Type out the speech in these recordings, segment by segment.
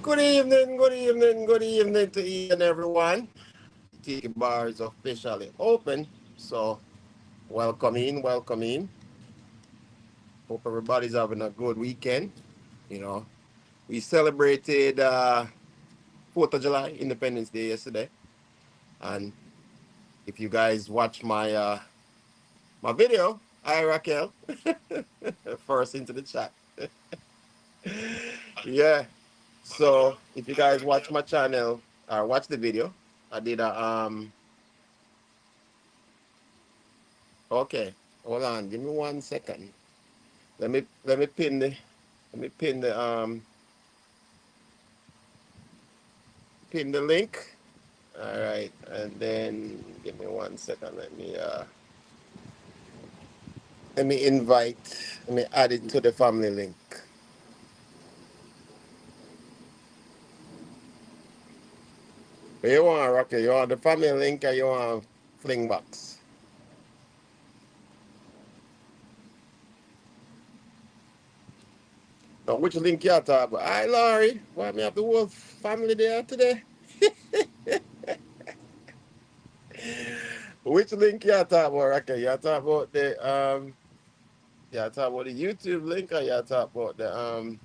Good evening, good evening, good evening to each and everyone. The Tiki bar is officially open, so welcome in, welcome in. Hope everybody's having a good weekend. You know, we celebrated 4th of July, Independence Day yesterday, and if you guys watch my video, hi Raquel, first into the chat. Yeah, so if you guys watch my channel or watch the video, I did a Okay, hold on. Give me 1 second. Let me pin the link. All right, and then give me 1 second. Let me invite. Let me add it to the family link. Where you want, Rocky? You want the family link or you want fling box? Now, which link you talk about? Hi, Laurie. Why me have the whole family there today? Which link you talk about, Rocky? You talk about the YouTube link or you talk about the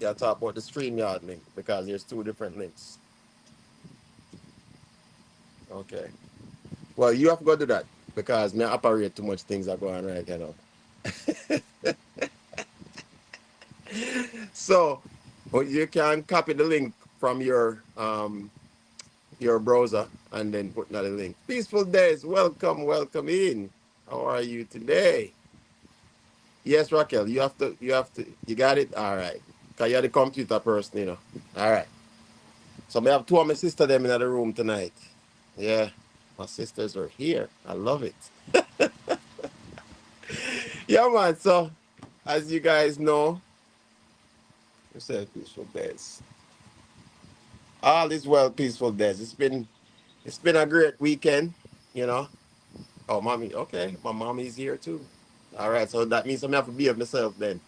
StreamYard link because there's two different links. Okay. Well, you have to go do that because me operate too much things are going right now. So, well, you can copy the link from your browser and then put another link. Peaceful days, welcome, welcome in. How are you today? Yes, Raquel, you got it. All right. Cause you're the computer person, you know. All right. So we have two of my sisters them in the room tonight. Yeah, my sisters are here. I love it. Yeah, man. So, as you guys know, you said peaceful days. All is well, peaceful days. It's been a great weekend, you know. Oh, mommy. Okay, my mommy's here too. All right, so that means I'm gonna have to be of myself then.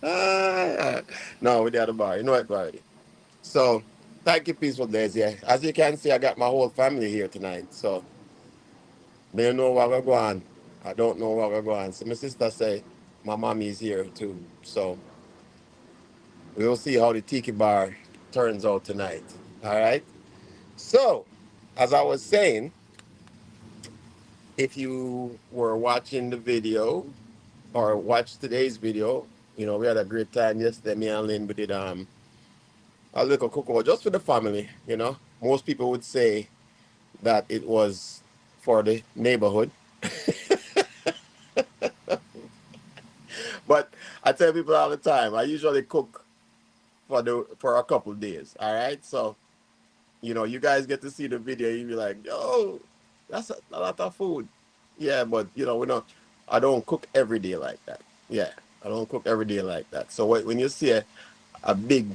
Ah, no, we're at the bar. You know what, already. So, thank you, peaceful days. Yeah, as you can see, I got my whole family here tonight. So, they know what we're going. I don't know what we're going. So my sister say my mommy is here too. So we'll see how the tiki bar turns out tonight. All right. So as I was saying, if you were watching the video or watched today's video, we had a great time yesterday. Me and Lynn we did a little cookout just for the family. Most people would say that it was for the neighborhood. But I tell people all the time, I usually cook for a couple days. All right. So, you guys get to see the video, you be like, yo, that's a lot of food. Yeah, but we're not I don't cook every day like that. Yeah. I don't cook every day like that. So when you see a big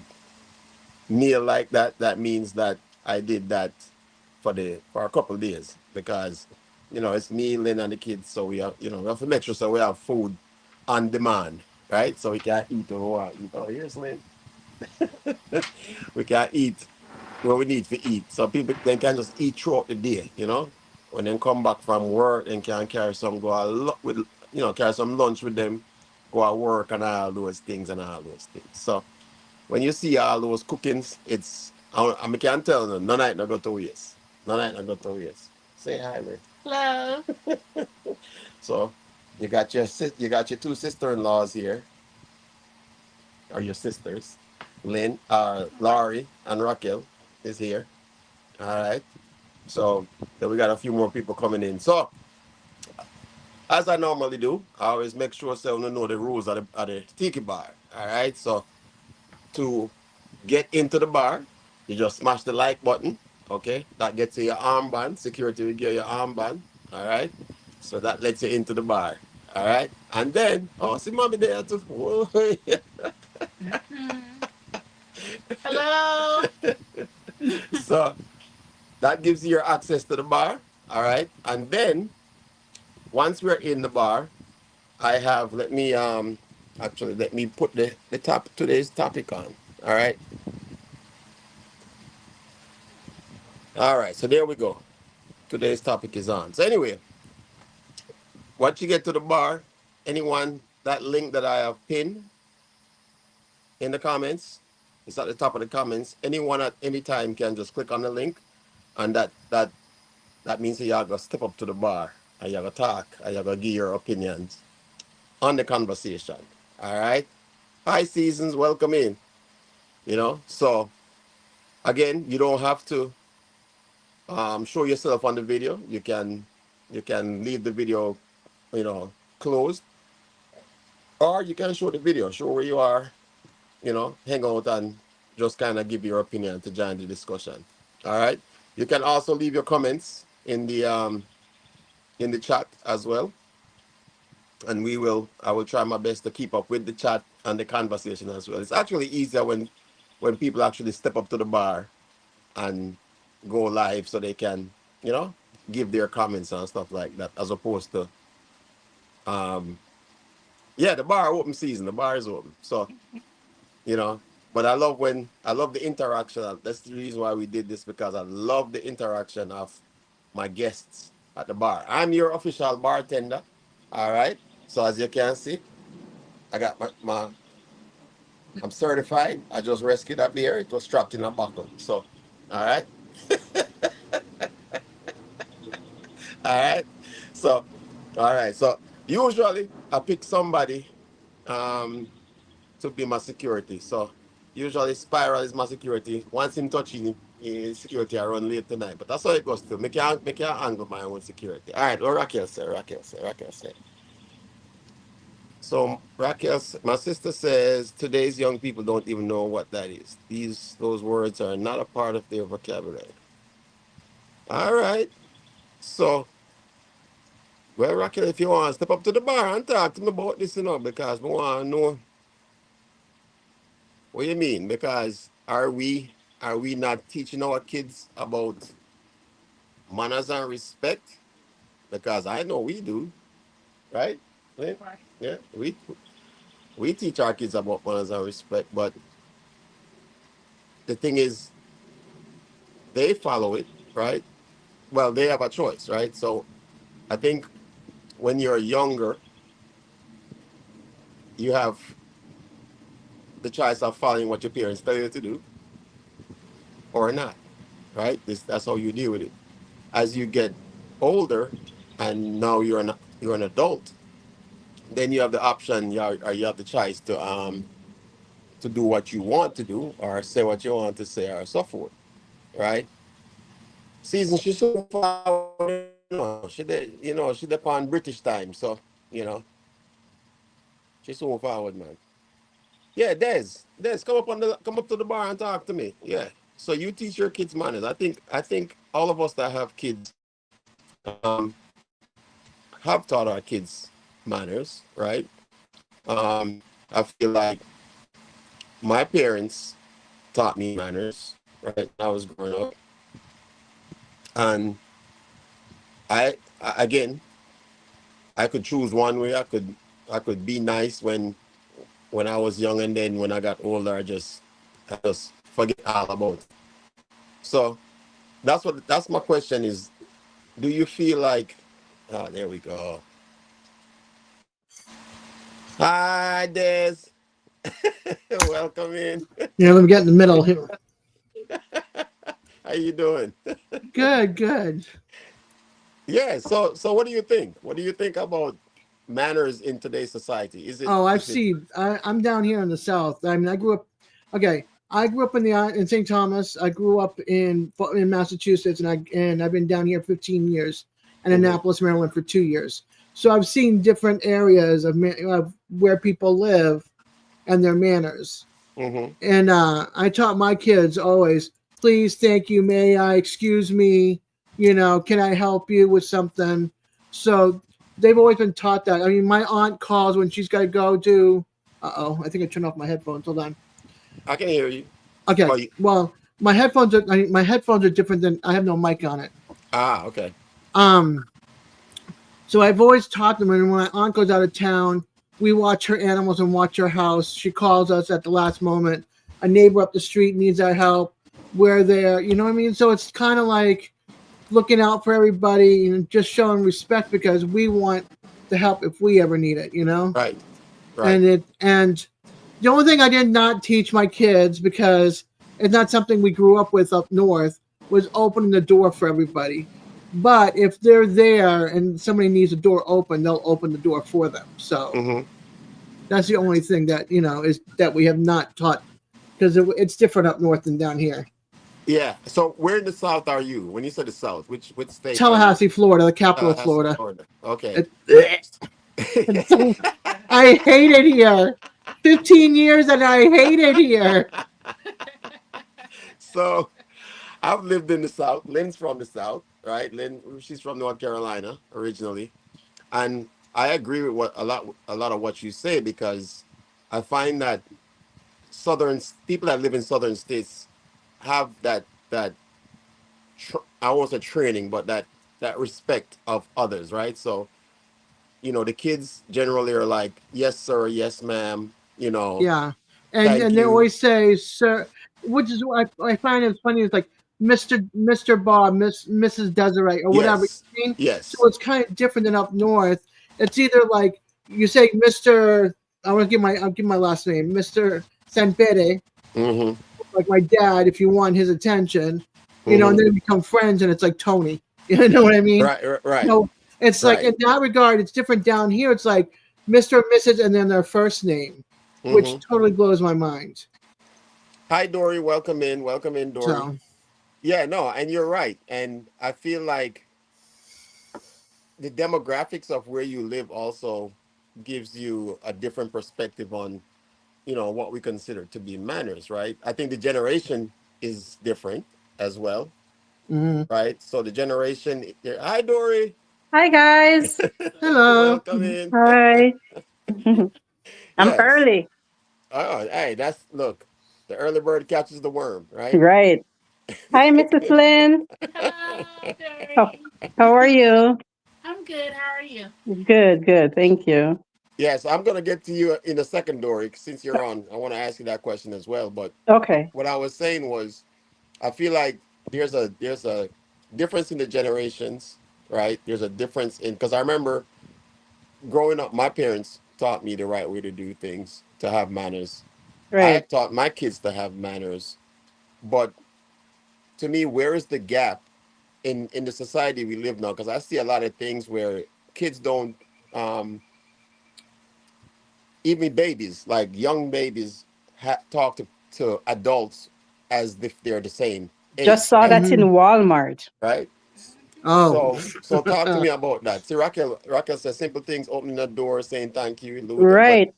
meal like that, that means that I did that for a couple days because it's me, Lynn, and the kids. So we have to make sure so we have food on demand, right? So we can eat when we want to eat. Oh, here's Lynn. We can eat where we need to eat. So people then can just eat throughout the day, When they come back from work and can carry some carry some lunch with them, go at work and all those things and all those things. So when you see all those cookings, I can't tell no, none of it not go to waste. None of it not go to waste. Say hi, man. Hello. So you got your two sister-in-laws here, or your sisters, Lynn, Laurie, and Raquel is here. All right. So then we got a few more people coming in. So as I normally do, I always make sure so you know the rules of the tiki bar. All right. So to get into the bar, you just smash the like button. Okay. That gets you your armband. Security will give you your armband. All right. So that lets you into the bar. All right. And then, oh, see mommy there too. Whoa. Hello. So that gives you your access to the bar. All right. And then once we're in the bar, I Actually, let me put today's topic on. All right. All right. So there we go. Today's topic is on. So anyway, once you get to the bar, anyone, that link that I have pinned in the comments, it's at the top of the comments. Anyone at any time can just click on the link, and that means that you're gonna step up to the bar and you're gonna talk and you're gonna give your opinions on the conversation. All right. Hi, Seasons, welcome in. So again, you don't have to show yourself on the video. You can leave the video, closed, or you can show the video, show where you are, hang out and just kind of give your opinion to join the discussion. All right. You can also leave your comments in the chat as well, and I will try my best to keep up with the chat and the conversation as well. It's actually easier when people actually step up to the bar and go live, so they can, you know, give their comments and stuff like that, as opposed to, yeah, the bar open season. The bar is open, so you know. But I love the interaction. That's the reason why we did this, because I love the interaction of my guests at the bar. I'm your official bartender. All right. So as you can see, I got I'm certified. I just rescued that beer. It was trapped in a bottle. So, all right. All right. So, all right. So usually I pick somebody um, to be my security. So usually Spiral is my security. Once him touching his security, I run late tonight. But that's how it goes to. Make you angle my own security. All right. What Raquel say. So Raquel, my sister says today's young people don't even know what that is. Those words are not a part of their vocabulary. All right. So, well, Raquel, if you want to step up to the bar and talk to me about this, because we want to know what you mean. Because are we not teaching our kids about manners and respect? Because I know we do, right? Yeah, yeah, we teach our kids about manners and respect, but the thing is, they follow it, right? Well, they have a choice, right? So I think when you're younger, you have the choice of following what your parents tell you to do or not, right? That's how you deal with it. As you get older, and now you're an adult, then you have the option, or you have the choice to do what you want to do, or say what you want to say, or so forth, right? Season, she's so far, she depend British time, so you know she's so forward, man. Yeah, Des, come up to the bar and talk to me. Yeah. So you teach your kids manners. I think all of us that have kids um, have taught our kids manners, right? I feel like my parents taught me manners, right? When I was growing up, and again, I could choose one way. I could be nice when I was young, and then when I got older, I just forget all about it. So that's my question is, do you feel like, oh, there we go. Hi, Des. Welcome in. Yeah, let me get in the middle here. How you doing? Good, good. Yeah. So what do you think? What do you think about manners in today's society? Is it Oh, I've is it seen. I'm down here in the south. I mean, I grew up. Okay, I grew up in St. Thomas. I grew up in Massachusetts, and I've been down here 15 years, and hmm Annapolis, Maryland for 2 years. So I've seen different areas of where people live and their manners. hmm And I taught my kids always, please, thank you, may I, excuse me, can I help you with something? So they've always been taught that. I mean, my aunt calls when she's got to go to. I think I turned off my headphones. Hold on. I can hear you. Okay, Oh, well, my headphones are different than I have no mic on it. okay. Um, so I've always taught them, and when my aunt goes out of town, We watch her animals and watch her house. She calls us at the last moment. A neighbor up the street needs our help. We're there. You know what I mean? So it's kind of like looking out for everybody and just showing respect because we want the help if we ever need it. You know, Right. Right. and the only thing I did not teach my kids because it's not something we grew up with up north was opening the door for everybody. But if they're there and somebody needs a door open, they'll open the door for them. So Mm-hmm. that's the only thing that is that we have not taught because it's different up north than down here. Yeah. So where in the South are you? When you said the South, which state are you? Tallahassee, Florida, the capital of Tallahassee, Florida. Florida. Okay. It, it's so, I hate it here. 15 years and I hate it here. So I've lived in the South. Lynn's from the South, right? Lynn, she's from North Carolina originally, and I agree with a lot of what you say because I find that southern people that live in southern states have that I won't say training, but that respect of others, right? So the kids generally are like, yes sir, yes ma'am, Yeah, thank and they you, always say sir, which is what I find it funny. It's like Mister Bob, Mrs. Desiree, or whatever. yes, You mean? So yes, it's kind of different than up north. It's either like you say Mister. I'll give my last name, Mister Sanpere, mm-hmm, like my dad. If you want his attention, and mm-hmm, then we become friends, and it's like Tony. You know what I mean? right, right, So it's like right, in that regard, it's different down here. It's like Mr. and Mrs. and then their first name, which mm-hmm. totally blows my mind. Hi Dory, welcome in Dory. So Yeah, no, and you're right, and I feel like the demographics of where you live also gives you a different perspective on what we consider to be manners, right? I think the generation is different as well, mhm. right? So the generation, hi Dory, Hi guys. Hello. welcome in. Hi. I'm Yes. early. Oh, hey, that's look, the early bird catches the worm, right? Right. Hi, Mrs. Lynn. Hello, How, Dory. how are you? I'm good. How are you? Good, good. Thank you. Yes, I'm gonna get to you in a second, Dory. Since you're on, I want to ask you that question as well. But Okay. what I was saying was, I feel like there's a difference in the generations, right? There's a difference in because I remember growing up, my parents taught me the right way to do things, to have manners. I Right. taught my kids to have manners, but to me, where is the gap in the society we live now? Because I see a lot of things where kids don't, um, even babies, like young babies, talk to adults as if they're the same Just age, saw right? that in Mhm. Walmart. Right. Oh. So talk to me about that. See, Raquel says simple things, opening the door, saying thank you, Right.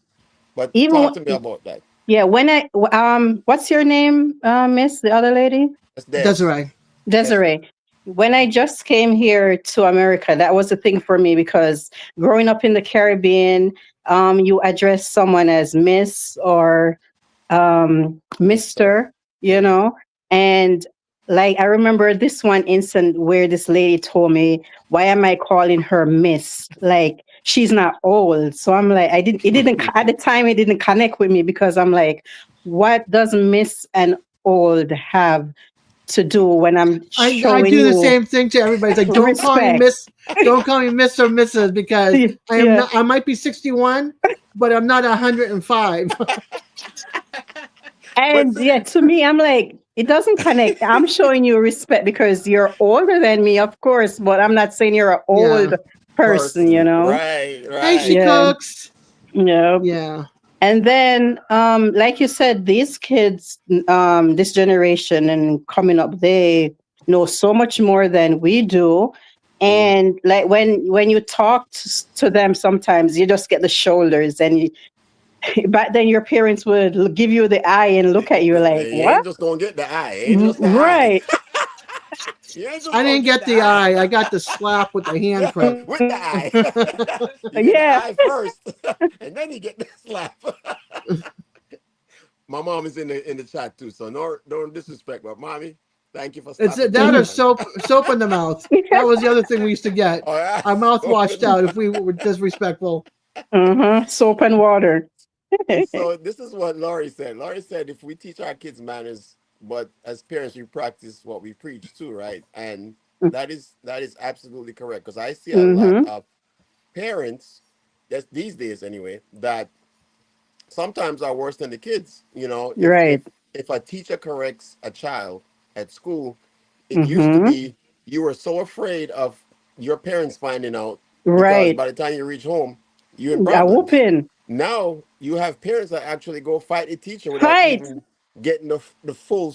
but Even talk to me about that. yeah, when what's your name, Miss, the other lady? That's Des. Desiree. Desiree. Desiree. When I just came here to America, that was a thing for me because growing up in the Caribbean, you address someone as Miss or Mister. Mr., you Mm-hmm. know, and like I remember this one incident where this lady told me, "Why am I calling her Miss? Like she's not old." So I'm like, it didn't at the time it didn't connect with me because I'm like, what does Miss and old have to do when I'm I showing do the you same thing to everybody. It's like don't call me respect? Miss, don't call me Miss or Mrs. because I am Yeah. not. I might be 61, but I'm not 105. But And see, yeah, to me, I'm like, it doesn't connect. I'm showing you respect because you're older than me, of course, but I'm not saying you're an Yeah. old person, you person, know? right, Hey, she right. Yeah. cooks. Yeah. Yeah. And then, like you said, these kids, this generation and coming up, they know so much more than we do. Mm. And like when you talk to them, sometimes you just get the shoulders, and back then your parents would give you the eye and look at you like, You what? ain't just gonna get the eye. Ain't just the eye. Right. You ain't just I gonna didn't get get the the eye. eye. I got the slap with the handprint. With the eye. You get the Yeah. eye first, and then you get the slap. My mom is in the chat too, so no, don't disrespect. But mommy, thank you for It's slapping my that or Mhm. hand. soap in the mouth. That was the other thing we used to get. Oh yeah, Our mouth so washed out if we were disrespectful. Soap and water. So this is what Laurie said. Laurie said if we teach our kids manners, but as parents we practice what we preach too, right? And that is absolutely correct because I see a lot Mm-hmm. of parents, that's these days anyway, that sometimes are worse than the kids. You know, if if Right. if a teacher corrects a child at school, it used to Mm-hmm. be you were so afraid of your parents finding out because Right. by the time you reach home, you're in A problems. whooping. Now you have parents that actually go fight a teacher without Right. even getting the full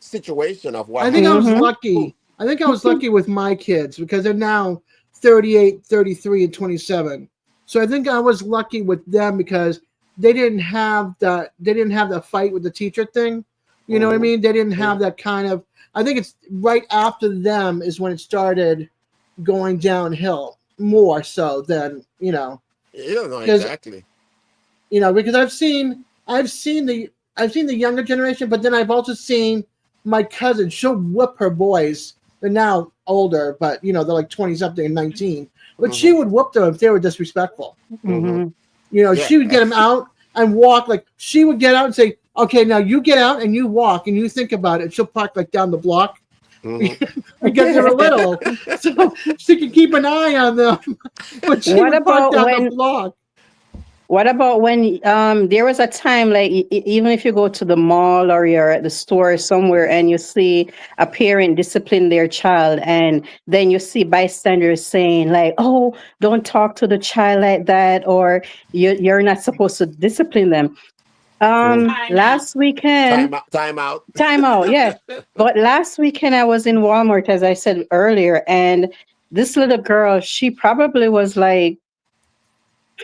situation of what I think I happened was at Mm-hmm. school. lucky. I think I was lucky with my kids because they're now 38, 33, and 27. So I think I was lucky with them because they didn't have the fight with the teacher thing. You know what I Hmm. mean? They didn't have Hmm. that kind of I think it's right after them is when it started going downhill more so than, You don't know because exactly. because I've seen the younger generation, but then I've also seen my cousin. She'll whip her boys. They're now older, but they're like 20 something and 19. But she Hmm. would whip them if they were disrespectful. Hmm. Mm-hmm. Yeah. She would get them out and walk. Like she would get out and say, "Okay, now you get out and you walk and you think about it." She'll park like down the block Hmm. because they're little, so she can keep an eye on them. But she What would park about down the when block. there was a time like even if you go to the mall or you're at the store somewhere and you see a parent discipline their child and then you see bystanders saying like, "Oh, don't talk to the child like that," or you're not supposed to discipline them. Hmm. Time out. Last weekend, Time out. Time out. time out, yeah. But last weekend I was in Walmart, as I said earlier, and this little girl, she probably was like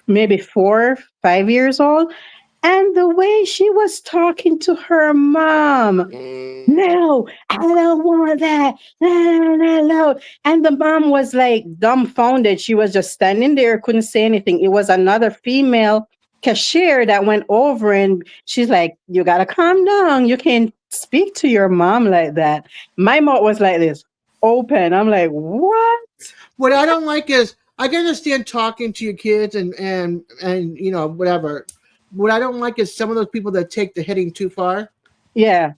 maybe 4, 5 years old. And the way she was talking to her mom, Mm. "No, I don't want that. No, no, no, no." And the mom was like dumbfounded. She was just standing there, couldn't say anything. It was another female cashier that went over and she's like, "You got to calm down. You can't speak to your mom like that." My mouth was like this, open. I'm like, "What?" What I don't like is I can understand talking to your kids and whatever. What I don't like is some of those people that take the hitting too far. Yeah,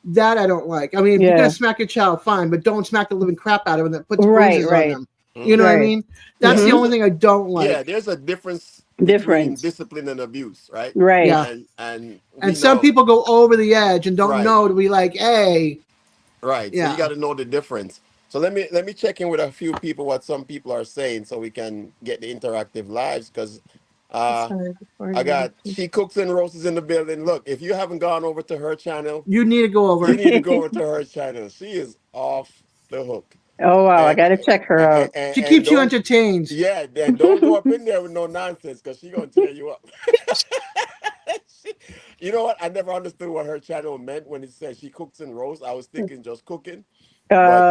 That I don't like. I mean, if you're gonna yeah. smack your child, fine, but don't smack the living crap out of them that puts Right, bruises on right, them. You know what I Hmm. right. mean? That's Yeah, the Mm-hmm. there's only a thing I don't yeah, like. there's a difference between Different. discipline and abuse, right? Right. Yeah. And we And some know, people go over the edge and don't right, know to be like, hey, right. So you yeah. got to know the difference. So let me check in with a few people what some people are saying so we can get the interactive lives because uh Sorry, before I you got She Cooks and Roasts in the building. Look, if you haven't gone over to her channel, You need to go you over. need to go over to her channel. She is off the hook. Oh wow, I And gotta check her and, out. and, She and keeps you don't entertained. yeah, then don't go up in there with no nonsense because she gonna tear you up. You know what? I never understood what her channel meant when it said she cooks and roasts. I was thinking just cooking, but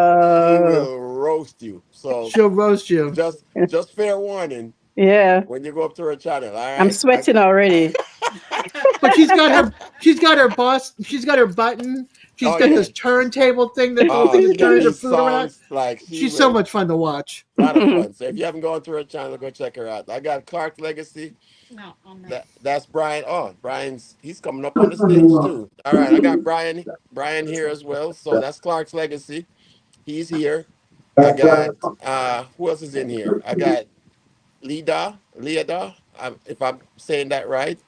she Uh, will roast you. So She'll roast you. just fair warning yeah, when you go up to her channel. All I'm right. sweating already. But she's got her button. She's Oh got yeah. this turntable thing that Oh, that she got turns her these food around. songs like she She's so will. much fun to watch. A lot of fun. So if you haven't gone to her channel, go check her out. I got Clark's Legacy. No, I'm not. That's Brian. Oh, he's coming up on the stage too. All right, I got Brian here as well. So that's Clark's Legacy. He's here. I got who else is in here? I got Leada, if I'm saying that right.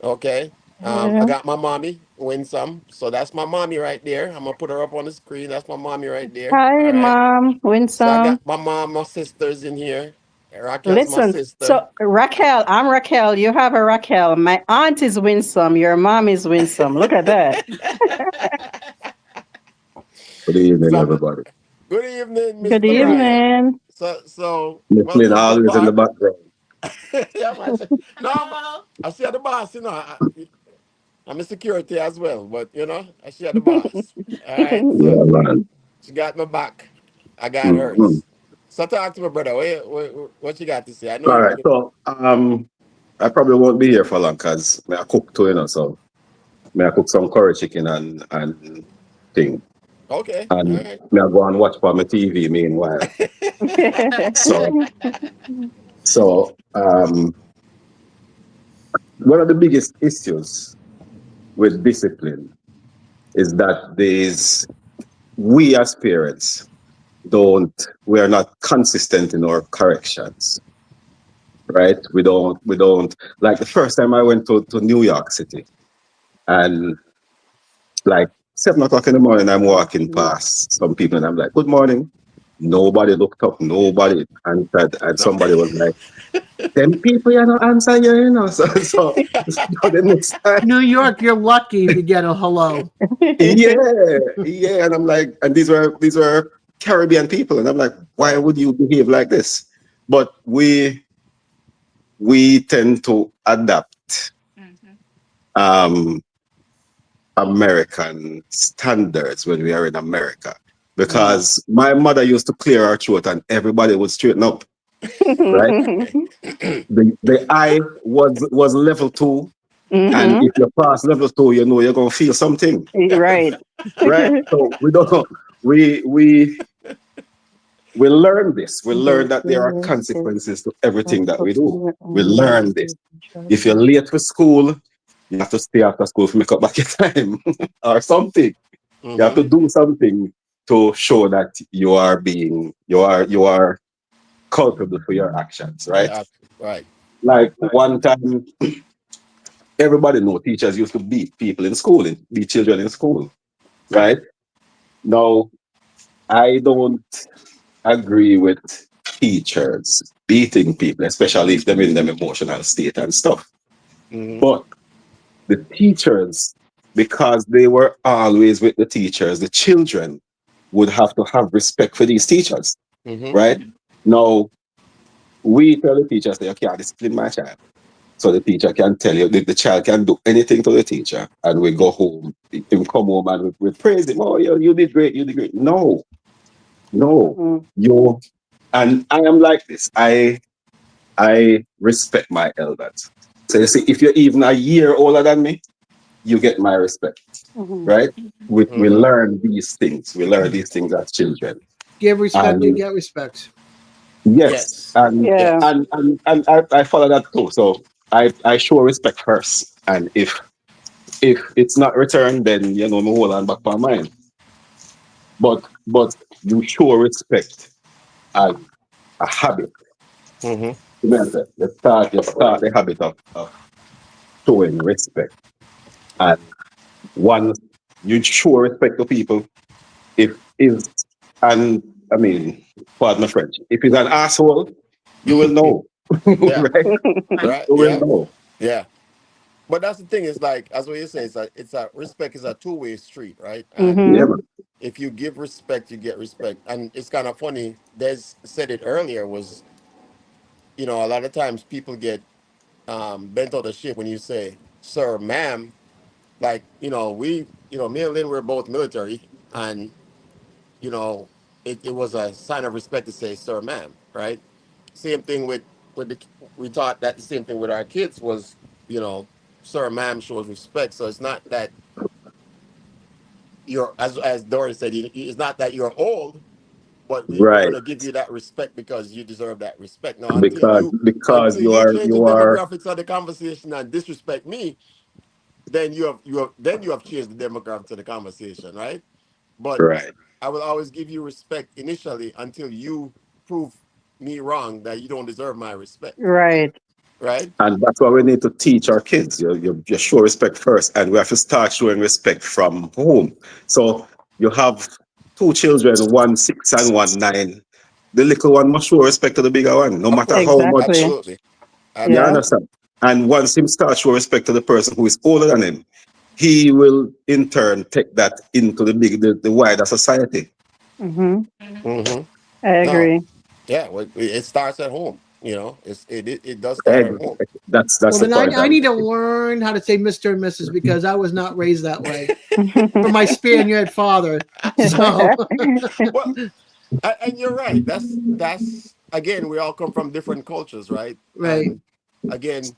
Okay. I Yeah. got my mommy, Winsome. So that's my mommy right there. I'm gonna put her up on the screen. That's my mommy right there. Hi, All right. mom. Win So I got some. my mom, my sisters in here. Raquel's my Listen. sister. So Raquel, I'm Raquel. You have a Raquel. My aunt is Winsome. Your mom is Winsome. Look at that. Good evening, So everybody. good evening, Good Mr. Brian. evening. So Miss Lynn welcome to always in the Clark. background. Yeah, man. No, Hello. I see the boss. I'm a security as well, but I see the boss. All right, so Yeah, man. she got my back. I got Mm-hmm. hers. So talk to my brother. What you got to say? I know All you've right, been. so I probably won't be here for long because I cook too, so I cook some curry chicken and thing, Okay, all and right. I go and watch for my TV meanwhile. So one of the biggest issues with discipline is that we as parents we are not consistent in our corrections, right? We don't, like the first time I went to New York City, and like 7 o'clock in the morning, I'm walking past some people and I'm like, good morning. Nobody looked up, nobody answered, and No. somebody was like, them people you don't answer you, you know. So the next time, New York, you're lucky if you get a hello. yeah. And I'm like, and these were Caribbean people, and I'm like, why Right. would you behave like this? But we tend to adapt Mm-hmm. um American standards when we are in America. Right. Because my mother used to clear her throat and everybody would straighten up, right? Okay. The I was level 2, and Hmm. if you pass level 2, you know you're gonna feel something, Right. right? So we don't we learn this. We learn that there are consequences to everything that we do. We learn this. If you're late for school, you have to stay after school to make up back your time or something. You have Mm-hmm. to do something to show that you are culpable for your actions, right? Yeah. Right. Like one time, everybody know teachers used to beat people in school, beat children in school, right? Now, I don't agree with teachers beating people, especially if they're in them emotional state and stuff. Mm-hmm. But the teachers, because they were always with the teachers, the children would have to have respect for these teachers, Mm-hmm. right? Now, we tell the teachers that you can't discipline my child. So the teacher can tell you, the child can do anything to the teacher, and we go home, he can come home and we praise him. Oh, you did great, you did great. No, no, Mhm. you, and I am like this. I respect my elders. So you see, if you're even a year older than me, you get my respect, Mhm. right? We Mm-hmm. learn these things. We learn these things as children. Give respect, you And get respect. yes, Yes. and Yeah. Yes. and and I follow that too. So I show respect first, and if it's not returned, then me hold on back my mind. But you show respect as a habit. Mm-hmm. Remember, you start the habit of showing respect, and once you show respect to people, if is and I mean, pardon my French, if he's an asshole, you will know, Yeah. right? Right. You will Yeah. know. Yeah. But that's the thing. Is like as what you say. It's a respect is a two-way street, right? And Yeah, Mhm. man. if you give respect, you get respect. And it's kind of funny. Des said it earlier. Was a lot of times people get bent out of shape when you say sir, ma'am. Like me and Lynn were both military, and you know, it was a sign of respect to say sir, ma'am, right? Same thing with the we taught that the same thing with our kids was, you know, sir, ma'am shows respect. So it's not that you're as Doris said, it's not that you're old, but we're Right. gonna give you that respect because you deserve that respect. Now Because until you you are change the you are demographics of the conversation and disrespect me, then you have changed the demographics of the conversation, right? But right. I will always give you respect initially until you prove me wrong that you don't deserve my respect, Right. right? And that's why we need to teach our kids. You show respect first, and we have to start showing respect from home. So you have two children, one 6 and one 9. The little one must show respect to the bigger one, no Of matter course, how much. Exactly. absolutely, You Yeah. absolutely. understand? And once him start show respect to the person who is older than him, he will in turn take that into the wider society. Mhm. Hmm. I No, agree. yeah, well, it starts at home. It does start at And home. that's Well, the then point I I'm need to making. learn how to say Mr. and Mrs. because I was not raised that way from my Spaniard father. So, Well, and you're right. That's again, we all come from different cultures, right? right. And again,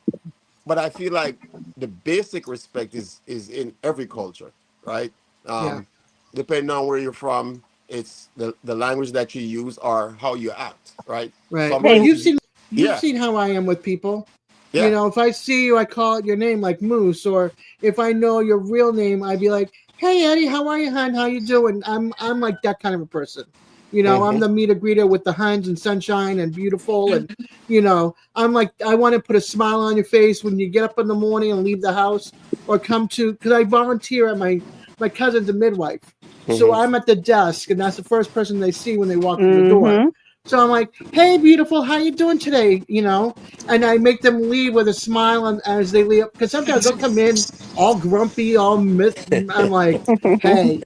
but I feel like the basic respect is in every culture, right? Yeah. Um, Depending on where you're from, it's the language that you use or how you act, right? Right. Some Well, Hey, places, you've yeah, seen how I am with people. You Yeah. know, if I see you, I call it your name like Moose, or if I know your real name, I'd be like, "Hey Eddie, how are you, hon? How you doing?" I'm like that kind of a person. You know, I'm Mm-hmm. the meet and greeter with the huns and sunshine and beautiful, and you know, I'm like I want to put a smile on your face when you get up in the morning and leave the house, or come to because I volunteer at my cousin's a midwife, so Mm-hmm. I'm at the desk, and that's the first person they see when they walk through the door. Mm-hmm. So I'm like, "Hey, beautiful, how you doing today?" You know, and I make them leave with a smile and, as they leave. Because sometimes they'll come in all grumpy, all myth. I'm like, hey,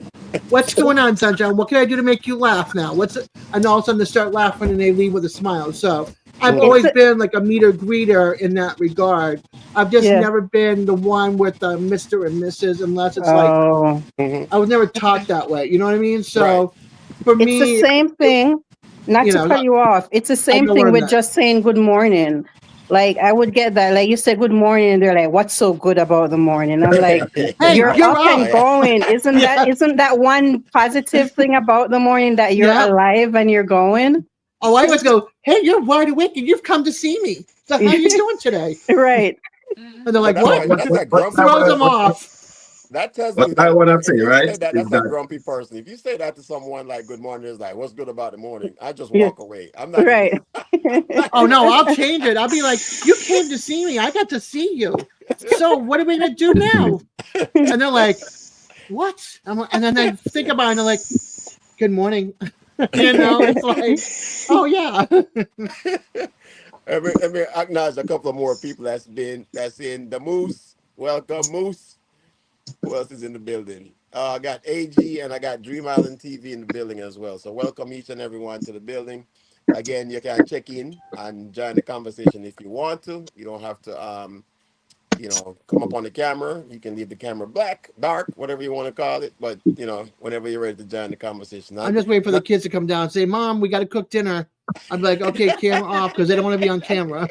what's going on, sunshine? What can I do to make you laugh now? What's it? And all of a sudden they start laughing and they leave with a smile. So I've It's always Mm-hmm. a, been like a meter greeter in that regard. I've just yeah. never been the one with Mr. and Mrs. unless it's like Oh, Mm-hmm. I was never taught that way. You know what I mean? Right. So for it's the me, same thing. Not you to know, cut you off. It's the I had same to thing learn with that. just saying good morning. Like I would get that. Like you said good morning, and they're like, "What's so good about the morning?" I'm like, Hey, "You're you're up up. and going. Isn't that Yeah, isn't that one positive thing about the morning that you're yeah. alive and you're going?" Oh, I always go, hey, you're wide awake and you've come to see me. So how you doing today? Right. And they're Mhm. like, But what? that's a what grumpy Throws them person. off. That tells what me I that want to if say, you right, say that, is that's a that grumpy person. If you say that to someone like good morning, is like, what's good about the morning? I just Yeah. walk away. I'm not even Right. I'm not Oh even no, I'll gonna change it. I'll be like, you came to see me. I got to see you. So what are we gonna do now? And they're like, what? And then they think about it and they're like, good morning. You know, it's like, oh yeah. let me acknowledge a couple of more people that's in the Moose. Welcome, Moose. Who else is in the building? I got AG and I got Dream Island TV in the building as well. So welcome each and everyone to the building. Again, you can check in and join the conversation if you want to. You don't have to come up on the camera. You can leave the camera black, dark, whatever you want to call it. But whenever you're ready to join the conversation. I'm just waiting for the kids to come down and say, Mom, we gotta cook dinner. I'm like, okay, camera off because they don't want to be on camera.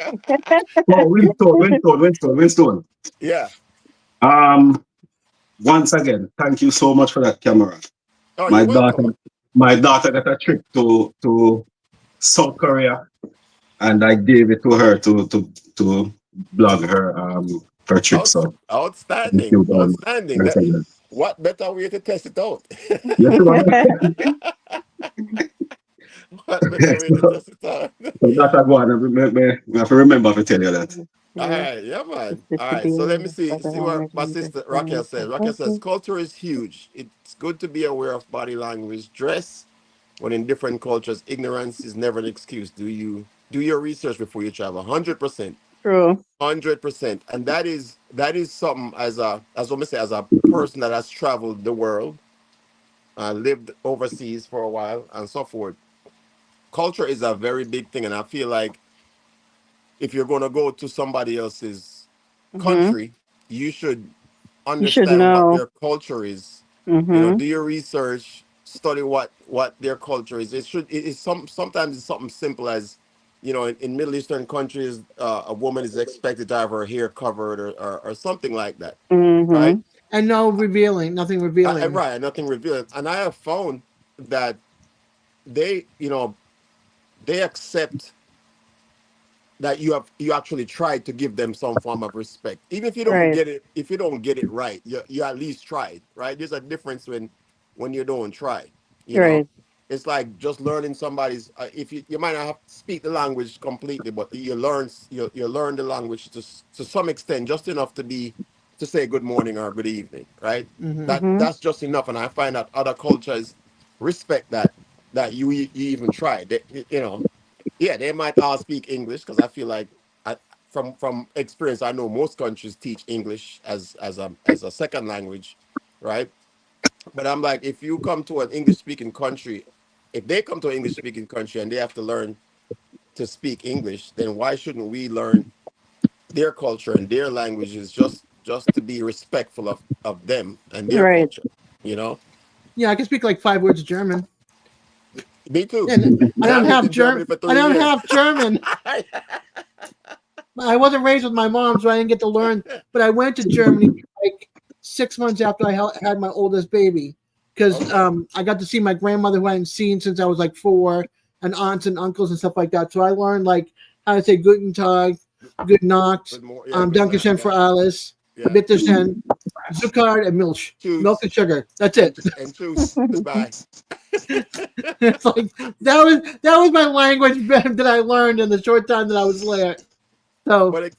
oh, Winston. Yeah. Um, once again, thank you so much for that camera. Oh, you're My welcome. daughter, my daughter got a trip to South Korea, and I gave it to her to blog her trip. Out, So thank outstanding. you, Outstanding. once That again. what better way to test it out? Yes, What better way to test it out? so that's a go on. I have to remember to tell you that. All right, yeah, man. All right, so let me see what my sister Raquel says. Raquel says culture is huge. It's good to be aware of body language, dress. When in different cultures, ignorance is never an excuse. Do your research before you travel? 100%, True. 100%, and that is something as what me say as a person that has traveled the world, lived overseas for a while, and so forth. Culture is a very big thing, and I feel like if you're going to go to somebody else's Hmm. country, you should You should understand what know. their culture is. Hmm. Do your research, study what their culture is. It's sometimes it's something simple as, in Middle Eastern countries, a woman is expected to have her hair covered or something like that, right? Hmm. And no revealing, nothing revealing. Right, nothing revealing. And I have found that they, they accept that you actually tried to give them some form of respect, even if you don't Right. get it. If you don't get it right, you at least tried, right? There's a difference when you don't try. you know Right. it's like just learning somebody's, if you might not have to speak the language completely, but you learn the language to some extent, just enough to say good morning or good evening, right? Hmm. Hmm. That's just enough, and I find that other cultures respect that you even tried. Yeah, they might all speak English because I feel like, I, from experience, I know most countries teach English as a second language, right? But I'm like, if you come to an English speaking country, if they come to an English speaking country and they have to learn to speak English, then why shouldn't we learn their culture and their languages, just to be respectful of them and their Right. culture? You know, Yeah, I can speak like 5 words of German. me too. And I And I don't lived have in Germany German. for I three don't years. have German. I wasn't raised with my mom, so I didn't get to learn. But I went to Germany like 6 months after I had my oldest baby, because Okay. I got to see my grandmother who I hadn't seen since I was like 4, and aunts and uncles and stuff like that. So I learned like how to say Guten Tag, good Nacht, Good more. Yeah, good night. Dankeschön für Yeah, alles, yeah. Bitteschön, Zucker and Milch, milk Choose and sugar. That's it. and choose. Goodbye. It's like that was my language that I learned in the short time that I was there. So Yeah,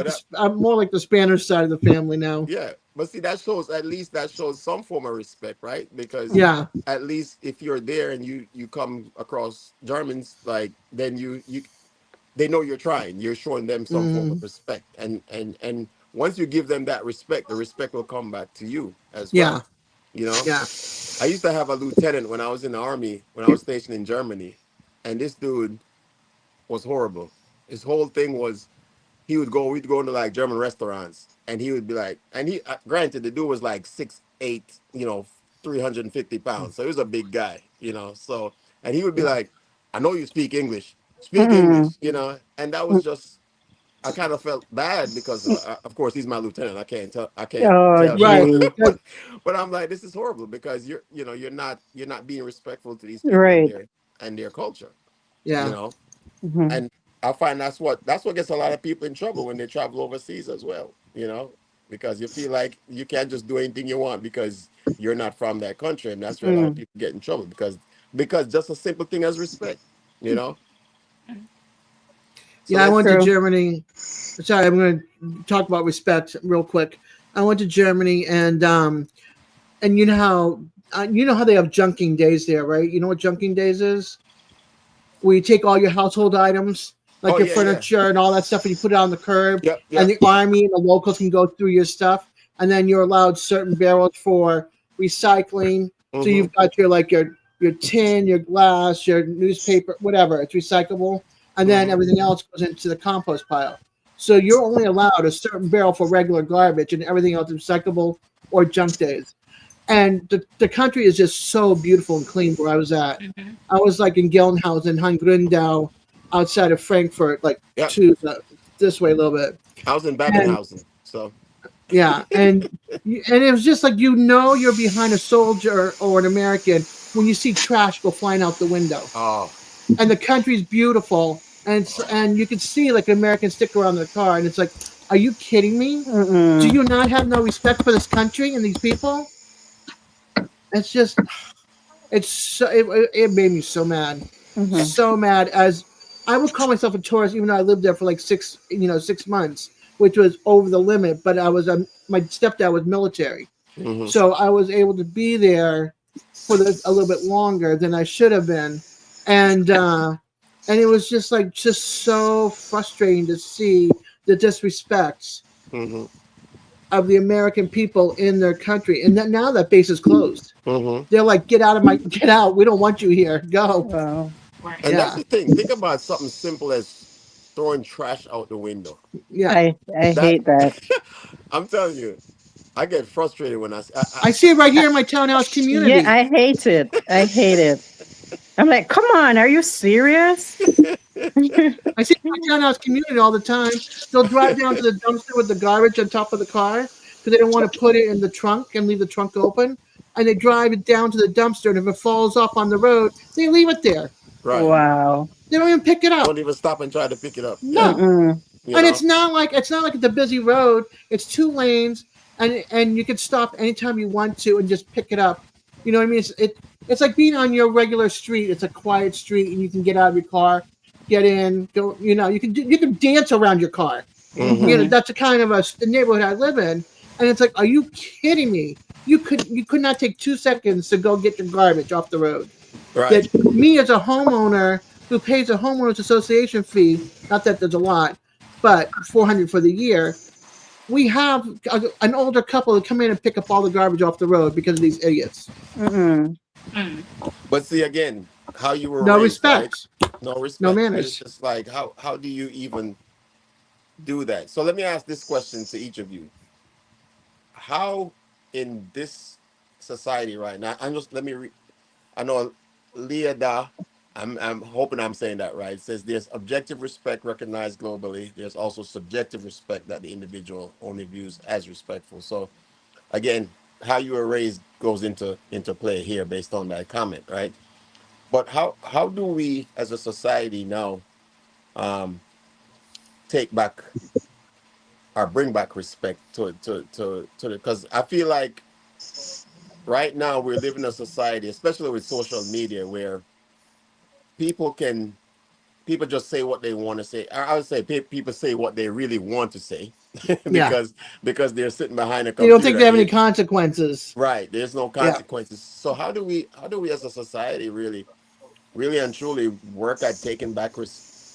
but I'm more like the Spanish side of the family now. yeah, but see, that shows at least that shows some form of respect, right? Because Yeah. at least if you're there and you come across Germans, like then you they know you're trying. You're showing them some form of Mm, respect, and once you give them that respect, the respect will come back to you as yeah. well. You know, Yeah. I used to have a lieutenant when I was in the army when I was stationed in Germany, and this dude was horrible. His whole thing was we'd go into like German restaurants, and he would be like, and he granted the dude was like 6'8", 350 pounds, so he was a big guy, so, and he would be like, I know you speak Mm-mm. English, and that was just, I kind of felt bad because of course he's my lieutenant. I can't Oh, tell him, Right. gee. but I'm like, this is horrible because you're not being respectful to these people Right. and their culture, you Yeah. know Mm-hmm. and I find that's what gets a lot of people in trouble when they travel overseas as well, because you feel like you can't just do anything you want because you're not from that country, and that's where a lot of Mm. people get in trouble because just a simple thing as respect, you know. So Yeah. I went let's. to True. Germany. Sorry, I'm going to talk about respect real quick. I went to Germany, and you know how they have junking days there, right? You know what junking days is? Where you take all your household items, like Oh your yeah, yeah. furniture and all that stuff, and you put it on the curb, Yep, and yep. the army and the locals can go through your stuff, and then you're allowed certain barrels for recycling. So Mm-hmm. you've got your tin, your glass, your newspaper, whatever, it's recyclable, and then Mm-hmm. everything else goes into the compost pile. So you're only allowed a certain barrel for regular garbage, and everything else is recyclable or junk days. And the country is just so beautiful and clean where I was at. Mm-hmm. I was like in Gelnhausen, Hungrundau, outside of Frankfurt, like Yep. to this way a little bit. I was in And Babenhausen, so. yeah, and it was just like you're behind a soldier or an American when you see trash go flying out the window. Oh, And the country's beautiful, and you can see like an American sticker on their car, and it's like, are you kidding me? Do Mm-mm. you not have no respect for this country and these people? It's just it made me Mm-hmm. so mad. As I would call myself a tourist, even though I lived there for like 6 months, which was over the limit. But my stepdad was military, mm-hmm. so I was able to be there for a little bit longer than I should have been, and and it was just so frustrating to see the disrespect Mm-hmm. of the American people in their country, and that now that base is closed. Mm-hmm. They're like, get out. We don't want you here. Go. Wow. Right. And that's Yeah. the thing. Think about something simple as throwing trash out the window. Yeah. I That hate that. I'm telling you, I get frustrated when I see it right I, here in my townhouse yeah, community. I hate it. I hate it. I'm like, come on, are you serious? I see it in my townhouse community all the time. They'll drive down to the dumpster with the garbage on top of the car because they don't want to put it in the trunk and leave the trunk open. And they drive it down to the dumpster, and if it falls off on the road, they leave it there. right. Wow. They don't even pick it up. Don't even stop and try to pick it up. Yeah, No. Mm-mm. you And know. it's not like it's a busy road. It's 2 lanes, and you can stop anytime you want to and just pick it up. You know what I mean? It's like being on your regular street. It's a quiet street, and you can get out of your car, get in, go. You can dance around your car. Mm-hmm. Mm-hmm. That's a kind of a neighborhood I live in, and it's like, are you kidding me? You could not take 2 seconds to go get your garbage off the road. Right. That me as a homeowner who pays a homeowners association fee, not that there's a lot, but 400 for the year, we have an older couple that come in and pick up all the garbage off the road because of these idiots. Mm-mm. Mm. But see again, how you were No raised, right? respect, No no respect. And it's manners. just like how do you even do that? So let me ask this question to each of you. How in this society right now, I'm just let me I know Leada, I'm hoping I'm saying that right. It says there's objective respect recognized globally. There's also subjective respect that the individual only views as respectful. So again, how you were raised goes into play here based on that comment, right? But how do we as a society now um, take back or bring back respect to the, because I feel like right now we're living in a society, especially with social media, where people can people just say what they want to say. I would say people say what they really want to say Yeah. because they're sitting behind a They don't think computer. they have any consequences. Right, there's no Yeah. consequences. So how do we as a society really and truly work at taking back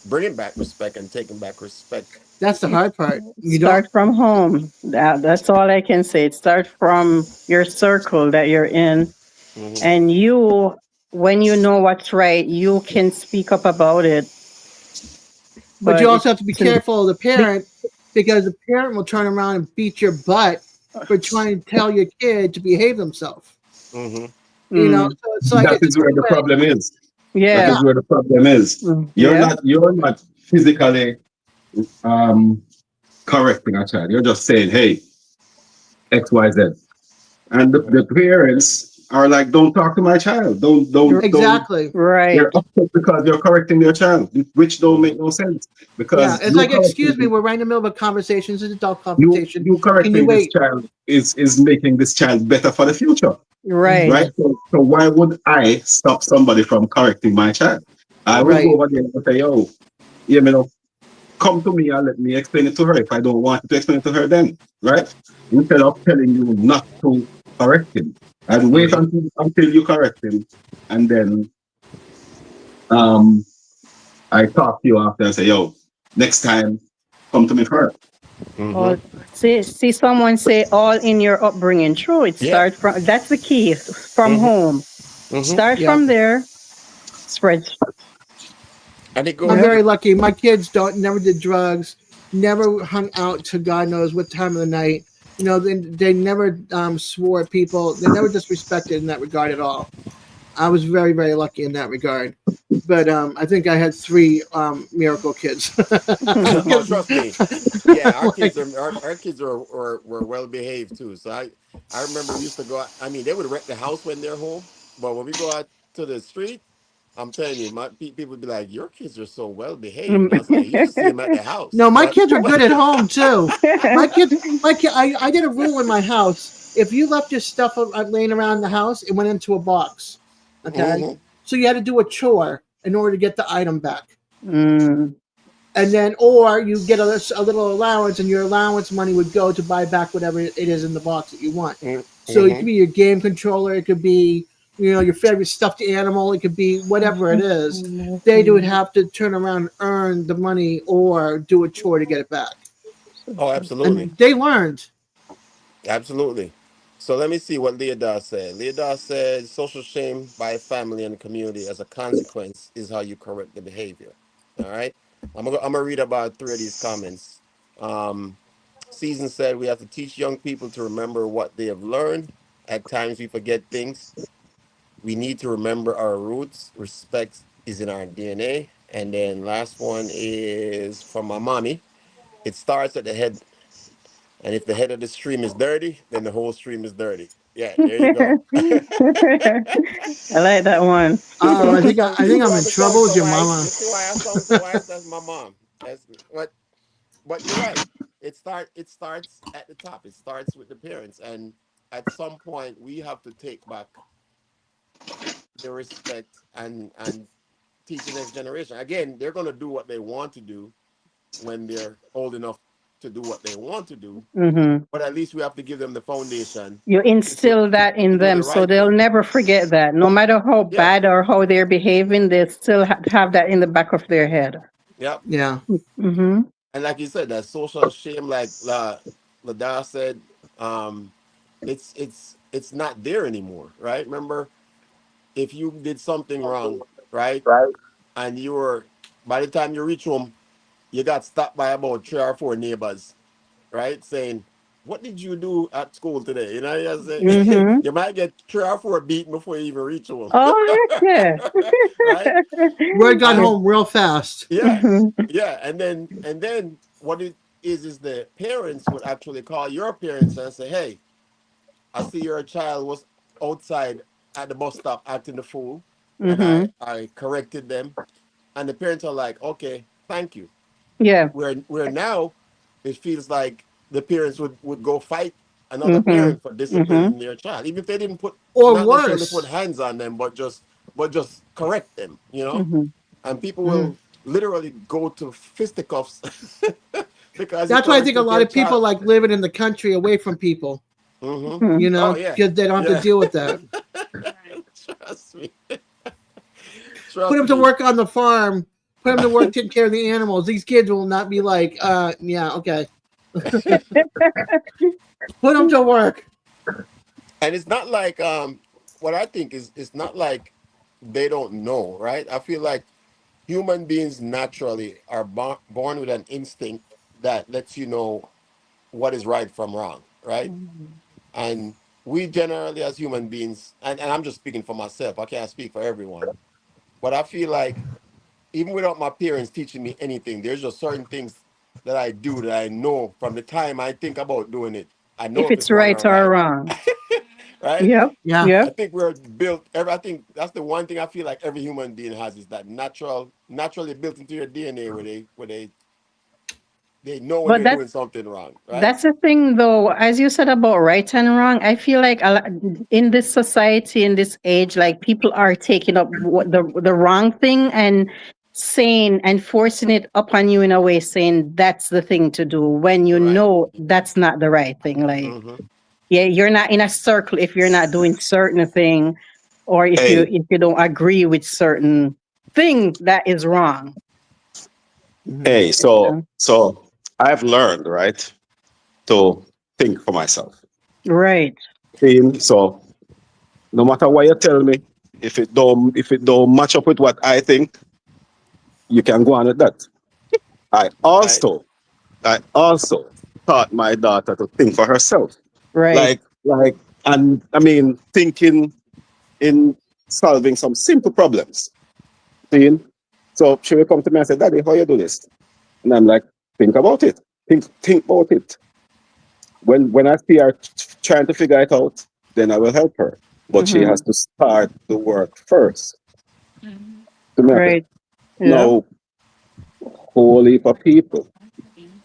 bringing back respect and taking back respect? That's the hard part. You don't. Start from home. That's all I can say. Start from your circle that you're in. Hmm. And you, when you know what's right, you can speak up about it. But you But also have to be it's careful of the be, parent because the parent will turn around and beat your butt for trying to tell your kid to behave themselves. Hmm. mm, So it's like That it's a is where the two-way. problem is. That yeah, Yeah. is where the problem is. yeah. You're not physically um, correcting a child. You're just saying, hey, X, Y, Z. And the parents are like, don't talk to my child. Don't. Exactly. They're Right. upset because you're correcting their child, which don't Hmm. make no sense. Yeah. Because It's like, excuse me, we're right in the middle of a conversation. It's an adult conversation. you Can you correcting this wait? child is making this child better for the future, Right. Hmm. right? So why would I stop somebody from correcting my child? I will Hmm. go Right. over there and say, yo, you know, come to me and let me explain it to her. If I don't want to explain it to her, then right? Instead of telling you not to correct him, and wait Hmm. until you correct him, and then um I talk to you after and say, yo, next time come to me first. Hmm. All see someone say all in your upbringing. True. It Yeah. starts from that's the key. From Hmm. home. Hmm. Start Yeah. from there. Spread. And it I'm goes. Yep. very lucky. My kids don't never did drugs, never hung out to God knows what time of the night. They never swore at people. They never disrespected in that regard at all. I was very, very lucky in that regard. But I think I had three miracle kids. Oh, trust me. Yeah, our Like, kids are our kids were well behaved too. So I remember we used to go out. I mean, they would wreck the house when they're home, but when we go out to the street, I'm telling you, people would be like, "Your kids are so well behaved." And I was like, "You should see them at the house." no, my But kids are good at home too. My kids, my kid, I did a rule in my house. If you left your stuff laying around the house, it went into a box. Okay, hmm. so you had to do a chore in order to get the item back, Mm, and then or you get a little allowance, and your allowance money would go to buy back whatever it is in the box that you want. So it could Hmm. be your game controller, it could be your favorite stuffed animal, it could be whatever it is. They would have to turn around and earn the money or do a chore to get it back. Oh, absolutely, And they learned. absolutely. So let me see what Leodar said. Leodar said, "Social shame by family and community as a consequence is how you correct the behavior." All right, I'm gonna read about three of these comments. Um, Season said we have to teach young people to remember what they have learned. At times we forget things. We need to remember our roots. Respect is in our DNA. And then last one is from my mommy. It starts at the head, and if the head of the stream is dirty, then the whole stream is dirty. Yeah, there you go. I like that one. Oh, I think So I you think see I'm why in I sound trouble with so your wise. mama. You see why I sound so wise. That's my mom. That's what. But you're right. It starts at the top. It starts with the parents, and at some point we have to take back the respect and teach the next generation. Again, they're going to do what they want to do when they're old enough to do what they want to do. Hmm. But at least we have to give them the foundation You to, instill that to in do them the so right they'll thing. never forget that. No matter how Yeah. bad or how they're behaving, they still have that in the back of their head. Yeah. Yeah. Hmm. And like you said, that social shame, like Ladar said, um, it's not there anymore, right? Remember, if you did something wrong, right, and you were by the time you reach home, you got stopped by about three or four neighbors, right, saying, "What did you do at school today?" You say, Hmm. you might get three or four beaten before you even reach home, Oh, heck right? Word got yeah. And home real fast. yeah, Mhm. yeah, and then what it is the parents would actually call your parents and say, "Hey, I see your child was outside at the bus stop acting the fool," and I Mhm. I corrected them, and the parents are like, "Okay, thank you." Yeah. Where now it feels like the parents would go fight another Mm-hmm. parent for Mm-hmm. disciplining their child, even if they didn't put Or not necessarily put worse. hands on them, but just correct them, you know. Mm-hmm. And people Mhm. will literally go to fisticuffs because you That's why I think a corrected lot their of people child. like living in the country away from people, Hmm. Mm-hmm. Oh yeah, because they don't have to yeah. deal with that. Right. Trust me, Put trust them to me. work on the farm. Put them to work taking care of the animals. These kids will not be like, yeah, okay. Put them to work. And it's not like what I think is it's not like they don't know, right? I feel like human beings naturally are born with an instinct that lets you know what is right from wrong, right? And we generally as human beings, and I'm just speaking for myself, I can't speak for everyone, but I feel like even without my parents teaching me anything, there's just certain things that I do that I know from the time I think about doing it. I know If if it's it's wrong right or or right, wrong. right? Yep. Yeah. Yep. I think we're built. I think that's the one thing I feel like every human being has is that naturally built into your DNA, where they know when But you're doing something wrong, right? that's the thing, though. As you said about right and wrong, I feel like in this society, in this age, like people are taking up what the wrong thing and saying and forcing it upon you in a way, saying that's the thing to do when you Right. know that's not the right thing. Like, Hmm. yeah, you're not in a circle if you're not doing certain thing, or Hey, if you don't agree with certain thing that is wrong. Mhm. hey, so Yeah. so I've learned, right, to think for myself. Right. So no matter what you tell me, if it don't match up with what I think, you can go on with that. I Right. also I also taught my daughter to think for herself. Right. Like and I mean thinking in solving some simple problems. See? So she will come to me and say, Daddy, how you do this? And I'm like, think about it. Think about it. When I see her trying to figure it out, then I will help her. But she has Mm-hmm. to start the work first. Mhm. To me, I say, Right. Yep. now, whole heap of people.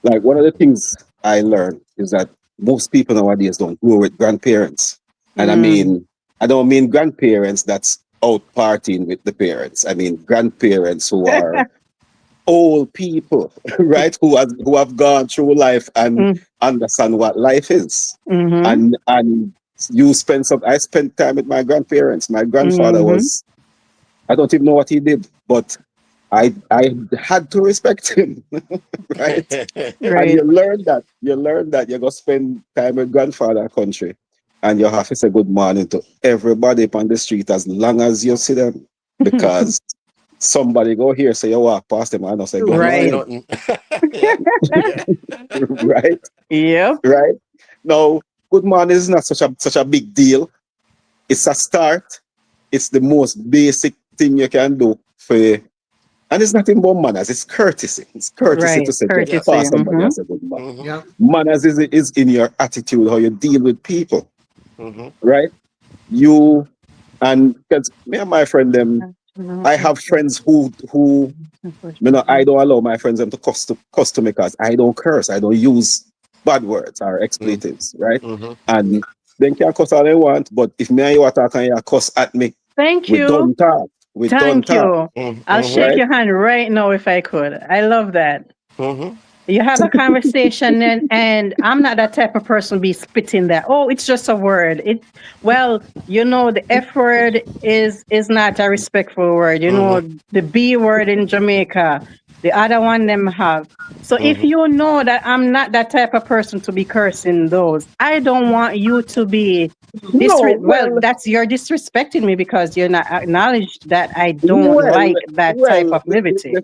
Like one of the things I learned is that most people nowadays don't grow with grandparents. And Mm. I don't mean grandparents that's out partying with the parents. I mean grandparents who are old people, right? Who have gone through life and Mm. understand what life is. Mm-hmm. And I spent time with my grandparents. My grandfather Mm-hmm. was, I don't even know what he did, but I had to respect him, right? And Right. you learn that you're gonna spend time with grandfather country and you have to say good morning to everybody on the street as long as you see them. Because somebody go here, say you walk past them and I say good And say Right. morning. nothing. Yeah. Yeah. Right? Yep. Right? No, good morning is not such a big deal. It's a start. It's the most basic thing you can do for, and it's nothing but manners. It's courtesy. It's courtesy Right. to say to Yeah. Courtesy. pass somebody Mm-hmm. and say good morning. Hmm. Yeah. Manners is in your attitude, how you deal with people, Hmm. right? You and because me and my friend them, I have friends who I don't allow my friends them to cuss to me because I don't curse. I don't use bad words or expletives, right? Hmm. And they can cuss all they want, but if me and you are talking and you cuss at me, Thank we you. don't talk. We don't Thank talk, you. I'll Hmm. shake right? your hand right now if I could. I love that. Hmm. You have a conversation and I'm not that type of person be spitting that. Oh, it's just a word. The F word is not a respectful word. Hmm. The B word in Jamaica, the other one them have. So if Hmm. you know that I'm not that type of person to be cursing those, I don't want you to be No, well, that's you're disrespecting me because you're not acknowledged that I don't well, like that type well. of liberty.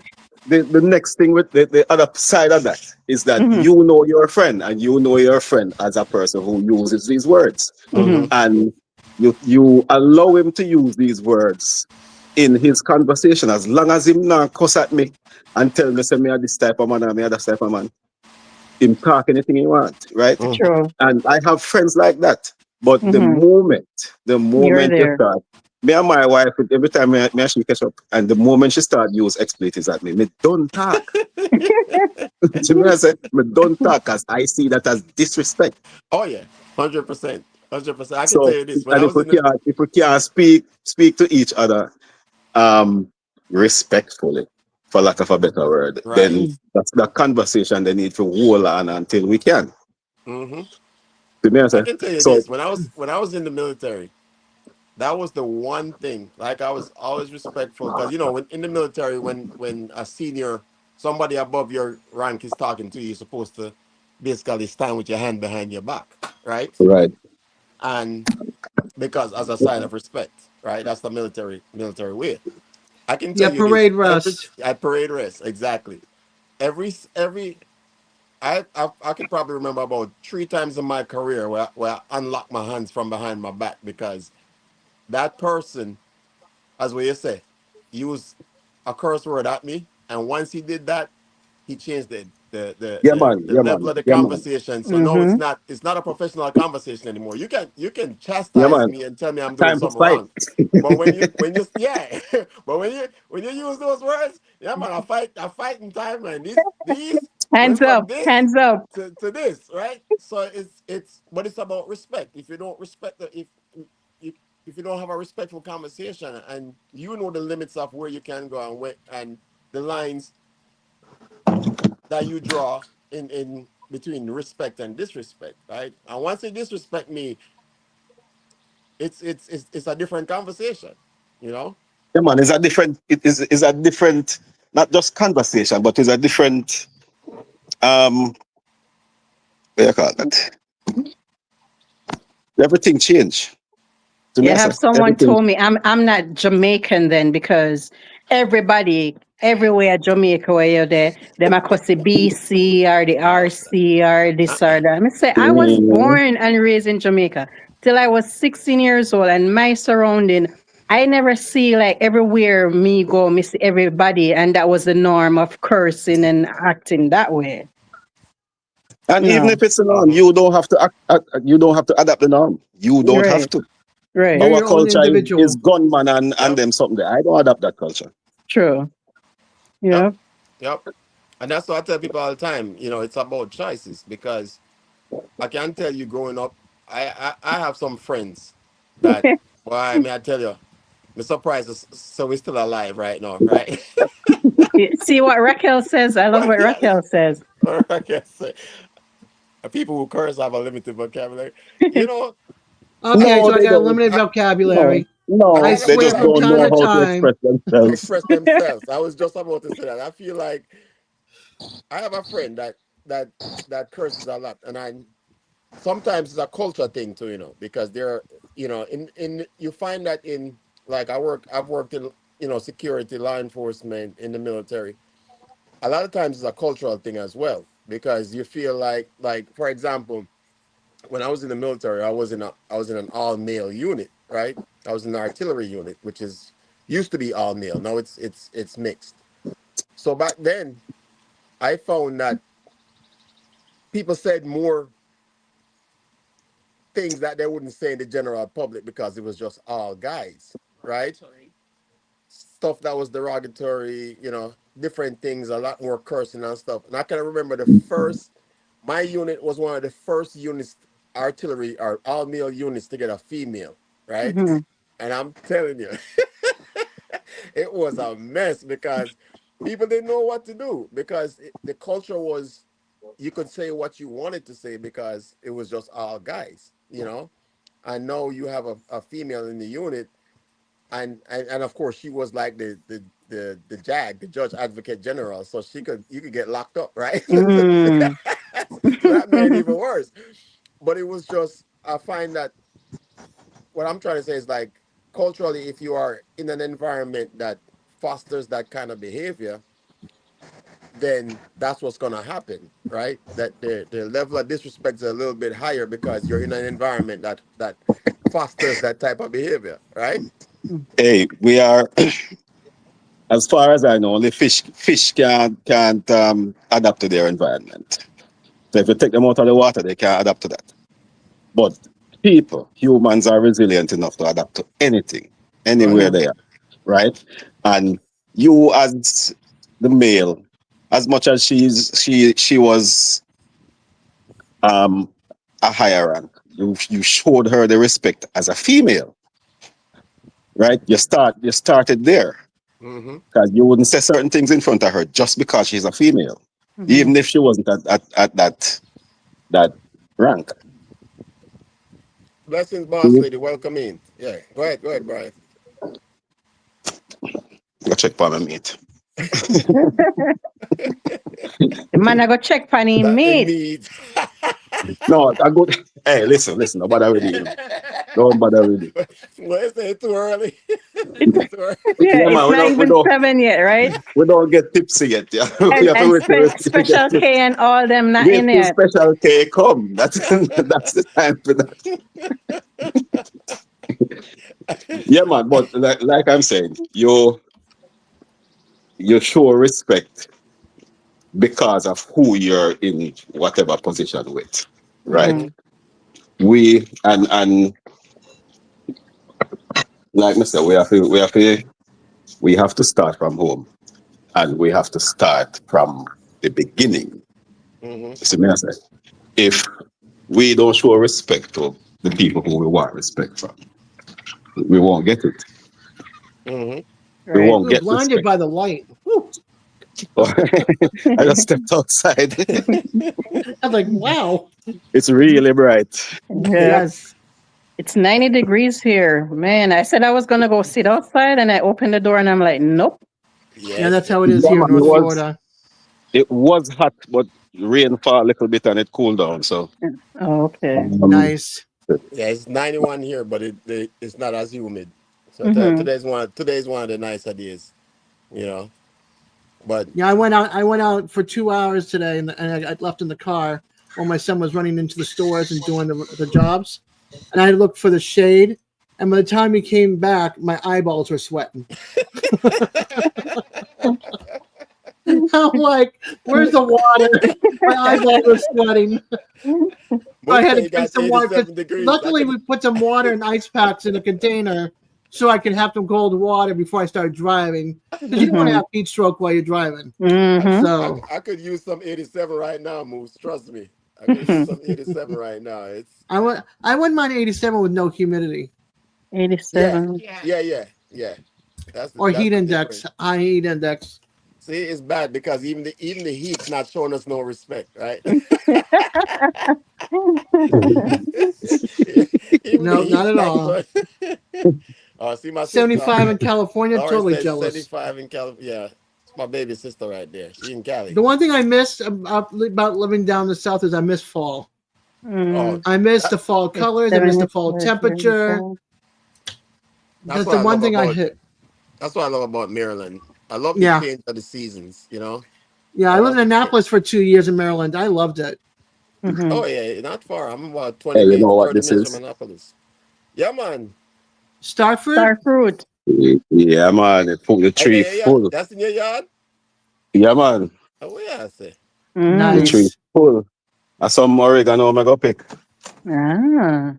The next thing with the other side of that is that Hmm. you know your friend and you know your friend as a person who uses these words, Hmm. Hmm. and you allow him to use these words in his conversation as long as him not cuss at me and tell me say me are this type of man or me are that type of man. Him talk anything he want, right? Hmm. True. And I have friends like that. But the Hmm. moment, the You're moment you there. start Me and my wife, every time me and she catch up, and the moment she start use expletives at me don't talk. To me, I say, me don't talk, as I see that as disrespect. Oh yeah, 100%, 100%. I can tell So, you this: when and I was in the if we can't speak to each other, um, respectfully, for lack of a better word, right, then that's the conversation they need to hold on until we can. hmm To me, I I say, can tell you so this: when I was in the military, that was the one thing. Like I was always respectful because when in the military, when a senior, somebody above your rank is talking to you, you're supposed to basically stand with your hand behind your back, right? right. And because as a sign of respect, right? That's the military way. I can tell Yeah, you this: parade every rest. at parade rest, exactly. Every I could probably remember about 3 times in my career where I unlocked my hands from behind my back because that person, as what you say, used a curse word at me, and once he did that, he changed Yeah, man. the Yeah, level man. of the Yeah, man. conversation. So no, Mm-hmm. it's not a professional conversation anymore. You can Yeah, chastise man. me and tell me I'm doing Time to something fight. wrong, but when you yeah, but when you use those words, yeah, man, I fight in time, man. These Hands went from up, this hands up. to this, right? So but it's about respect. If you don't respect if if you don't have a respectful conversation and you know the limits of where you can go and the lines that you draw in between respect and disrespect, right? And once they disrespect me, it's a different conversation, you know. Yeah, man. It's a different, not just conversation, but it's a different, what do you call that? Everything change. To me, You I say, have someone everything. told me I'm not Jamaican then because everybody everywhere Jamaica where you're there, them are cause the BC or the RC or this or Uh-uh. that. I say I was Mm, born and raised in Jamaica till I was 16 years old, and my surrounding I never see like everywhere me go, me see everybody, and that was the norm of cursing and acting that way. and even No, if it's a norm, Hmm. you don't have to you don't have to adapt the norm. You don't have right, to. right, You're Our your own culture is individual. gunman and Yep. them something there. I don't adapt that culture. true, Yep. yeah. Yep. And that's what I tell people all the time. It's about choices because I can tell you, growing up, I have some friends that, why, may I tell you, I'm surprised. So we're still alive right now, right? See what Raquel says. I love But what yeah, Raquel says. or I can say, people who curse have a limited vocabulary. You know, I Okay, No, so I they got a don't. limited I, No, vocabulary. I I no, have a they swear just friend from don't time know to how to time. express themselves. express themselves. I was just about to say that. I feel like I have a friend that that curses a lot, and I sometimes it's a culture thing too, because there, in you find that in like I've worked in security, law enforcement, in the military. A lot of times it's a cultural thing as well because you feel like for example, when I was in the military, I was in an all male unit, right? I was in an artillery unit, which is used to be all male. Now it's mixed. So back then, I found that people said more things that they wouldn't say in the general public because it was just all guys, right? Sorry. Stuff that was derogatory, different things, a lot more cursing and stuff. And I can remember my unit was one of the first units, artillery or all male units, to get a female, right? Hmm. And I'm telling you, it was a mess because people didn't know what to do because the culture was you could say what you wanted to say because it was just all guys. I know you have a female in the unit, and of course she was like the JAG, the Judge Advocate General, so you could get locked up, right? Mm. So that made it even worse. But it was just I find that what I'm trying to say is like culturally, if you are in an environment that fosters that kind of behavior, then that's what's going to happen, right? That the level of disrespect is a little bit higher because you're in an environment that fosters that type of behavior, right? Hey, we are, as far as I know, only fish can't adapt to their environment. So if you take them out of the water, they can't adapt to that. But humans are resilient enough to adapt to anything. Right. anywhere they are, right? And you as the male, as much as she was um a higher rank, you showed her the respect as a female, right? You started there. Mm-hmm. Because you wouldn't say certain things in front of her just because she's a female, Mhm. even if she wasn't at that rank. Blessings, boss lady. Welcome in. Yeah. Go ahead, Brian. Go check for my mate. The man I go check for him That in meat. need. No, I go. Hey, listen. Don't bother with it. Don't bother with it. Well, is it too early? It's, It's too early. yeah, Yeah, it's man. not even 7 yet, right? We don't get tipsy yet. Yeah, we And have to and wait till we get special K tipsy. and all them not Wait in till yet. special K come. That's the time for that. Yeah, man. But like I'm saying, you show respect because of who you're in whatever position with, right? Mm-hmm. Mhm. We and like I said, we have to start from home, and we have to start from the beginning. Mm-hmm. See me I say, if we don't show respect to the people who we want respect from, we won't get it. Mm-hmm. We Right. won't We were get blinded respect. by the light. Whew. I just stepped outside. I was like, wow. It's really bright. Yeah. Yes. It's 90 degrees here. Man, I said I was gonna go sit outside and I opened the door and I'm like, nope. Yeah, Yes. that's how it is Yeah, here in man, North Florida. it was hot, but rain fall a little bit and it cooled down. So Oh, okay. um, Nice. Yeah, it's 91 here, but it's not as humid. So Mm-hmm. today's one of the nicer days, you know. But Yeah, I went out. I went out for 2 hours today, and I got left in the car while my son was running into the stores and doing the jobs. And I looked for the shade, and by the time he came back, my eyeballs were sweating. I'm like, "Where's the water?" My eyeballs were sweating. So I Moose had to say it drink got some water. 'Cause 87 degrees. I luckily, could we put some water and ice packs in a container so I can have some cold water before I start driving. Because you don't want to Mm-hmm. have heat stroke while you're driving. I, Mm-hmm. So I could use some 87 right now, Moose. Trust me. I could use some 87 right now. It's I wouldn't mind 87 with no humidity yeah, 87. yeah. or That's heat the index, difference. high heat index. See, it's bad because even the heat's not showing us no respect, right? Even the No, not heat's at not all. showing. Oh, see my sister. 75 in California, Laura totally says jealous. 75 in California. Yeah, it's my baby sister right there. She in Cali. The one thing I miss about living down the south is I miss fall. Mm, Oh, I miss that, the fall colors. I miss the fall 74, temperature. 74. that's That's what the I one love thing I about. hit. That's what I love about Maryland. I love the Yeah. change of the seasons. You know, Yeah. I I lived love in the change. Annapolis for 2 years in Maryland. I loved it. Mhm. Oh yeah, not far. I'm about 20 hey, you know minutes, what 30 this minutes from is? Annapolis. Yeah, man. Starfruit? Star fruit. Yeah, man. The tree Yeah. full. That's in your yard. Yeah, man. Oh yeah, I say. The Mm. tree Nice. full. I some oregano I go pick. Ah.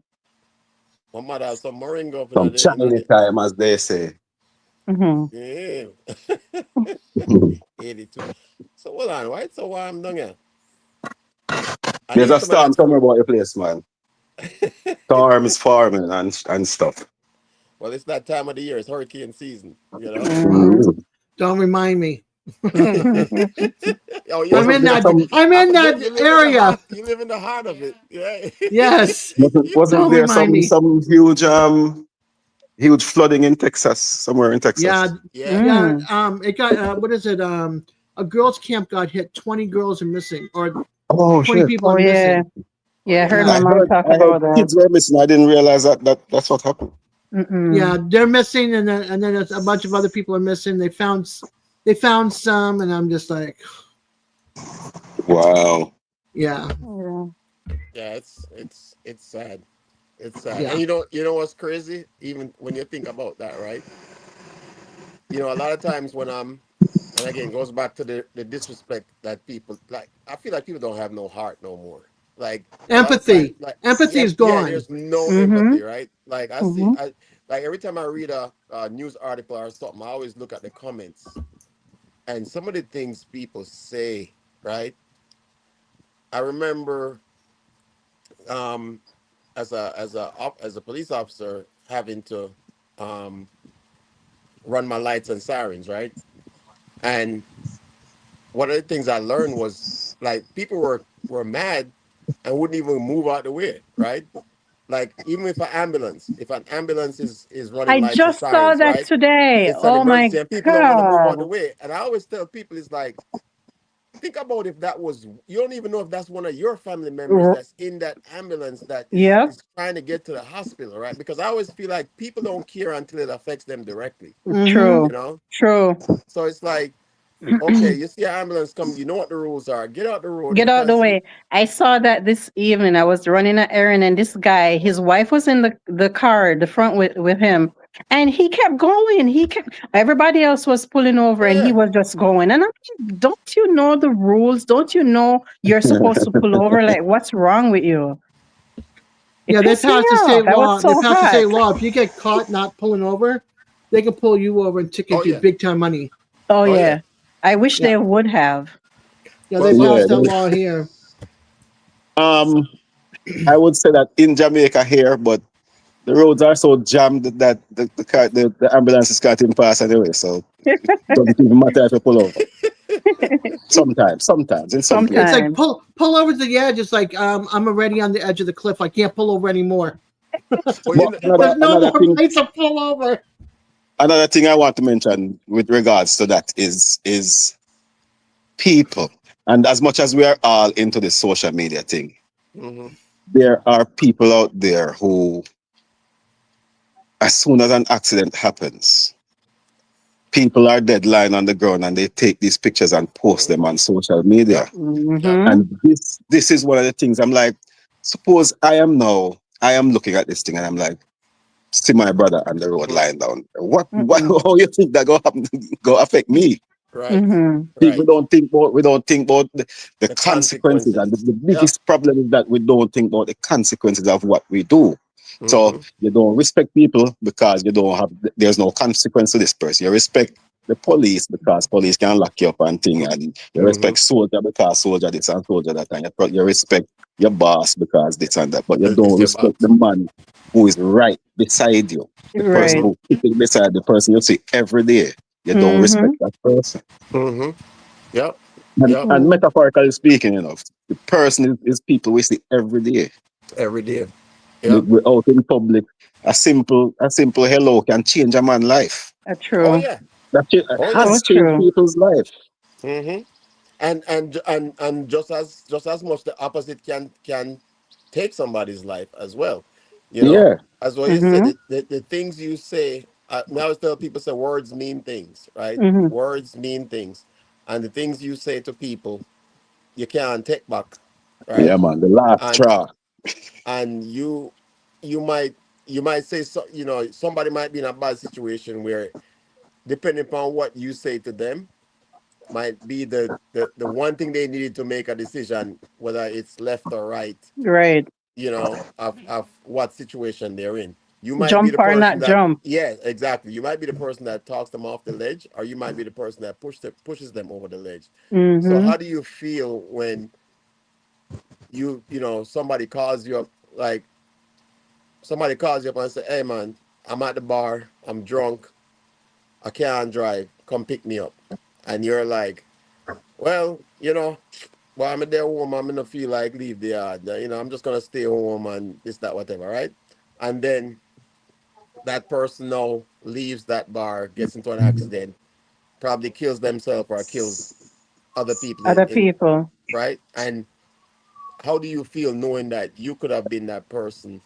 My mother have some moringa for From Chinese the time, as they say. Mhm. yeah. 82. So hold on, why it's so warm down here? I There's need a some of that. storm somewhere about your place, man. Storms forming and stuff. Well, it's that time of the year. It's hurricane season, you know. Wow. Mhm. Mm. Don't remind me. Oh, you I'm live in Wasn't there that. in some I'm I in forget that you live in the area. heart. You live in the heart of it. Yeah. Yes. wasn't Don't there remind me. some huge flooding in Texas, somewhere in Yeah. Texas? Yeah. Yeah. Mm. It got. What is it? A girls' camp got hit. 20 girls are missing, or Oh 20 shit. people are Oh yeah. missing. Oh Yeah, I heard yeah. my Yeah. mom talk I heard about that. kids were missing. I didn't realize that's what happened. Yeah, Mm-mm. they're missing, and then a bunch of other people are missing. They found some, and I'm just like, Wow. yeah, Yeah. Yeah, it's sad. It's sad. And yeah. you know what's crazy? Even when you think about that, right? You know, a lot of times when and again goes back to the disrespect that people like. I feel like people don't have no heart no more. Like a lot of times, Empathy, like empathy yeah, is yeah, gone. there's no empathy, Mhm. right? Like I see, Mhm. like every time I read a news article or something, I always look at the comments and some of the things people say. Right. I remember um, as a police officer having to um, run my lights and sirens. Right. And one of the things I learned was like people were mad and wouldn't even move out the way. Right. Like even if an ambulance is running I lights and just saw sirens, that right? today. It's an Oh my emergency and people don't want to move out the God. way. And I always tell people, it's like, think about if that was, you don't even know if that's one of your family members R- that's in that ambulance that is Yep, is trying to get to the hospital, right? Because I always feel like people don't care until it affects them directly, Mm-hmm. true, you know? true. So it's like, okay, you see an ambulance come, you know what the rules are. Get out the road Get out the because you, way. I saw that this evening. I was running an errand, and this guy, his wife was in the car, the front with him, and he kept going. He kept. Everybody else was pulling over, oh and he yeah, was just going. And I'm like, don't you know the rules? Don't you know you're supposed to pull over? Like, what's wrong with you? It Yeah, they pissed me passed a off. state I was law. They so passed a hot. state law. If you get caught not pulling over, they can pull you over and oh ticket you yeah, big time money. Oh oh yeah. yeah. I wish Yeah, they would have. yeah, they Well, Yeah, passed that law here. um, I would say that in Jamaica here, but the roads are so jammed that the ambulances can't even pass anyway. So it doesn't even matter if you pull over. Sometimes in some It's places. like Sometimes. pull over to the edge. It's like I'm already on the edge of the cliff. I can't pull over anymore. well, But There's no another more thing, place to pull over. I want to mention with regards to that is people. And as much as we are all into the social media thing, hmm there are people out there who, as soon as an accident happens, people are dead lying on the ground and they take these pictures and post them on social media. Yep, yep. Hmm. And this is one of the things I'm like, suppose I am looking at this thing and I'm like, see my brother on the road Mm. lying down. What Mm-mm. how you think that go happen, go affect me? Right, Hmm. We right. don't think about the The consequences, and consequences. the Yep. biggest problem is that we don't think about the consequences of what we do. So hmm you don't respect people because you don't have there's no consequence to this person. You respect the police because police can lock you up and thing, and you hmm respect soldier because soldier this and soldier that, and you respect your boss because this and that, but you It's don't your respect the box. man who is right beside you, the person Right. hmm who sitting beside the person you see every day. You don't respect Hmm. that person. hmm Yep. And, Yep. and metaphorically speaking, the person is people we see every day. Every day. Yep. We're out in public. A simple hello can change a man's life. Oh True. yeah. That Oh yeah. So has changed true. people's life. hmm and just as much the opposite can take somebody's life as well. You know, Yeah. as what you said, Hmm. the things you say. I always tell people, say words mean things, right? Hmm. Words mean things, and the things you say to people, you can't take back, right? Yeah, man. The last And straw. and you might you might say so, somebody might be in a bad situation where depending upon what you say to them might be the one thing they needed to make a decision whether it's left or right, Right. of what situation they're in. You might be Jump the or person not that, jump. yeah, exactly, you might be the person that talks them off the ledge, or you might be the person that pushes them over the ledge. So Hmm. how do you feel when somebody calls you up, like somebody calls you up and say, hey man, I'm at the bar, I'm drunk, I can't drive, come pick me up, and you're like, well, well, I'm there home, I'm gonna feel like leave the yard, I'm just gonna stay home and this, that, whatever, right? And then that person now leaves that bar, gets into an accident, probably kills themselves or kills other people Other in people. right? And how do you feel knowing that you could have been that person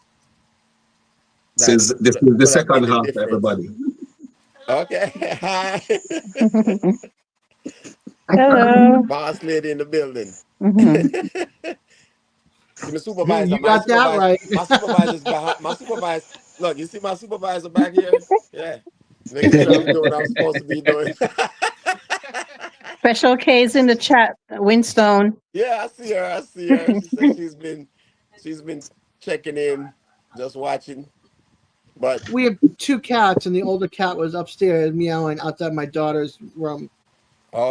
that This is the could have second made the half, difference? everybody. Okay. Hi. Hello. Boss lady in the building. Hmm. See my supervisor. You My got that supervisor. right. My supervisor's behind. My supervisor. Look, you see my supervisor back here? Yeah. Making sure I'm doing what I'm supposed to be doing. Special case in the chat, Winstone. Yeah, I see her. I see her. She said she's been checking in, just watching. But we have two cats, and the older cat was upstairs meowing outside my daughter's room.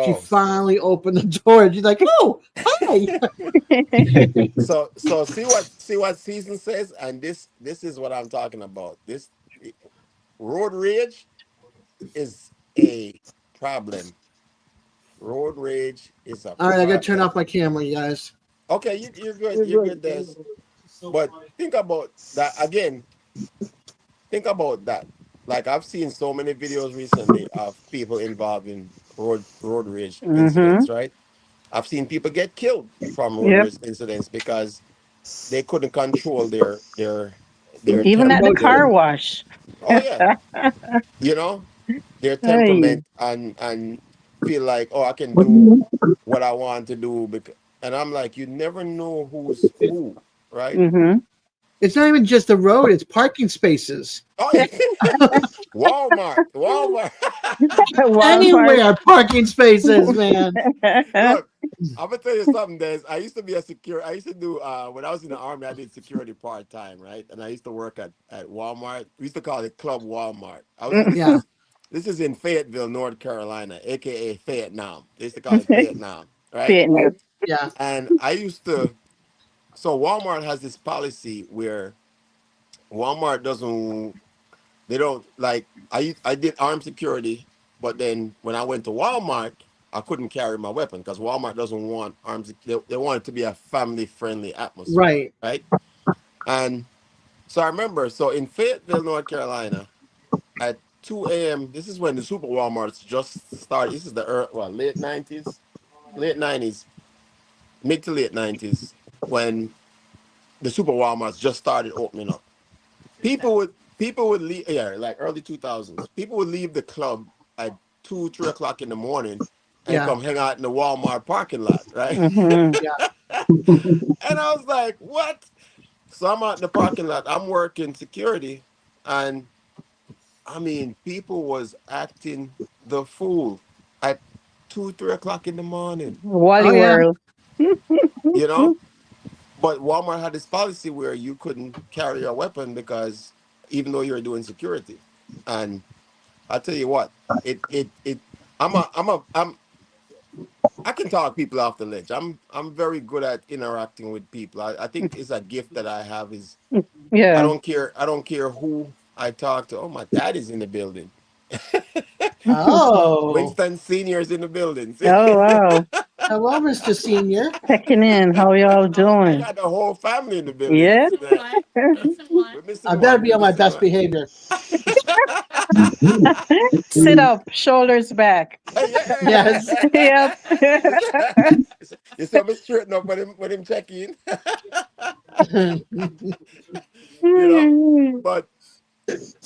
She oh, finally opened the door, and she's like, "Oh, hi!" so see what season says, and this is what I'm talking about. This road rage is a problem. Road rage is a All right, I gotta turn problem. off my camera, you guys. Okay, you're good. You're good, Des. But think about that again. Think about that. Like I've seen so many videos recently of people involved in road rage Mm-hmm. incidents, right? I've seen people get killed from road Yep. rage incidents because they couldn't control their Even at the car Emotion. wash. oh yeah, you know, their Hey. temperament and feel like, oh, I can do what I want to do because, and I'm like, you never know who's who, right? Mm-hmm. It's not even just the road; it's parking spaces. Oh yeah. Walmart. Walmart. Anywhere, parking spaces, man. Look, I'm gonna tell you something, Des. I used to be a security. I used to do when I was in the army. I did security part time, right? And I used to work at Walmart. We used to call it Club Walmart. I was. This Yeah. is this is in Fayetteville, North Carolina, aka Vietnam. They used to call it Vietnam, right? Fitness. Yeah. And I used to. So Walmart has this policy where Walmart doesn't. They don't like. I did armed security, but then when I went to Walmart, I couldn't carry my weapon because Walmart doesn't want arms. They want it to be a family friendly atmosphere, Right. right? And so I remember. So in Fayetteville, North Carolina, at 2 a.m. This is when the super Walmarts just started. This is the late 90s, late 90s, mid to late 90s when the super Walmarts just started opening up. People would leave, yeah, like early 2000s. People would leave the club at 2, 3 o'clock in the morning and Yeah. come hang out in the Walmart parking lot, right? Mm-hmm. Yeah. And I was like, what? So I'm out in the parking lot. I'm working security, and I mean, people was acting the fool at 2, 3 o'clock in the morning, Oh Wally yeah. World. you know. But Walmart had this policy where you couldn't carry a weapon because even though you're doing security, and I tell you what, it. I can talk people off the ledge. I'm very good at interacting with people. I think it's a gift that I have. Is Yeah. I don't care who I talk to. Oh, my dad is in the building. Oh. Winston Senior is in the building. Oh wow. Hello, Mr. Senior. Checking in. How y'all I doing? got the whole family in the building. Yeah. Missing one. Missing one. We're I missing better one. be We're on my missing best one. behavior. Sit up, shoulders back. Hey, Yes. yeah. Yep. You saw me straighten up when him check in, you know. But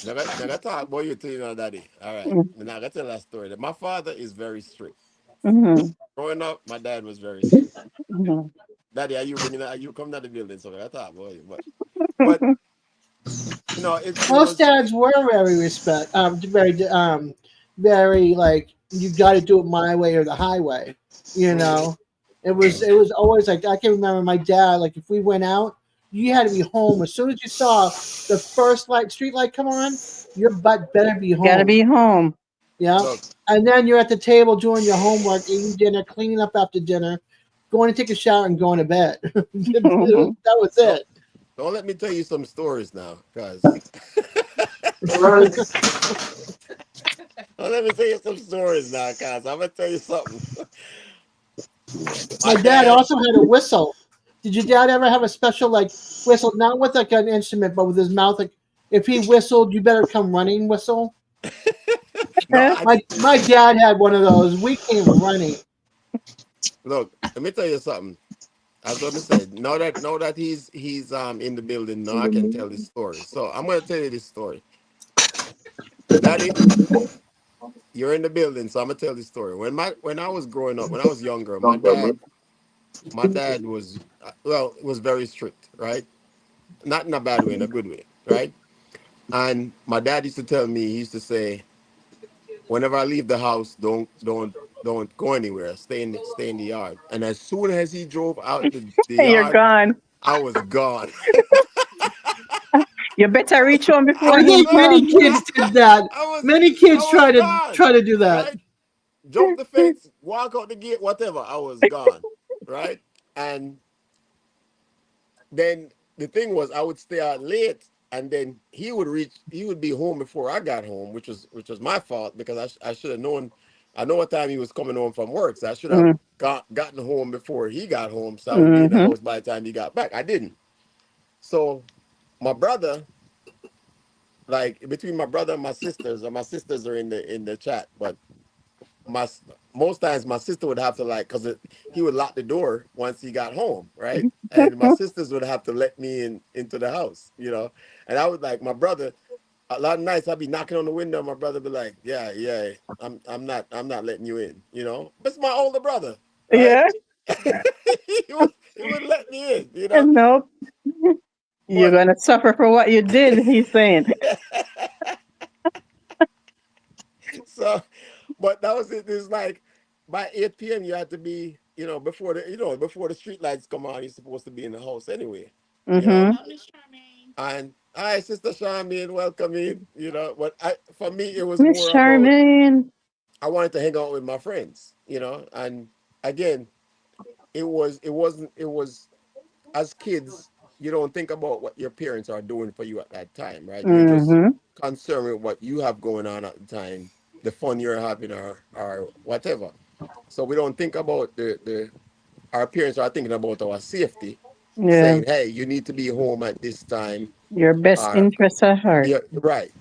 never talk about you to your daddy. All right. Now I gotta tell that story. My father is very strict. Mhm. Growing up, my dad was very strict. Mhm. Daddy, are you coming to the building? So I thought, boy, but it Most was dads were very very like you got to do it my way or the highway. You mhm. know, it was always like I can remember my dad. Like if we went out, you had to be home as soon as you saw the first street light come on. Your butt better be Gotta home. be home. Yeah, Look, and then you're at the table doing your homework, eating dinner, cleaning up after dinner, going to take a shower, and going to bed. That was don't it. don't let me tell you some stories now, cause don't let me tell you some stories now, cause I'm gonna tell you something. My My dad dad, also had a whistle. Did your dad ever have a special like whistle, not with like an instrument, but with his mouth? Like if he whistled, you better come running whistle. no, I My dad had one of those. We came running. look. Let me tell you something. As what I said, now that he's in the building, now I can tell this story. So I'm gonna tell you this story. Daddy, you're in the building, so I'm gonna tell this story. When I was growing up, when I was younger, my dad was was very strict, right? Not in a bad way, in a good way, right? And my dad used to tell me, he used to say, whenever I leave the house, don't go anywhere. Stay in the yard. And as soon as he drove out the You're yard, gone. I was gone. You better reach home before I I was he think many comes. kids did that. I was Many I kids was gone, try to do that. right? Jump the fence, walk out the gate, whatever. I was gone, right? And then the thing was, I would stay out late, and then he would be home before I got home, which was my fault because I should have known. I know what time he was coming home from work, so I should have gotten home before he got home, so I would be in the Mm-hmm. house by the time he got back. I didn't. So my brother, like between my brother and my sisters, and my sisters are in the chat, but my most times my sister would have to like because he would lock the door once he got home, right? And my sisters would have to let me into the house, And I would like my brother. A lot of nights I'd be knocking on the window. My brother be like, "Yeah, yeah, I'm not letting you in." But it's my older brother, right? Yeah. He would let me in. Nope. You're But gonna suffer for what you did, he's saying. so, but that was it. It's like by 8 p.m. you had to be, before the street lights come on. You're supposed to be in the house anyway, you know. Mm-hmm. Oh, Miss Charmaine. And hi, Sister Charmaine, welcome in. But for me, it was Miss more about Charmaine. I wanted to hang out with my friends. And again, it was as kids, you don't think about what your parents are doing for you at that time, right? You're just Mm-hmm. concerned with what you have going on at the time, the fun you're having or whatever. So we don't think about the our parents are thinking about our safety, Yeah. saying, "Hey, you need to be home at this time." Your best Uh, interests at heart. yeah, right.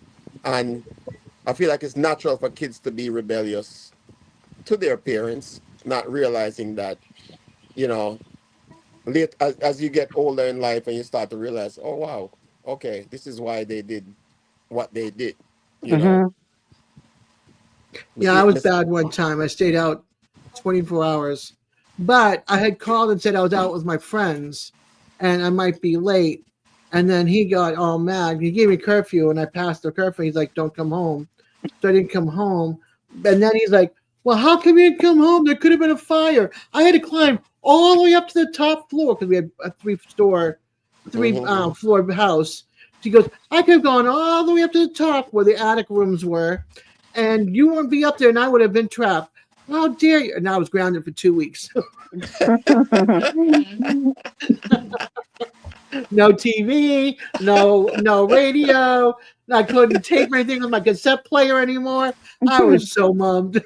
And I feel like it's natural for kids to be rebellious to their parents, not realizing that, you know, late as you get older in life and you start to realize, oh wow, okay, this is why they did what they did, you know. Mm-hmm. Yeah, I was bad one time. I stayed out 24 hours, but I had called and said I was out with my friends and I might be late. And then he got all mad. He gave me curfew and I passed the curfew. He's like, don't come home. So I didn't come home. And then he's like, well, how come you didn't come home? There could have been a fire. I had to climb all the way up to the top floor because we had a three Mhm. floor house. She goes, I could have gone all the way up to the top where the attic rooms were, and you wouldn't be up there, and I would have been trapped. How dare you? And I was grounded for 2 weeks. Mm-hmm. No TV, no radio. I couldn't tape anything with my cassette player anymore. I was so bummed.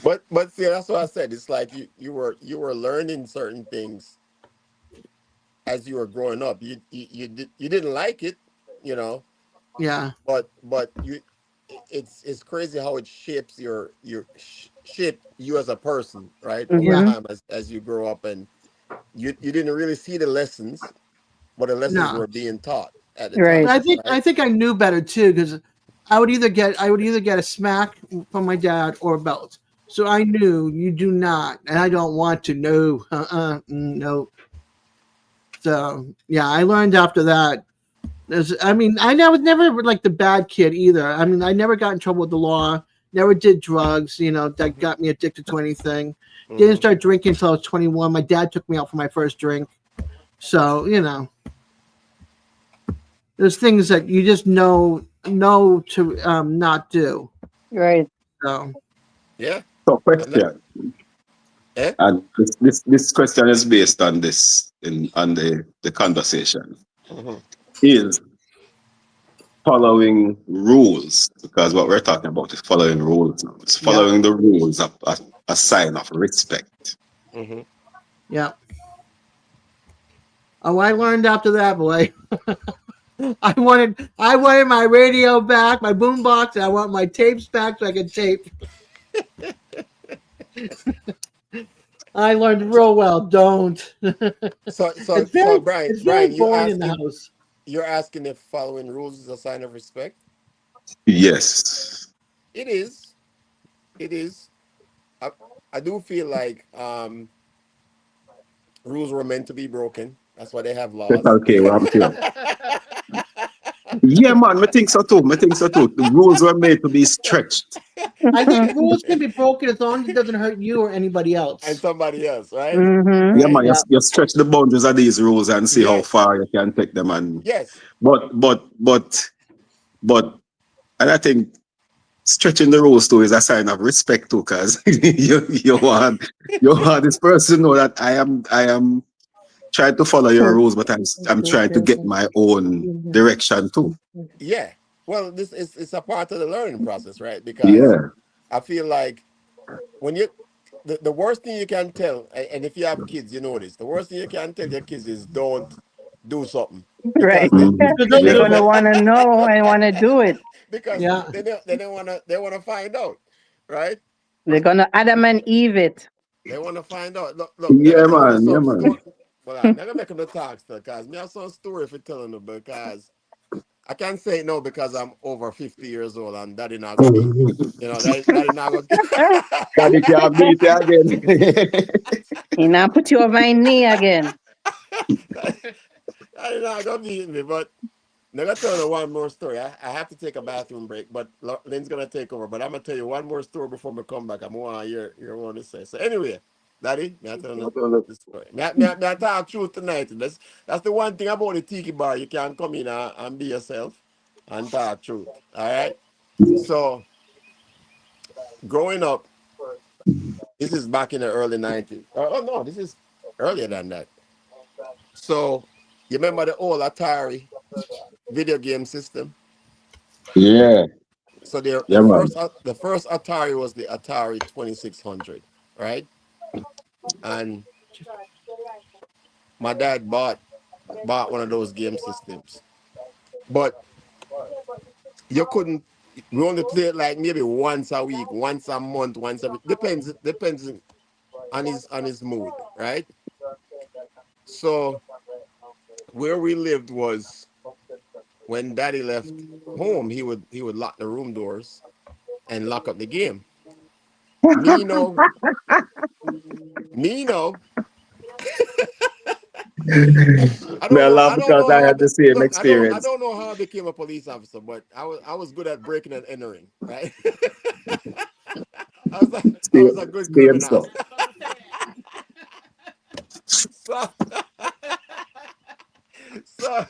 But see, that's what I said. It's like you were learning certain things as you were growing up. You didn't like it, you know, Yeah, but it's crazy how it shapes shape you as a person, right? Over yeah, Mm-hmm. time as you grow up, and you didn't really see the lessons, but the lessons no. were being taught at the Right. But time, I right? think I knew better too because I would either get a smack from my dad or a belt. So I knew you do not, and I don't want to. No, no. So yeah, I learned after that. I mean, was never like the bad kid either. I mean, I never got in trouble with the law. Never did drugs. That got me addicted to anything. Didn't Hmm. start drinking until I was 21. My dad took me out for my first drink. So there's things that you just know to not do. Right. So Yeah. So And that, question, eh? and this question is based on this on the conversation Hmm. is following rules, because what we're talking about is following rules now. It's yep, following the rules a sign of respect. Hmm. yep. Oh, I learned after that, boy. I wanted my radio back, my boombox, and I want my tapes back so I could tape. I learned So real well. Don't. so so it's so very Brian, it's very Brian, you boring in the asking house. you're asking if following rules is a sign of respect? Yes. It is. It is. I, I do feel like rules were meant to be broken. That's why they have laws. Okay, well, I'm here. Yeah, man, I think so too. I think so too. The rules were made to be stretched. I think rules can be broken as long as it doesn't hurt you or anybody and else. somebody else, right? Mm-hmm. Yeah, Right? man, Yeah. you stretch the boundaries of these rules and see how Yes, far you can take them. And yes, but, and I think stretching the rules too is a sign of respect too, because you want this person to know that I am trying to follow your rules, but I'm trying to get my own direction too. yeah. Well, this is it's a part of the learning process, right? Because Yeah. I feel like when you the worst thing you can tell, and if you have kids, you know this. The worst thing you can tell your kids is don't do something Right. because Mhm. So They're the- Yeah. gonna want to know and want to do it. because yeah. they want to find out, right? They're gonna Adam and Eve it. They want to find out. Look, they're Yeah, gonna tell you man. Yeah, some man. story. Well, I'm not gonna make them the talk still, cause me have some story for telling them because I can't say it no because I'm over 50 years old and daddy not gonna beat me. You know, daddy not gonna. Daddy can't beat you again. He now put you over my knee again. daddy not gonna beat me, but. Now, let's tell you one more story. I have to take a bathroom break, but Lynn's gonna take over. But I'm gonna tell you one more story before we come back. I'm want to hear what to say. So anyway, Daddy, me I tell you the story. Me I talk truth tonight. That's the one thing about the Tiki bar. You can come in and be yourself and talk truth. All right. So growing up, this is back in the early '90s. Oh no, this is earlier than that. So you remember the old Atari video game system? Yeah. So the Yeah, man. the first Atari was the Atari 2600, right? And my dad bought one of those game systems, but you couldn't. We only play it like maybe once a week, once a month, once every depends on his mood, right? So where we lived was when Daddy left home, he would lock the room doors and lock up the game. Me no, me no. Me I I laugh don't because know I how. had the same Look, I experience. don't know how I became a police officer, but I was good at breaking and entering. Right. I was a good Same criminal. stuff. so so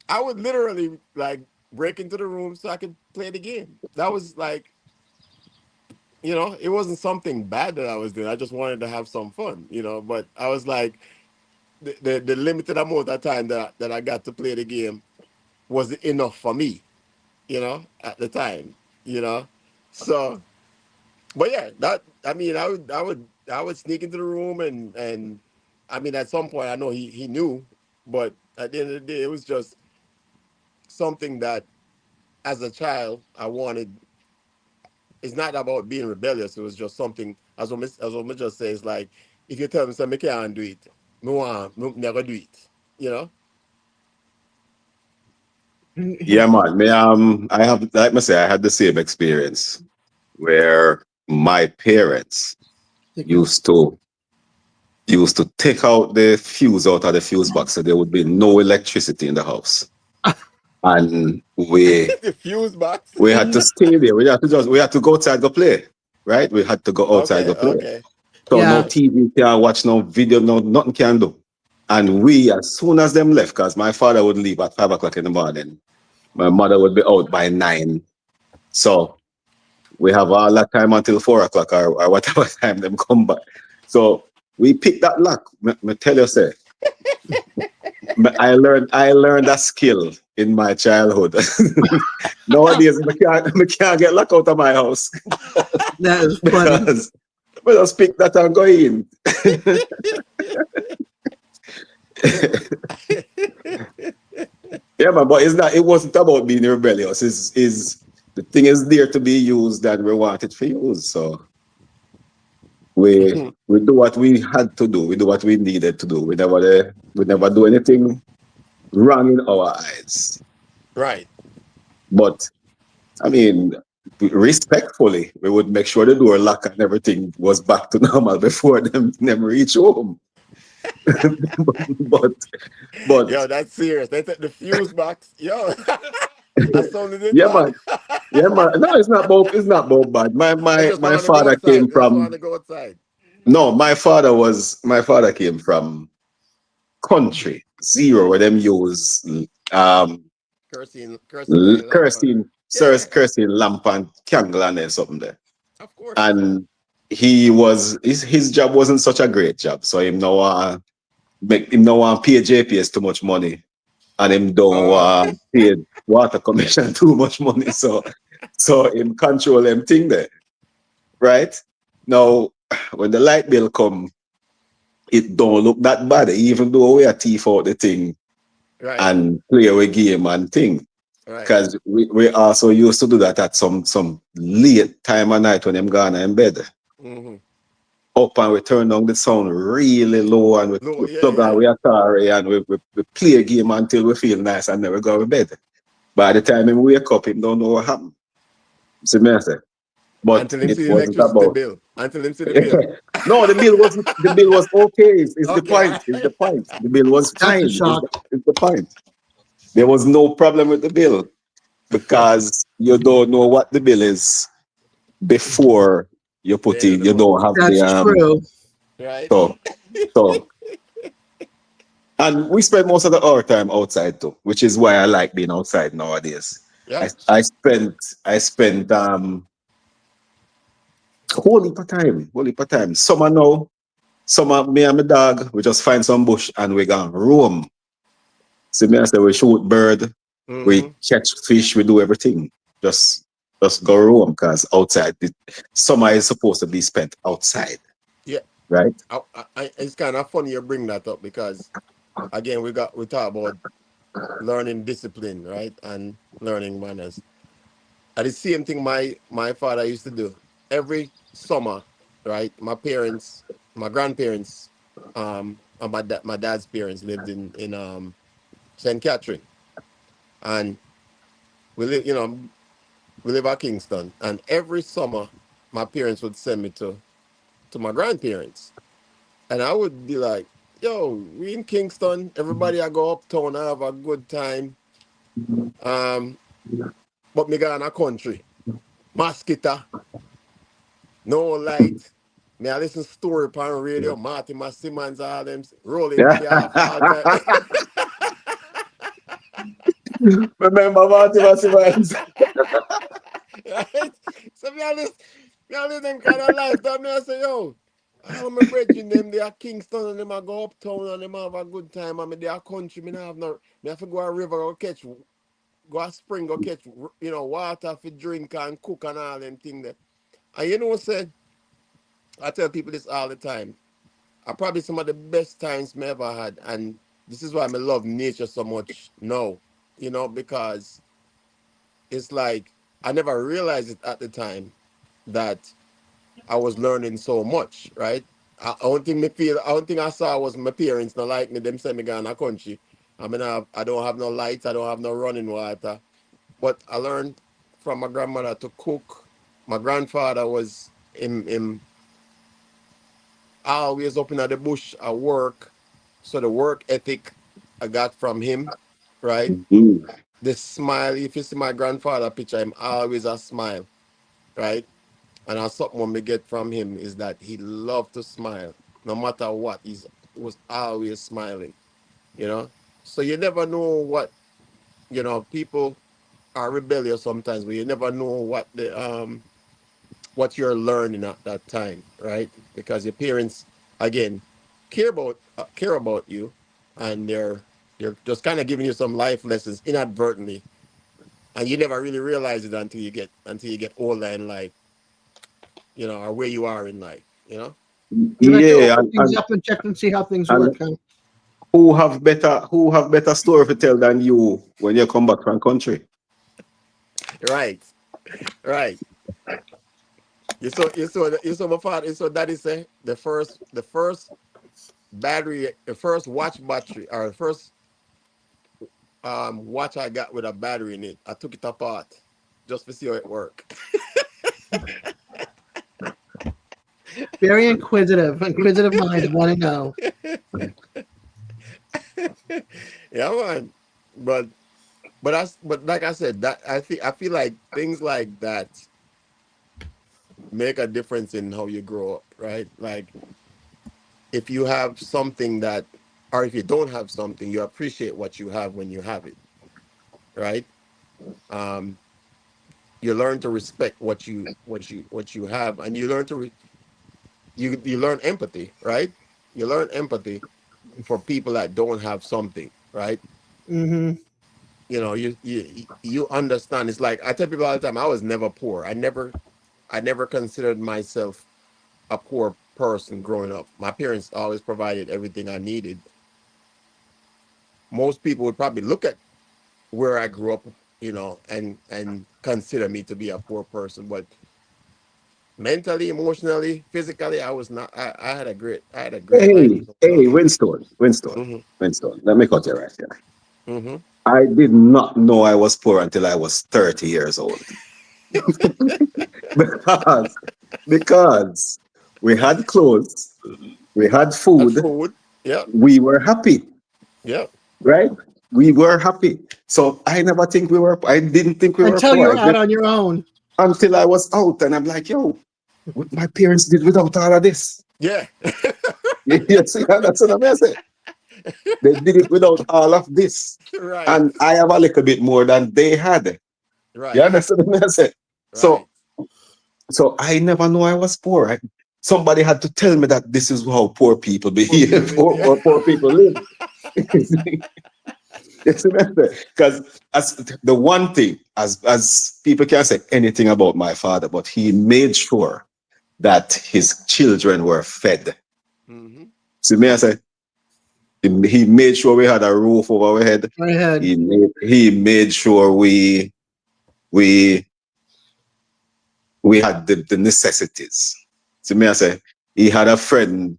I would literally like break into the room so I could play the game. That was like, it wasn't something bad that I was doing. I just wanted to have some fun, But I was like, the limited amount of time that I got to play the game was enough for me, at the time, you know. So, but yeah, that I mean, I would sneak into the room and I mean, at some point, I know he knew, but at the end of the day, it was just something that, as a child, I wanted. It's not about being rebellious. It was just something, as what just says, like, if you tell me something, I can't do it, me never do it, you know. Yeah, man. I have, like I say, I had the same experience where my parents used to take out the fuse out of the fuse box, so there would be no electricity in the house, and we The fuse box. we had to stay there. We had to go outside go play, right? We had to go outside Okay, go play. okay. So no Yeah. TV can watch, no video, no nothing can do. And we, as soon as them left, because my father would leave at 5 o'clock in the morning, my mother would be out by 9. So we have all that time until 4 o'clock or whatever time them come back. So we pick that lock. Me tell you, say, I learned that skill in my childhood. Nowadays, me can't get lock out of my house That is funny. because we just pick that and go in. Yeah, man, but it wasn't about being rebellious. Is the thing is there to be used and we want it to use. So we do what we had to do. We do what we needed to do. We never do anything wrong in our eyes. Right. But I mean, respectfully, we would make sure the door lock and everything was back to normal before them reach home. but but Yo, that's serious. They took the fuse box. Yo, I sounded it yeah, bad. man. Yeah, man. No, it's not both bad. My I my just my want to go father outside. came I just want from to go outside. no, my father came from country zero where them use um Cursing like lamp. Yeah, kerosene lamp and candle and then something there. of course. And his job wasn't such a great job. So him no want pay JPS too much money and him don't Oh, want pay water commission too much money. So him control them thing there. Right? Now when the light bill come, it don't look that bad, even though we are thief out the thing right, and play a game and thing. right. Because we also used to do that at some late time of night when I'm gone in bed. Mm-hmm. Up and we turn down the sound really low and Low, we yeah, plug on yeah. we Atari and we play a game until we feel nice and then we go to bed. By the time he wake up, he don't know what happened. See me I say? But Until him it see the wasn't electricity about bill. Until him see the bill. no, the bill was okay. It's the Okay. point. It's the point. The bill was That's a fine. shock. It's the point. There was no problem with the bill because you don't know what the bill is before you The put end of in. the You month. don't have the That's true. Right? so so and we spend most of our time outside too, which is why I like being outside nowadays. Yep. I spent whole heap of time. Summer now, summer me and my dog, we just find some bush and we gone roam. See me I say we shoot bird, we Mm-hmm. catch fish, we do everything. Just just go roam because outside summer is supposed to be spent outside, Yeah. right? It's kind of funny you bring that up because again we talk about learning discipline, right? And learning manners. And the same thing my father used to do every summer, right? My grandparents, and my dad's parents lived in St. Catherine, and we live, we live at Kingston, and every summer my parents would send me to my grandparents, and I would be like, "Yo, we in Kingston. Everybody, I go uptown, I have a good time. Um, but me go in a country, mosquito, no light. Me I listen story upon radio, Marty Simmons, all them rolling calf, all time. Remember Marty Massivans? Right? So me I live them kind of life. That me I say, yo, all of my brethren them they are Kingston and them I go uptown and them have a good time. I mean they are country. Me not have no. Me have to go a river go catch, go a spring go catch, water for drink and cook and all them things there. And say I tell people this all the time. I probably some of the best times me ever had, and this is why I love nature so much now. Because it's like I never realized it at the time that I was learning so much, right? I don't think I saw was my parents not like me, them send me down a country. I don't have no lights, I don't have no running water. But I learned from my grandmother to cook. My grandfather was in always up in the bush at work. So the work ethic I got from him, right? Mhm. The smile, if you see my grandfather picture, I'm always a smile, right? And that's something when we get from him is that he loved to smile. No matter what, he was always smiling, you know? So you never know people are rebellious sometimes, but you never know what you're learning at that time, right? Because your parents, again, care about you, and they're just kind of giving you some life lessons inadvertently, and you never really realize it until you get older in life, or where you are in life, You like to Yeah, open things up and check and see how things and work, huh? who have better story to tell than you when you come back from country? Right, right. You saw my father. You saw daddy say the first battery, the first watch battery, or the first watch I got with a battery in it. I took it apart just to see how it worked. Very inquisitive. Inquisitive minds want to know. Yeah, man. But but like I said, that I feel like things like that make a difference in how you grow up, right? Like if you have something that, or if you don't have something, you appreciate what you have when you have it, right? Um, you learn to respect what you have, and you learn to you learn empathy, right? You learn empathy for people that don't have something, right? Mm-hmm. You know, you understand. It's like I tell people all the time, I was never poor. I never considered myself a poor person growing up. My parents always provided everything I needed. Most people would probably look at where I grew up, and consider me to be a poor person. But mentally, emotionally, physically, I was not. I had a great life. Hey, hey, Winston, Mm-hmm. Winston. Let me cut you right here. Mm-hmm. I did not know I was poor until I was 30 years old. because because we had clothes, we had That's food, food. Yep. we were happy, Yep. right? We were happy. So I didn't think we were Until poor. you're out on your own. Until I was out and I'm like, yo, what my parents did without all of this. Yeah. You see, that's what I'm saying. They did it without all of this. Right. And I have a little bit more than they had. You Right. understand what I'm saying? Right. So so I never knew I was poor. Somebody had to tell me that this is how poor people Poor people behave, live. Yeah. or poor people live. Because as the one thing, as people can say anything about my father, but he made sure that his children were fed. Mm-hmm. See me, I say he made sure we had a roof over our head. Go ahead. He made sure we we had the necessities. See me, I say he had a friend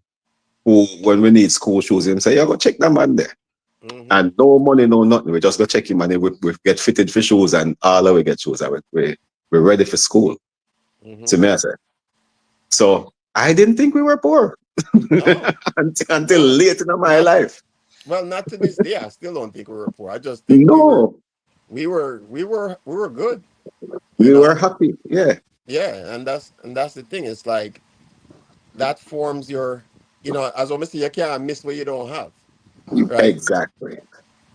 who, when we need school shoes, him say, "Yeah, go check that man there." Mm-hmm. And no money, no nothing. We just go check him and then we get fitted for shoes and all of we get shoes and we're ready for school. Mm-hmm. See me, I say. So I didn't think we were poor No. until No. late in my Not life. well. Not to this day. I still don't think we were poor. I just think we were. No, We were good. You we were know. happy. Yeah, Yeah. And that's the thing. It's like that forms your. As almost say, you can't miss what you don't have. Right. exactly.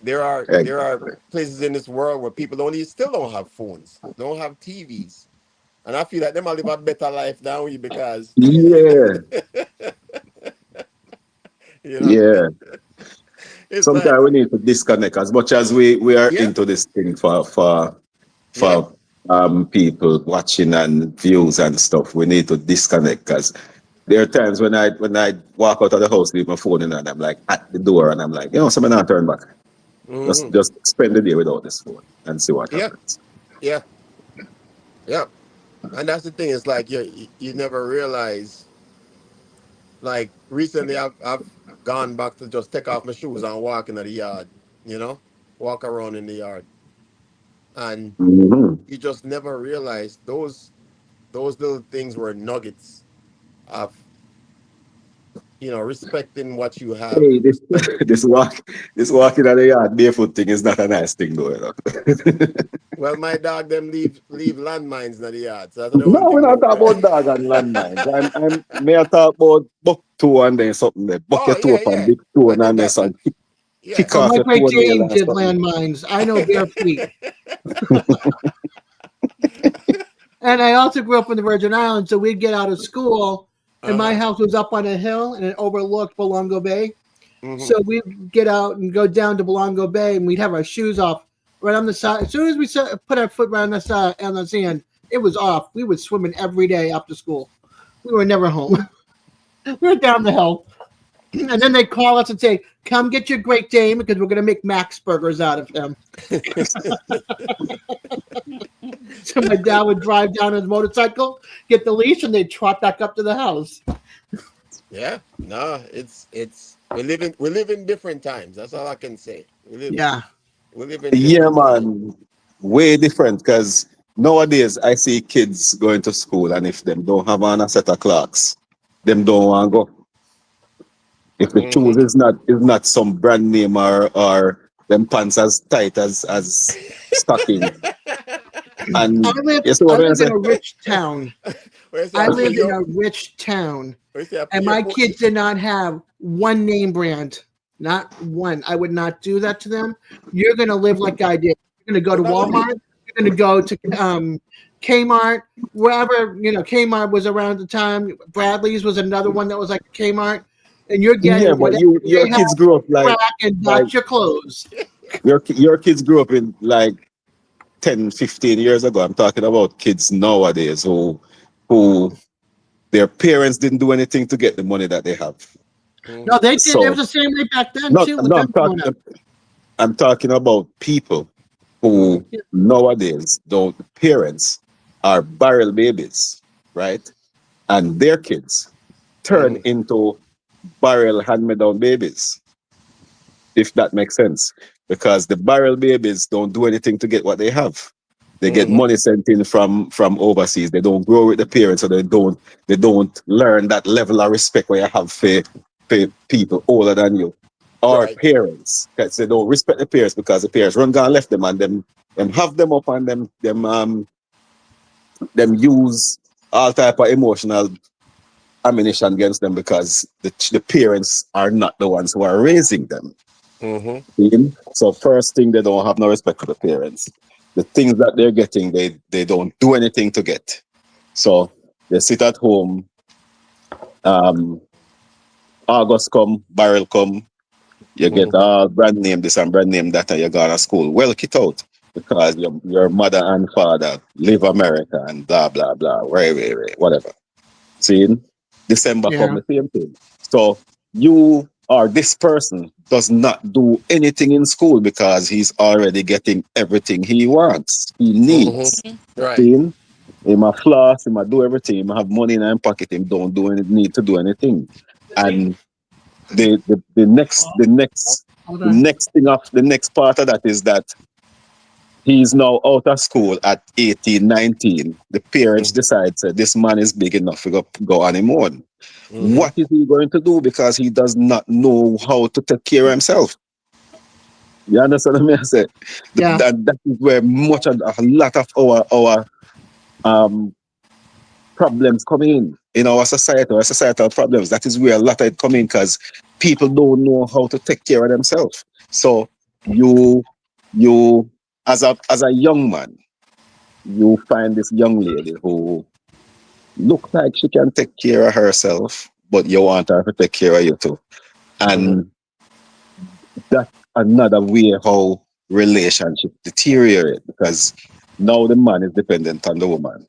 There are Exactly. places in this world where people still don't have phones, don't have TVs, and I feel like they might live a better life than we because Yeah, you know yeah. it's like Sometimes we need to disconnect as much as we are yeah, into this thing for yeah, for people watching and views and stuff. We need to disconnect because there are times when I walk out of the house, leave my phone in and I'm like at the door and I'm like, someone not turn back. Just hmm just spend the day without this phone and see what yeah, happens. yeah, yeah. And that's the thing. It's like you never realize. Like recently, I've gone back to just take off my shoes and walk in the yard. Walk around in the yard, and Hmm. you just never realize those little things were nuggets of respecting what you have. Hey, this Respect. this walking at the yard barefoot thing is not a nice thing though. Well, my dog them leave landmines in the yard, so that's the one No, we're thing. not talking about dog and landmines. I'm may I talk about buck two and then something there. Buck your Oh toe yeah, up and yeah. big I stone did and then that. some Yeah. kick Oh, off my your great toenail Dane and did something. landmines. I know bare feet. And I also grew up in the Virgin Islands, so we'd get out of school, and my Uh-huh. house was up on a hill, and it overlooked Belongo Bay. Hmm. So we'd get out and go down to Belongo Bay, and we'd have our shoes off right on the side. As soon as we put our foot right on the side on the sand, it was off. We would swimming every day after school. We were never home. We were down the hill. And then they'd call us and say, "Come get your Great Dane because we're going to make Max burgers out of him." So my dad would drive down his motorcycle, get the leash, and they'd trot back up to the house. Yeah. No, it's we live in different times. That's all I can say. Yeah. We live in Yeah, different times. man. Way different because nowadays I see kids going to school and if them don't have on a set of clocks, them don't want to go. If the shoes Hmm. is not some brand name or them pants as tight as stocking. I And live you see I what I live in say? a rich town. When you say I I pull lived in you up, a rich town, when you say I and you my pull, kids did not have one name brand, not one. I would not do that to them. You're going to live like I did. You're going to go but to not only, Walmart. You're going to go to Kmart, wherever Kmart was around the time. Bradley's was another one that was like Kmart, and you're Yeah, getting but whatever your they have kids grew up to crack and like that's your clothes. your kids grew up in like 10, 15 years ago. I'm talking about kids nowadays who their parents didn't do anything to get the money that they have. No, mm-hmm, they did. It was So the same way back then not too with no, them growing up. I'm talking about people mm-hmm, who nowadays don't parents are barrel babies, right? And their kids turn mm-hmm. into barrel hand-me-down babies, if that makes sense. Because the barrel babies don't do anything to get what they have. They get Mm-hmm. money sent in from overseas. They don't grow with the parents, so they don't learn that level of respect where you have for people older than you. Or Right. parents. Because they don't respect the parents because the parents run gone left them and them have them up and them use all type of emotional ammunition against them because the parents are not the ones who are raising them. Mm-hmm. So first thing, they don't have no respect for the parents. The things that they're getting, they don't do anything to get. So they sit at home. Um, August come, barrel come. You get Mm-hmm. all brand name this and brand name that, and you go to school. Well, it out because your mother and father live America and blah blah blah. Whatever. See, December come Yeah, the same thing. So you or this person does not do anything in school because he's already getting everything he wants, he needs. Mm-hmm. Right. See, he might floss, he might do everything, he might have money in his pocket, him don't do any need to do anything. And hold the on. next thing of the next part of that is that he's now out of school at 18, 19. The parents Mm-hmm. decide that this man is big enough to go on him on. Mm-hmm. What is he going to do? Because he does not know how to take care of himself. You understand what I say? Yeah, That is where a lot of our um, problems come in our society, our societal problems. That is where a lot of it come in because people don't know how to take care of themselves. So you you as a young man, you find this young lady who looks like she can take care of herself, but you want her to take care of you too. Mm-hmm. And that's another way how relationship deteriorate because now the man is dependent on the woman.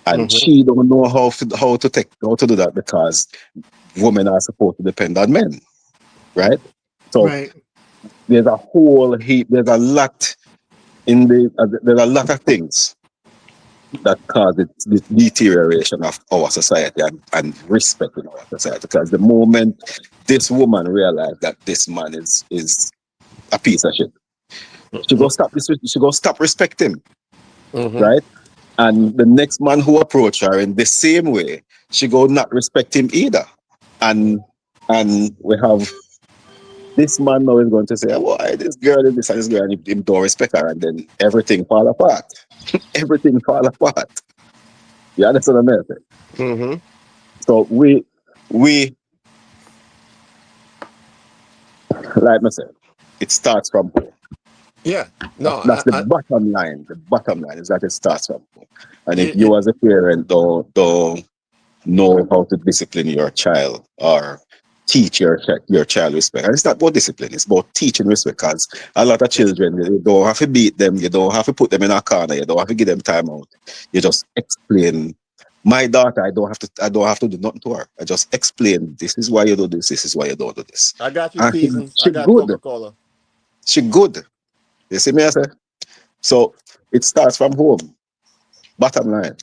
And Mm-hmm. she don't know how to do that because women are supposed to depend on men, right? So right. there's a whole heap, there's a lot of things that cause this deterioration of our society and respect in our society. Because the moment this woman realized that this man is a piece of shit, she go stop respecting, Mm-hmm. right? And the next man who approach her in the same way, she go not respect him either. And we have this man now is going to say, why this girl is this and this girl and him don't respect her and then everything fall apart. Everything fall apart. You understand what I'm saying? Mm-hmm. So we like I said, it starts from home. Yeah. No. That's the bottom line. The bottom line is that it starts from home. And if It. you as a parent don't know how to discipline your child or teach your child respect. And it's not about discipline, it's about teaching respect because a lot of children, you don't have to beat them, you don't have to put them in a corner, you don't have to give them time out. You just explain. My daughter, I don't have to do nothing to her. I just explain this is why you do this is why you don't do this. I got you And she, seasons. I she got good. Coca-Cola. She good. You see me I say? So it starts from home. Bottom line.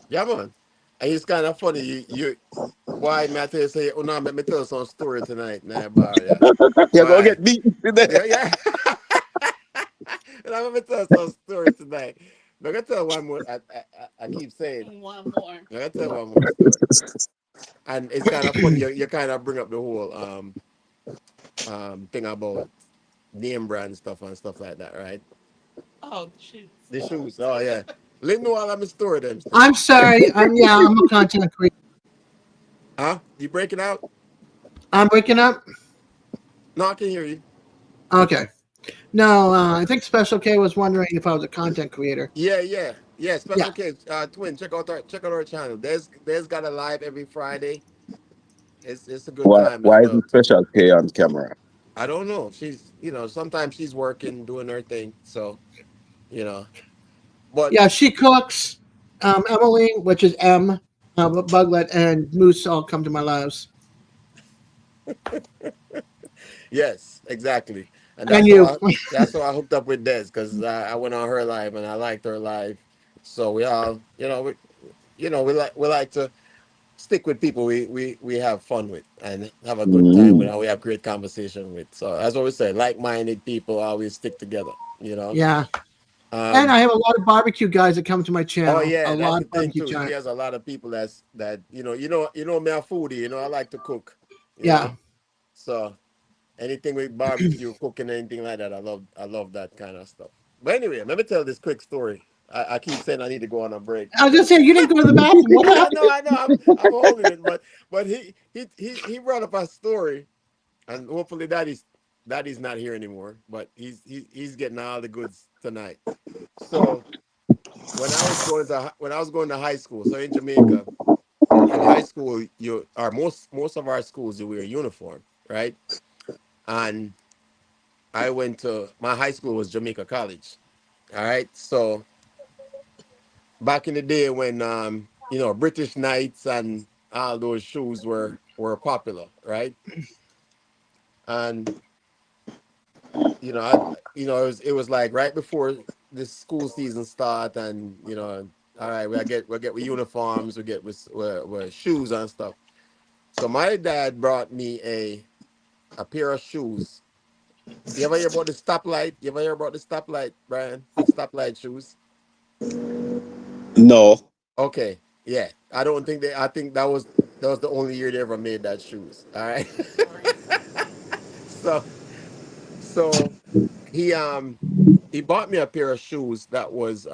Yeah, man. And it's kind of funny. Why me I tell you say, oh no, let me tell some story tonight, nah, bar, yeah. You're gonna Why? get beaten today. Yeah, yeah. And I'm gonna tell some story tonight. I'm gonna tell one more. I keep saying. One more. I'm gonna tell one more story. And it's kind of funny. You kind of bring up the whole thing about name brand stuff and stuff like that, right? Oh, shoot. The shoes. Oh yeah. Let me know all I'm store them still. I'm sorry. I'm a content creator. Huh? You breaking out? I'm waking up. No, I can hear you. Okay. No, I think Special K was wondering if I was a content creator. Yeah, yeah, yeah. Yeah. Special case, twin. Check out our channel. There's got a live every Friday. It's a good time as Why is well the too. special K on camera? I don't know. She's sometimes she's working doing her thing. So you know, but Yeah, she cooks. Emily, which is M, Buglet, and Moose all come to my lives. yes, exactly. And And you. that's how I hooked up with Des because I went on her live and I liked her live. So we all we like to stick with people we have fun with and have a good time with Mm. and we have great conversation with. So as always say, like-minded people always stick together, you know. Yeah. And Um I have a lot of barbecue guys that come to my oh channel. A yeah, that's lot the of thing barbecue too. She chat. has a lot of people that me a foodie, I like to cook, you know. Yeah. So anything with barbecue, cooking, anything like that, I love that kind of stuff. But anyway, let me tell this quick story. I keep saying I need to go on a break, I was but just saying, you didn't go to the bathroom. What I happened? know, I know. I'm holding it, but he brought up a story, and hopefully that is not here anymore. But he's getting all the goods tonight. So when I was going to high school, so in Jamaica, in high school, most of our schools you wear uniform, right? And I went to my high school was Jamaica College. All right, so back in the day when British Knights and all those shoes were popular, right? And it was like right before the school season start, and all right, we get with uniforms, we get with shoes and stuff. So my dad brought me a pair of shoes. You ever hear about the stoplight? You ever hear about the stoplight, Brian? The stoplight shoes. No. Okay, yeah. I think that was the only year they ever made that shoes. All right. so so he bought me a pair of shoes that was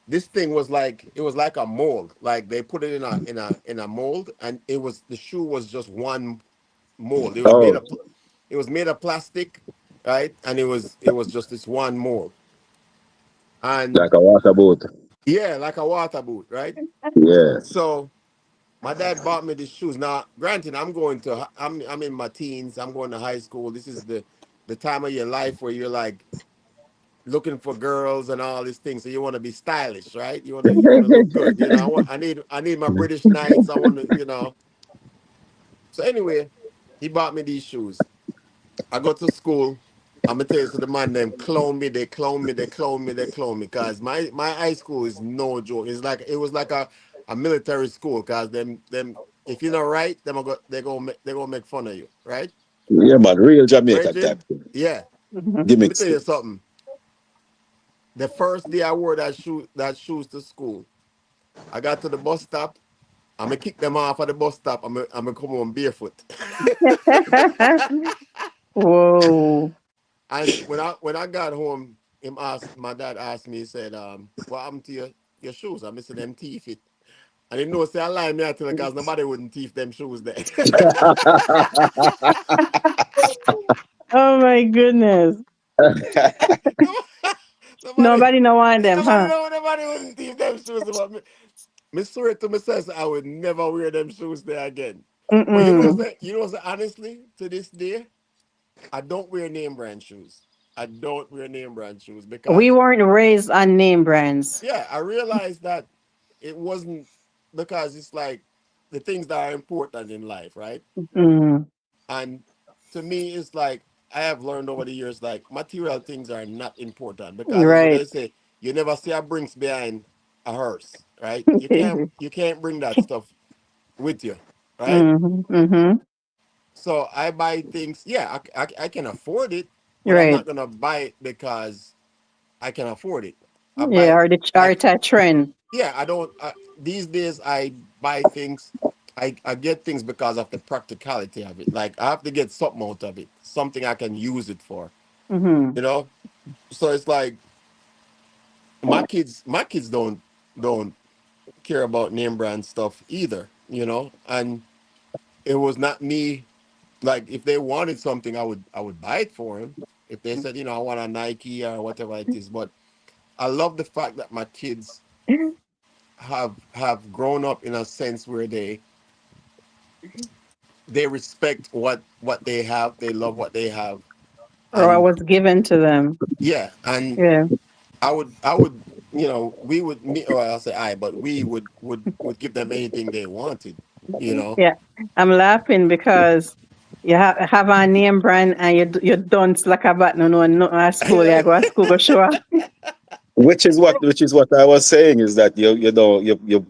this thing was like a mold. Like they put it in a mold, and the shoe was just one mold. Oh, It was made of plastic, right? And it was just this one mold. And like a water boat. yeah, like a water boot, right? Yeah. So my dad bought me these shoes. Now, granted, I'm in my teens. I'm going to high school. This is the time of your life where you're like looking for girls and all these things. So you want to be stylish, right? You want to look good. I need my British Knights. I want to. So anyway, he bought me these shoes. I go to school. I'm gonna tell you, so the man them clone me, they clone me, they clone me, they clone me. Cause my high school is no joke. It was like a military school. Cause them if you're not right, they gonna make fun of you, right? Yeah, man. Real Jamaican Brethren, type. yeah. Mhm. Let me Gimmick tell you skills. something. The first day I wore that shoes to school, I got to the bus stop. I'm gonna kick them off at the bus stop. I'm gonna come home barefoot. Whoa. And when I got home, my dad asked me, he said, what happened to your shoes? I missing them teeth it. And he knows say I lie me until because nobody wouldn't teeth them shoes there. Oh my goodness. nobody Nobody know one of them, nobody huh? know nobody wouldn't teeth them shoes about me. Me swear it to myself I would never wear them shoes there again. But Mm-mm. honestly, to this day, I don't wear name brand shoes. I don't wear name brand shoes We because weren't raised on name brands. yeah, I realized that it wasn't because it's like the things that are important in life, right? Mm. And to me, it's like I have learned over the years, like material things are not important because as what Right. they say, you never see a brinks behind a hearse, right? You can't bring that stuff with you, right? Mm-hmm. Mm-hmm. So I buy things. Yeah, I can afford it, but I'm Right. not gonna buy it because I can afford it. I buy Yeah, it. or that trend. Yeah, I don't. These days, I buy things. I get things because of the practicality of it. Like I have to get something out of it, something I can use it for. Mm-hmm. you know. So it's like my kids don't care about name brand stuff either, you know. And it was not me. Like if they wanted something, I would buy it for them. If they said, I want a Nike or whatever it is. But I love the fact that my kids have grown up in a sense where they respect what they have. They love what they have, Or I and was given to them. yeah, and Yeah. I would, we would me or I'll say I, but we would give them anything they wanted, you know. Yeah. I'm laughing because you have a name brand and you don't like a bat no at school. You go to school go show up. Which is what I was saying is that you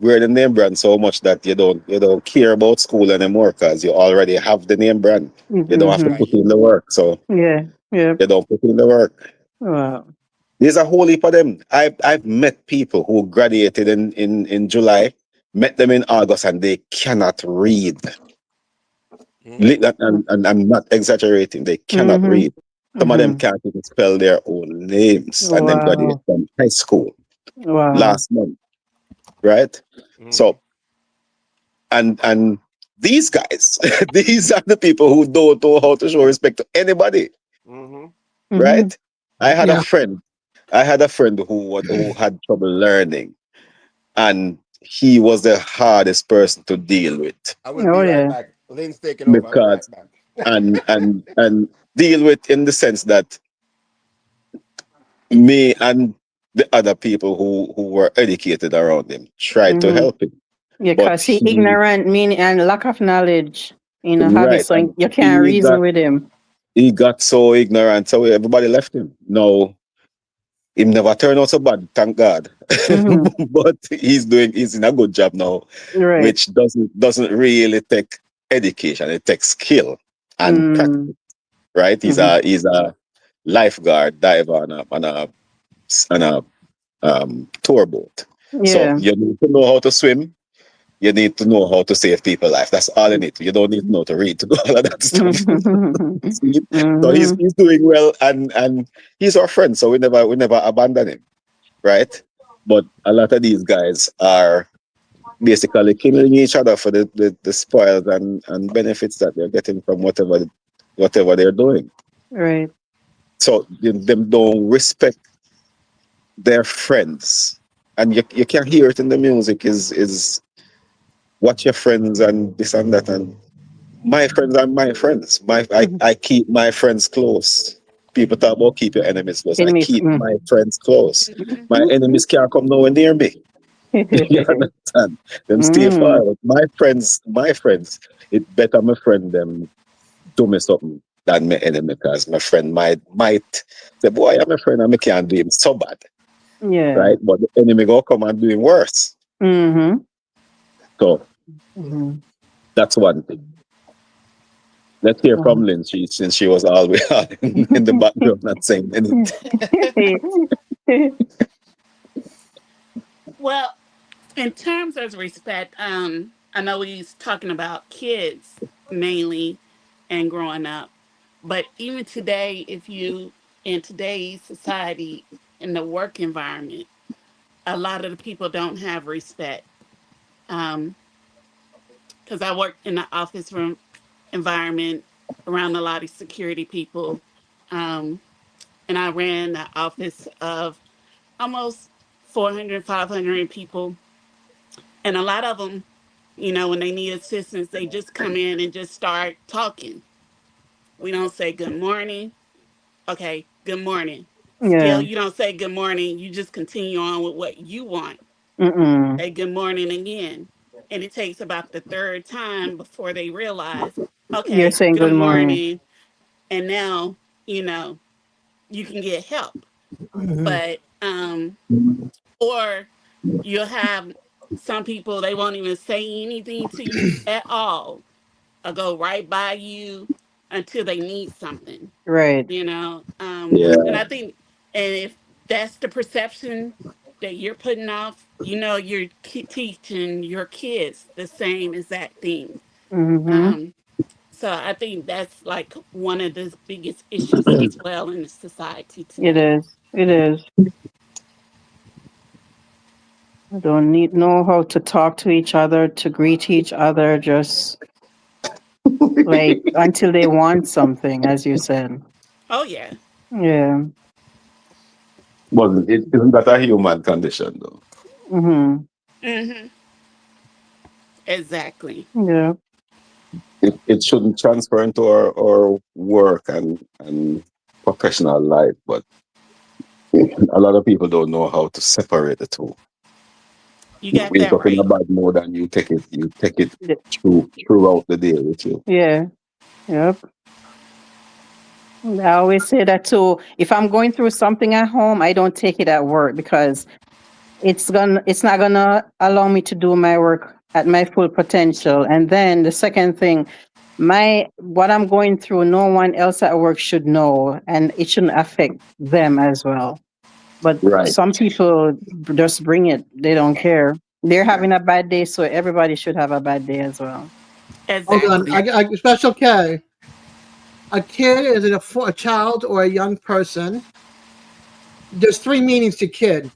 wear the name brand so much that you don't care about school anymore because you already have the name brand. You don't have to Mm-hmm. put Right. in the work, so Yeah. Yeah. you don't put in the work. Wow. There's a whole heap of them. I've met people who graduated in July, met them in August, and they cannot read. Hmm. And I'm not exaggerating. They cannot Mm-hmm. read. Some of them Mm-hmm. can't even spell their own names, and them graduated Wow. from high school Wow. last month, right? Hmm. So and these guys, these are the people who don't know how to show respect to anybody, Hmm. Mm-hmm. right? I had a Yeah. friend. I had a friend who had trouble learning, and he was the hardest person to deal with I will Oh be right yeah. back. Lynn's taking over. I'll be right because back. and deal with in the sense that me and the other people who were educated around him tried to Mm-hmm. help him, Yeah, but cause he ignorant mean and lack of knowledge in a hobby, right, so and you can't he reason got with him. he got so ignorant, so everybody left him. No, him never turned out so bad, thank God. Mm-hmm. But he's in a good job now, Right. which doesn't really take education. It takes skill and practice. Mm. Right? He's Mm-hmm. a lifeguard diver on a tour boat. So Yeah. you need to know how to swim. You need to know how to save people's life. That's all you need to. You don't need to know to read to do all of that stuff. See? So he's Mm-hmm. he's doing well, and he's our friend. So we never abandon him, right? But a lot of these guys are basically killing each other for the spoils and benefits that they're getting from whatever they're doing. Right. So them don't respect their friends, and you can hear it in the music. Is what your friends and this and that, and my friends are my friends. Mm-hmm. I keep my friends close. People talk about keep your enemies close. I Enemies. keep Mm. my friends close. My enemies can't come nowhere near me. You understand? Them stay far. Mm. My friends, it better my friend them do me something than my enemy because my friend might say, boy, I'm a friend and I can't do him so bad. Yeah. Right? But the enemy go come and do him worse. Mm-hmm. So Mm-hmm. that's one thing. Let's hear from Lynn, since she was always in the background not saying anything. Well, in terms of respect, I know he's talking about kids mainly and growing up, but even today, if you in today's society in the work environment, a lot of the people don't have respect. Um, because I work in the office room environment around a lot of security people, um, and I ran the office of almost 400, 500 people, and a lot of them, when they need assistance, they just come in and just start talking. We don't say good morning. Okay, good morning. Still, Yeah. you don't say good morning. You just continue on with what you want. Mm-mm. Say good morning again. And it takes about the third time before they realize, You're okay, saying good good morning. morning. And now, you know, you can get help. Mhm. But, or you'll have some people, they won't even say anything to you at all, or go right by you until they need something, Right. Yeah, and I think, and if that's the perception that you're putting off, you're teaching your kids the same exact thing. Mm-hmm. um So I think that's like one of the biggest issues as well in the society It today. is. It is. We don't need know how to talk to each other, to greet each other, just like until they want something, as you said. Oh yeah. Yeah. But it isn't that a human condition though. Mm-hmm. Hmm. Exactly. Yeah. It shouldn't transfer into our work and professional life, but a lot of people don't know how to separate the two. You You got wake that up in a right. bad mood and you take it Yeah. throughout the day with you. Yeah. Yep. I always say that too. If I'm going through something at home, I don't take it at work because it's not gonna allow me to do my work at my full potential. And then the second thing, my what I'm going through, no one else at work should know, and it shouldn't affect them as well. But Right. some people just bring it; they don't care. They're having a bad day, so everybody should have a bad day as well. Hold on. Exactly. Special K. A kid is a child or a young person. There's three meanings to kid: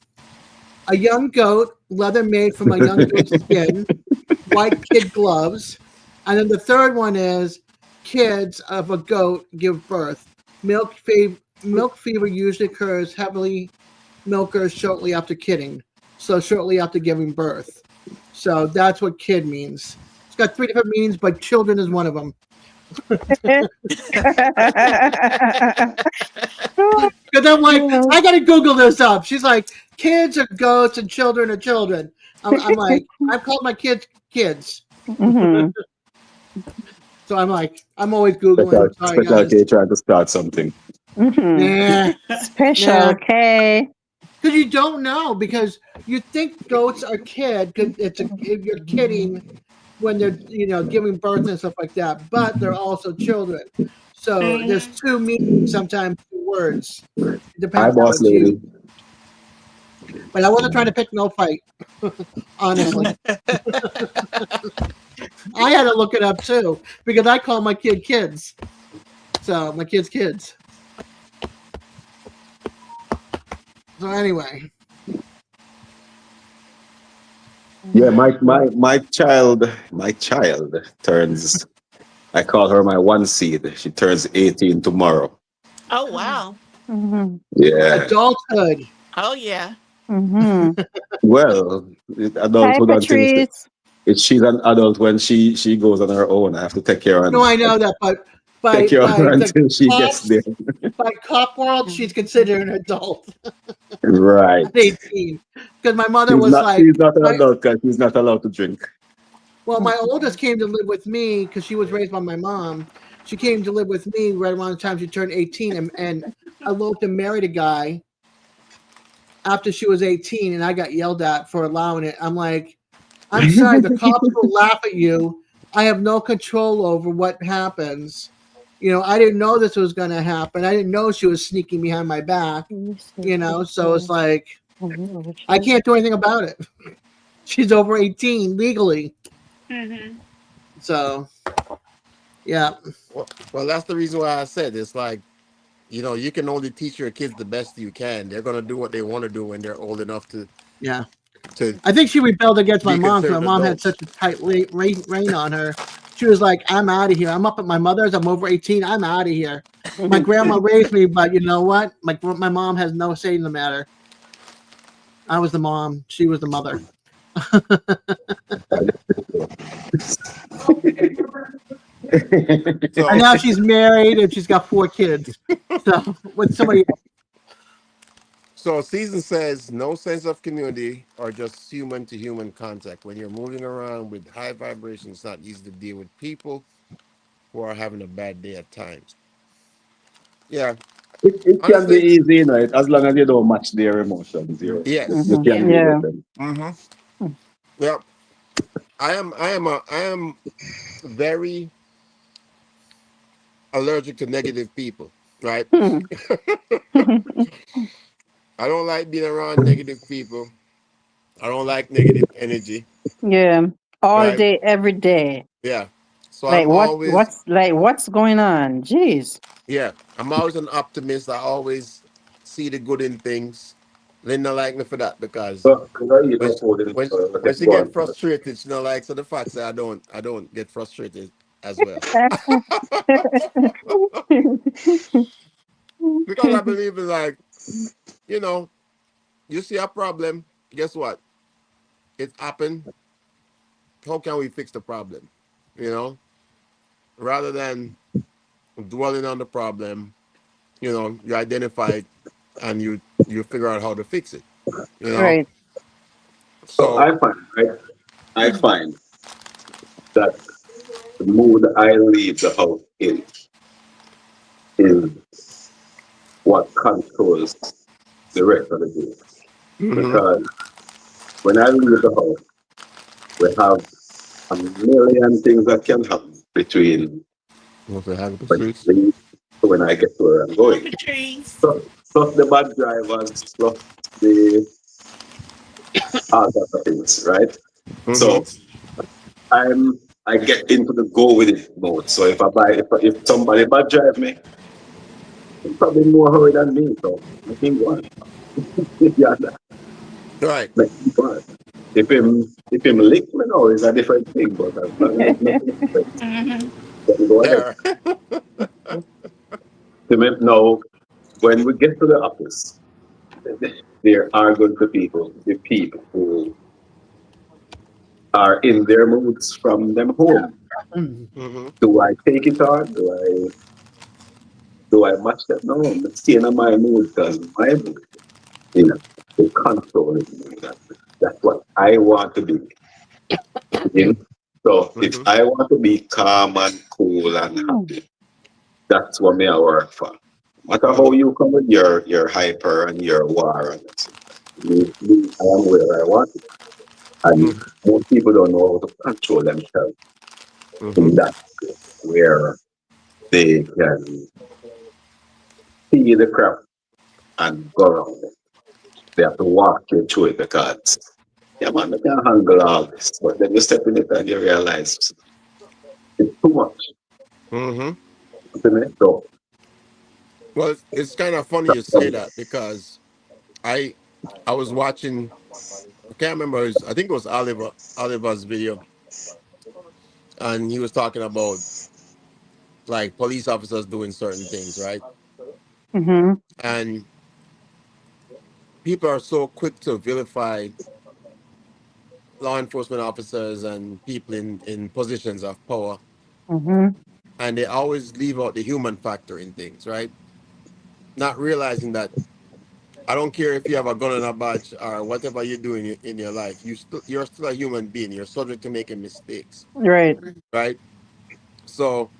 a young goat, leather made from a young goat's skin, white kid gloves, and then the third one is kids of a goat give birth. Milk fever usually occurs heavily milkers shortly after kidding, so shortly after giving birth. So that's what kid means. It's got three different meanings, but children is one of them. Because I'm like, I gotta Google this up. She's like, kids are goats and children are children. I'm like, I've called my kids kids. Mhm. So I'm like, I'm always Googling. Sorry, Special guys. K trying to start something. Mhm. Nah, Special nah. K. Because you don't know. Because you think goats are kid. Because if you're kidding when they're giving birth and stuff like that. But they're also children. So there's Hmm. two meanings sometimes to words. It Hi, depends how boss it's used. lady. But I wasn't trying to pick no fight. Honestly, I had to look it up too because I call my kids. So my kids. So anyway, Yeah, my child turns. I call her my one seed. She turns 18 tomorrow. Oh wow. Mhm. Yeah. adulthood. Oh yeah. Mhm. Well, Hi, adulthood until Patrice. she's an adult when she goes on her own. I have to No, I know that, but take by care of by her the until she gets cops, there. by cop world, she's considered an adult Right. at 18. Because my mother She's was not like, she's not an my adult because she's not allowed to drink. well, my oldest came to live with me because she was raised by my mom. She came to live with me right around the time she turned 18, and eloped and married a guy after she was 18, and I got yelled at for allowing it. I'm like, I'm sorry, the cops will laugh at you. I have no control over what happens. I didn't know this was going to happen. I didn't know she was sneaking behind my back, so it's like, I can't do anything about it. She's over 18 legally. Hmm. So, yeah. Well, that's the reason why I said it's like, you can only teach your kids the best you can. They're gonna do what they want to do when they're old enough Yeah. to I think she rebelled against my be mom because my considered mom had adults. such a tight rein on her. She was like, I'm out of here. I'm up at my mother's. I'm over 18. I'm out of here. My grandma raised me, but you know what? My mom has no say in the matter. I was the mom. She was the mother. And So, now she's married and she's got 4 kids. So with somebody else. so season says no sense of community or just human to human contact. When you're moving around with high vibrations, it's not easy to deal with people who are having a bad day at times. Yeah, It can be honestly, easy, as long as you don't match their emotions, you yes. Mhm. can Yeah. deal Yeah. with them. Mm-hmm. Yeah, I am very allergic to negative people. Right. Mhm. I don't like being around negative people. I don't like negative energy. Yeah. All Right. day, every day. Yeah. So Like I'm always, what's going on? Jeez. yeah, I'm always an optimist. I always see the good in things. Linda like me for that because But I eat when no food in when she go get on. frustrated, she don't like, so the fact that I don't get frustrated as well. Because I believe in, like, you know, you see a problem, guess what? It happened. How can we fix the problem? You know, rather than dwelling on the problem, you identify it and you figure out how to fix it. You know, Right. So so. I find that the mood I leave the house in is what controls the rest of the day. Hmm. Because when I leave the house, we have a million things that can happen between What's the habit of when I streets? leave to when I get to where I'm Not going. the trees. Plus the bad drivers, plus the other things, right? Hmm. So I'm I get into the go with it mode. So if somebody bad drive me, he's probably more hurry than me. So let him go on. Yeah, Right. let him go on. If him lick me now is a different thing, but as long as nothing happens, Hmm. let him go ahead. There. Now, when we get to the office, there are going to people, the people who are in their moods from them home. Mm. Hmm. Do I take it on? Do I match that? No, I'm staying on my mood because my mood, you know, the control is me. That's what I want to be. You know? So if Hmm. I want to be calm and cool and happy, that's what me I work for. What about Hmm. you come with your hyper and your war and that? Me, I am where I want to be. And Hmm. most people don't know how to control themselves Hmm. in that where they can see the crap and go around it. They have to walk you through it because, yeah, man, I can't handle all this. But then you step in it and you realize it's too much. Hmm. Isn't it? So, Well, it's kind of funny you say that because I I was watching. I can't remember. I think it was Oliver's video, and he was talking about, like, police officers doing certain things, right? Mm-hmm. And people are so quick to vilify law enforcement officers and people in positions of power, Mm-hmm. and they always leave out the human factor in things, right? Not realizing that I don't care if you have a gun and a badge or whatever you do in your life, you're still a human being. You're subject to making mistakes, Right. right? So,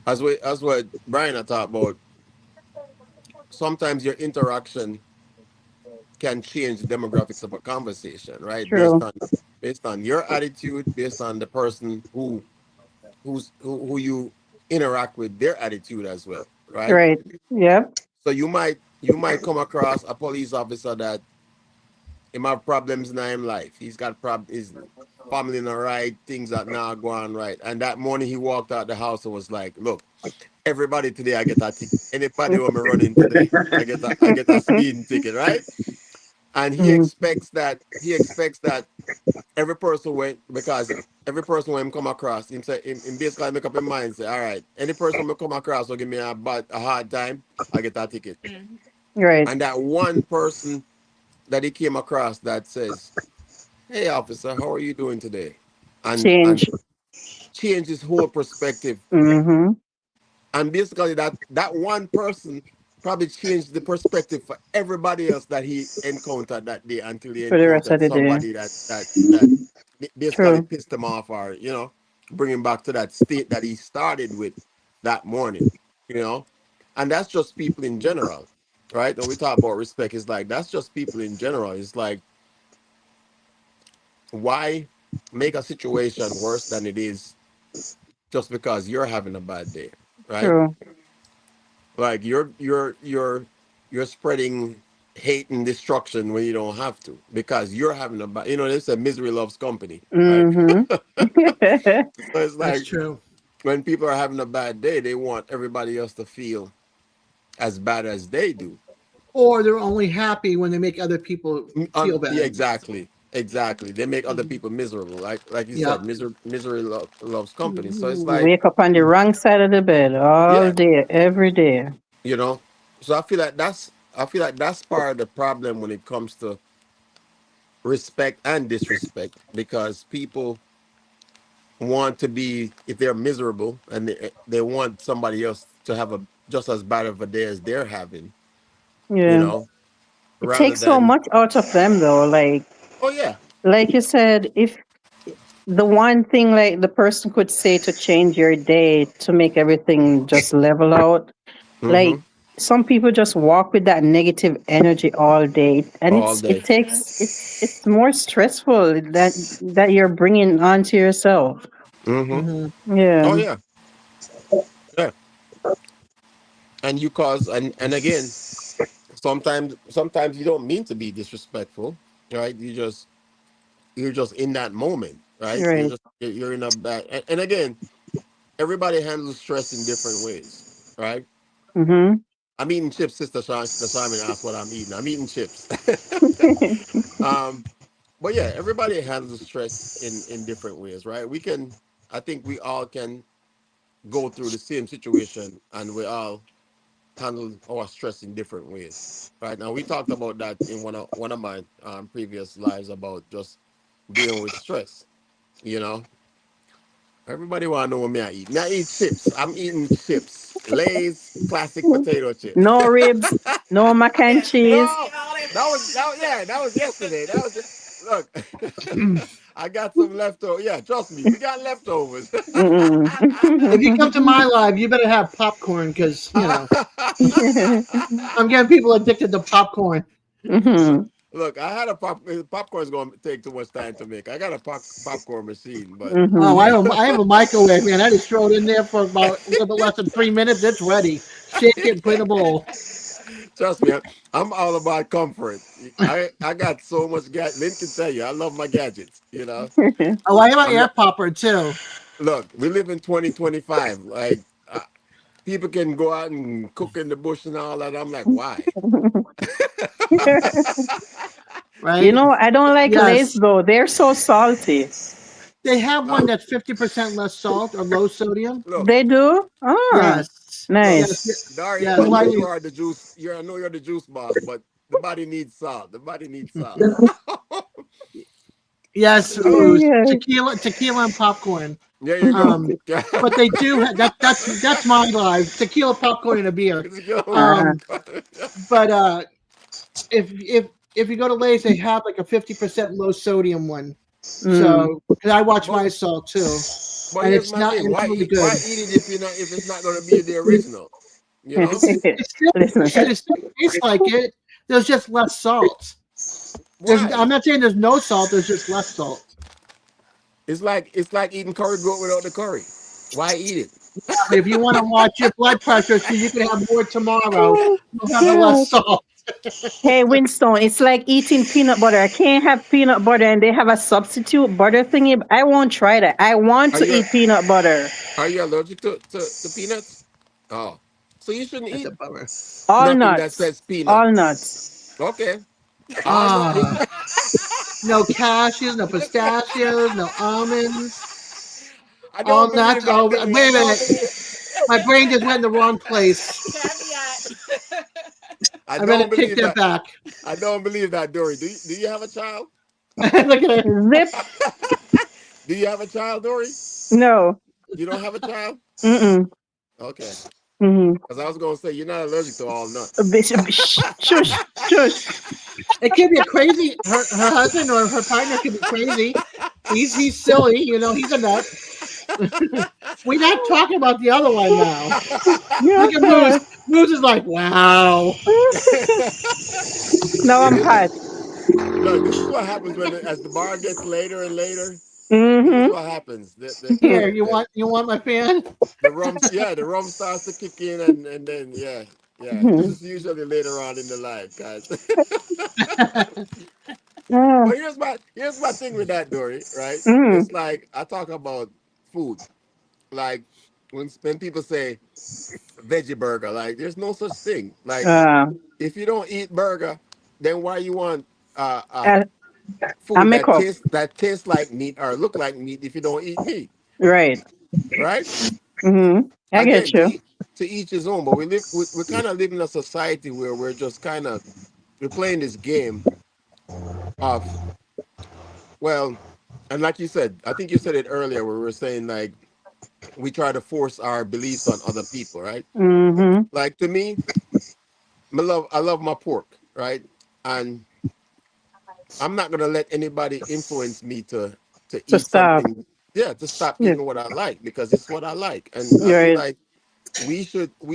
as what Brian had talked about, sometimes your interaction can change the demographics of a conversation, right? True. Based on your attitude, based on the person who you interact with, their attitude as well, right? Right. Yep. So you might come across a police officer that him have problems in his life. He's got his family not right, things that now go on right. And that morning he walked out the house and was like, "Look, everybody today I get a ticket. Anybody who me running today, I get a speeding ticket, right?" And Mhm. he expects that every person went, because every person when him come across, him say him basically make up his mind, say, all right, any person will come across will give me a hard time, I get that ticket. Hmm. Right. And that one person that he came across that says, "Hey officer, how are you doing today?" And Change. change his whole perspective. Mm-hmm. And basically that one person probably changed the perspective for everybody else that he encountered that day, until he For the rest of encountered the day. somebody that basically True. pissed him off, or bring him back to that state that he started with that morning. you know and that's just people in general, right? When we talk about respect, it's like that's just people in general. It's like, why make a situation worse than it is just because you're having a bad day, right? True. Like, you're spreading hate and destruction when you don't have to, because you're having a bad. They say misery loves company, right? Mm-hmm. So it's That's like, true. when people are having a bad day, they want everybody else to feel as bad as they do. Or they're only happy when they make other people feel Yeah, bad. exactly, exactly. They make other Mhm. people miserable. Like you Yeah. said, misery loves company. So it's like, Wake up on the wrong side of the bed all yeah, day, every day. you know. So I feel like that's part of the problem when it comes to respect and disrespect, because people want to be, if they're miserable and they want somebody else to have a just as bad of a day as they're having, you Yeah. know, It rather takes so than, much out of them though. oh yeah. Like you said, if the one thing like the person could say to change your day to make everything just level out, Mm-hmm. like some people just walk with that negative energy all day, and All day. it's more stressful that you're bringing onto yourself. Mm-hmm. Hmm. Oh Yeah. yeah. Yeah. And you cause, and again, sometimes you don't mean to be disrespectful, right? You're just in that moment, right? you're Right. just you're in a bad, and again, everybody handles stress in different ways, right? Mm-hmm. I'm eating chips. Sister Simon asked what I'm eating. I'm eating chips. um but yeah, everybody handles stress in different ways, right? I think we all can go through the same situation, and we all handle our stress in different ways. Right now, we talked about that in one of my previous lives about just dealing with stress. You know, everybody want to know what me I eat. Me I eat chips. I'm eating chips, Lay's classic potato chips. No ribs, no mac and cheese. No, that was yesterday. Look. I got some leftovers. Yeah, trust me, we got leftovers. Mm-mm. If you come to my live, you better have popcorn because I'm getting people addicted to popcorn. Mhm. Look, I had popcorn's going to take too much time to make. I got a popcorn machine, but Oh, Mhm. I have a microwave, man. I just throw it in there for about a little bit less than 3 minutes. It's ready. Shake it and put it in a bowl. trust me, I'm all about comfort. I got so much Lynn can tell you, I love my gadgets. Oh, I have an I'm air not. popper too. Look, we live in 2025. Like, people can go out and cook in the bush and all that. I'm like, why? You Right? know, I don't like Lay's Yes. though. They're so salty. They have one Huh? that's 50% less salt or low sodium. Look, They do? Ah, Yes. look, Yes. nice. Dari. Yes. I know Why? you are the juice. I know you're the juice boss, but the body needs salt. The body needs salt. Yes, Oh, Ooze. Yeah. Tequila and popcorn. there you go. Um, but they do that's my live. Tequila, popcorn, and a beer. Uh-huh. But if you go to Lay's, they have like a 50% low sodium one. Mm. So, because I watch but my salt too, but and here's it's my not thing. it's really Why good. eat it if it's not gonna be the original? You know It still Listen. it still tastes like it. There's just less salt. why? I'm not saying there's no salt. There's just less salt. It's like eating curry goat without the curry. Why eat it? If you want to watch your blood pressure, so you can have more tomorrow, you'll have the less salt. Hey, Winston, it's like eating peanut butter. I can't have peanut butter and they have a substitute butter thingy. I won't try that. I want Are to you eat peanut butter. are you allergic to peanuts? Oh, so you shouldn't That's eat a bummer. All nothing that nuts. says peanut. All nuts. Okay. All not. Ah, no cashews, no pistachios, no almonds, I all don't believe nuts. that, Oh, Dory. I wait a don't minute. believe. My brain just went in the wrong place. Caveat. I I better don't take believe that that. back. I don't believe that, Dory. Do you have a child? Look at it. Zip. Do you have a child, Dory? No. You don't have a child? Mm-mm. Okay. Mm-mm. Because I was gonna say you're not allergic to all nuts. Shush. Shush. It could be a crazy. Her husband or her partner could be crazy. He's silly. He's a nut. We're not talking about the other one now. Yeah, Look at Moose. God. Moose is like, wow. Now I'm hot. Look, this is what happens as the bar gets later and later. This is Mm-hmm. what happens. The the Here, the, you the, want my fan? the rum, yeah, the rum starts to kick in, and then yeah. This is usually later on in the life, guys. Oh, But here's my thing with that, Dory. Right? mm, It's like I talk about food. Like, when people say veggie burger, like there's no such thing. Like Uh, if you don't eat burger, then why you want I, I food make up. that tastes like meat or look like meat if you don't eat meat, Right. right? I get Again, you. to each his own. But we kind of live in a society where we're just kind of we're playing this game of, well, and like you said, I think you said it earlier where we were saying like we try to force our beliefs on other people, right? Mm-hmm. Like to me, I love my pork, right? And I'm not gonna let anybody influence me to To eat stop. something, yeah, to stop Yeah. eating what I like because it's what I like. And I feel Right. like we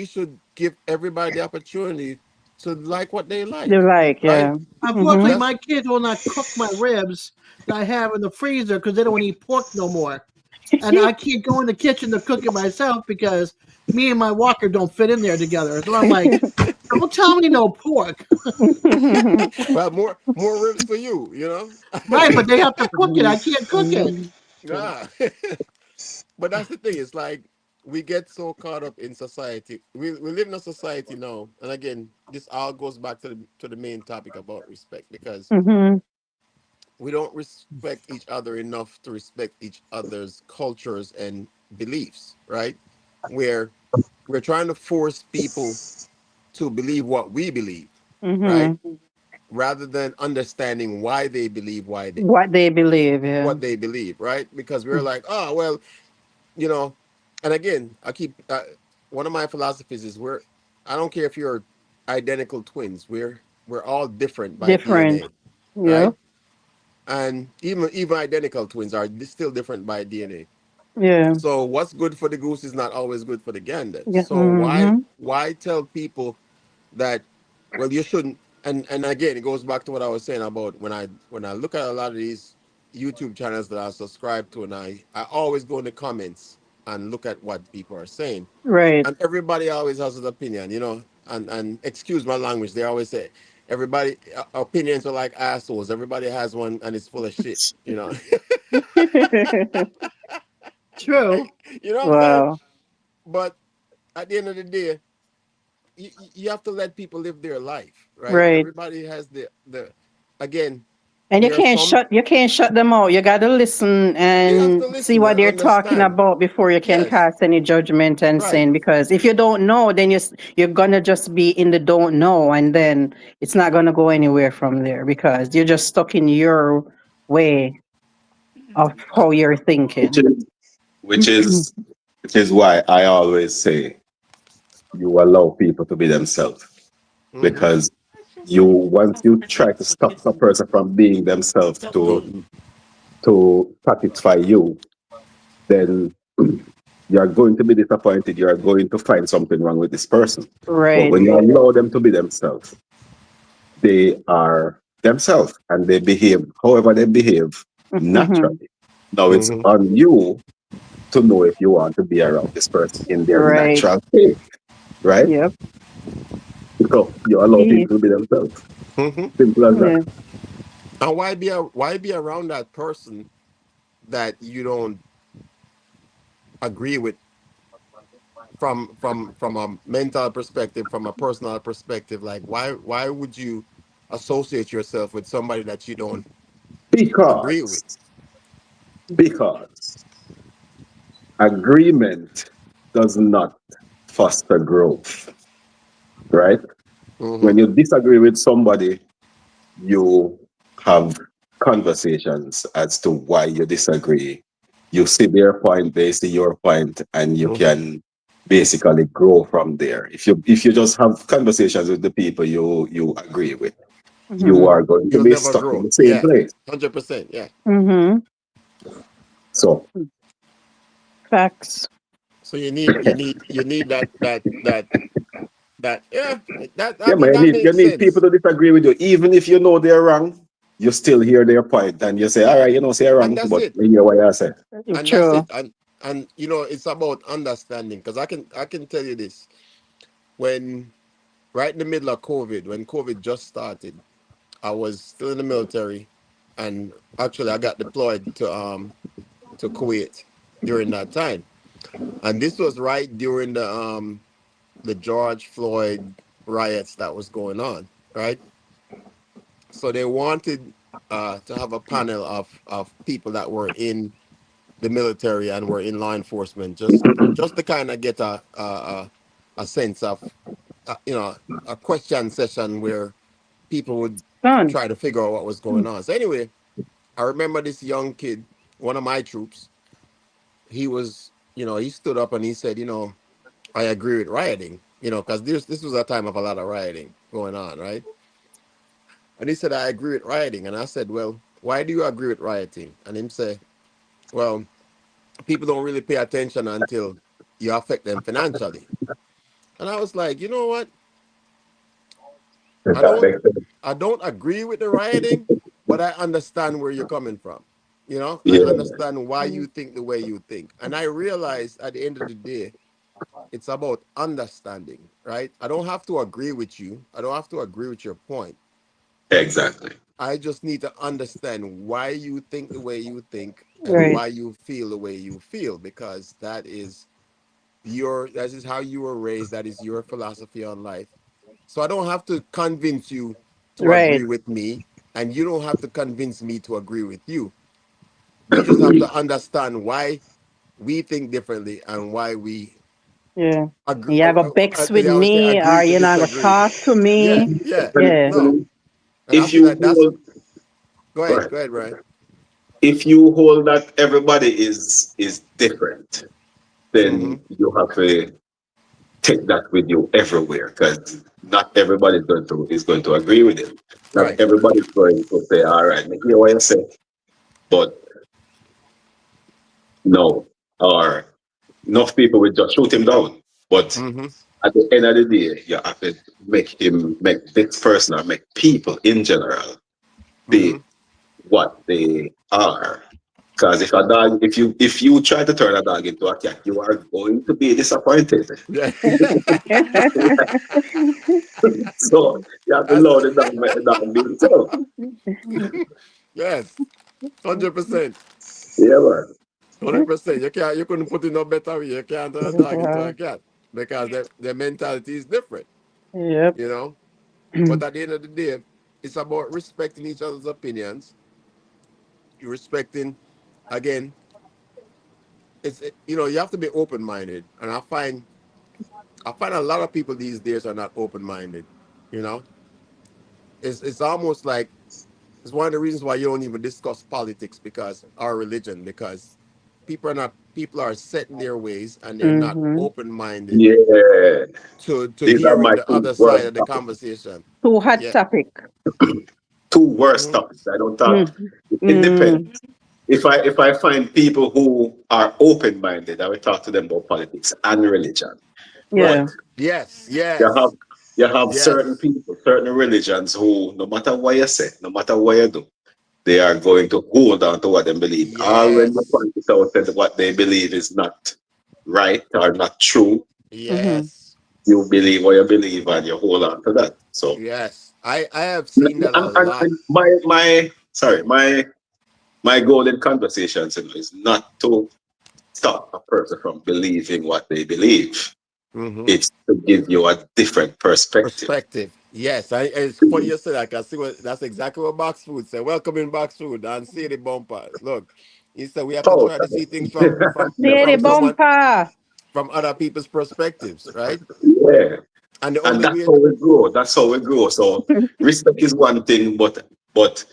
should give everybody the opportunity to like what they You like, like, right? yeah. Unfortunately, Mm-hmm. That's my kids will not cook my ribs that I have in the freezer because they don't eat pork no more. And I can't go in the kitchen to cook it myself because me and my walker don't fit in there together. So I'm like, don't tell me no pork. well, more ribs for you, you know. Right, but they have to cook it. I can't cook it. Ah. But that's the thing. It's like we get so caught up in society. We live in a society now, and again, this all goes back to the main topic about respect because Mm-hmm. we don't respect each other enough to respect each other's cultures and beliefs, right? Where we're trying to force people to believe what we believe, right? Mm-hmm. Rather than understanding why they believe What they believe, yeah. what they believe, right? Because we're like, oh well, you know. And again, I keep one of my philosophies is I don't care if you're identical twins, we're all different by Different. DNA, Yeah. right? And even identical twins are still different by DNA. Yeah. So what's good for the goose is not always good for the gander. Yeah. So Mm-hmm. why tell people that, well, you shouldn't? And again, it goes back to what I was saying about when I look at a lot of these YouTube channels that I subscribe to, and I always go in the comments and look at what people are saying, Right. and everybody always has an opinion, you know. And excuse my language, they always say everybody opinions are like assholes. Everybody has one, and it's full of shit, you know. True. You know what I'm saying? Wow. But at the end of the day, you have to let people live their life, right? Right. Everybody has the again, And there are some you can't shut them out. You gotta listen you have and to see listen what and they're talking understand. about before you can Yes, cast any judgment and right. sin. Because if you don't know, then you're gonna just be in the don't know, and then it's not gonna go anywhere from there because you're just stuck in your way of Uh, how you're which thinking. is which is which is why I always say you allow people to be themselves mm-hmm. because you once you try to stop a person from being themselves to satisfy you, then you're going to be disappointed. You're going to find something wrong with this person. But Right. when you allow them to be themselves, they are themselves and they behave however they behave naturally. Now it's Mm-hmm. on you to know if you want to be around this person in their Right. natural state, right? Yep. So you allow Ye- people to be themselves. Mm-hmm. Simple as that. Yeah. And why be around that person that you don't agree with from a mental perspective, from a personal perspective? Like why would you associate yourself with somebody that you don't agree with? Because because agreement does not foster growth, right? When Mm-hmm. you disagree with somebody, you have conversations as to why you disagree. You see their point, they see your point, and you Mm-hmm. can basically grow from there. If you just have conversations with the people you agree with, you Mm-hmm. are going to You'll be never stuck in grow. the same Yeah, place. 100%. Yeah. Mm-hmm. So Facts. So you need that yeah that I yeah, mean man, that you makes need people sense. to disagree with you, even if you know they're wrong. You still hear their point, and you say, "All right, you know, say And wrong, that's but it. you hear what I say." And that's True. it. And you know it's about understanding because I can tell you this when right in the middle of COVID when COVID just started I was still in the military and actually I got deployed to Kuwait during that time. And this was right during the George Floyd riots that was going on, right? So they wanted to have a panel of people that were in the military and were in law enforcement, just to kind of get a sense of a question session where people would Son. try to figure out what was going on. So anyway, I remember this young kid, one of my troops. He was, he stood up and he said, I agree with rioting, because this was a time of a lot of rioting going on, right? And he said, I agree with rioting. And I said, well, why do you agree with rioting? And him say, well, people don't really pay attention until you affect them financially. And I was like, you know what? If I that don't makes sense. I don't agree with the rioting, but I understand where you're coming from. I Yeah, understand why you think the way you think. And I realized at the end of the day, it's about understanding, right? I don't have to agree with you. I don't have to agree with your point. exactly. I just need to understand why you think the way you think and Right. why you feel the way you feel, because that is how you were raised. That is your philosophy on life. So I don't have to convince you to Right. agree with me, and you don't have to convince me to agree with you. We just have to understand why we think differently and why we Yeah. agree. You go bex with They always say me, agree or to you not gonna disagree. talk to Yeah, me. yeah. Yeah. No, and I If feel you like that's. hold, Go right, ahead, Brian. if you hold that everybody is different, then Mm-hmm. you have to take that with you everywhere because not everybody is going to agree with it. Not Right. everybody's going to say, all right, I hear what you say, but no. Or enough people will just shoot him down. But Mm-hmm. at the end of the day, you have to make this person or make people in general Mm-hmm. be what they are. Because if you try to turn a dog into a cat, you are going to be disappointed. Yeah. So you have to That's load it down, make the dog be himself. yes. 100%. Yeah, man. 100%. You couldn't put it no better way. You can't turn a dog into a cat because their mentality is different, Yep. you know. But at the end of the day, it's about respecting each other's opinions. You're respecting, again, you have to be open minded. And I find a lot of people these days are not open minded. You know, it's almost like it's one of the reasons why you don't even discuss politics because our religion, because people are set in their ways and they're not Mm-hmm. open minded Yeah. to These are hearing my the two other side worst of the topics. conversation. Too hot Yeah. topic. Two worst Mm-hmm. topics. I don't talk. Mm. It depends. Mm. If I find people who are open minded, I will talk to them about politics and religion. But Yeah. Yes, you have yes, you have certain yes, people, certain religions who, no matter what you say, no matter what you do, they are going to hold on to what they believe. Already you yes, point it out that what they believe is not right or not true. Mm-hmm. yes, You believe what you believe and you hold on to that. So yes. I have seen that a lot. and my sorry, my goal in conversations, is not to stop a person from believing what they believe. Hmm. It's to give you a different perspective. Perspective. Yes, it's funny you say that. I see that's exactly what Box Food said. Welcome in Box Food and see the bumper. Look, he said we have to Oh, try to see things from from never Lady from mind. someone bumper. from other people's perspectives, right? Yeah. And the And only that's way. how we grow. That's how we grow. So respect is one thing, but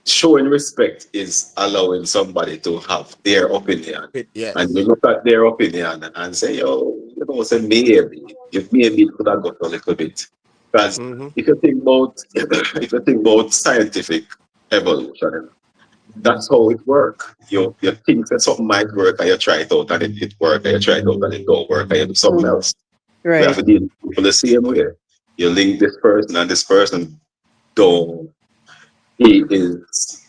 showing respect is allowing somebody to have their opinion. And you Yes. look at their opinion and say, yo, say maybe. If maybe it could have got a little bit. Because Hmm. if you think about if you think about scientific evolution, that's how it works. You think that something might work and you try it out and it work and you try it out and it don't work and you do something Mm. else. We have Right. to deal with people the same way. You link this person and this person don't. He is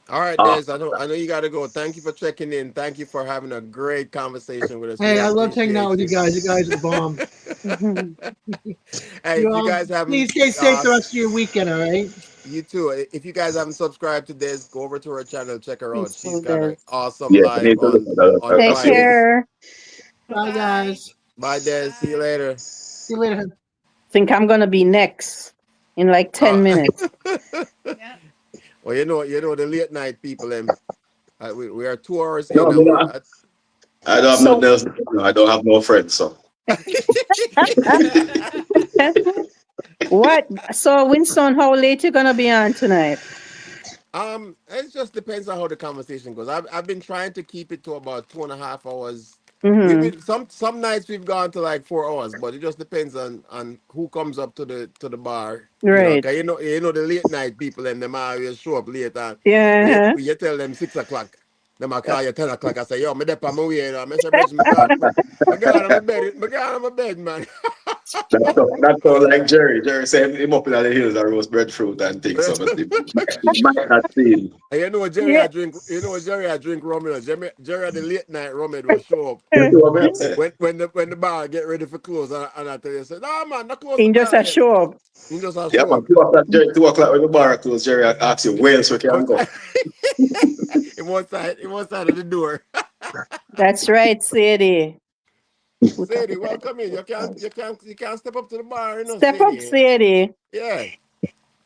All right, off. Des. I know you got to go. Thank you for checking in. Thank you for having a great conversation with us. We Hey, I love hanging out appreciate with you you. guys. You guys are the bomb. Mhm. Hey, You if you all, guys haven't, please stay safe the rest of your weekend. All right. You too. If you guys haven't subscribed to this, go over to her channel, check her out. It's She's so got an good. awesome Yeah, you live need to look at on that. Take That's good. Fridays. care. Bye Bye, bye. guys. Bye, Des. See you Bye. later. See you later. Think I'm gonna be next in like 10 Uh, minutes. Yep. well, you know the late night people. We are 2 hours in, No, and me we're not. at. I don't have So nothing else. No, I don't have no friends. So what? So Winston, how late you gonna be on tonight? It just depends on how the conversation goes. I've been trying to keep it to about 2.5 hours. We've Mm-hmm. been some nights we've gone to like 4 hours, but it just depends on who comes up to the bar. You know, Right. 'cause you know the late night people and them always show up late, and Yeah. when you tell them 6 o'clock, them I call you 10 o'clock. I say, yo, me dep on my way. You know, I say, bridge, me gone on my bed, man. that's all like Jerry. Jerry said him up in the hills and roast breadfruit and things. So but it might not seem. And you know Jerry, Yeah. I drink. You know Jerry, I drink rum. You know, Jerry at the late night rum. It will show up You know what I'm saying? when the bar get ready for close, and I tell you, say, nah man, not close the In just bar a yet. show up. You just have Yeah, show man. up. 2 o'clock, Jerry, 2 o'clock when the bar closed, Jerry asks you where else we can go. It one side of the door. That's right, Sadie. Put up Sadie, with that. welcome in. You can't step up to the bar, you know, Step up, Sadie. Sadie. Yeah,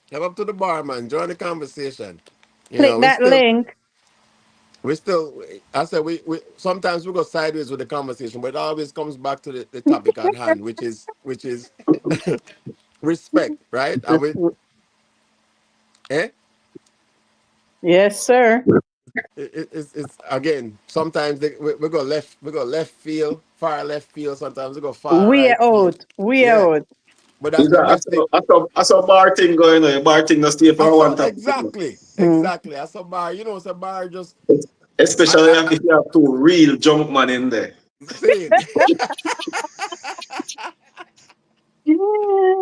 step up to the bar, man. Join the conversation. You Click know, that link. we still. I said we sometimes we go sideways with the conversation, but it always comes back to the topic at hand, which is respect, right? And we, eh? Yes, sir. It's again. Sometimes we go left field, far left field. Sometimes we go far We right are field. out. We Yeah, are out. but that's Is the that best thing. I saw bar thing going on. Bar thing not stay I for saw one topic. Hmm. exactly. I saw bar. You know, it's a bar just Especially I if you have two real junk man in there. saying. Yeah,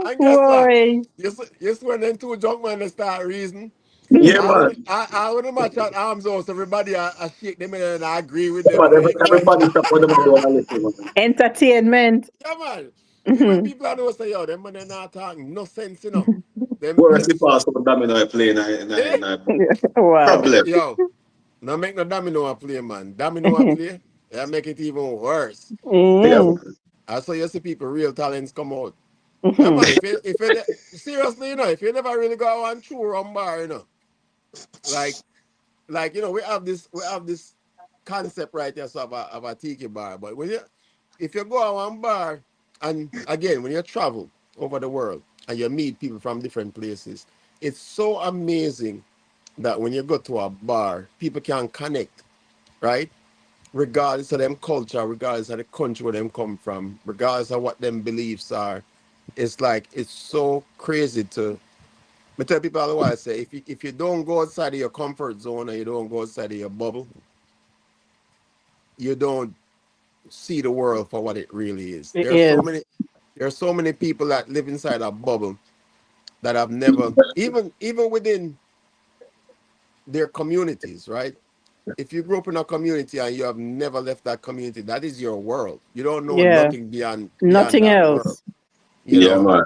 And guess what? boy. Yes, when them two junk man they start reason. Yeah, I man. would I would match at arms house. Everybody I shake them and I agree with them. But You know, excited. everybody stop what them are doing a little, man. Entertainment. Yeah, man. Even Mhm. people I know say, yo, them man they not talking no sense, you know. Them Whereas the it's pass from domino playing eh? in a Wow. problem. Yo, no make no domino a play, man. Domino a play, that make it even worse. Yeah, Mm. man. I saw you see people real talents come out. Yeah, Mhm. man. Seriously, you know, if you never really go on tour on bar, you know, like you know, we have this concept right there so of a tiki bar. But if you go on one bar, and again when you travel over the world and you meet people from different places, it's so amazing that when you go to a bar, people can connect, right? Regardless of them culture, regardless of the country where them come from, regardless of what them beliefs are. It's like it's so crazy to I tell people all the while, I say, if you don't go outside of your comfort zone and you don't go outside of your bubble, you don't see the world for what it really is. It is. There are so many people that live inside a bubble that have never, even within their communities, right? If you grew up in a community and you have never left that community, that is your world. You don't know Yeah. nothing beyond Nothing that world, else. you Yeah, know. man.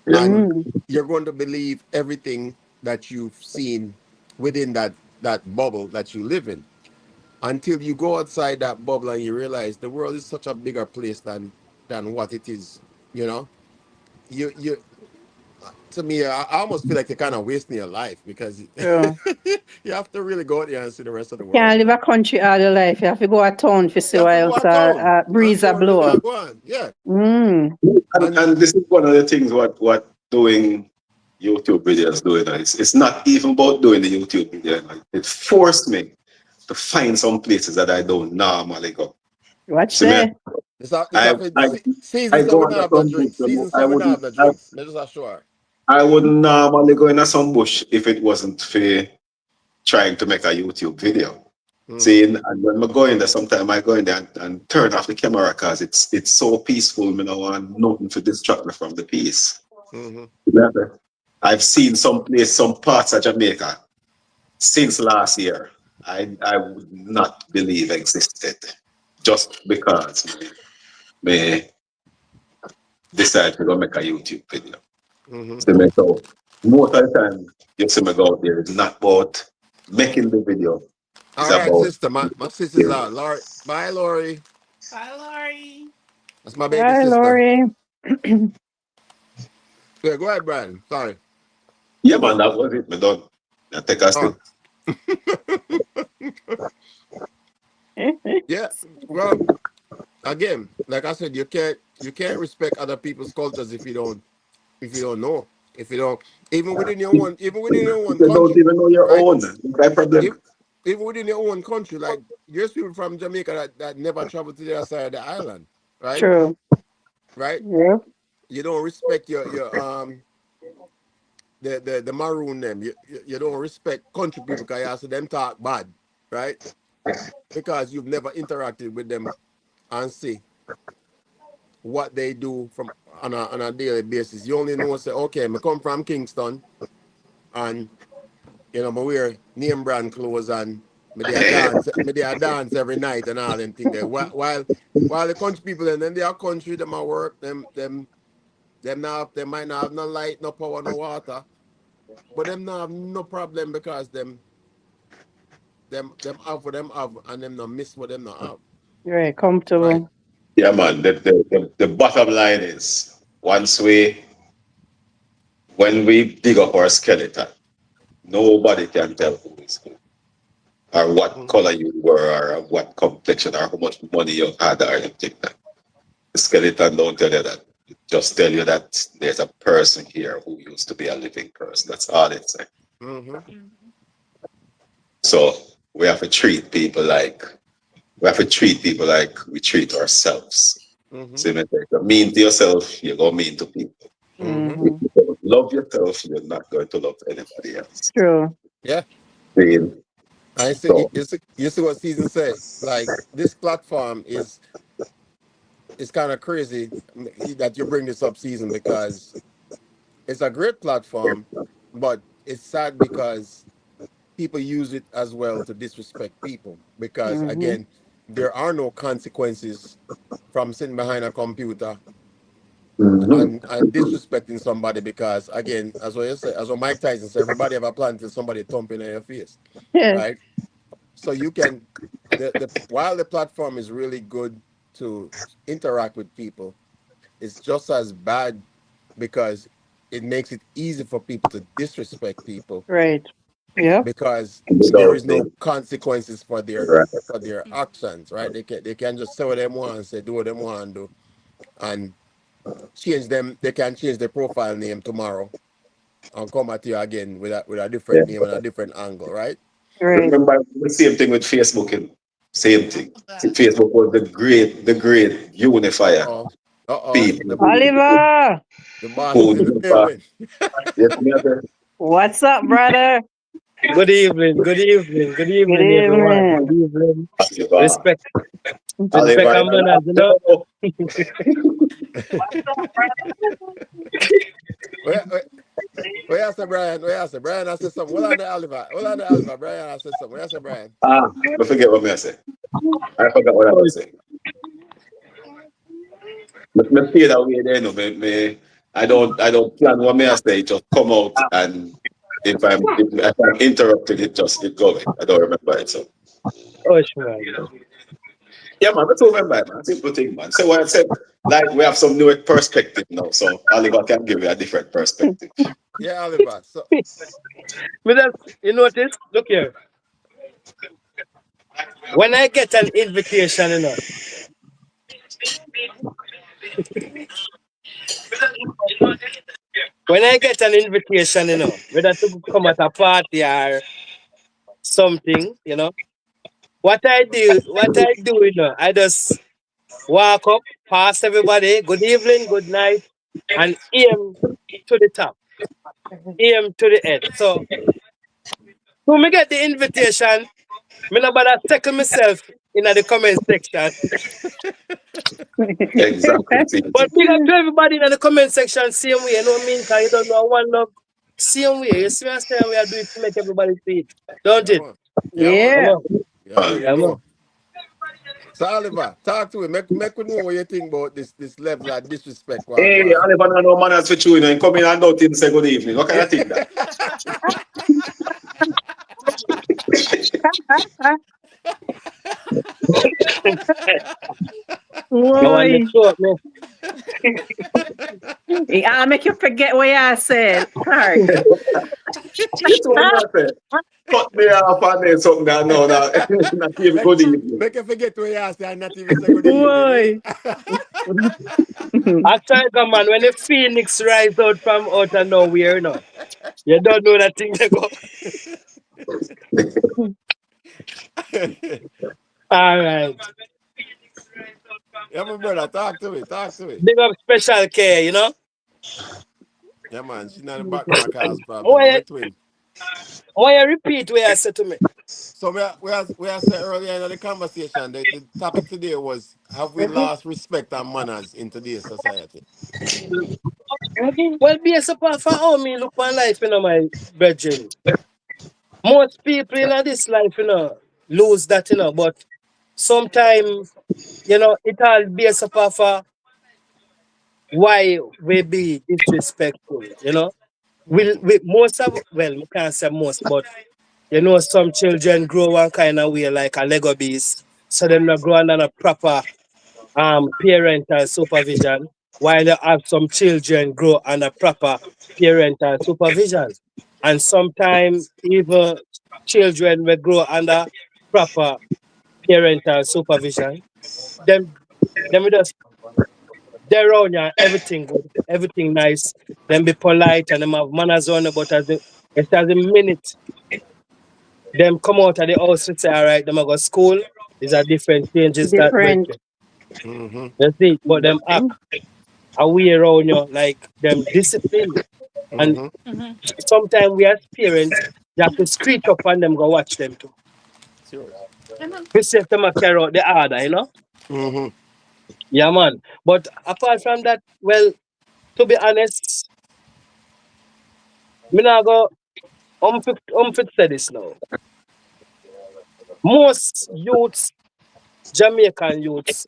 Yeah, man. And Mm. you're going to believe everything that you've seen within that bubble that you live in until you go outside that bubble and you realize the world is such a bigger place than what it is. You know, you to me, I almost feel like you're kind of wasting your life because True. you have to really go out there and see the rest of the world, Can't live man. a country all your life. You have to go a town to see You have why to go else out town a and breeze see a where the blow. hell go on. Yeah, Mm. and And this is one of the things what doing YouTube videos doing. It's not even about doing the YouTube video. Like, it forced me to find some places that I don't normally go. Watch So me, there. it's I, a I, I season so go we not into have no some bush. drinks. Season so I we not wouldn't have no drinks. Me just assure. I wouldn't normally go into some bush if it wasn't for trying to make a YouTube video. See, Mm-hmm. and when I go in there, sometimes I go in there and turn off the camera because it's so peaceful. Me no want nothing to distract me from the peace. Mm-hmm. Yeah. I've seen some parts of Jamaica since last year. I would not believe existed just because me decide to go make a YouTube video. Mm-hmm. So most of the time, You see me go out there. It's not about making the video. It's All right, about sister. My sister's out. Lori. Bye, Lori. Bye, Lori. That's my baby Hi, sister. Lori. Yeah, go ahead, Brian. Sorry. yeah, man. That was it. Me done. I take a Oh, stick. yeah. Well, again, like I said, you can't respect other people's cultures if you don't know. If you don't even within your own You don't country, even know your right? own. No problem. If, even within your own country, like there's people from Jamaica that never travel to the other side of the island, right? True. Right? Yep. You don't respect your the maroon them. You don't respect country people because you ask them talk bad, right? Because you've never interacted with them and see what they do from on a daily basis. You only know say, okay, I come from Kingston and I wear name brand clothes and me they dance every night and all them thing there. While the country people and then they are country, them at work, them now they might not have no light, no power, no water. But them not have no problem because them have what them have and them not miss what them not have. Very Right? comfortable. Yeah, man. The bottom line is when we dig up our skeleton, nobody can tell who is who, or what Mm-hmm. color you were, or what complexion, or how much money you had, or anything. The skeleton don't tell you that. It just tell you that there's a person here who used to be a living person. That's all it says. Mm-hmm. Mhm. So we have to treat people like we treat ourselves. Mm-hmm. So if you're mean to yourself, you're gonna mean to people. Mm-hmm. If Hmm. you don't love yourself, you're not going to love anybody else. True. Yeah. See? I see So you see what season say. Like this platform is kind of crazy that you bring this up season because it's a great platform, but it's sad because people use it as well to disrespect people because Hmm. again there are no consequences from sitting behind a computer mhm. and disrespecting somebody because again as what Mike Tyson said, everybody have a plan till somebody thump in your face, Yes. right? So you can the while the platform is really good to interact with people, it's just as bad because it makes it easy for people to disrespect people Right. Yep. because there Without is no being consequences for their right. actions, right? They can just say what they want and say do what they want to do and change them. They can change their profile name tomorrow and come at you again with a Yeah. different name and a different angle, right? Right. Remember the same thing with Facebook and same thing. See, That. Facebook was the great Uh unifier. oh, People Oliver, the boss is who in the never building. yes, me I say, what's up, brother? Good evening, good evening, good Good evening, everyone. evening. Good evening. Oliver. Respect, respect Oliver, and manners, you know. where, where, where I say Brian? Where I say Brian? I said something. What on the Oliver? What on the Oliver? Brian, I said something. Where I say Brian? I forget what me I say. I forgot what I Oh, was saying. But me feel that way there, no. I don't plan what me I say. It just come out, and if I'm interrupted, it go away. I don't remember it. So man. yeah, man. Let's remember, man. Simple thing, man. So what I said, like we have some new perspective now. So Oliver can give you a different perspective. Yeah, Oliver. So But that's, you notice, look here. When I get an invitation, when I get an invitation, whether to come at a party or something, I just walk up, past everybody, good evening, good night, and aim to the top, aim to the head. So when me get the invitation, me no bother tackle myself in the comment section. Exactly. But big up to everybody in the comment section, same way, you know what I mean? Because you don't know one love. Same way. You see what I'm saying? We are doing to make everybody see it. Don't yeah, it? man. Yeah, man. Come Yeah. on. You already Man. Yeah, man. know. So Oliver, talk to him. Make we know what you think about this level of disrespect. Hey, Wagwan. Oliver, no manners for you. You come in and don't even say good evening. What kind of thing that? You want to Why? show me? I'll make you forget what I said. Clark. This one not say, cut me off and then something that no, no, not even make, good evening. make you forget what you asked and not even say good evening. Why? I try come man when the phoenix rise out from out of nowhere, you know. You don't know that thing they go. Eh? All right. Yeah, my brother, talk to me, talk to me. Big up special care, you know. Yeah, man, she's not the background cause problem. I'm Why a twin. why you repeat what you said to me? So we are said earlier in the conversation, the topic today was, have we lost respect and manners in today's society? Well, based upon for how me look on life, you know, my brethren. Most people in this life, you know, lose that, you know, but sometimes, you know, it all based upon for why we be disrespectful, you know. We most of well, we can't say most, but you know, some children grow one kind of way like a Lego beast. So them not grow under a proper parental supervision, while you have some children grow under proper parental supervision. And sometimes even children will grow under proper parental supervision. Them will just they're around you, everything good, everything nice. Them be polite and them have manners on, but as the minute them come out of the house and say, all right, them I go school, these are different changes that Different. brethren. Mm-hmm. You see, but them act away around you, like them discipline. And Mm-hmm. Mm-hmm. sometimes we as parents, you have to screech up on them, go watch them too. Serious. I know. We see if them a carry out the order, you know? Mm-hmm. Yeah, man. But apart from that, well, to be honest, me not go unfit say this now. Most youths, Jamaican youths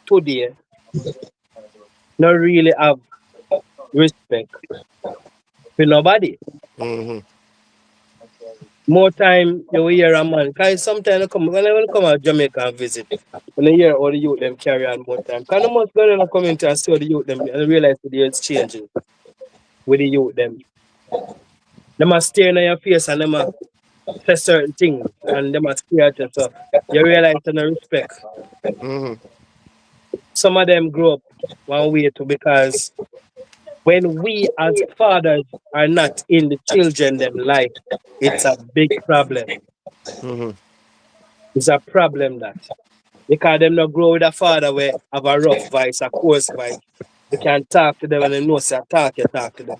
today, not really have respect for nobody. Mm-hmm. More time you will hear a man. Cause sometimes when I come out Jamaica and visit, when I hear all the youth them carry on more time. Cause I must go in the community and see all the youth them and realize that there's changing with the youth them. They must stare in your face and they must say certain things and they must stare at you. So you realize and respect. Mm-hmm. Some of them grow up one way too because when we as fathers are not in the children them life, it's a big problem. Mm-hmm. It's a problem that. Because them not grow with a father where have a rough voice, a coarse voice. You can talk to them and they know say talk, you talk to them.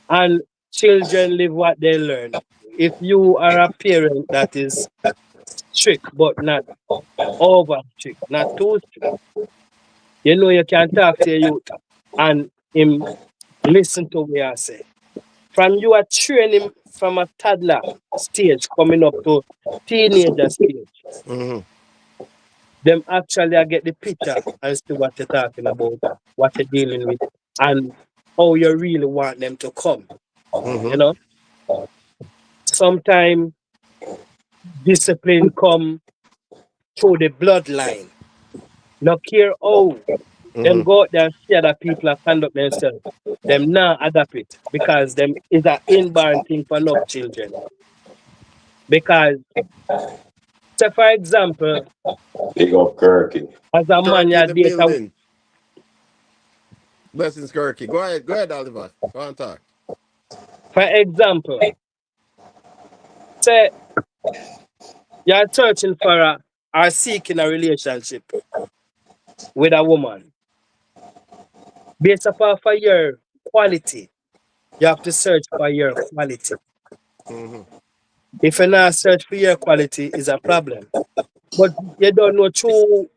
And children live what they learn. If you are a parent that is strict but not over strict, not too strict, you know you can talk to your youth and him listen to what I say. From you are training from a toddler stage coming up to teenager stage. Mm-hmm. Them actually I get the picture and see what you're talking about, what you're dealing with, and how you really want them to come. Mm-hmm. You know, sometimes discipline come through the bloodline. No care how them Mm-hmm. go out there and see other people and conduct themselves. Them now adapt it because them is an inborn thing for enough children. Because, say for example, Big up Kirky. as a man Kirky you in the date a building. Blessings, Kirky. Go ahead, Oliver. Go on, talk. for example, say you're searching for a or seeking a relationship with a woman based upon for your quality. You have to search for your quality. Mm-hmm. If you not search for your quality, is a problem. But you don't know true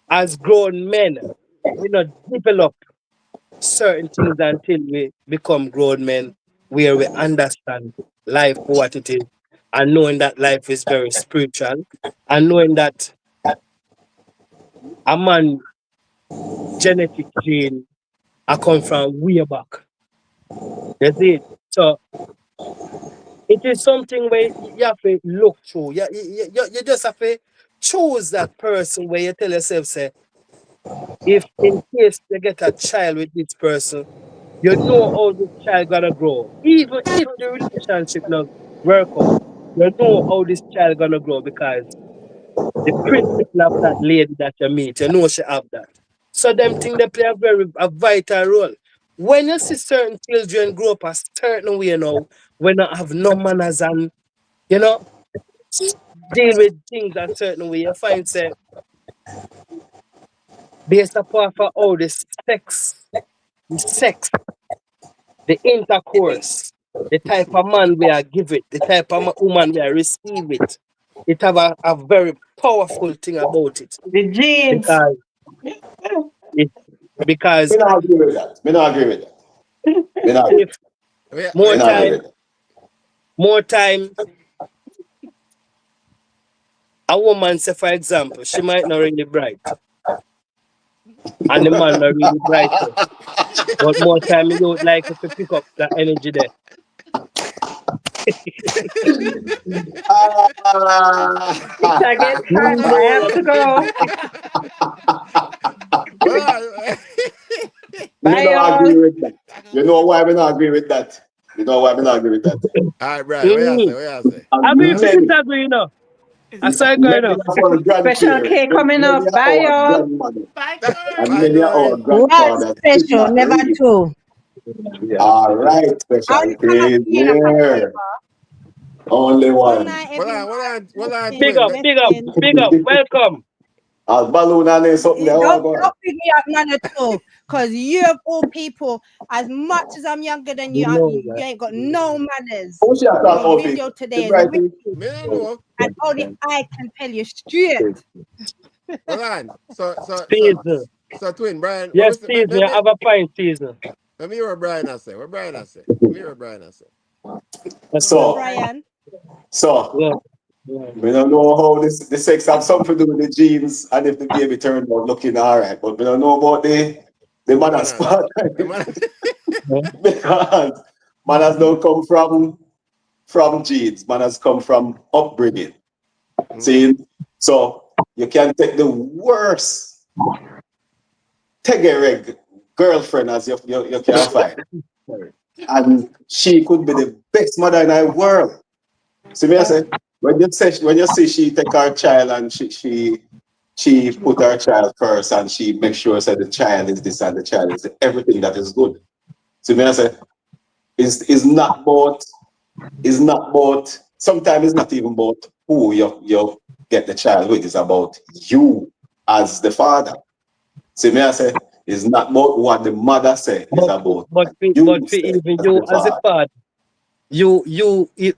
as grown men, we not develop certain things until we become grown men where we understand life for what it is and knowing that life is very spiritual and knowing that a man genetic gene I come from way back. You see it? So It is something where you have to look through. You just have to choose that person where you tell yourself, say, if in case you get a child with this person, you know how this child gonna grow. Even if the relationship not work out, you know how this child gonna grow because the principle of that lady that you meet, you know she have that. So them things they play a vital role. When you see certain children grow up a certain way now, when they have no manners and you know deal with things a certain way, you find say based upon for how the sex, the intercourse, the type of man we are give it, the type of woman we are receive it. It have a very powerful thing about it The jeans. because it because Me not agree with that. Me not agree with that. Me not agree. if We more Me not agree time, with that. more time, a woman say for example, she might not really bright, and the man not really bright too. But more time you don't like if you pick up that energy there. It's again You time. I have know to go. well, Me Bye, not all. agree with that. You know why me not agree with that? You know why me not agree with that? all right, Brian, what you mm, say? What you say? And agree to many, disagree, you know. I saw it going many up. of our Special grandparents, K coming many up. of Bye, our all. grandmothers, Bye, and Bye, Corey. many of our Corey. What grandfathers did special? not Never read. true. Yeah. All right, Only special come up K here in a here. Only Good one. night, Well, everyone. Big twin. up, big up, Blessing. big up. Welcome. As balloon and then something there. Oh, God. Don't pick me up none at all. Because you of all people, as much as I'm younger than you, You know you that. ain't got no manners. Who should I call Your old video people? The today is bright wicked. thing? Me don't know. And only I can tell you straight. Well, on. Season. So, twin, Brian, what Yes, was it? season. You have a pint season. Let me hear what Brian has say. What Brian has say. Let me hear what Brian has say. That's Go on, So, Brian. so, yeah. Yeah. we don't know how the sex have something to do with the genes and if the baby turned out looking all right. But we don't know about the The manners manners. part. The man. Because manners don't come from genes. Manners come from upbringing. Mm-hmm. See? So, you can take the worst Tegereg girlfriend as you can find. And she could be the best mother in the world. See me I say when you see she take her child and she put her child first and she make sure that the child is this and the child is everything that is good. See me I say is not about sometimes it's not even about who you get the child with, it's about you as the father. See me I say it's not about what the mother say, it's But about but what for, you but for say even as you the as a father. father,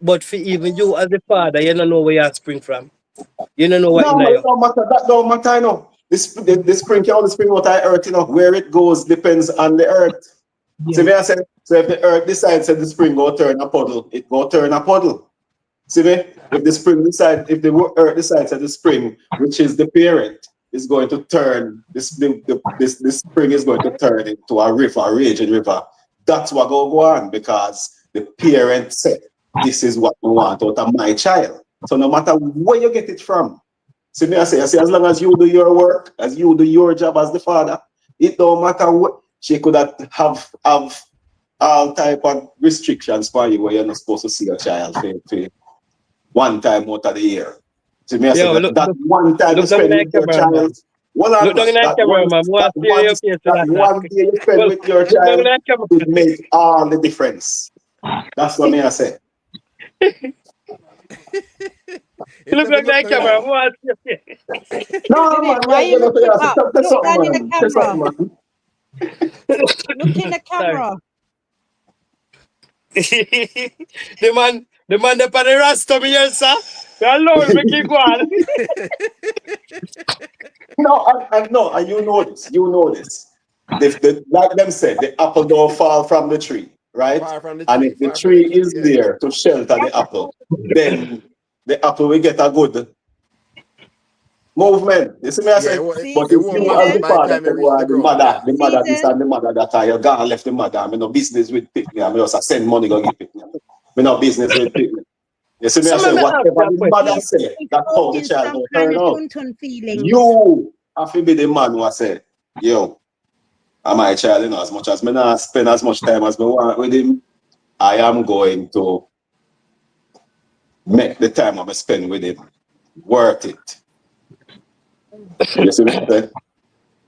but for even you as a father, you don't know where you spring from. You don't know what in No, it you. don't matter. That don't matter, you know. The spring can only spring out of the earth, you know. Where it goes depends on the earth. See Yeah. me I say, so if the earth decides that the spring go turn a puddle, it go turn a puddle. See me? If the earth decides that the spring, which is the parent, is going to turn this spring is going to turn into a river, a raging river. That's what go on because the parent said, "This is what we want out of my child." So no matter where you get it from, see me, I say, as long as you do your work, as you do your job as the father, it don't matter what she could have all type of restrictions for you where you're not supposed to see your child for one time out of the year. So me I say Yo, that one time you look down in spend that with your camera, child, man. well on Look down man, in that camera, man. that Want to see one your face that like that. one day you spend Well, with your look down in child, that camera. it makes all the difference. That's what me I say. He Look said, down in look that down camera. there. Want to see your face. No Did it? man, Why yeah, you no, looking up? say Look something down in the man. Say camera. something man. Look in the Sorry. camera. the man that on the rasta me here, sir. Alone, make it go on. No, no, and you know this. Like them said, the apple don't fall from the tree, right? Far from the And tree. if the Far from the tree tree. is Yeah. there to shelter the apple, then the apple will get a good movement. You see me I Yeah, say? But it if Season, won't you fall as the out by season, the father time it say, reach the well, ground. Yeah. the mother this season. and the mother that you gone left the mother, I no business with picnic. I just send money go get picnic. Me no business with picnic. You see me, I So say, let me ask whatever you a the mother question. say, He's that's how the holding child some will kind turn of out. tuntun feelings. You have to be the man who say, yo, I'm my child, you know, as much as me not spend as much time as me want with him, I am going to make the time I spend with him worth it. You see me? Say?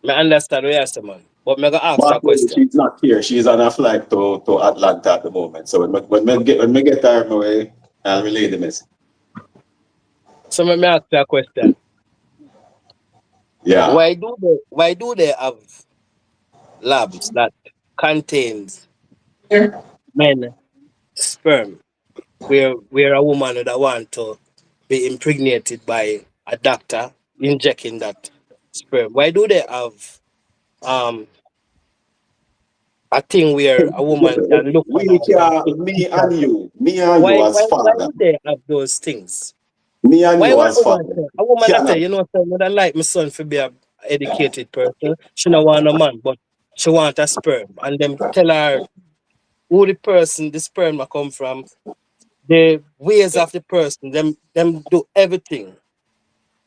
I understand what you're saying, man. But I'm going to ask you But a question. she's not here. She's on a flight to Atlanta at the moment. So when me get her away, I'll relay the message. So let me ask you a question. Yeah. Why do they have labs that contains men sperm where a woman would want to be impregnated by a doctor injecting that sperm? Why do they have um a thing where a woman can look on We and can, pick pictures? me and you as Why father, do they have those things? me and Why you would as father, a woman that say, cannot. you know, say, I don't like my son to be a educated person. She don't want a man, but she want a sperm. And them tell her who the sperm will come from, the ways of the person, them do everything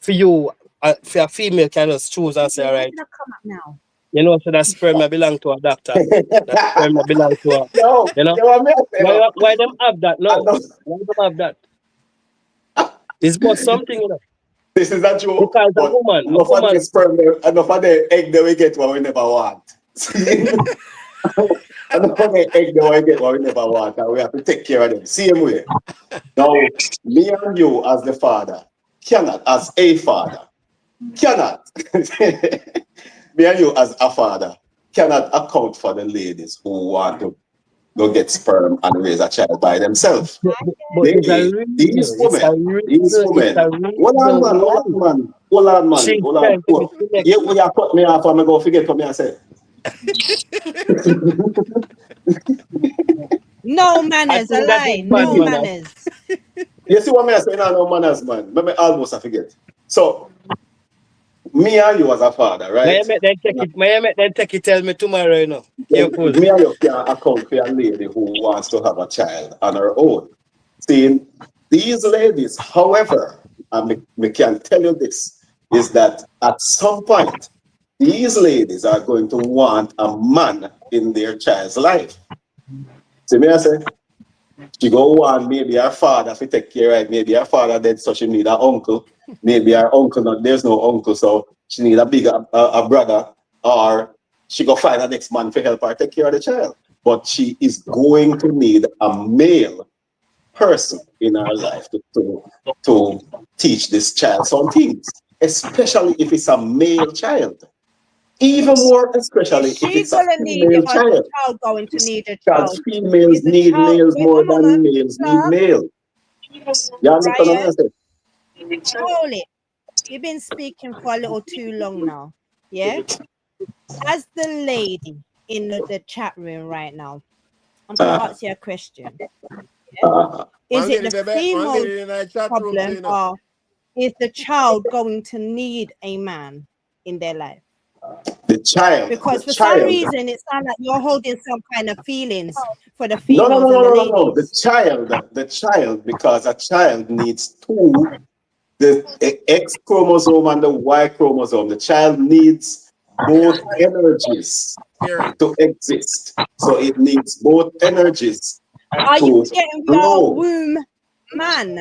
for you. For a female can just choose and say, all Why right, did I come up now? you know, so that sperm may belong to a doctor. That sperm may belong to a, No, you know. you want me to say, no. Why them have that I now? know Why them have that? It's about something, you know. this is a joke, Because but a enough of the woman, sperm, enough of the egg that we get what we never want. See? Enough of the egg that we get what we never want, and we have to take care of them. Same way. Now, me and you as the father cannot, as a father, cannot. Me and you as a father cannot account for the ladies who want to go get sperm and raise a child by themselves. but They, there's a reason. these It's a women. reason why she's Hold on. trying to be You, selective. you cut me off and I go forget what me I say. No I manners, a think that is lie. bad No Me. manners. manners. You see what me I say? No, no manners, man. Me almost I forget. So, me and you as a father, May I right? make them take it? May I make them take it? Tell me tomorrow, you know. Careful. Me and you can account for a lady who wants to have a child on her own. See, these ladies, however, and me can tell you this, is that at some point, these ladies are going to want a man in their child's life. See me I say, she go want maybe her father to take care of it. Maybe her father dead, so she need an uncle. Maybe her uncle not, there's no uncle, so she need a bigger a brother, or she go find a next man to help her take care of the child. But she is going to need a male person in her life to teach this child some things, especially if it's a male child. Even more Is especially if she it's a gonna need it female or is the child. child going to need a Because child? females Is the need child males wait more a moment, than males need sir? male. You understand what Ryan, I'm saying? hold it. You've been speaking for a little too long now. Yeah? As the lady in the chat room right now, I'm gonna Uh, ask you a question. uh, Is One it lady, the baby, one female lady in that chat room, so problem you know. or is the child going to need a man in their life? Because for some the child. reason it sounds like you're holding some kind of feelings for the No, no, females no, and the no, no, no. ladies. The child, because a child needs two, the X chromosome and the Y chromosome. The child needs both energies to Parents. exist. So it needs both energies Are you to forgetting we are a grow. womb man?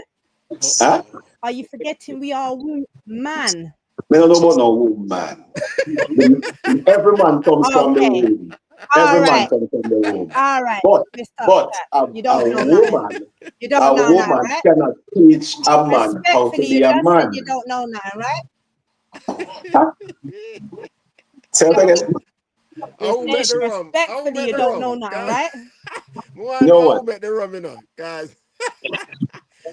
Huh? Are you forgetting we are a womb man? Me no know about no woman. Every man comes from the Okay. womb. All Every man right. comes from the womb. All right. But We stop but that. a, You a don't know nothing. woman You a don't know nothing, woman right? cannot teach a man how to Respectfully, be you a just said you man. don't know nothing, right? Huh? Say it again. I will bet the rum. I will Respectfully, bet you the don't know rum. nothing, Guys, right? one You know I will what? bet the rum, you know, guys.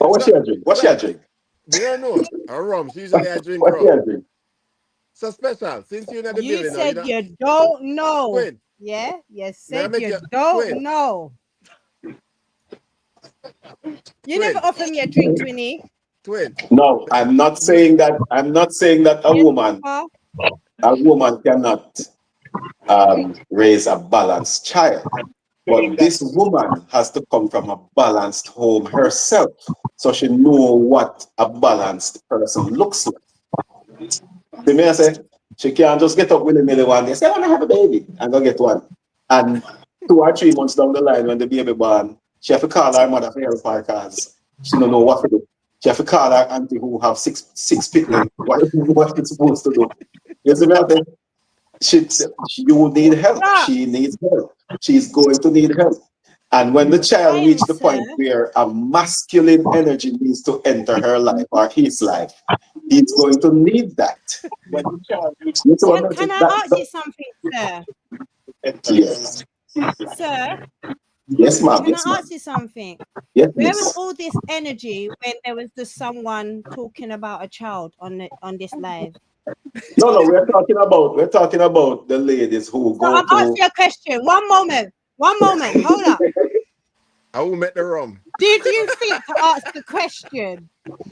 But what's So, your drink? What's so, your drink? me don't know. A rum. She usually I drink What's rum. your drink? So special. Since you're in the You building now, you said know. you don't know. Twin. Yeah? You May I said make you you don't twin? know. You never Twin. offer me a drink, Twinny. Twin. No, I'm not Me, saying that. I'm not saying that Yes, Papa. a woman cannot raise a balanced child. But this woman has to come from a balanced home herself, so she know what a balanced person looks like. The man say she can't just get up willy-nilly one day, say, I want to have a baby, and go get one. And 2 or 3 months down the line, when the baby born, she have to call her mother for help her because she don't know what to do. She have to call her auntie who have six pitlin, what it's supposed to do. You see me? You need help. Stop. She needs help. She's going to need help. And when the child Brian, reaches the sir. point where a masculine energy needs to enter her life or his life, he's going to need that. When the child reaches Can I ask you something, sir? Yes. Sir, Yes, ma'am. can Yes, I ma'am. ask you something? Yes, Where was miss. all this energy when there was just someone talking about a child on this live? No, we're talking about the ladies who So go I'm asking to you a question. One moment. Hold up. I will make the rum. Did you think to ask the question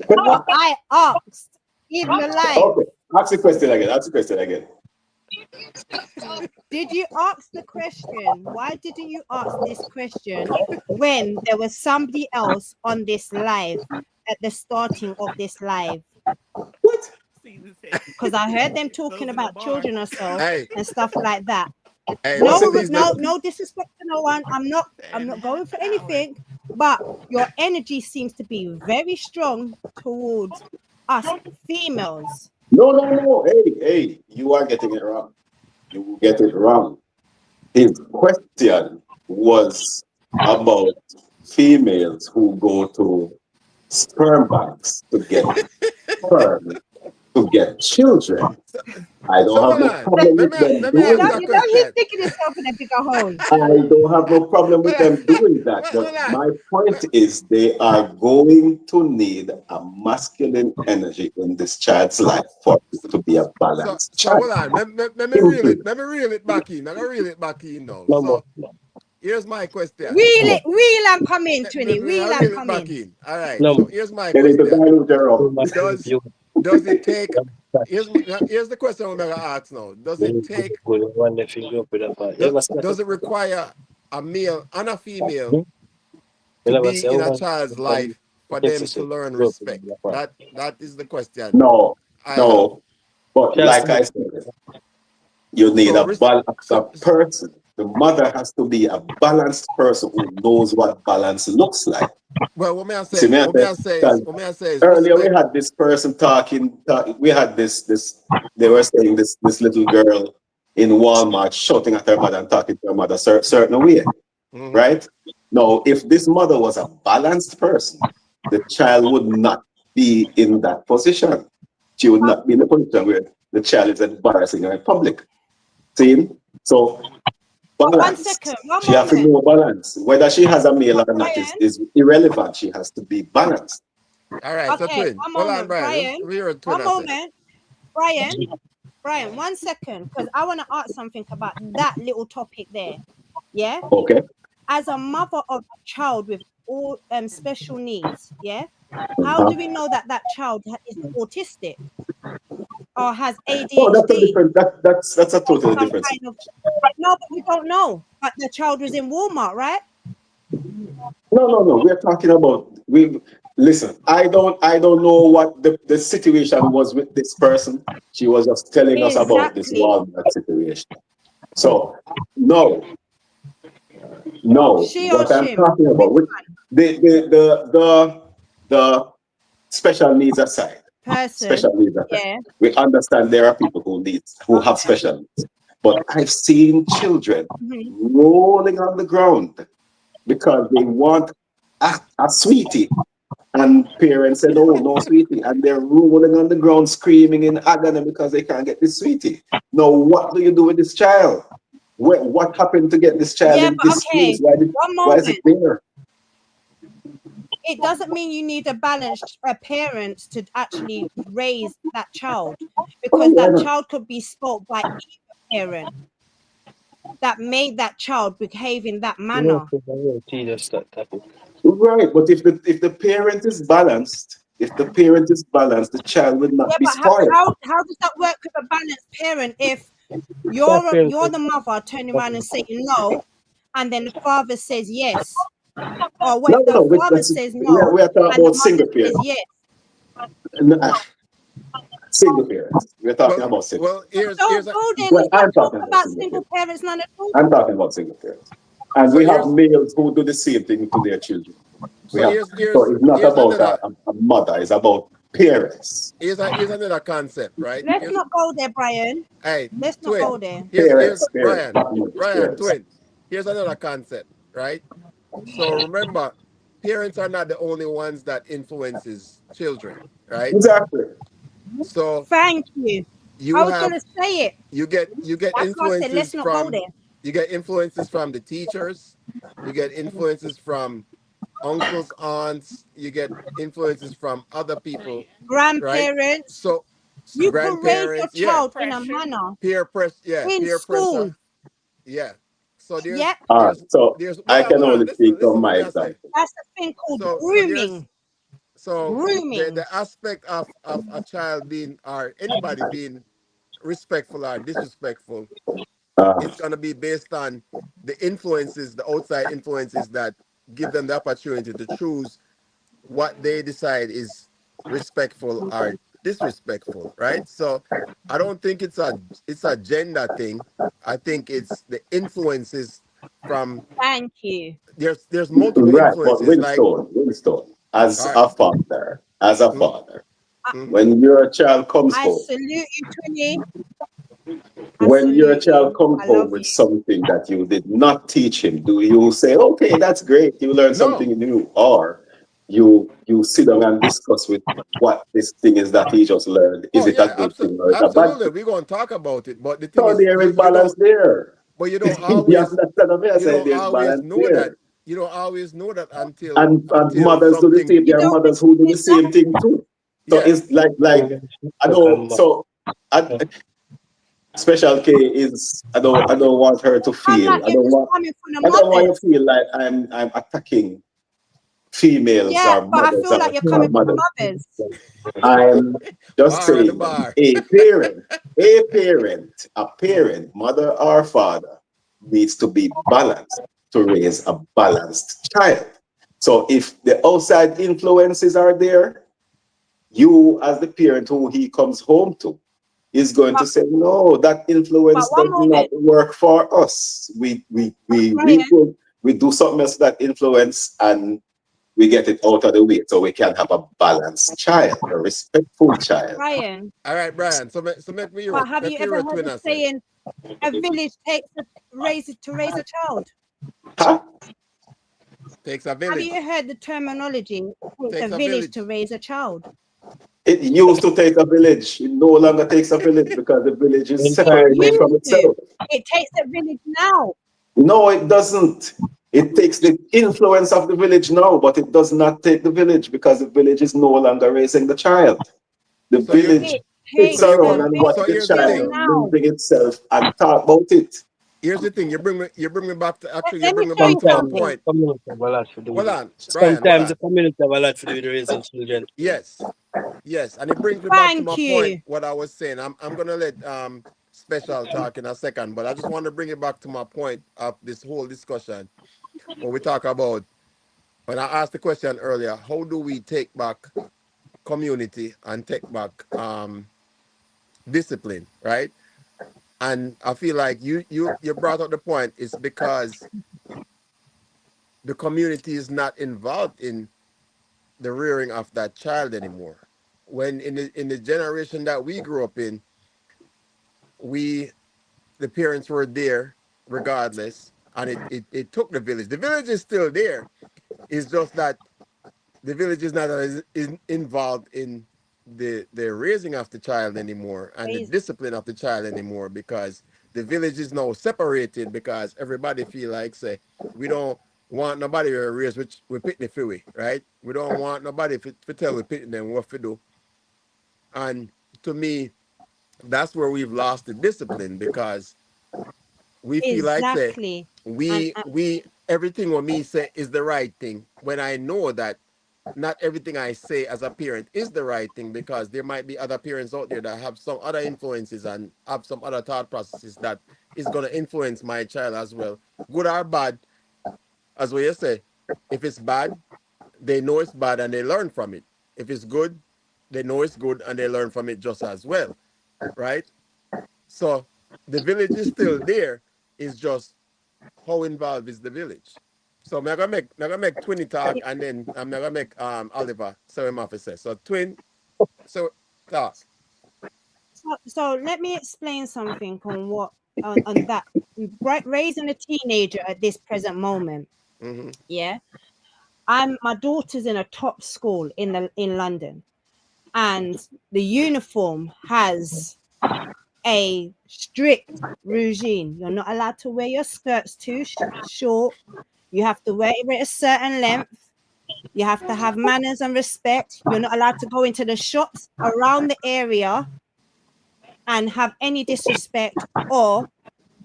what I asked in the live? Okay. Ask the question again. Ask the question again. Did you ask the question? Why didn't you ask this question when there was somebody else on this live at the starting of this live? What? Because I heard them talking about children or so Hey, and stuff like that. hey, What's one the of these days. No disrespect to no one. I'm not going for anything, but your energy seems to be very strong towards us females. No. Hey, you are getting it wrong. You get it wrong. His question was about females who go to sperm banks to get sperm to get children. I So don't have hold no on. problem with them Let me You ask know, doing you a that. he's question. sticking himself in a bigger hole. I don't have no problem with Hold on. them doing that. Hold But on. my point is, they are going to need a masculine energy in this child's life for it to be a balanced So child. hold on. Simply. Let me reel it back in. I'm gonna reel it back in now. No more. So here's my question. Wheel and come in, Trini. I Wheel and reel it come back in. in. All right. No So more. here's my They need to question. dilute their Too own. much Does you. does it take here's the question I'm gonna ask now. Does it take Good one if you go with a part. You ever say does that? it require a male and a female Hmm? You to never be say, in oh, a man, child's and life for takes them us to to learn go with respect? a part. That is the question No, I have. no. But Just like I said, you need So, a balanced person. The mother has to be a balanced person who knows what balance looks like. well, See, because what may I say is earlier we respect. had this person we had they were saying this little girl in Walmart shouting at her mother and talking to her mother certain way, Mhm. right? Now, if this mother was a balanced person, the child would not be in that position. She would not be in the position where the child is embarrassing her in public. See? So But one balance. second, one She has to moment. know balance. Whether she has a male or not Brian, is irrelevant. She has to be balanced. All right, so okay, twin. one Hold on, moment. Brian. Brian, We heard twin one I say. moment. Brian, 1 second, because I want to ask something about that little topic there. Yeah? Okay? As a mother of a child with all special needs, yeah? How Uh-huh. do we know that that child is autistic or has Oh, that's a ADHD different. That's a or totally some different. kind of? No, but we don't know. But the child was in Walmart, right? No. We're talking about we. Listen, I don't know what the situation was with this person. She was just telling us about this Exactly. Walmart situation. So no, She or what I'm him? talking about with the special needs aside, Person. special needs aside, Yeah. we understand there are people who have Okay. special needs. But I've seen children Mhm. rolling on the ground because they want a sweetie. And parents said, oh, no sweetie. And they're rolling on the ground screaming in agony because they can't get this sweetie. Now, what do you do with this child? What happened to get this child Yeah, in but this okay. space? One Why is it moment. there? It doesn't mean you need a balanced parent to actually raise that child, Oh, because why that not? child could be spoilt by either parent that made that child behave in that you know, manner. it's a real tedious that topic. Right, but if the parent is balanced, the child will not Yeah, be but spoiled. how does that work with a balanced parent if That parents you're the mother turning around and saying no, and then the father says yes? Or what No, if the no, father says no we are talking and the about mother single says parents. yes? Single parents. We're talking Well, about single. well, here's Don't a go there. Well, Let's not I'm talk talking about about single single parents. parents none at all. I'm talking about single parents. And so we have here's males who do the same thing to their children. We so have, here's so here's it's not here's about another a mother, it's about parents. here's another concept, right? Let's not go there, Brian. Hey, Let's not twin. go there. Here's Parents, Brian. not mothers, Brian, parents. twin. Here's another concept, right? So remember, parents are not the only ones that influences children, right? Exactly. So Thank you. you I was have gonna say it. you get That's why I said let's influences not go from there. the teachers, you get influences from uncles, aunts, you get influences from other people, right? Grandparents, So you can raise your grandparents, yeah, Peer child in a pressure. manner in peer school. pressure, yeah. So Yep, So there's I hold can on, only speak from listen, my what may I say? example. that's the thing called So there's grooming. so the Grooming. aspect of a child being or anybody being respectful or disrespectful, Uh, it's gonna be based on the outside influences that give them the opportunity to choose what they decide is respectful or disrespectful, right? So I don't think it's a gender thing. I think it's the influences from Thank you. there's multiple right, but influences like Winston, all right. as a Mm, father, mm-hmm. when your child comes I home, salute you, Tony. I when your salute child you. comes I home love with you. something that you did not teach him, do you say, okay, that's great, you learned No. something new, or you sit down and discuss with what this thing is that he just learned? Is Oh it a yeah, good thing or is it a bad absolutely. thing? We're gonna talk about it, but the thing So is, there you is you balance don't, there. but You understand me? I you say don't there's always balance know that. there. You don't always know that until And mothers do the something. same. You There are don't mothers who do the same exactly. thing too. So Yeah. it's like I know. So I, Special K is I don't want her to Come feel. like you're just coming from the I don't want you mothers. to feel like I'm attacking females Yeah, or but I mothers feel like you're or coming from mothers. the mothers. I'm just Bar at the saying that bar. a parent, mother or father, needs to be balanced to raise a balanced child. So if the outside influences are there, you as the parent who he comes home to is going But to say, no, that but influence one does not moment, work for us. Brian. We do something else to that influence and we get it out of the way so we can have a balanced child, a respectful child. Brian. All right, Brian. So But have you make me ever hear a heard twin the I say. saying, "A village takes to raise a child"? Huh? Takes a Have village. you heard the terminology? It takes a Takes a village to village. raise a child. It used to take a village. It no longer takes a village because the village is separated from Used to. itself. It takes a village now. No, it doesn't. It takes the influence of the village now, but it does not take the village because the village is no longer raising the child. The So you village It sits takes around a and watch so the here's the village child thing. now. losing itself and talk about it. Here's the thing. You bring me back to Let me show you my Sometimes something. point. community have a lot to do with Hold it. on, Brian. Hold Sometimes the on. community have a lot to do with raising children. Yes. Yes, and it brings me back to Thank my point. you. What I was saying, I'm gonna let Special talk in a second, but I just want to bring it back to my point of this whole discussion when we talk about when I asked the question earlier, how do we take back community and take back discipline, right? And I feel like you brought up the point. It's because the community is not involved in the rearing of that child anymore. When in the generation that we grew up in, we the parents were there regardless, and it took the village. The village is still there. It's just that the village is not involved in the raising of the child anymore and the Raise discipline of the child anymore because the village is now separated because everybody feel like say we don't want nobody to raise which we pick the freeway, right? We don't want nobody to tell we pick them what to do. And to me, that's where we've lost the discipline because we feel like say exactly. And we everything what me say is the right thing when I know that not everything I say as a parent is the right thing because there might be other parents out there that have some other influences and have some other thought processes that is going to influence my child as well, good or bad. As what you say, if it's bad, they know it's bad and they learn from it. If it's good, they know it's good and they learn from it just as well, right? So the village is still there. It's just how involved is the village. So I'm gonna make Twinny talk and then I'm gonna make Oliver so him officer. So Twin, so talk. So let me explain something on what on that. Raising a teenager at this present moment. Mm-hmm. Yeah, my daughter's in a top school in London, and the uniform has a strict regime. You're not allowed to wear your skirts too short. You have to wear it a certain length. You have to have manners and respect. You're not allowed to go into the shops around the area and have any disrespect, or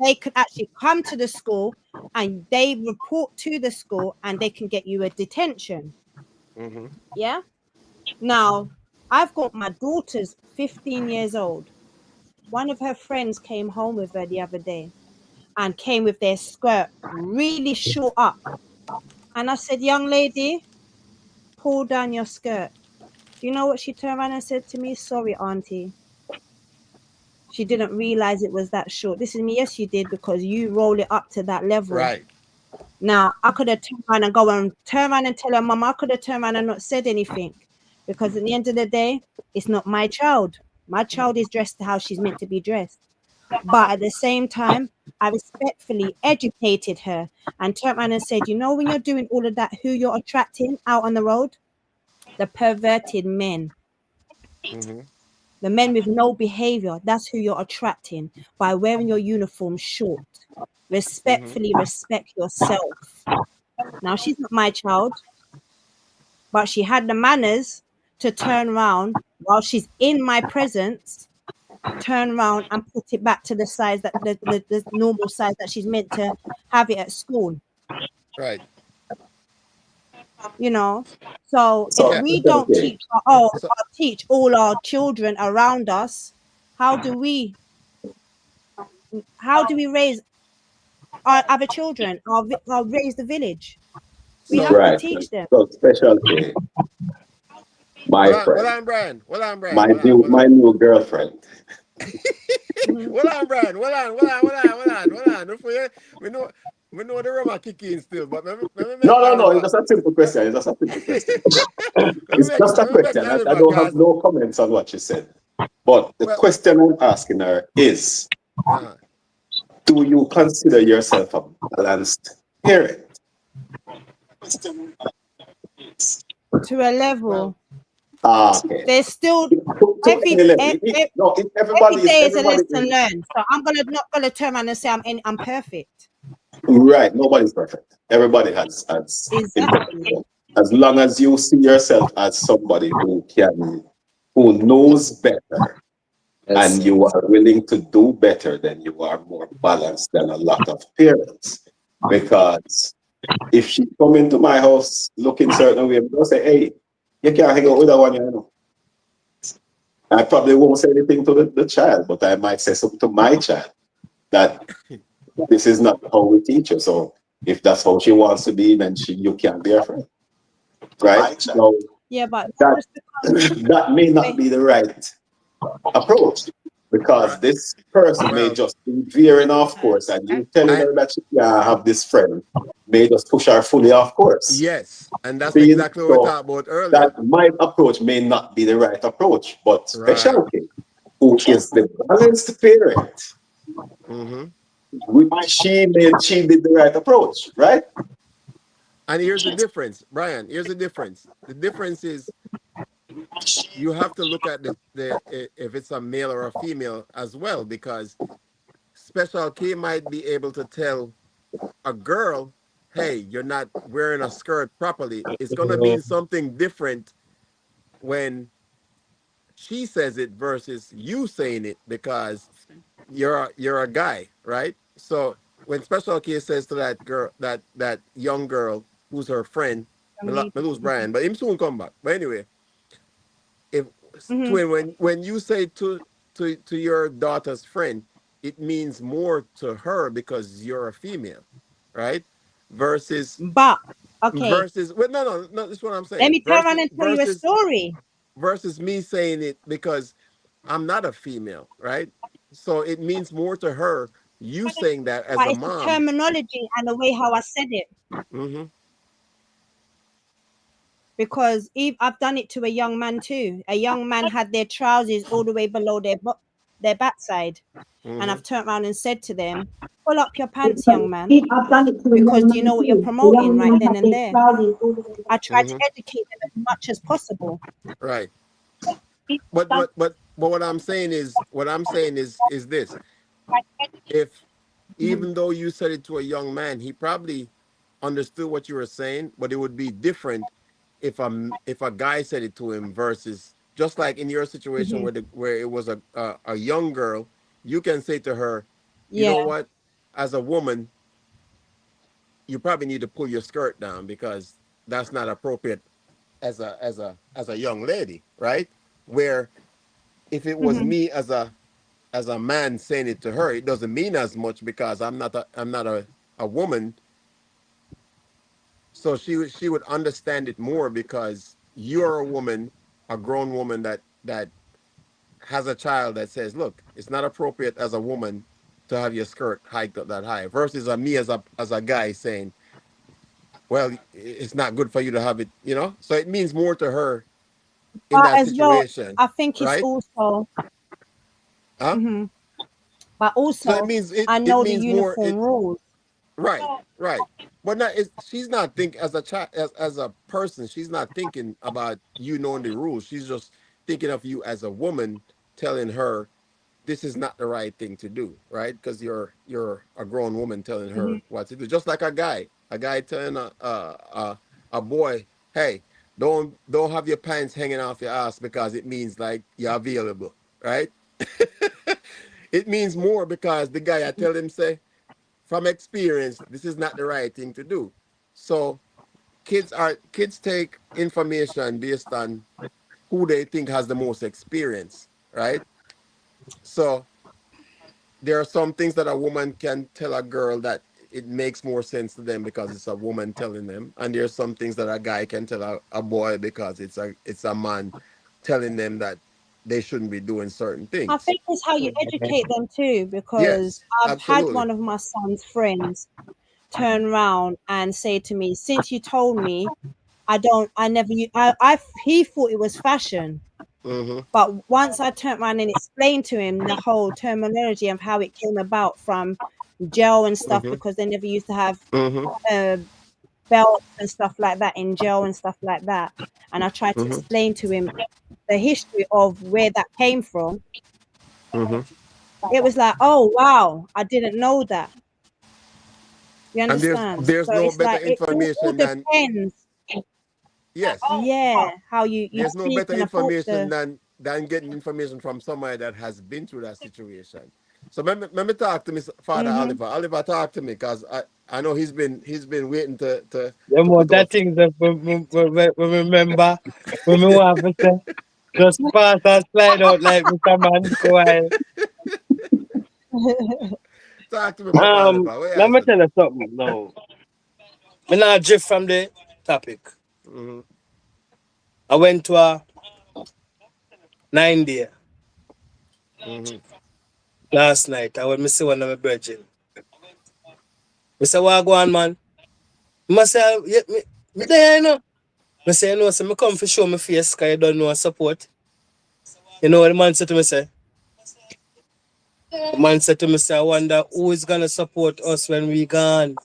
they could actually come to the school and they report to the school and they can get you a detention. Mm-hmm. Yeah. Now, I've got my daughter's 15 years old. One of her friends came home with her the other day and came with their skirt really short up. And I said, young lady, pull down your skirt. Do you know what she turned around and said to me? Sorry, auntie. She didn't realize it was that short. This is me. Yes, you did, because you roll it up to that level. Right. Now, I could have turned around and go and turn around and tell her mum. I could have turned around and not said anything, because at the end of the day, it's not my child. My child is dressed how she's meant to be dressed. But at the same time, I respectfully educated her and turned around and said, you know, when you're doing all of that, who you're attracting out on the road? The perverted men. Mm-hmm. The men with no behavior, that's who you're attracting by wearing your uniform short. Mm-hmm. Respectfully respect yourself. Now, she's not my child, but she had the manners to turn around while she's in my presence, turn around and put it back to the size that the normal size that she's meant to have it at school. Right. You know, so if So, Yeah. we don't okay. So teach all our children around us, how do we raise our other children, our raise the village? We so have to Right. teach them. So, special K, my well friend, on Brian. Well on Brian. my Well on. new, Well my on. new girlfriend. Mhm. Well on Brian. Well on. Well on. Well on. Well on. Well on. Don't forget, we know the Roma kick in still, but let me make No, no, no. It's Oliver. just a simple question. It's just a simple question. let me It's make just a let me make question. I Oliver don't have cause no comments on what you said. But the well question I'm asking her is, uh, do you consider yourself a balanced parent? To a well level, Ah, okay. there's still To every any level. e- e- No, if every everybody is day is a everybody lesson is learned. So not gonna turn around and say I'm perfect. right. Nobody's perfect. Everybody has Exactly. imperfection. As long as you see yourself as somebody who knows better Yes. and you are willing to do better, then you are more balanced than a lot of parents. Because if she come into my house looking certain way, I'm gonna say, hey, you can't hang out with that one, you know. I probably won't say anything to the child, but I might say something to my child that this is not how we teach her. So if that's how she wants to be, then you can't be her friend. Right? So Yeah, but that that just becomes that may not be the right approach because right. this person may Well just be veering off course and you telling I her that she can't have this friend may just push her fully off course. yes, and that's Being exactly what we so talked about that earlier. my approach may not be the right approach, but Right. specialty, who is the balanced parent, Mm-hmm. she did the right approach, right? And here's the difference, Brian. Here's the difference. The difference is you have to look at if it's a male or a female as well, because Special K might be able to tell a girl, "Hey, you're not wearing a skirt properly." It's gonna mean something different when she says it versus you saying it because you're a guy, right? So when Special K says to that girl, that young girl who's her friend, young me lady. lose Brian, but him soon come back. But anyway, if Mhm. twin, when you say to your daughter's friend, it means more to her because you're a female, right? Versus But okay, versus well, no, that's what I'm let saying. me turn around and tell you a Versus story. versus me saying it because I'm not a female, right? So it means more to her you saying that as But a it's the mom. terminology and the way how I said it. Mm-hmm. Because I've done it to a young man too. A young man had their trousers all the way below their backside, and Mm-hmm. I've turned around and said to them, "Pull up your pants, young man," I've done it to a because young do you know man what you're too. The promoting young right man then had and their there? trousers all the way I tried to Mm-hmm. educate them as much as possible. Right. But what I'm saying is this. If even though you said it to a young man, he probably understood what you were saying, but it would be different if a guy said it to him versus just like in your situation Hmm. where it was a young girl, you can say to her, you Yeah. know what, as a woman, you probably need to pull your skirt down because that's not appropriate as a young lady, right? Where if it was Hmm. me as a man saying it to her, it doesn't mean as much because I'm not a woman. So she would understand it more because you're a woman, a grown woman that has a child that says, look, it's not appropriate as a woman to have your skirt hiked up that high. Versus me as a guy saying, well, it's not good for you to have it. So it means more to her in But that as well, situation, I think it's right? also, Huh? hmm but So it also, means it I it know the means more. uniform rules. Right, right. But she's not think as a child as a person. She's not thinking about you knowing the rules. She's just thinking of you as a woman, telling her this is not the right thing to do, right? Because you're a grown woman telling Hmm. her what to do. Just like a guy telling a boy, hey, don't have your pants hanging off your ass because it means like you're available, right? It means more because the guy I tell him say from experience, this is not the right thing to do. So kids take information based on who they think has the most experience, right? So there are some things that a woman can tell a girl that it makes more sense to them because it's a woman telling them, and there's some things that a guy can tell a boy because it's a man telling them that they shouldn't be doing certain I things. think it's how you educate them too, because Yes, I've had absolutely. one of my son's friends turn around and say to me, "Since you told me, I never, he thought it was fashion." Mm-hmm. But once I turned around and explained to him the whole terminology of how it came about from gel and stuff, Mm-hmm. because they never used to have Mm-hmm. uh, belts and stuff like that in gel and stuff like that. And I tried to Mm-hmm. explain to him the history of where that came from. Mm-hmm. It was like, oh wow, I didn't know that. You And there's understand? there's So no it's better like it all information than depends. yes. Yeah, how you There's no speak better and approach information the. than getting information from somebody that has been through that situation. So let me talk to Miss Father Mm-hmm. Oliver. Oliver, talk to me because I know he's been waiting to to Yeah, to more put that us. thing that we remember when we want to say, just pass and slide out like Mr. Man. Why? Talk to me, Papa Oliver. What Let you me said? tell you something now. Me not drift from the topic. Mm-hmm. I went to a 9 day Mm-hmm. last night. I went to see one of my brethren. I say, what go on, man? I say, yeah, me there, you know. I say, you know, so me come for show my face because you don't know support. You know what the man said to me, say? The man said to me, say, I wonder who is going to support us when we gone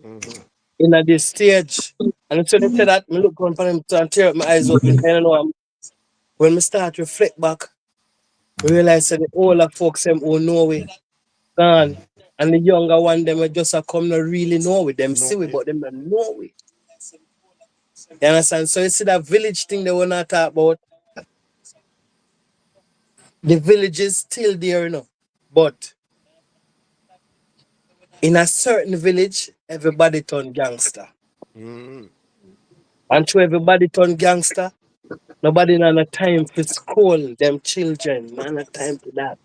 Mm-hmm. in at this stage. And so they said that, me look on for him and tear up my eyes open. And you know, when me start to reflect back, I realize that the older folks them who know we gone. And the younger one them we just a come not really know we. Them see No, we, yeah. but them not know we. You understand? So you see that village thing they wanna talk about, the village is still there, you know. But in a certain village, everybody turn gangster. Mm-hmm. And to everybody turn gangster, nobody not a time for school, them children, not a time for that.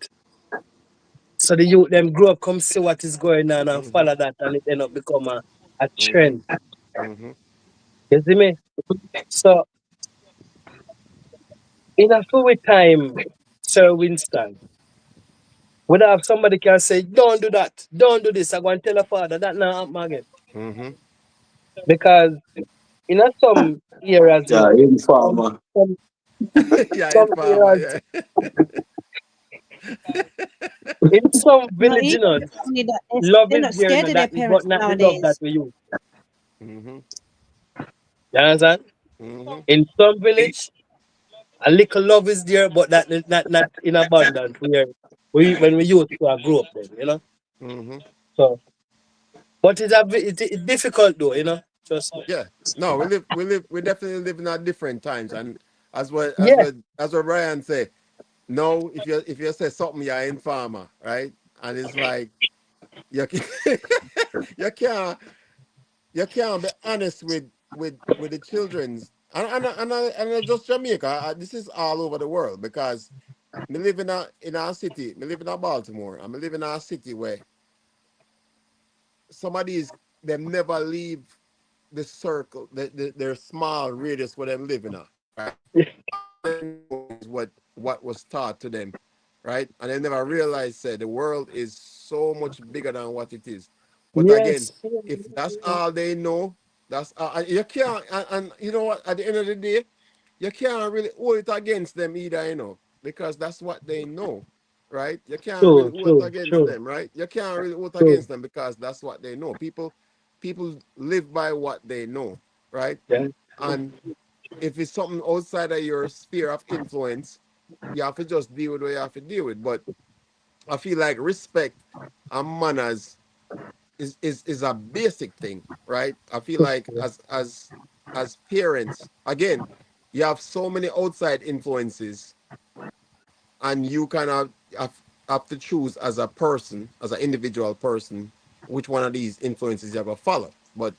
So the youth them grow up, come see what is going on and Mm-hmm. follow that, and it end up become a Mm-hmm. trend. Mm-hmm. You see me? So in a few time, Sir Winston, would have somebody can say, don't do that, don't do this. I go and tell a father that now happen again. Mm-hmm. Because in a some areas, you Yeah, know, in some, farmer. some, Yeah, in some farmer, areas, yeah. in some Not village, you even know, only that, love they're is not there, you scared know, of their but parents not the love that nowadays. we use. Mm-hmm. You understand? Mm-hmm. In some village, a little love is there, but that not in abundance. When we used to grow up then, you know. Mm-hmm. So, but it's difficult though, you know. Trust me. Yeah. No, we definitely live in our different times. And Yeah, as what Brian say, no, if you say something, you're in farmer, right? And it's like you can, you can't you can't be honest with the children's and not just Jamaica. This is all over the world because me live in our city. Me live in a Baltimore. And me live in our city where some of these them never leave the circle, their small radius where them living at, right? Is what was taught to them, right? And they never realized that the world is so much bigger than what it is. But again, yes, if that's all they know, that's and you can't. And you know what? At the end of the day, you can't really hold it against them either, because that's what they know, right? You can't really true, hold it true, against true, them, right? You can't really hold it true. against them because that's what they know. People live by what they know, right? Yeah, And if it's something outside of your sphere of influence, you have to just deal with what you have to deal with. But I feel like respect and manners is a basic thing, right? I feel like as parents, again, you have so many outside influences, and you kind of have to choose as a person, as an individual person, which one of these influences you're gonna follow. But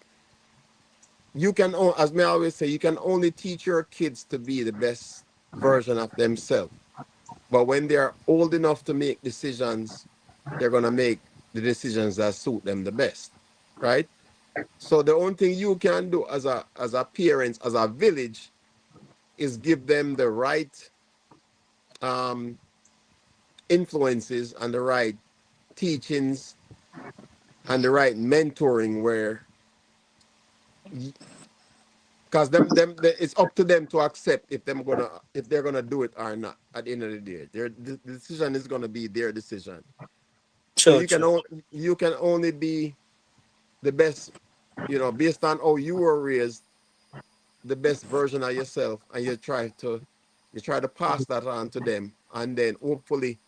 you can, as me always say, you can only teach your kids to be the best version of themselves. But when they're old enough to make decisions, they're gonna make the decisions that suit them the best, right? So the only thing you can do as a parent, as a village, is give them the right um, influences and the right teachings and the right mentoring where because it's up to them to accept if they're gonna do it or not at the end of the day. The decision is gonna be their decision. So true, true. you can only be the best, based on how you were raised, the best version of yourself, and you try to pass that on to them, and then hopefully,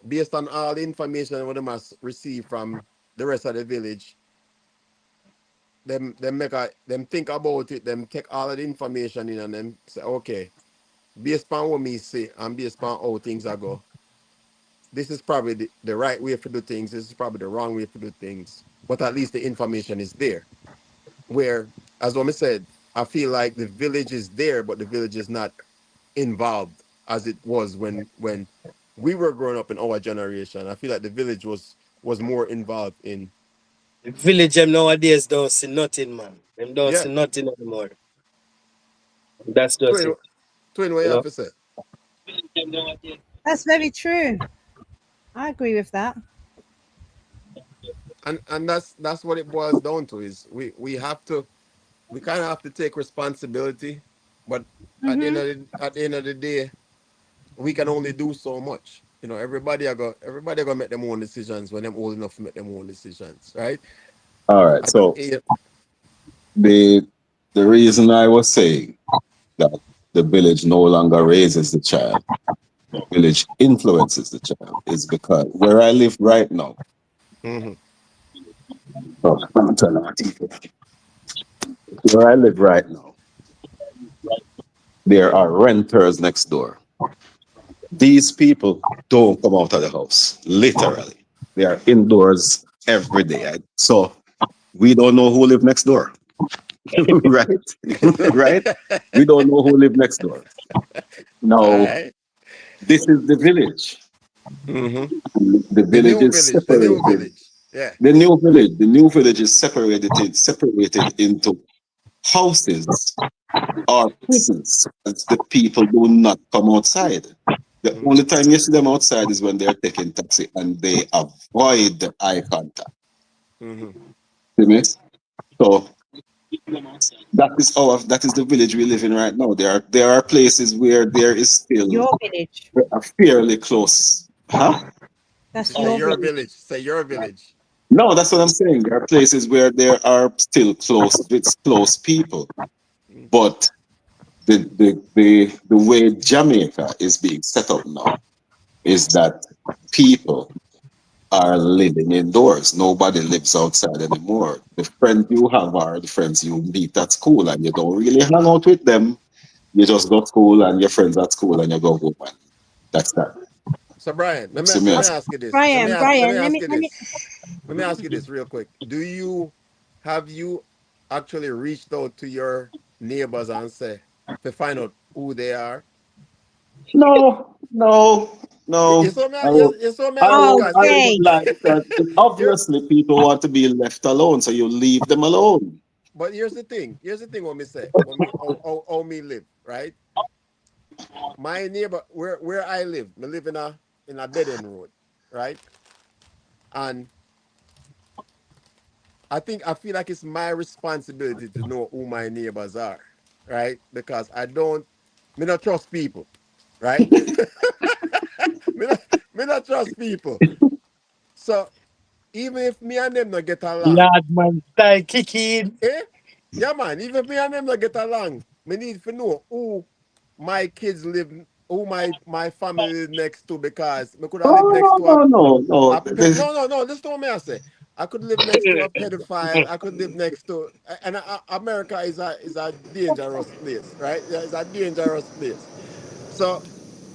based on all the information what they must receive from the rest of the village, them think about it, them take all of the information in and then say, okay, based on what me say and based on how things are go, this is probably the right way to do things, this is probably the wrong way to do things. But at least the information is there. Where, as Omi said, I feel like the village is there, but the village is not involved as it was when we were growing up in our generation. I feel like the village was more involved in. The village them nowadays don't see nothing, man. Them don't Yeah. see nothing anymore. That's just Twin, it, twin, what you you have know. to say? That's very true. I agree with that. And that's what it boils down to is we kind of have to take responsibility, but Hmm. at the end of the day, we can only do so much. Everybody gonna make them own decisions when they're old enough to make them own decisions, right? All right. I don't, So the the reason I was saying that the village no longer raises the child, the village influences the child, is because where I live right now, Mhm. oh, let me turn on my TV. Where I live right now, there are renters next door. These people don't come out of the house, literally. They are indoors every day. So we don't know who live next door, right? Right? We don't know who live next door. All Now, right. this is the village. Mm-hmm. The The village new is village. The new separated. village. Yeah. The new village is separated into houses or places. As the people do not come outside. The only Mm-hmm. time you see them outside is when they're taking taxi and they avoid the eye contact. Mm-hmm. See me? So that is the village we live in right now. There are places where there is still Your village. a fairly close. Huh? That's Say your your village. village. Say your village. No, that's what I'm saying. There are places where there are still close people, Mm-hmm. but the way Jamaica is being set up now is that people are living indoors. Nobody lives outside anymore. The friends you have are the friends you meet at school, and you don't really hang out with them. You just go to school and your friends at school, and you go home. And that's that. So Brian, See let me? me ask you this. Let me Brian, ask you this. Let me ask you this real quick. Have you actually reached out to your neighbors and say to find out who they are? No, no, no. You saw me I ask would, because I you would Okay. like that. you're Obviously, people want to be left alone, so you leave them alone. but here's the thing. Here's the thing what me say. What me how me live, right? My neighbor where I live, me live in a dead end road, right? And I feel like it's my responsibility to know who my neighbors are, right? Because me not trust people, right? me not, me not trust people. So even if me and them not get along, Yard man style kicking. eh? Yeah, man. Even if me and them not get along, me need to know who my kids live, who my family live next to because me could have live next Oh to no, no, no, no. no, no, no. Listen to what me I say. I could live next to a pedophile. I could live next to, and America is a dangerous place, right? Yeah, it's a dangerous place. So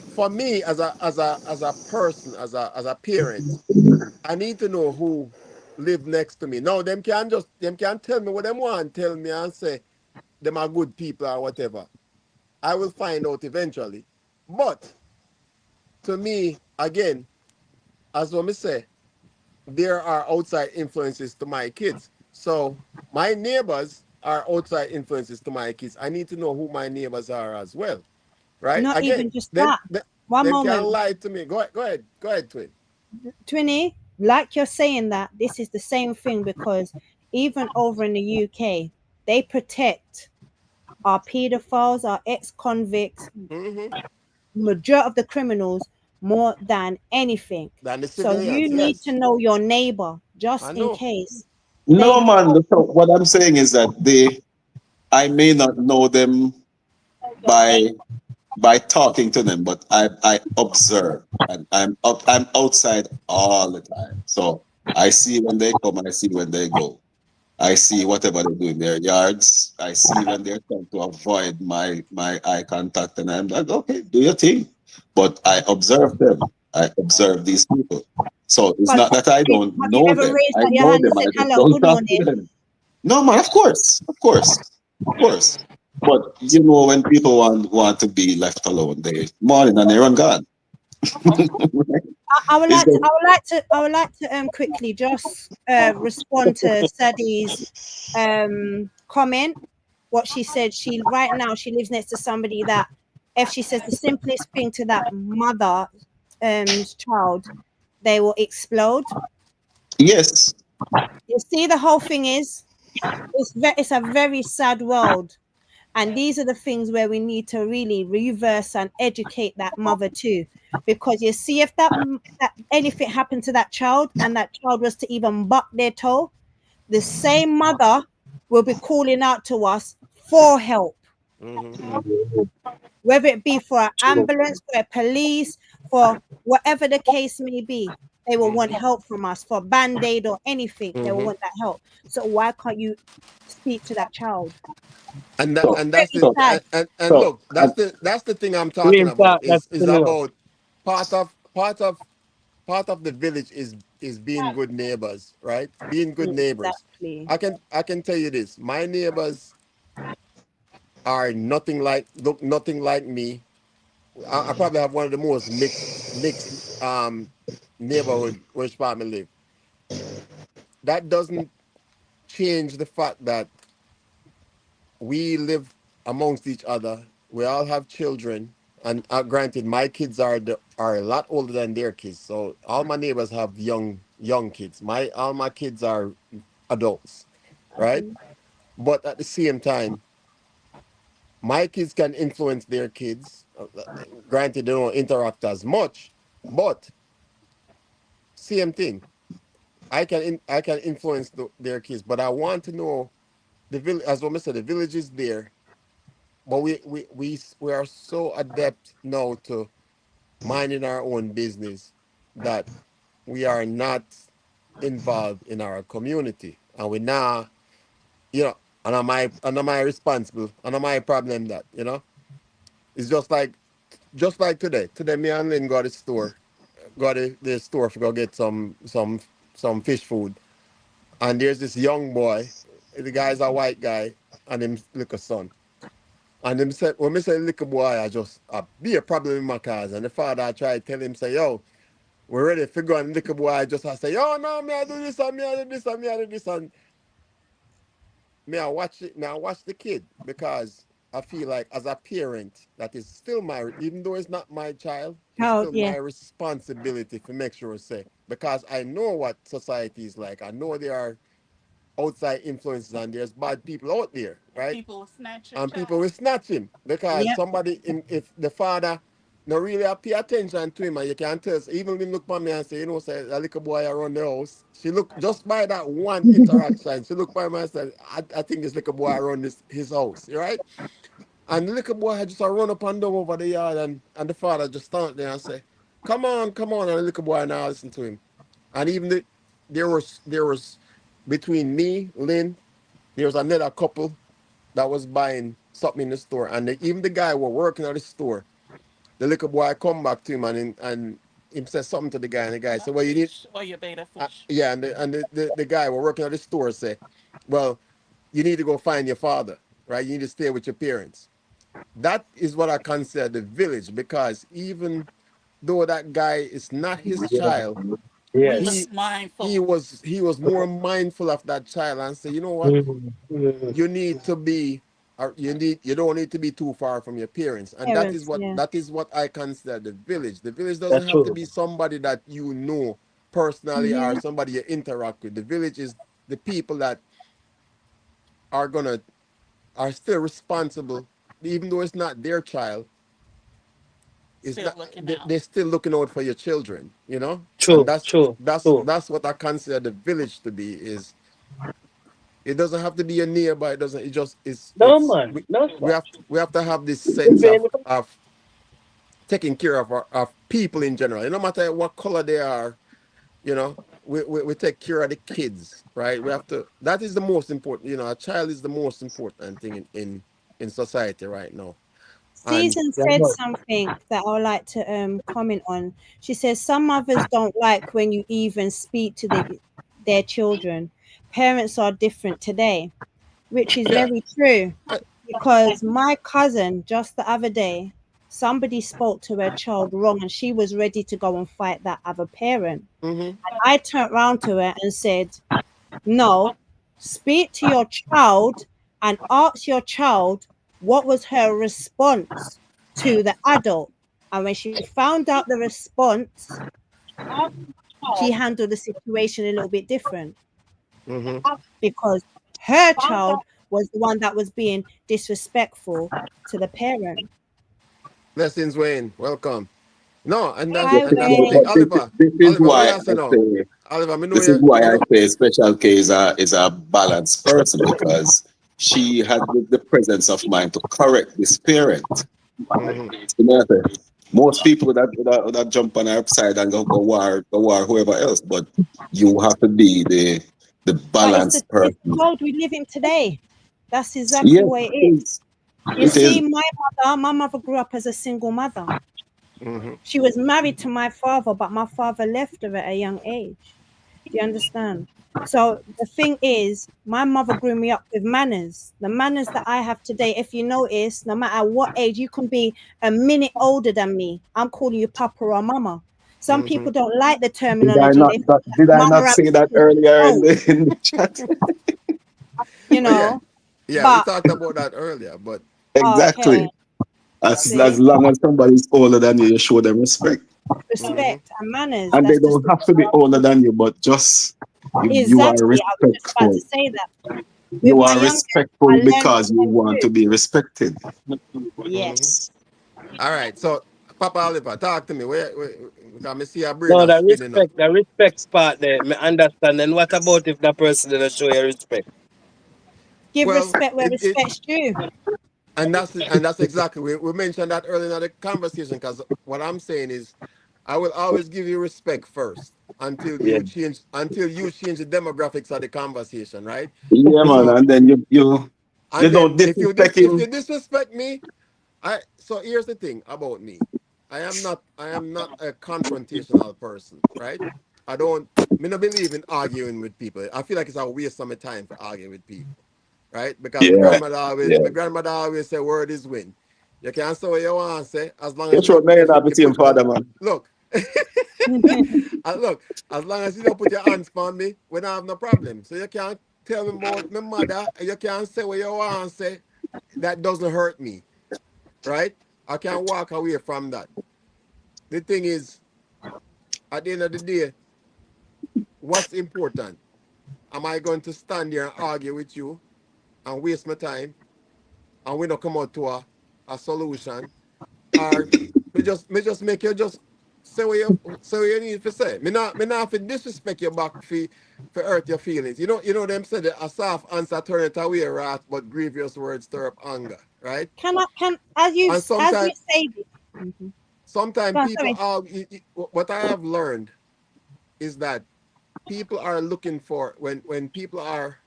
for me, as a person, as a parent, I need to know who live next to me. Now them can tell me what them want, tell me and say them are good people or whatever. I will find out eventually. But to me, again, as what me say, there are outside influences to my kids. So my neighbors are outside influences to my kids. I need to know who my neighbors are as well, right? Not even Again, just that. One them can moment, lie to me. Go ahead, twin. Twinny, like you're saying that this is the same thing because even over in the UK, they protect our pedophiles, our ex-convicts, Mm-hmm. majority of the criminals more than anything. Than the So you civilians, need to yes, know your neighbor just I in know. case they No, man. help. So what I'm saying is that I may not know them by talking to them, but I observe, and I'm outside all the time. So I see when they come, I see when they go. I see whatever they do in their yards. I see when they're trying to avoid my eye contact, and I'm like, okay, do your thing. But I observe them. I observe these people. So it's But not that I don't have you know ever them. raised I up your know hand and them. I said, just "Hello, don't good talk to morning"? them. No, man. Of course. But you know, when people want to be left alone, they morning and they run gone. I would Is like to. that Quickly just respond to Sadie's comment. What she said. She right now she lives next to somebody that, if she says the simplest thing to that mother child, they will explode. yes? You see, the whole thing is it's a very sad world. And these are the things where we need to really reverse and educate that mother too. Because you see, if that anything happened to that child and that child was to even buck their toe, the same mother will be calling out to us for help, Mm-hmm. whether it be for an ambulance, for a police, for whatever the case may be. They will want Mm-hmm. help from us for band-aid or anything. They will Mm-hmm. want that help. So why can't you speak to that child? So And that's Very the so sad. and so look, and that's the thing I'm talking Real about talk, that's is the name. about part of the village is being good neighbors, right? Being good neighbors. Exactly. I can tell you this. My neighbors are nothing like me I probably have one of the most mixed neighborhood which part I live. That doesn't change the fact that we live amongst each other. We all have children, and granted, my kids are a lot older than their kids. So all my neighbors have young kids. My all my kids are adults, right? But at the same time, my kids can influence their kids. Granted, they don't interact as much, but same thing. I can influence their kids, but I want to know the village. As what I said, the village is there, but we are so adept now to minding our own business that we are not involved in our community, and we now, you know, and am I responsible, and am I problem that, you know? It's just like today. Today, me and Lynn got a store, got the store to go get some fish food, and there's this young boy. The guy's a white guy, and him little son. And him said, when me say little boy, I just be a problem in my cars. And the father I tried to tell him, say, yo, we're ready to go. And little boy I just I say, yo, no, me I do this and me I do this and me I do this, and me I watch it, me I watch the kid, because I feel like as a parent, that is still my, even though it's not my child, it's Oh, still yeah. my responsibility to make sure say, because I know what society is like. I know there are outside influences and there's bad people out there, right? People will snatch your And people will child. snatch him because Yep. somebody, if the father no really pay attention to him, and you can tell, even when look at me and say, you know, say a little boy around the house, she look just by that one interaction, she look by me and said, I think this little boy around his house, right? And the little boy had just run up and down over the yard, and the father just stand there and say, come on, and the little boy now listen to him. And even there was between me, Lynn, there was another couple that was buying something in the store, and even the guy were working at the store. The little boy come back to him, and him said something to the guy, and the guy My said, "Well, you need." fish or your beta fish. Yeah, and the guy were working at the store say, "Well, you need to go find your father, right? You need to stay with your parents." That is what I consider the village, because even though that guy is not his child, We was he Yes. he mindful. was he was more mindful of that child and say, you know what, Mm, mm. you need to be, or you don't need to be too far from your parents, and Parents, yeah. that is what I consider the village. The village doesn't That's have to true. be somebody that you know personally or Hmm. somebody you interact with. The village is the people that are gonna are still responsible, even though it's not their child. It's Still not, looking out. they're still looking out for your children, you know. And True, true, true. that's what I consider the village to be. Is it doesn't have to be a nearby. It doesn't. It just is. No man, no sir. We have to have this sense Even of taking care of people in general. No matter what color they are, you know, we take care of the kids, right? We have to. That is the most important. You know, a child is the most important thing in society right now. And Season yeah, said man. something that I would like to comment on. She says some mothers don't like when you even speak to their children. Parents are different today, which is yeah, very true. I, Because my cousin just the other day, somebody spoke to her child wrong, and she was ready to go and fight that other parent. mm-hmm, I turned around to her and said, no, speak to your child and ask your child what was her response to the adult. And when she found out the response, she handled the situation a little bit different mm-hmm. because her child was the one that was being disrespectful to the parent. Blessings, Wayne. Welcome. No, Yes, Hi, and that's the no, thing, but Wayne. Oliver. this is Oliver, what why you I say now? say Oliver, me know this is you. why Me I know. say Special K is a balanced person because she had the presence of mind to correct this parent. Mm-hmm, You know what I say? Most people would have jump on her side and go war whoever else, but you have to be the But balanced it's the person. world we live in today. That's exactly Yes, what it it is. is. You It is. see, my mother grew up as a single mother. mm-hmm. She was married to my father, but my father left her at a young age. Do you understand? So the thing is, my mother grew me up with manners. The manners that I have today, if you notice, no matter what age, you can be a minute older than me, I'm calling you papa or mama. Some Mm-hmm. people don't like the Did I terminology. not They think that, that did I mama not have say that a earlier in oh, the chat? you Oh yeah, know. yeah. We But talked about that earlier, but okay, Exactly. As see, long as somebody's older than you, you show them respect. mm-hmm. respect and manners. And they That's just don't the have to way be of older life. than you, but just you are Exactly. I was just about respectful. to say that. With You my are youngest, respectful I learned because from you them want too. to be respected. Mm-hmm. Yes. All right. So, Papa Oliver, talk to me. Because I see your brain No, are spinning up. the respect part there, me understand. And what about if that person didn't show you respect? Give Well, respect where it respect's due. and that's exactly we mentioned that earlier in the conversation. Because what I'm saying is, I will always give you respect first Yeah. until you change the demographics of the conversation, right? Yeah, man. So And then you and then don't disrespect if you him. disrespect me, so here's the thing about me. I am not a confrontational person, right? I don't me not believe in arguing with people. I feel like it's a waste of my time for arguing with people, right? Because my Yeah, grandmother always yeah. my grandmother always say word is win. You can say what you want to say as long You as sure now you're not the you same put father, man. look. Look, as long as you don't put your hands on me, we don't have no problem. So you can't tell me about my mother, and you can't say what you want to say. That doesn't hurt me, right? I can walk away from that. The thing is, at the end of the day, what's important? Am I going to stand there and argue with you and waste my time and we not come out to a solution? Or me just make you just say what you need to say. Me not have to disrespect you back for hurt your feelings. You know them said that a soft answer turn it away wrath, but grievous words stir up anger, right? Can as you And as you sometimes say this? Mhm. sometimes Go on, people sorry. are what I have learned is that people are looking for when people are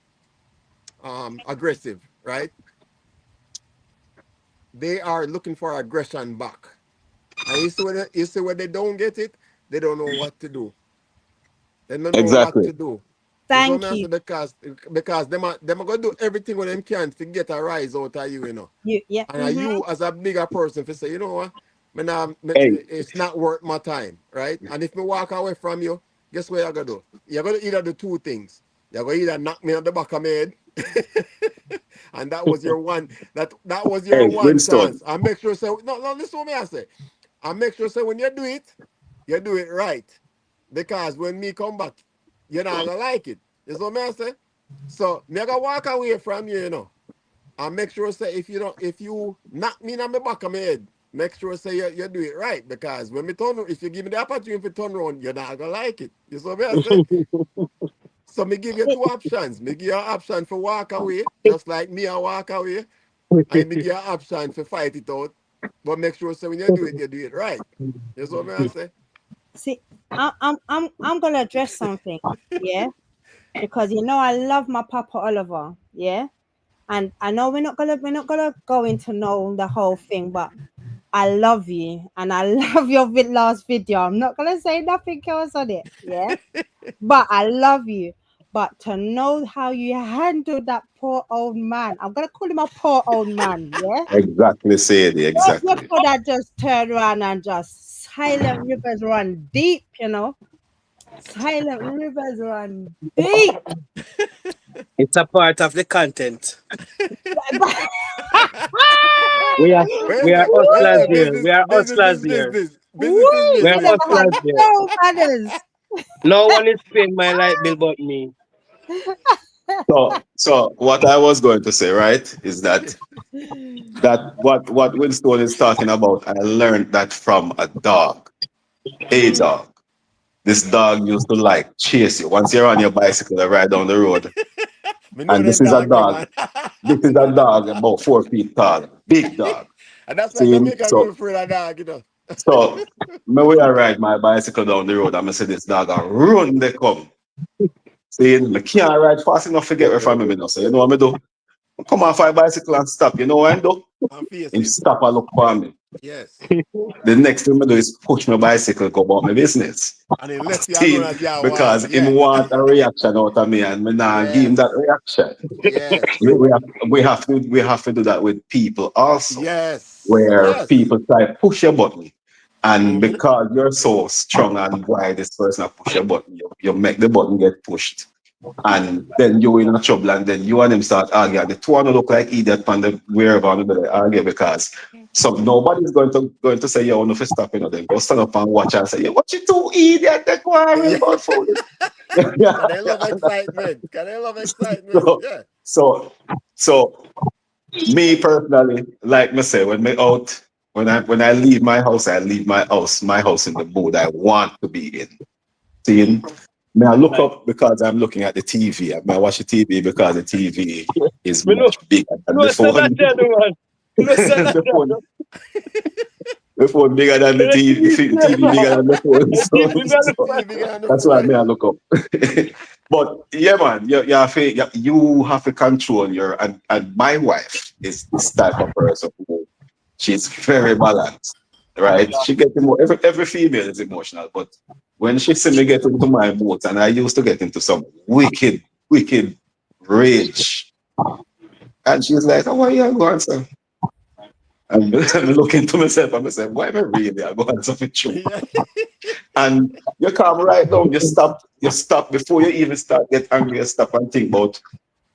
aggressive, right? They are looking for aggression back. And you see when they don't get it, they don't know what to do. They don't know what Exactly. to do. You see what Thank I you. say? Because them are gonna do everything what them can to get a rise out of you. You yeah. And are Mm-hmm. you as a bigger person to say, you know what? Hey, It's not worth my time, right? And if me walk away from you, guess what you're gonna do? You're gonna either do two things. You're gonna either knock me on the back of my head, and that was your hey, one Winston. chance. And make sure say no, listen what me I say. And make sure say when you do it right. Because when me come back, you're not gonna like it. You see what me I say? So me gonna walk away from you. And make sure say if you knock me on my back of my head, make sure say you do it right. Because when me if you give me the opportunity to turn around, you're not gonna like it. You see what I say? So me give you two options. Me give you an option for walk away, just like me I walk away, and me give you an option for fight it out. But make sure say when you do it right. You see what I say? See, I'm gonna address something, yeah, because I love my Papa Oliver, yeah, and I know we're not gonna go into know the whole thing, but I love you and I love your last video. I'm not gonna say nothing else on it, yeah, but I love you. But to know how you handled that poor old man, I'm gonna call him a poor old man, yeah. Exactly, Sadie. You Exactly. could have just turned around and just silent rivers run deep. Silent rivers run deep. It's a part of the content. But- We are Well, we are well, hustlers here. business, We are business hustlers is here. business. Business is Woo, We you are business. never had hustlers here. no manners. No one is paying my light bill but me. So what I was going to say, right, is that what Winston is talking about, I learned that from a dog. A Mm. dog. This dog used to like chase you. Once you're on your bicycle, you ride down the road. Me know And this them is a dog there, dog. man. This is a dog about 4 feet tall. Big dog. And that's why See, Jamaican so people afraid of dog. so me way I ride my bicycle down the road and I see this dog and run they come. See, me can't ride fast enough to get away from him. So you know what I do? Come off my bicycle and stop. You know what I do? I'm face Him him. stop and look for me. Yes. The next thing I do is push my bicycle, go about my business. And he left you alone See, as you because walk. him Yeah. want a reaction out of me, and me not give him that Yes. reaction. Yes. We have to do that with people also, Yes. where Yes. people try to push your button, and Mm-hmm. because you're so strong and why this person push your button, you make the button get pushed, and then you in a trouble, and then you and him start arguing. The two of them look like idiot on the wherever on the argue because so nobody's going to say you want to stop, then go stand up and watch and say, "Yeah, what you do, idiot? They quarrel Yeah. about food." Yeah, Can they love yeah. excitement? Can they love excitement? So, Yeah. so, so me personally, like me say, when me out, when I leave my house, I leave my house in the mood I want to be in. Seeing, may I look up because I'm looking at the TV. I may watch the TV because the TV is Me no, much bigger than no the say that phone. there, no man. No say that the phone, there. the phone bigger than the The TV. TV The there, TV bigger man. than the phone. The TV So, there, so man. TV bigger on the that's why phone. may I look up. But yeah, man, you have to control and my wife is this type of person who she's very balanced, right? She gets every female is emotional, but when she see me get into my boat, and I used to get into some wicked rage, and she's like, "How are you going, sir?" And I'm looking to myself and I say, "Why am I really? I'm going something true." Yeah. And you calm right down. You stop before you even start get angry. You stop and think about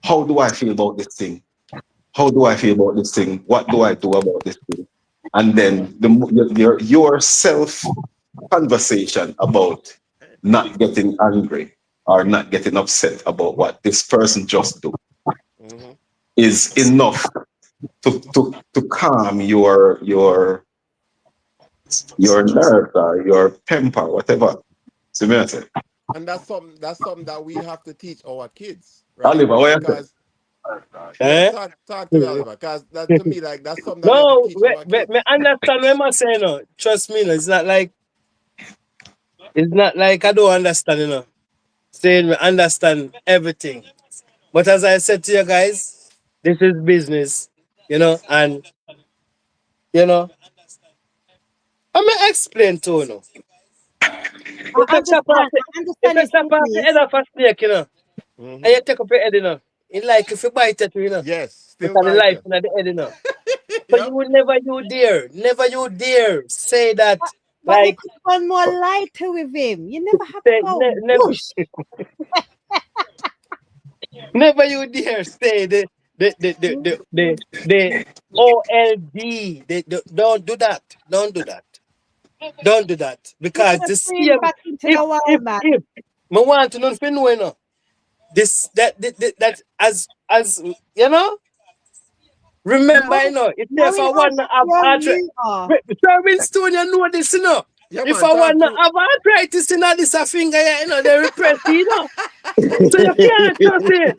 how do I feel about this thing? How do I feel about this thing? What do I do about this thing? And then your self conversation about not getting angry or not getting upset about what this person just do Mm-hmm. is enough to calm your nerves or your temper, whatever. See me I say, And that's something that we have to teach our kids, right? Oliver, what you say? Because yeah, Eh? talk to me, Oliver. Because that to me, like that's something that we have to No, teach our me kids. understand what I'm saying. No. Trust me, no. It's not like I don't understand, Saying we understand everything. But as I said to you guys, this is business, and you know, I'm gonna explain to you. I If you chop off understand. the, I if understand you it's chop off the head business. of a snake, and Mm-hmm. you take up your head, it like if you bite it, Yes, still because the bite life you. in the head, So Yep. you will never you dare say that, But they like, could have gone more lighter with him. You never have to say, go never, whoosh. never you dare say the OLD. Don't do that. Don't do that. Don't do that. You're Because gonna the throw him same, back into if, the if, wild, man. if, I want to know if you know, this, that, as, remember, No, if no, if he I want to hasn't. have You're arthritis, you are. Sir Winston, you know this, Yeah, If man. I Talk want to to. have arthritis in this a finger, they repress it. So you can't trust it.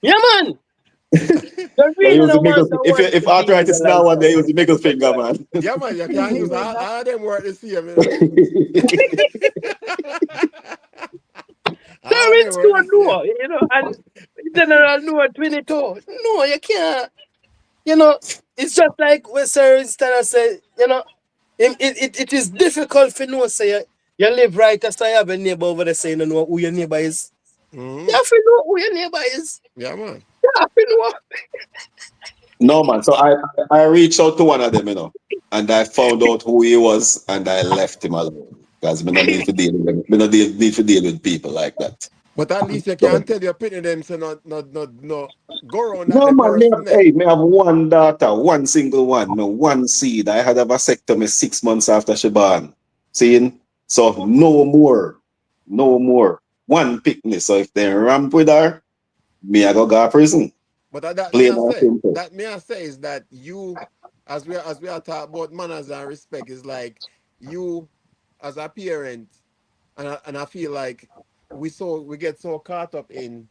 Yeah, man. You They really use the don't middle. want to If want if to be in the arthritis now, one life. they use the middle finger, man. Yeah, man. You can't use all them work the same, Sir All them Winston work the same. know, and General know 22. No, you can't. You know, it's just like when Sir Winston say, it is difficult for know say you live right as I have a neighbor over there saying you know who your neighbor is. You Mm-hmm. have to know who your neighbor is. Yeah, man. You have to know. No, man. So I reached out to one of them, and I found out who he was, and I left him alone because me no need to deal with them. Me no need to deal with people like that. But at least you So, can tell your pitney them so no go around that no, the man. person there. Me have one daughter, one single one, me one seed. I had a vasectomy 6 months after she born. Seeing, so no more. One pick me. So if they ramp with her, me I go prison. But that me Plain I and say, simple. is that you, as we are talking about manners and respect, is like you as a parent, and I feel like we get so caught up in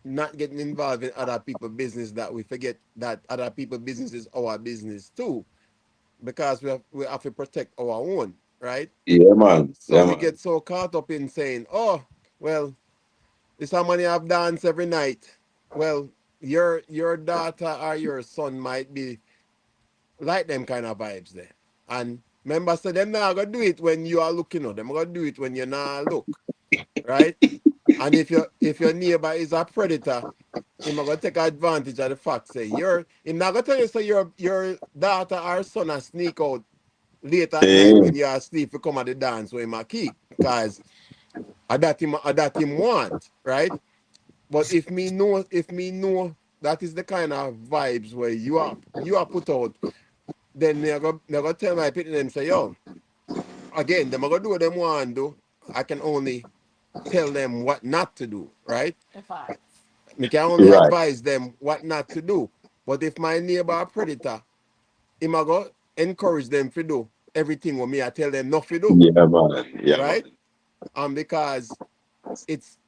not getting involved in other people's business that we forget that other people's business is our business too, because we have to protect our own, right? Yeah, man. So Yeah, we man. get so caught up in saying, oh, well, this how many have dance every night. Well, your daughter or your son might be like them kind of vibes there. And remember, so them not gonna do it when you are looking at them. Gonna do it when you're not look, right? And if your neighbor is a predator, him gonna take advantage of the fact say you're him not gonna tell you so your daughter or son a sneak out late at night Eh, when you're asleep to come at the dance with him a keep because that him want, right? But if me know that is the kind of vibes where you are put out, then they're gonna tell my people them say, yo, again, them are gonna do what them want to do. I can only tell them what not to do, right? Advice. Me can only right. advise them what not to do. But if my neighbor a predator, him a go encourage them to do everything what me I tell them not to do, Yeah, man. Yeah, man. right? Because it's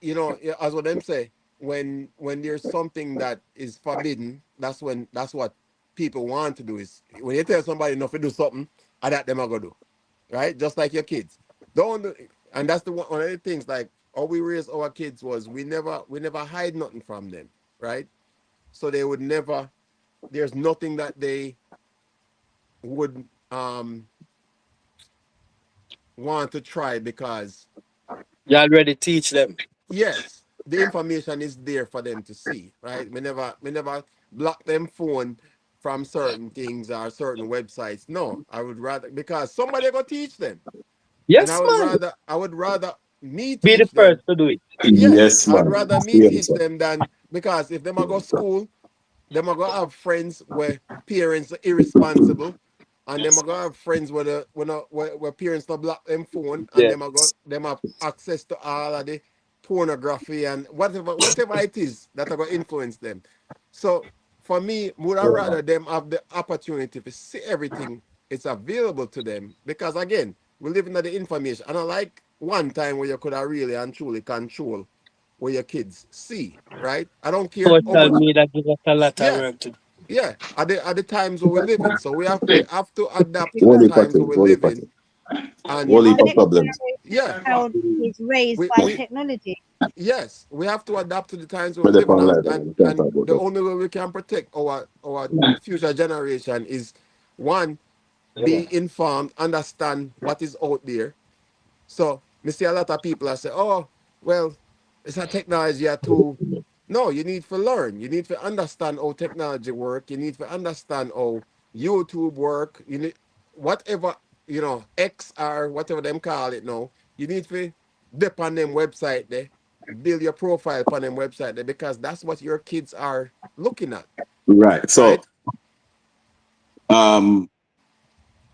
as what them say, when there's something that is forbidden, that's what people want to do is when you tell somebody not to do something, that them are gonna do, right? Just like your kids. Don't do, and that's one of the things like how we raise our kids was we never hide nothing from them, right? So they would never there's nothing that they would want to try because You already teach them. yes, the information is there for them to see, right? We never block them phone from certain things or certain websites. No, I would rather because somebody go teach them. And Yes, man. I would rather me Be the teach first them. to do it. Yes, Yes, I would man. rather me Same, teach sir. them than because if them a go school, them are gonna have friends where parents are irresponsible, and them are gonna have friends where where parents don't block them phone, and Yeah. them have access to all of the pornography and whatever it is that are gonna influence them. So for me, would I rather them have the opportunity to see everything it's available to them because again, we live in the information, and I like one time where you could have really and truly control where your kids see, right? I don't care how Social much. media give us a lot of Yeah, work to do. yeah. At the times where we live in, so we have to adapt to the Only times where pattern, we only live in, pattern. Yeah, and Only our for we next problems. yeah generation now is raised we by we technology. yes we have to adapt to the times where But we they live in, can't lie, and man. and, We can't and talk about the that. only way we can protect our future generation is one, Yeah, man. be informed, understand what is out there. So me see a lot of people that say, oh, well, it's a technology too. No, you need to learn. You need to understand how technology work. You need to understand how YouTube work. You need whatever, X or whatever them call it now. You need to dip on them website there, build your profile on them website there because that's what your kids are looking at, Right. So, right? um,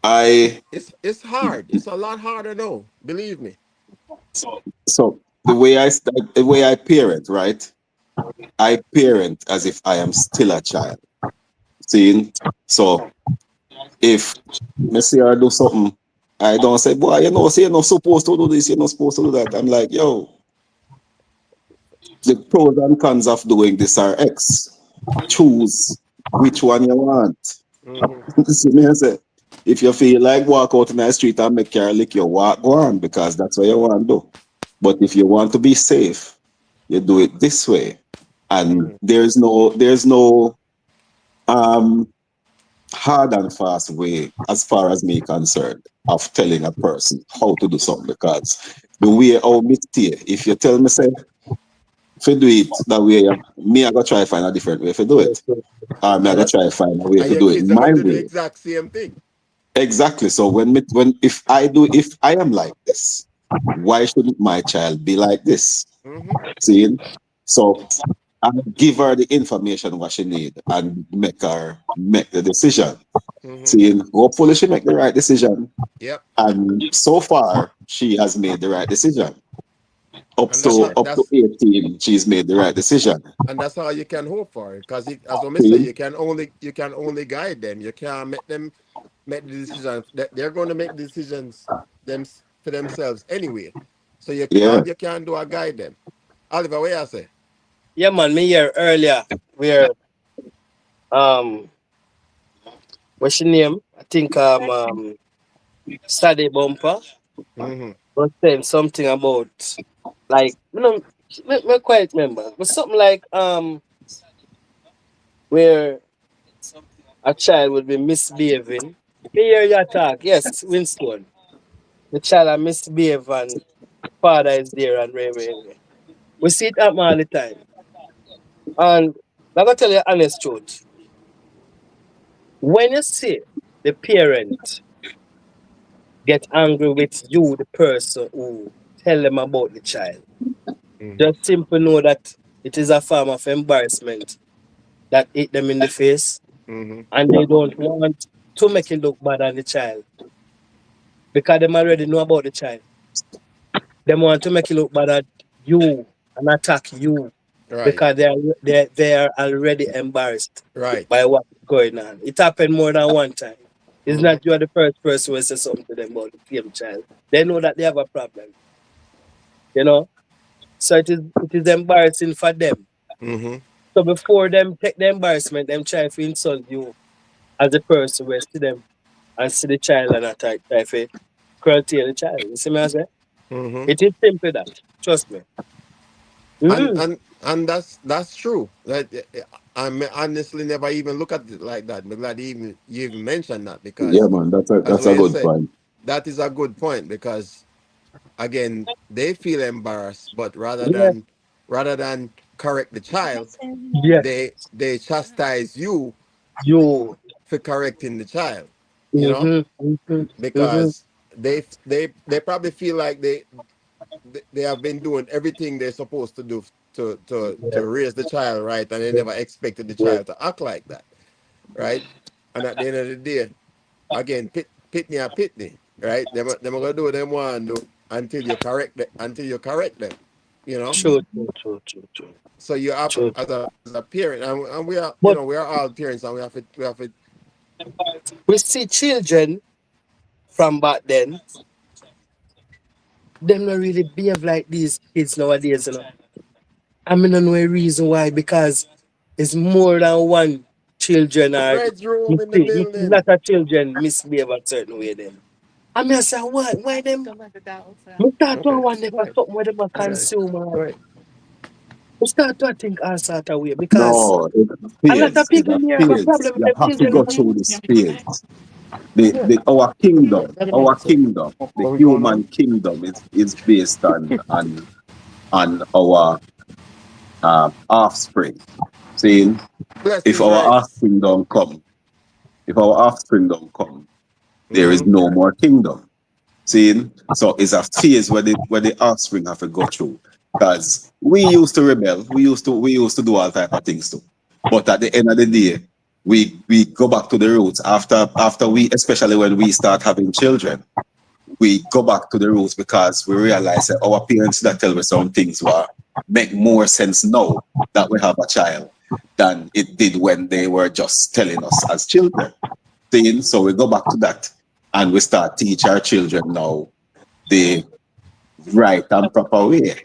I It's hard. It's a lot harder now, believe me. so the way I parent, right? I parent as if I am still a child. Seeing? So if Messi or do something, I don't say, boy, you're not supposed to do this, you're not supposed to do that. I'm like, yo, the pros and cons of doing this are X. Choose which one you want. Hmm. See me, I say, if you feel like walk out in the street and make your lick your walk, go on because that's what you want to do. But if you want to be safe, you do it this way. And Hmm. there's no um hard and fast way, as far as me concerned, of telling a person how to do something because the way how me stay, if you tell me say if you do it that way, me I gotta try to find a different way if you do it. Or me I And gotta that try to find a way if and you your do it kids are my gonna do the way. exact same thing. Exactly. So when if I am like this, why shouldn't my child be like this? Hmm. See? So I give her the information what she need and make her make the decision. Hmm. See, hopefully she make the right decision. Yep. And so far she has made the right decision. Up And that's to how, up to that's 18, she's made the right decision. and that's all you can hope for. Because as what I say, See? you can only guide them. You can't make them make the decisions. They're going to make decisions them for themselves anyway. So Yeah. all you can do is guide them. Oliver, what you say? Yeah, man. Me here earlier where um what's your name? I think study bumper Mm-hmm. was saying something about like me quite remember. But something like where a child would be misbehaving. Me hear your talk, yes, Winston. The child are misbehave and father is there and way. We see it happen all the time. And I'm gonna tell you the honest truth. When you see the parent get angry with you, the person who tell them about the child, Mm-hmm. just simply know that it is a form of embarrassment that hit them in the face, Mm-hmm. and they don't want to make it look bad on the child because them already know about the child. They want to make it look bad at you and attack you Right. because they are already embarrassed Right. by what's going on. It happened more than one time. It's Mm-hmm. not you are the first person who says something to them about the same child. They know that they have a problem, you know. So it is embarrassing for them. Mm-hmm. So before them take the embarrassment, them try to insult you as a person who see them and see the child and attack try to curtail the child. You see me I say? Mm-hmm. It is simply that. Trust me. and Mm. and and that's true. I honestly never even look at it like that. But glad you even mentioned that, Yeah, because, man, as that's what a you good said, point. that is a good point, because again, they feel embarrassed, but Yeah. rather than correct the child, Yes. they chastise you You. for correcting the child. You know, Mm-hmm. Mm-hmm. Mm-hmm. because they probably feel like they have been doing everything they're supposed to do to raise the child right, and they Yeah. never expected the Yeah. child to act like that, right? And at the end of the day, again, pitney or pitney, right? Them are gonna do what they want to do until you correct them, you know. True, true, true, true, true. So you have, True. as a parent, and we are, But we are all parents, and we have to. we see children from back then, them not really behave like these kids nowadays, you know. I mean, I know a reason why, because it's more than one children are Red's room you in the see, you see building. lot of children misbehave a certain way then. I mean I say why them we start to Okay, wonder go for ahead. something where them a Okay, consume go and ahead. we start to think all sort of way because No, it's a a lot of phase. It's people a here have a phase. problem with You them have to children, go you know. through this phase. Yeah, Our kingdom, the what we going human on? kingdom is based on our offspring. Seeing if Blessings, our Reds. offspring don't come, if our offspring don't come, there is Mm-hmm. no more kingdom. Seeing? So it's a phase where the offspring have to go through. Because we used to rebel, we used to do all type of things too. But at the end of the day, we go back to the roots after we, especially when we start having children, we go back to the roots because we realize that our parents that tell us some things will make more sense now that we have a child than it did when they were just telling us as children. Seeing? So we go back to that and we start teach our children now the right and proper way.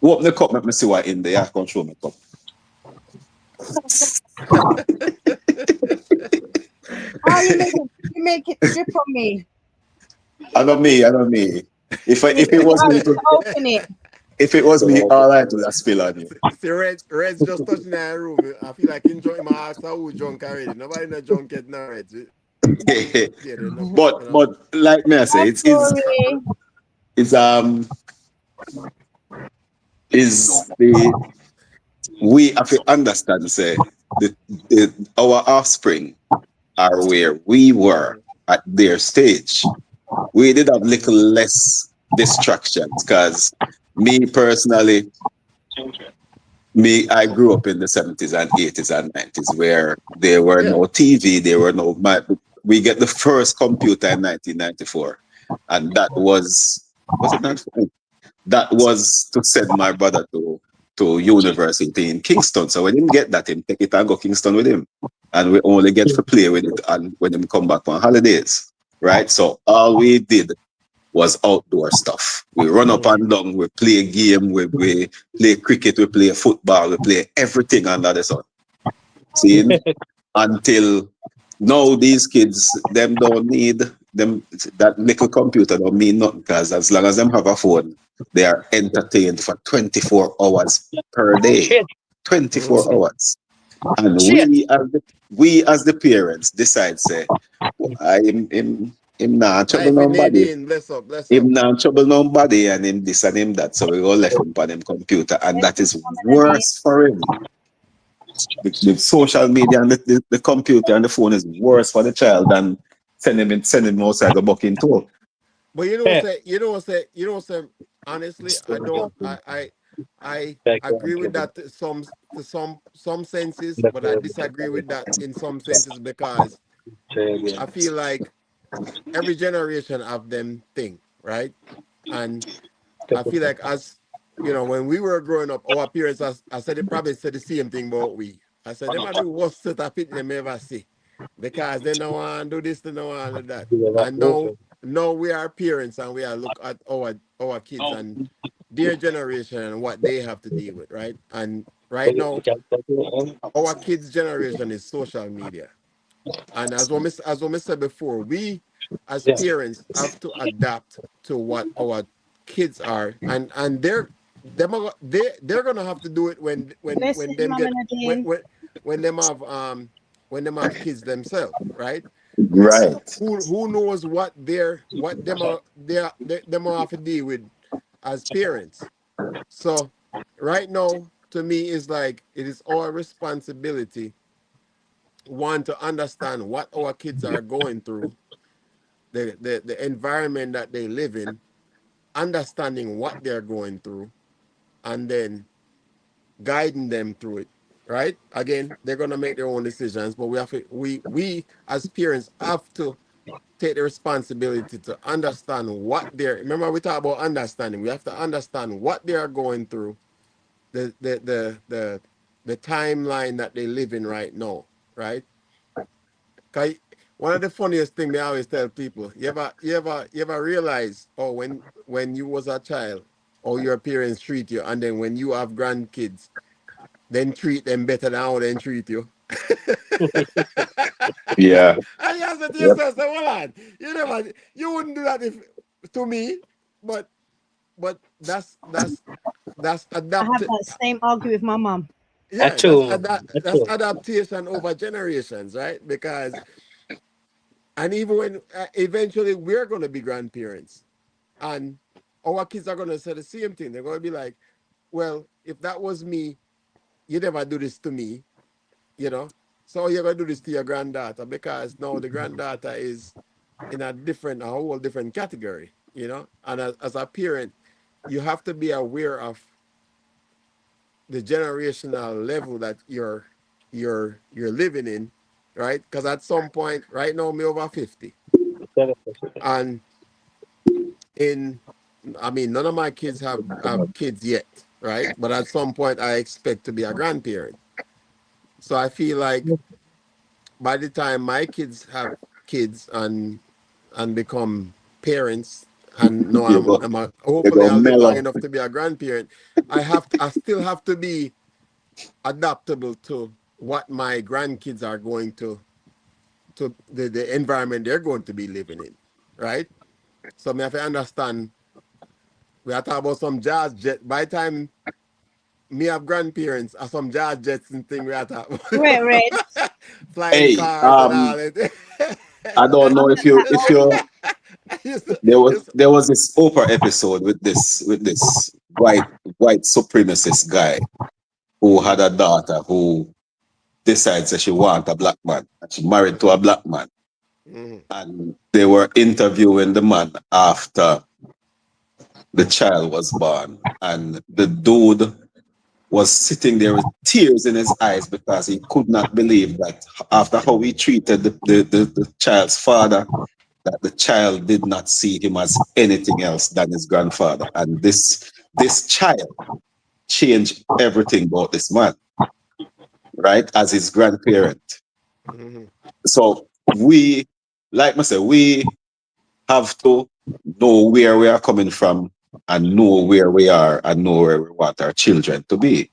Open the cup, let me see what in there. Control my cup. Oh, you make it drip on me. I know me, I know me. If it You was have me, to open it. if it was me, all right would have spill on you. See, Reds just touching that room. I feel like enjoying my ass who drunk already. Nobody no drunk yet, no, Reds. Yeah, they're no, but like me, I say I'm it's sorry. is is the we have to understand say the our offspring are where we were at their stage. We did have little less distractions because me personally, I grew up in the 70s and 80s and 90s where there were Yeah. no TV, there were no we get the first computer in 1994, and that was it 94? That was to send my brother to university in Kingston. So we didn't get that him take it and go Kingston with him. And we only get to play with it and when him come back on holidays. Right? So all we did was outdoor stuff. We run up Mm-hmm. and down, we play a game, we play cricket, we play football, we play everything under the sun. Seeing? Until now these kids them don't need them that little computer don't mean nothing because as long as them have a phone, they are entertained for 24 hours per day. Shit. 24 Mhm. hours. And Shit. we as the parents decide say, I him not trouble Life in nobody. Nadine, bless up, bless up. Him not trouble nobody and him this and him that. So we go left him on him computer and that is Mama Nadine. worse for him. The social media and the computer and the phone is worse for the child than send him outside go buck into. But Yeah. honestly, I agree with that to some senses, but I disagree with that in some senses because I feel like every generation have them thing, right? And I feel like as you know, when we were growing up, our parents, I said they probably said the same thing about we. I said them are the worst set of people them ever see. Because they don't want to do this, they don't want to do that. And now we are parents and we are look at our kids and their generation and what they have to deal with, right? And right now, our kids' generation is social media. And as we said before, we as Yeah. parents have to adapt to what our kids are, and they're gonna have to do it when Blessings, them Mama get Nadine. when them have when them have kids themselves, right? Right. Who knows what them are have to deal with as parents. So right now, to me, is like it is our responsibility one to understand what our kids are going through, the environment that they live in, understanding what they're going through, and then guiding them through it. Right? Again, they're gonna make their own decisions, but we as parents have to take the responsibility to understand what they're remember we talk about understanding. We have to understand what they are going through, the timeline that they live in right now, right? 'Cause one of the funniest things I always tell people, you ever realize, oh, when you was a child, how your parents treat you, and then when you have grandkids, then treat them better than how they treat you. Yeah. And you answer to Yep. yourself, say, well, lad, you wouldn't do that if to me, but that's I have adapt. that same argument with my mum. That's Yeah, true. That's that's true. adaptation over generations, right? Because and even when eventually we're going to be grandparents, and our kids are going to say the same thing. They're going to be like, well, if that was me, you never do this to me, you know. So you're going to do this to your granddaughter because now the granddaughter is in a whole different category, you know. And as a parent, you have to be aware of the generational level that you're living in, right? Because at some point, right now, me over 50, and in I mean, none of my kids have kids yet, right? But at some point, I expect to be a grandparent. So I feel like by the time my kids have kids and become parents, and no, You go you hopefully go I'll live long mellow. enough to be a grandparent. I still have to be adaptable to what my grandkids are going to the environment they're going to be living in, right? So me have to understand. We are talking about some jazz jet. By the time me have grandparents or some jazz jets and thing we are talking Red, red. about. Flying Hey, cars and all it. I don't know I'm at that if old. you Used to- used there was this Oprah episode with this white supremacist guy who had a daughter who decides that she want a black man. And she married to a black man. Mhm, And they were interviewing the man after the child was born. And the dude was sitting there with tears in his eyes because he could not believe that after how he treated the child's father, that the child did not see him as anything else than his grandfather. And this child changed everything about this man, right? As his grandparent. mhm, So we, like I said, we have to know where we are coming from and know where we are and know where we want our children to be.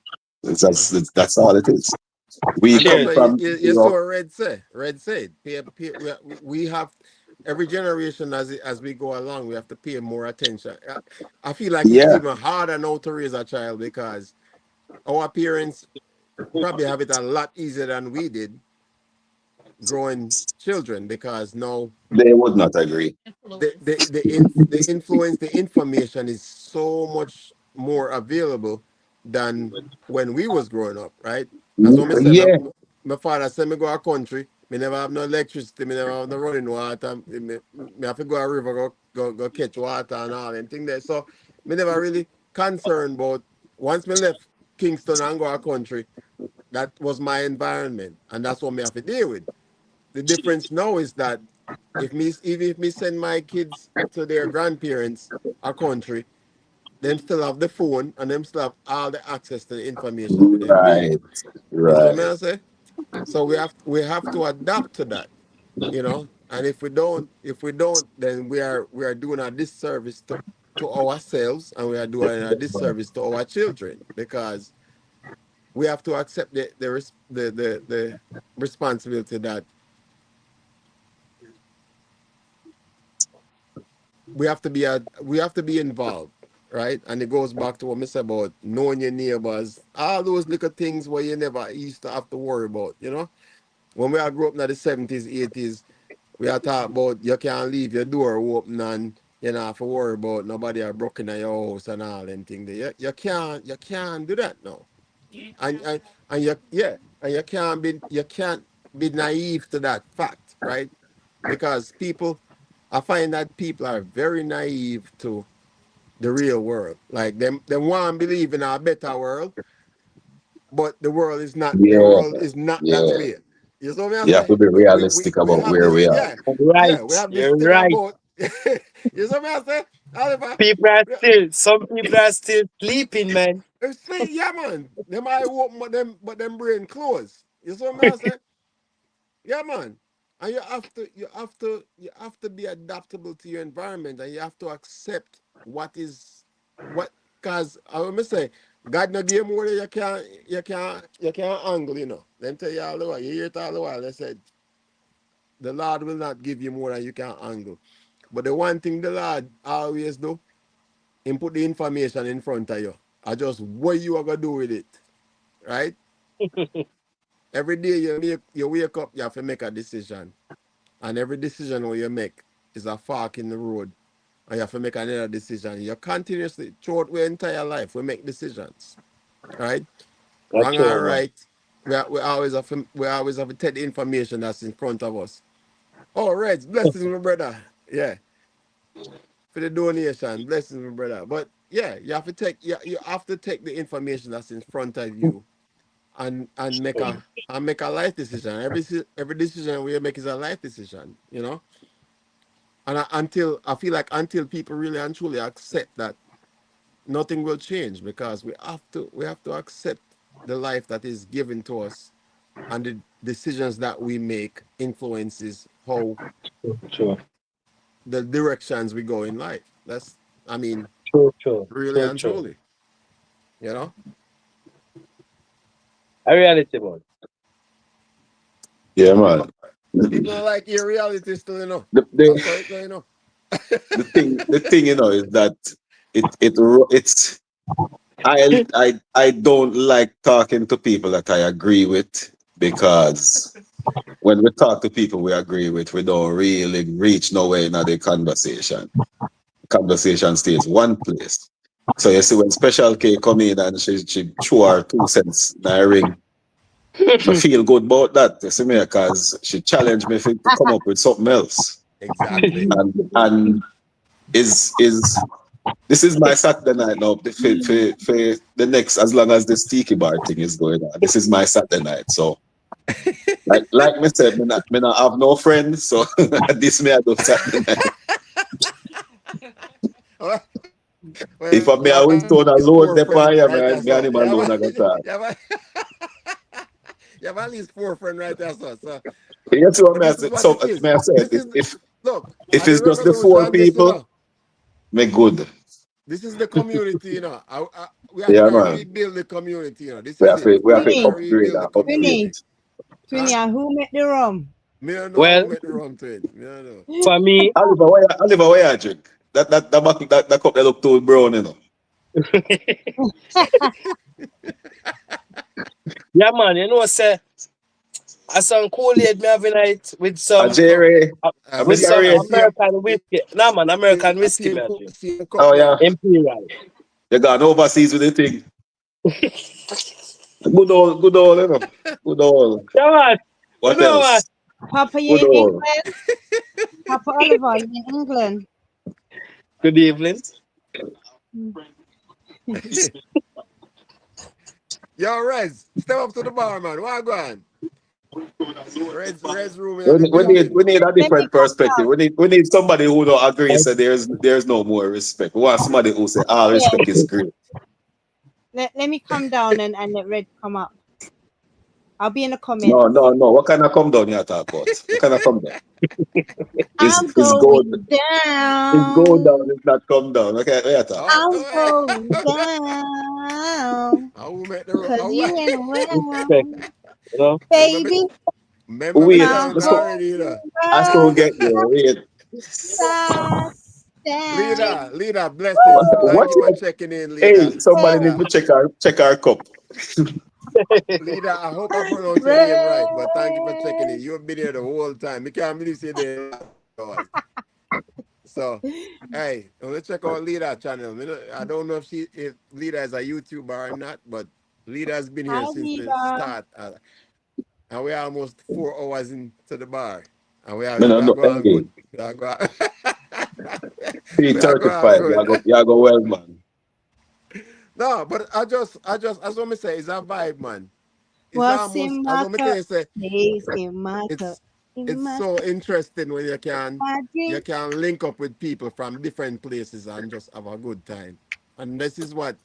mhm. That's all it is. We And that's come Cheers. why from, you saw Red say. Red said, we have every generation as we go along, we have to pay more attention. I feel like it's Yeah, even harder now to raise a child because our parents probably have it a lot easier than we did growing children because now they would not agree. the influence, the information is so much more available than when we was growing up, right? As what I said, Yeah, my father sent me go a country, me never have no electricity, me never have no running water, me have to go a river, go catch water and all and thing there. So me never really concerned about once me left Kingston and go a country, that was my environment and that's what me have to deal with. The difference now is that even if me send my kids to their grandparents a country, them still have the phone and them still have all the access to the information for them being. right, You see what right. I say? So we have to adapt to that, you know. And if we don't, then we are doing a disservice to ourselves and we are doing a disservice to our children because we have to accept the responsibility that we have to be involved, right? And it goes back to what I said about knowing your neighbors, all those little things where you never used to have to worry about, you know. When we all grew up in the 70s, 80s, we are talking about you can't leave your door open and you don't have to worry about nobody are broken in your house and all them things. You can't do that now. You And can't. and, and you can't be naive to that fact, right? Because I find that people are very naive to the real world. Like them want to believe in a better world, but the Yeah, world is not that yeah. way. You know what I You have say? to be realistic We about have where this, we are. yeah, Right, yeah, we have this you're thing right. about you know what I say? Oliver, Some people are still sleeping, man. sleep, yeah man. Them eye open but them brain closed. You know what I say? Yeah, man. And you have to be adaptable to your environment, and you have to accept what. Because I will say, God no give more than you can't angle. Them tell you all the while. You hear it all the while. They said the Lord will not give you more than you can angle. But the one thing the Lord always do, He put the information in front of you. I just what you are gonna do with it, right? Every day you wake up, you have to make a decision. And every decision you make is a fork in the road. And you have to make another decision. You continuously, throughout your entire life, we make decisions. Right? That's Wrong or true, man. right. We always have to take the information that's in front of us. Oh, Reds, blessings, my brother. Yeah. For the donation. Blessings, my brother. But yeah, you have to take the information that's in front of you and make a life decision. Every decision we make is a life decision. And until I feel like until people really and truly accept that, nothing will change because we have to accept the life that is given to us, and the decisions that we make influences how True, the directions we go in life. That's, I mean, true, true, really true, and true. truly, you know. A reality, man. Yeah, People man. people don't like your reality still, you know. The, That's the, how it go, you know. the thing, is that it's I don't like talking to people that I agree with because when we talk to people we agree with, we don't really reach nowhere in the conversation. Conversation stays one place. So you see when Special K come in and she threw her 2 cents in a ring, I feel good about that. You see me, because she challenged me to come up with something else. Exactly. And is this is my Saturday night now. For the next, as long as this tiki bar thing is going on, this is my Saturday night. So, like me said, me not have no friends. So this me I do Saturday night. Well, If you I have may at least always four tone friends alone, the right there, fire so man, me and him alone I got that. you have at least four friends right there, so You see what but me I this is said? what So it is. may I said This is look if at the it's just the four revolution. people, me good. This is the community. We have Yeah, to man. rebuild the community. This We is have it. to we We have have to to Twinny, upgrade rebuild the and update. Twinny, community. Huh? Twinny, and who make the rum? Me don't know how Well, we make the rum to it. Me don't know. for me, Oliver, where you drink? That cup that look too brown, you know. yeah, man, you know, say, a some Kool-Aid me having it with A some, Jerry, uh, a with Mickey Me, some I Ray. see him. American whiskey. Nah, man, American whiskey, me having. See him cup Oh there. yeah, Imperial. you gone overseas with the thing. Good old, you know. Good old. Yeah, man. You What know, man. else? Papa, you Good in old. England? Papa Oliver, you in England? Good evening. Yo, Rez, step up to the bar, man. Why go on? Rez room in the building. We need a Let me different come perspective. down. We need somebody who don't agree. Say there's no more respect. We want somebody who say all Yeah, respect is great. let me come down and let Red come up. I'll be in the No, comments. no, no. What kind of come down you talk about? What kind of come down? I'm Is gold going is gold down. down? Is not come down? Okay, what you talk? Oh, I'm oh, going eh. down. I will make the rum. Cause Oh, you went Respect, around. you know. Baby, remember me Wait, tell my you let's whole already, leader. I still world get there. Wait, upside Leader, down. leader, blessings. Thank what? you for checking in, leader. Hey, somebody need Leader, to check our cup. leader. I hope I pronounce your name right, but thank you for checking in. Red. You've been here the whole time. I can't believe you're there last hours. So, hey, let's check out Leader channel. I don't know if Leader is a YouTuber or not, but Leader has been Hi, here since the Vida. start, and we're almost 4 hours into the bar, and Me we no are know. going Hey, good. We are going, we are going 3:35. good. You go well, man. No, but as what me say, it's a vibe, man. It's What's almost in as my what me tell cup? you say, Stays in my cup. it's In it's my so cup. interesting when I you drink. can link up with people from different places and just have a good time. And this is what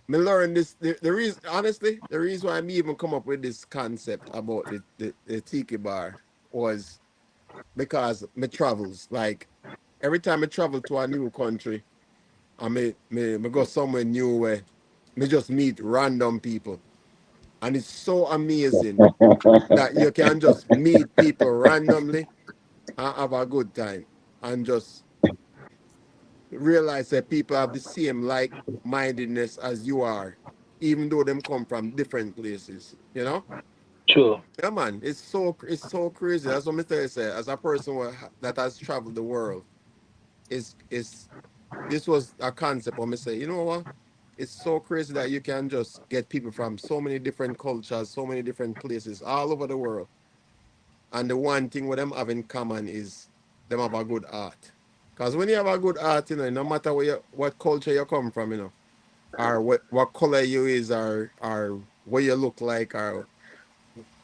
me learn this the reason honestly, the reason why me even come up with this concept about the tiki bar was because me travels. Like every time I travel to a new country, I go somewhere new where me just meet random people. And it's so amazing that you can just meet people randomly and have a good time and just realize that people have the same like mindedness as you are, even though them come from different places, you know? True. Yeah, man, it's so crazy. That's what Mr. say. As a person that has traveled the world, is this was a concept where me say, you know what? It's so crazy that you can just get people from so many different cultures, so many different places all over the world. And the one thing with them have in common is them have a good art. Because when you have a good art, no matter what culture you come from, or what color you is, or what you look like, or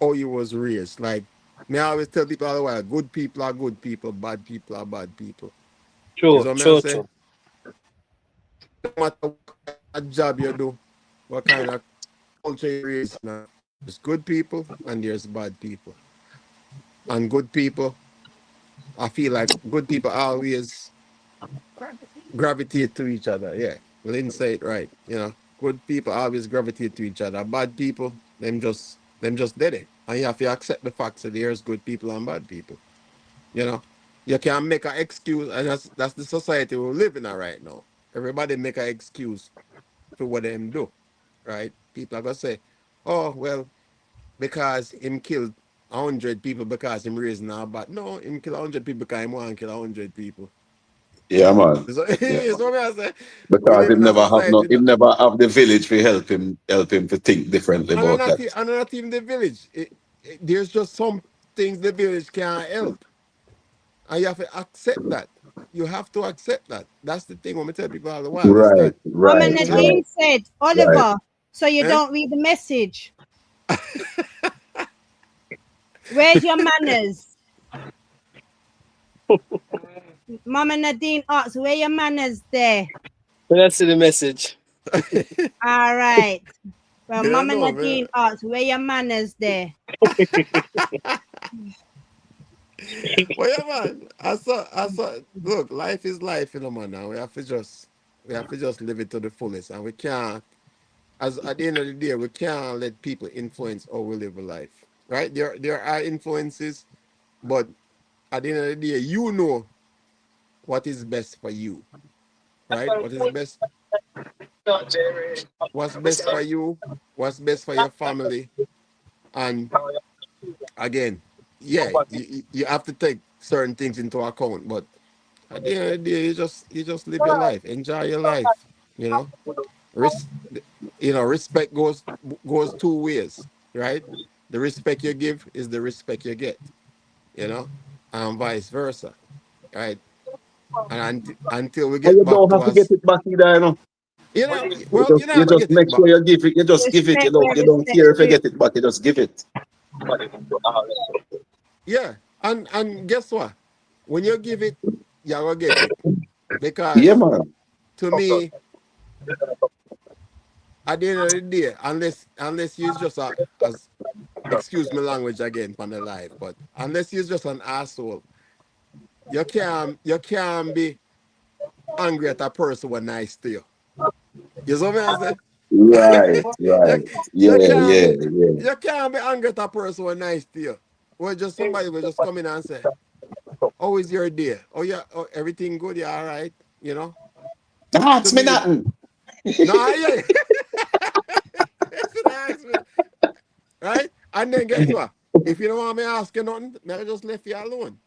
how you was raised. Like me I always tell people all the while, good people are good people, bad people are bad people. You True, know what I true, say? true. No matter what kind of job you do, what kind of culture you raised in, there's good people and there's bad people. And good people, I feel like good people always gravitate to each other. Yeah, Lynn say it right. Good people always gravitate to each other. Bad people, them just did it, and you have to accept the fact that there's good people and bad people. You know, you can't make an excuse, and that's the society we're living in right now. Everybody make an excuse for what them do, right? People are gonna say, "Oh well, because him killed 100 people because him raising our bad." No, him kill 100 people because him want to kill 100 people. Yeah, man. So, Yeah, it's man. what I say. We Because live in a society, him never have the village to help him to think differently and I'm about not, that. and I'm not even the village. There's just some things the village can't help, and you have to accept that. You have to accept that. That's the thing. When I tell people all the while is Right, that Mama right, you have, right, Nadine said, right. Oliver, so you eh? don't read the message. Where's your manners? Mama Nadine asks, where your manners there? Let's see the message. All right. Well, You don't Mama know, man. Nadine asks, where your manners there? Well, yeah, man. I saw. Look, life is life, man. Now we have to just live it to the fullest, and we can't. As at the end of the day, we can't let people influence how we live a life, right? There are influences, but at the end of the day, you know what is best for you, right? What's best for you, what's best for your family, and again, yeah, you have to take certain things into account, but at the end of the day, you just live your life, enjoy your life, you know. Res- Respect goes two ways, right? The respect you give is the respect you get, you know, and vice versa, right? And until we And get you back don't to have to get us, it back either, you know. well, you You never just get it make back. sure you give it. You just give it. Respect where You don't respect care if you due. get it back. You just give it. Yeah, and guess what? When you give it, you're gonna get it. Yeah, Because man. to me, at the end of the day, unless you're just as excuse my language again from the life, but unless you're just an asshole, you can't be angry at a person when nice to you. You know what I'm saying? Right, you, right. you Yeah, can't yeah, be yeah. you can't be angry at a person when nice to you. Or just somebody will just come in and say, "How is your day? Oh yeah, oh, everything good? Yeah, all right." You know, to Ask me me, nothing. nah, yeah. Should I ask me, right? And then guess what? If you don't want me asking nothing, I just left you alone.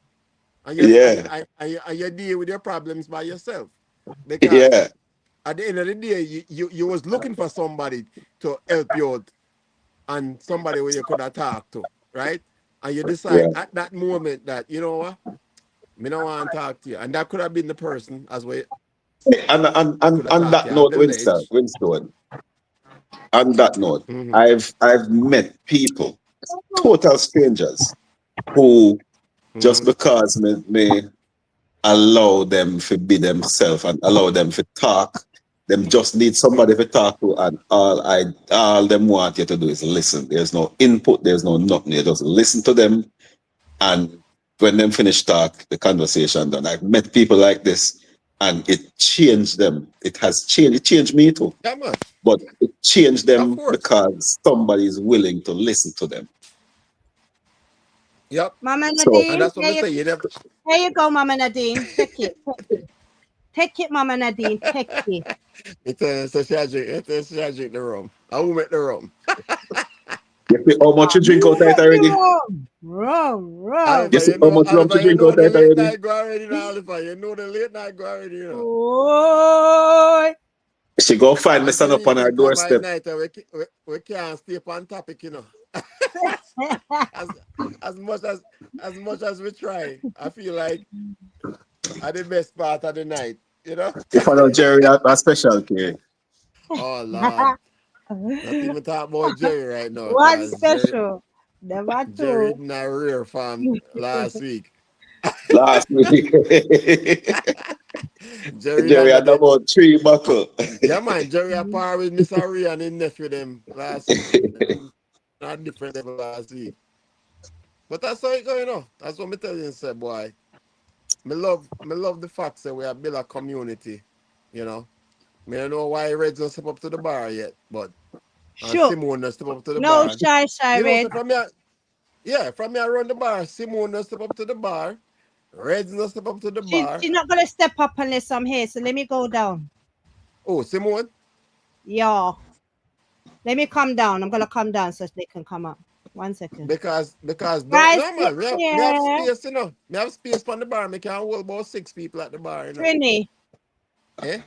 And Yeah, and you deal with your problems by yourself. Because yeah, at the end of the day, you was looking for somebody to help you out and somebody where you could have talked to, right? And you decide yeah. at that moment that, you know what, me don't want to talk to you. And that could have been the person as well And could have on talked to that you a note, Winston, village. on that note, Mm-hmm. I've met people, total strangers, who Mm-hmm. just because me allow them to be themselves and allow them to talk, them just need somebody Mm-hmm. to talk to, and all them want you to do is listen. There's no input, there's no nothing. You just listen to them, and when them finish talk, the conversation done. I've met people like this, and it changed them. It has changed. It changed me too, Yeah, man. but it changed Of them course. because somebody is willing to listen to them. Yep. Mama So And Nadine, that's what I say. You never there you go, Mama Nadine. Take it. Take it, Mama Nadine. Take it. it's a tragic. It's a tragic the rum. I will make the rum. you see how much you drink out of it already? Rum, rum, rum. You see how much rum Oliver, you you drink know out the of it late already? night go already now, Oliver. You know the late night go already, you know. Boy. She go find me Until stand the up on her evening come at doorstep. night, we can't stay on topic, you know. as as much as we try, I feel like at the best part of the night, you know. If I know Jerry a special K. Oh Lord, not even talk about Jerry right now, One cause special. Never Jerry two. did not rear from last week. Last week. Jerry Jerry landed had there. about 3 buckle. Yeah, man, Jerry apart with Miss Ari and his nephew them last week. Not different level last week. But that's how it going on. That's what me tell you, say, boy. Me love the fact that we are build a community, you know. Me don't know why Reds don't step up to the bar yet, but and Shook. Simone don't step up to the No bar. shy, You know, red. so from here, yeah, from here around the bar, Simone don't step up to the bar, Reds don't step up to the bar. She's not gonna step up unless I'm here. So let me go down. Oh, Simone, Yeah. Let me come down. I'm gonna come down so they can come up. 1 second. because don't Guys, no sit man, me have here. space, you know. Me have space on the bar. Me can hold about 6 people at the bar, you know. Trini, Eh?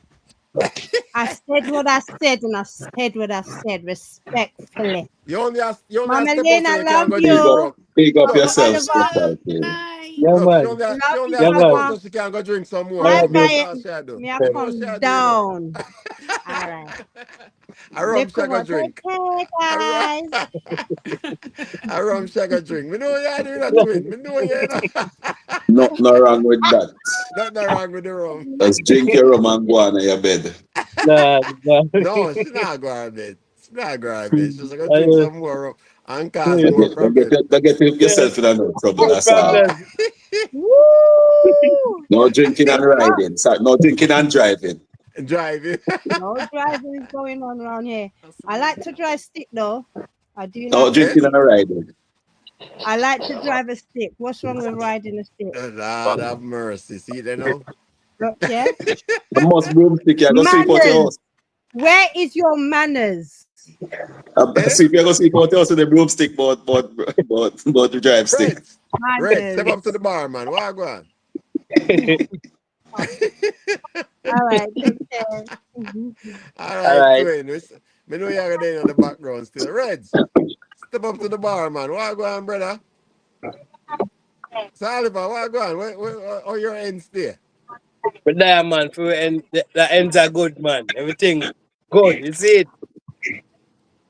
I said what I said and I said what I said respectfully. You only have Mama step up Lynn, so I you love can go Big drink, up, you. bro. big up Look, Uncle yourself, Oliver, special Good K. night. Yeah, look, man. love she only you, have Yeah, step up man. brother. so she can go drink some more. All Bye right, So man. that's bye. all she had do. Me I Yeah. You know what she come had do, you know. down. All right. A rum Look shag a what I drink. say, A rum, guys. a rum shag a drink. Me know you are doing a twin. Me know you know. Nothing wrong with that. Nothing wrong with the rum. Just drink your rum and go on in your bed. Nah, nah. No, she not garbage. She not garbage. She's gonna drink I, some more rum and cause more problem. Don't get yeah, yourself in no trouble, no that's all. problem. Woo! No drinking and What? riding. Sorry, no drinking and driving. Driving. No driving is going on around here. That's I like one. to drive stick though. I do No like the Eh? drinking and stick. riding. I like to drive a stick. What's wrong with riding a stick? Lord have mercy. See there now? Look, yeah. I must broomstick. I go sweep out your Manners. house. Where is your manners? Eh? I go sweep out your house with a broomstick, but the drive stick. Reds. Red, step up to the Manners. bar, man. What go on? All right, take care. All All right, right. twin. Me know you're there in the background still. Reds, step up to the bar, man. What go on, brother? Saliva, what go on? Where your ends there? But there, man, for end the ends are good, man. Everything good. You see it?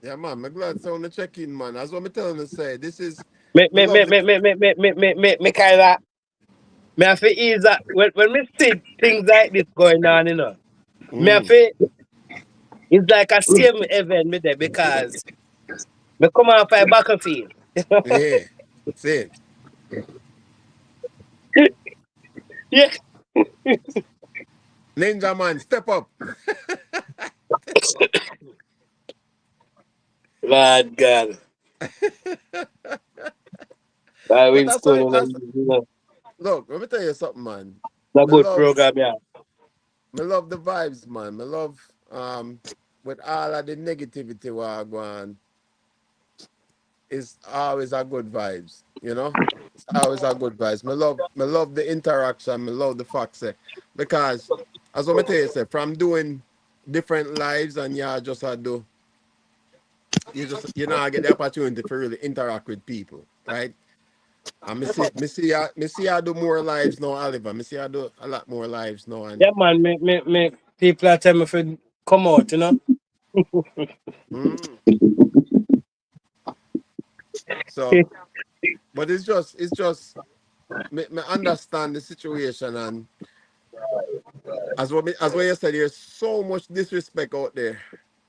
Yeah, man. I'm glad someone to check in, man. That's what I'm telling you. Say this is Me me me me love the. me me me me me me me me kind of me have to ease that when me see things like this going on, you know. Me have Mm, to it's like a same event me there because me come off a battlefield. yeah, see it. Yeah. Ninja man, step up. Lord God. I But will that's school why. you That's know, look. Let me tell you something, man. a Me good love. program, yeah. Me love the vibes, man. Me love with all of the negativity what I go on, it's always a good vibes, you know? It's always a good vibes. Me love the interaction, me love the facts because as what me tell you say, from doing different lives and yeah, just do you know I get the opportunity to really interact with people, right? And me see I do more lives now, Oliver. Me see I do a lot more lives now and Yeah, man, me people are telling me to come out, you know. mm, so but it's just me understand the situation and as what you said, there's so much disrespect out there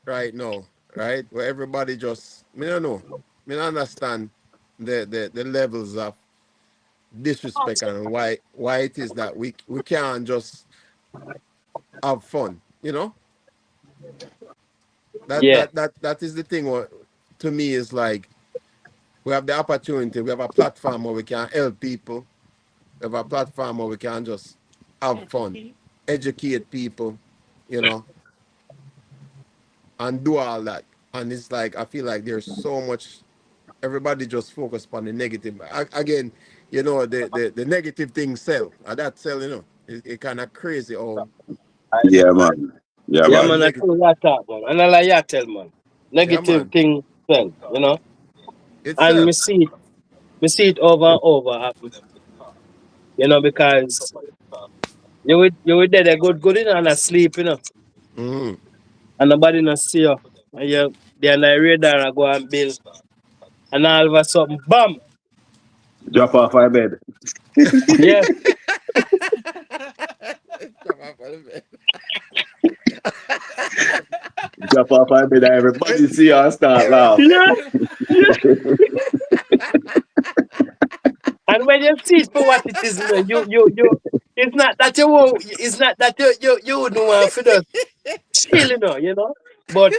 right now, right? Where everybody just me don't know. Me don't understand the levels of disrespect and why it is that we can't just have fun, you know? That Yeah, that that that is the thing what to me is like we have the opportunity, we have a platform where we can help people, we have a platform where we can just have fun, educate people, you know, and do all that. And it's like I feel like there's so much. Everybody just focus on the negative. Again, you know the negative things sell. And that sell, you know, it kind of crazy. Oh, Yeah, man. Yeah, yeah, the man, man. I negative. tell you that talk, man. And I like you tell, man. Yeah, Negative man, thing well, you know. it And sell. me see it over and over happen, you know, because you would dead a good, you know, and asleep, you know. Mm. And nobody not see you. And you they on the radar and go and build. And all of a sudden, bam! Drop off my bed. Yeah. Come on, for the bed. Drop off my bed and everybody see you and start laugh. Yeah. Yeah. And when you see it for what it is, you know, you it's not that you won't, it's not that you wouldn't want for the chill, you know. But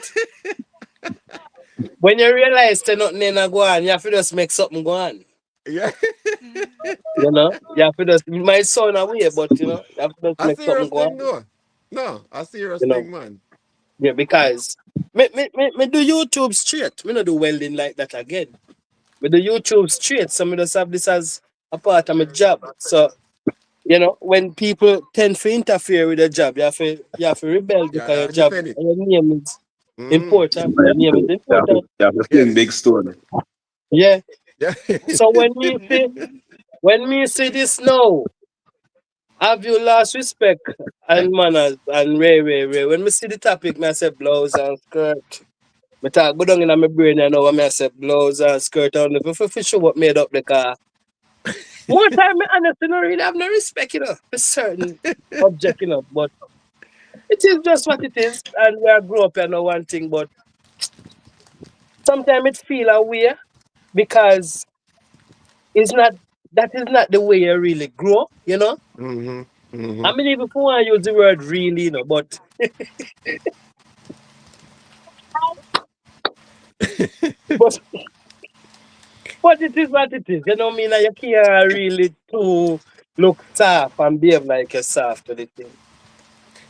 when you realize that nothing ain't go on, you have to just make something go on. Yeah, You know? You have to just it might sound away, but you know, you have to just a make something serious go thing, on. no, no, a serious You know. thing, man. Yeah, because me do YouTube straight. Me not do welding like that again. Me do YouTube straight. So me just have this as a part of my job. So you know, when people tend to interfere with the job, you have to rebel Yeah, because your yeah, job, defend it. your name is Mm. important. Your name is important. You have to fling Yes. big stone. Yeah. Yeah. So when me see this now, have you lost respect and manners and way. When me see the topic, me I say blouse and skirt. Me talk go down in my brain and know when me I say blouse and skirt on the for sure what made up the car. More time me honestly not really have no respect, for certain object, but it is just what it is, and we are grow up and know one thing, but sometimes it feel a way because it's not that is not the way you really grow. Mm-hmm. Mm-hmm. I mean, even if you want to use the word really, but But it is what it is. You know what I mean? And you can't really too look soft and behave like you're soft to the thing.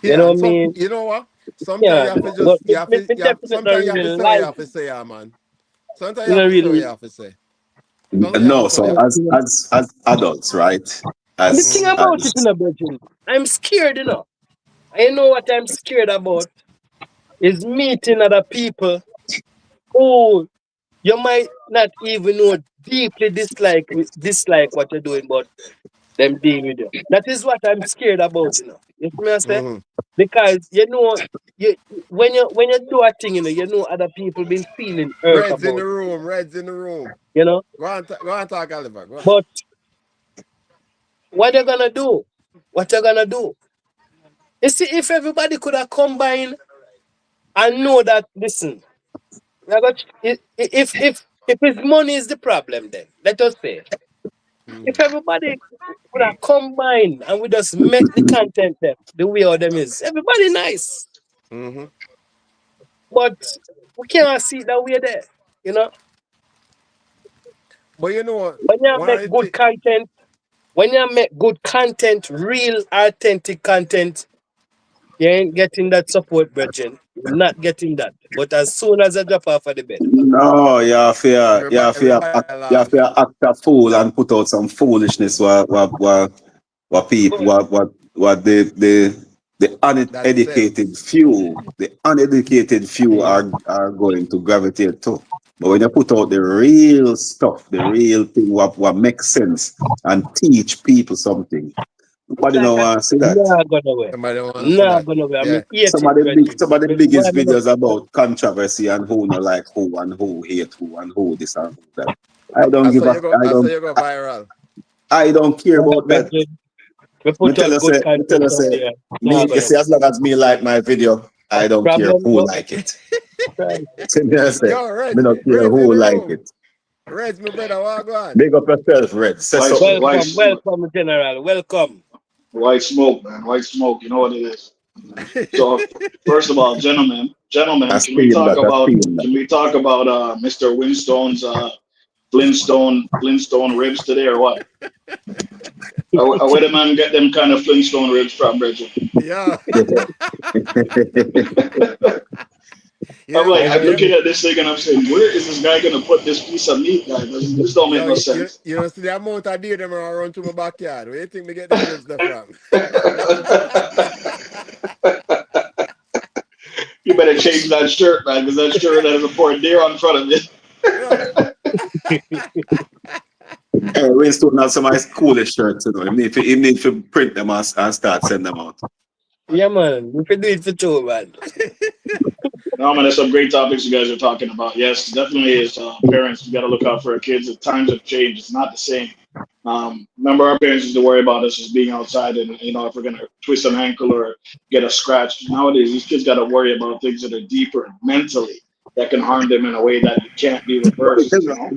You Yeah, know what and I some, mean? you know what? Sometimes Yeah. you have to But just, me sometimes definitely you have to really say what you like have to say, yeah, man. Sometimes you you have know to say what you really have to say. Sometimes you have to No, say what so you like, have as to you know. as adults, right? And the thing As say. about it in as a virgin, I'm scared, you know. I know what I'm scared about is meeting other people who you might not even know deeply dislike what you're doing, but them deal with you. That is what I'm scared about, you know. You see me I say? Mm-hmm. Because you know you when you do a thing, you know other people been feeling hurt Red's in the about it, room. Red's in the room. you know. Go on talk, Oliver. Go on. But what they're gonna do? What they're gonna do? You see, if everybody could have combined and know that, listen, if his money is the problem, then let us say Mm-hmm. if everybody would have combined and we just make the content them the way all them is, everybody nice. Mm-hmm. But we can't see it that way there. You know, But you know what? when you One of make the good things content, real authentic content, you ain't getting that support, brethren. You're not getting that. But as soon as I drop off of the bed, no, you have everybody to act a fool and put out some foolishness what people what the that uneducated sells. few are going to gravitate to. But when you put out the real stuff, the real thing what makes sense and teach people something, nobody don't want to see that. nah gonna away. Somebody don't want to see Nah that. gonna away. I Yeah. mean, hate it, brethren. Some of the But why biggest me not? videos about controversy and who no like who and who hate who and who this and who that. I saw you go viral. I don't care Nah, about that. brethren. We put out good Me tell content you out say there. Nah me you gonna see away. as long as me like my video, I don't care Problem who go. like it. Right. See me I say, Yo, me don't care Red's in who the like room. it. Red's my brother. What go on? Big up yourself, Red. Say White, something. white, Welcome, welcome, General. Welcome. white smoke, man. White smoke. You know what it is. So, first of all, I gentlemen, steam that, I steam that. can we talk about Mr. Winstone's Flintstone ribs today, or what? Where the man get them kind of Flintstone ribs from, Bridget? Yeah. I'm Yeah. like, I'm Yeah. looking at this thing and I'm saying, where is this guy gonna put this piece of meat, guy? This don't make Yo, no you sense. you know, see the amount of deer them around run through my backyard. Where you think me get them ribs there from? You better change that shirt, man, because that shirt has a poor deer on front of it. Yeah. Hey, Winston has some nice coolest shirts, you know. He need to print them and start send them out. Yeah, man. We can do it for two, man. No, man, there's some great topics you guys are talking about. Yes, definitely as parents, you got to look out for our kids. The times have changed. It's not the same. Remember, our parents used to worry about us just being outside and, if we're going to twist an ankle or get a scratch. Nowadays, these kids got to worry about things that are deeper mentally that can harm them in a way that can't be reversed, you know?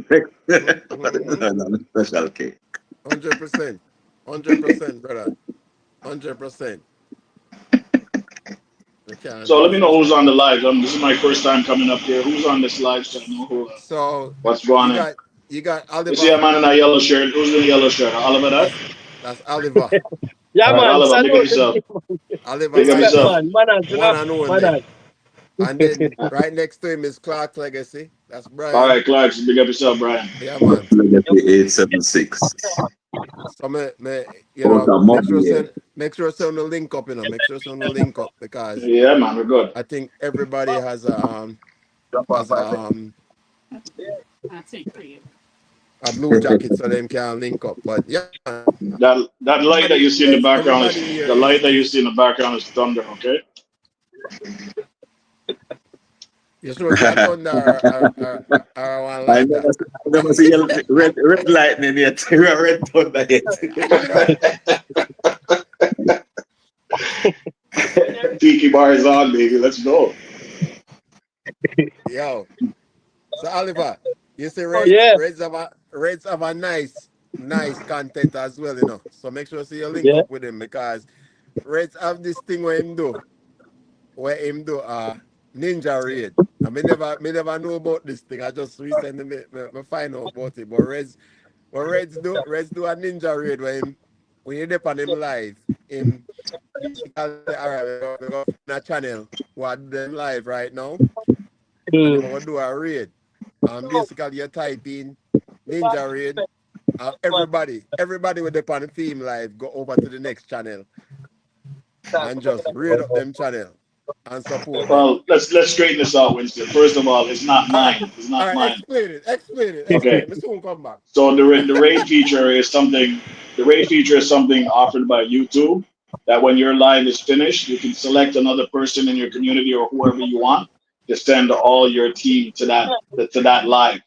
Mm-hmm. Special case. 100%. 100%, brother. 100%. We can't So do let me this. know who's on the live. This is my first time coming up here. Who's on this live so I know So what's going you on? got you got You see a Oliver. man in a yellow shirt. Who's in the yellow shirt? Oliver, that? That's Oliver. Yeah, All right, man. Oliver, big up Salute to yourself. him. Oliver Big up Respect, Lightning. yourself. man. Manners, you One know? and only. Manners. And then right next to him is Clark Legacy. That's All Brian. right, Clark, big up yourself, Brian. Yeah, man. Legacy 876. So Out of Mobile. make sure someone will link up, Make sure someone will link up because Yeah, man, we're good. I think everybody has I think for you. a blue jacket so them can link up. But yeah, That light that you see in the background everybody is here the light that you is see in the background is thunder. Okay. you sure say a thunder or one I lighter. never see red lightning yet. Red thunder yet. Tiki bar is on, baby. Let's go. Yo. So Oliver, you see Yeah, Reds have a nice content as well, So make sure you link yeah. up with him because Reds have this thing where him do Ninja Raid. I me never know about this thing. I just recently me find out about it. But Reds do a Ninja Raid when you dip on him live, him basically say, all right, we go find a channel what them live right now, and him Mm. gonna do a raid. And basically you type in Ninja Raid. Everybody with the on the theme live go over to the next channel and just raid up them channel and support them. Well, let's straighten this out, Winston. First of all, it's not All right, mine. It's not mine. explain Okay. it. Me soon come back. So the raid feature is something. The raid feature is something offered by YouTube that when your live is finished, you can select another person in your community or whoever you want to send all your team to that live,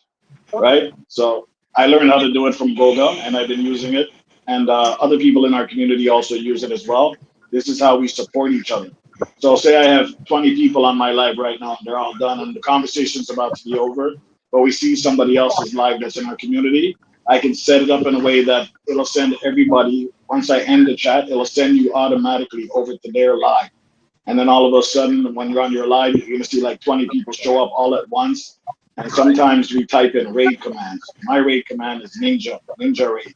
right? So I learned how to do it from Goga, and I've been using it, and other people in our community also use it as well. This is how we support each other. So say I have 20 people on my live right now, and they're all done, and the conversation's about to be over, but we see somebody else's live that's in our community. I can set it up in a way that it'll send everybody, once I end the chat, it'll send you automatically over to their live. And then all of a sudden, when you're on your live, you're going to see like 20 people show up all at once. And sometimes we type in raid commands. My raid command is Ninja Raid.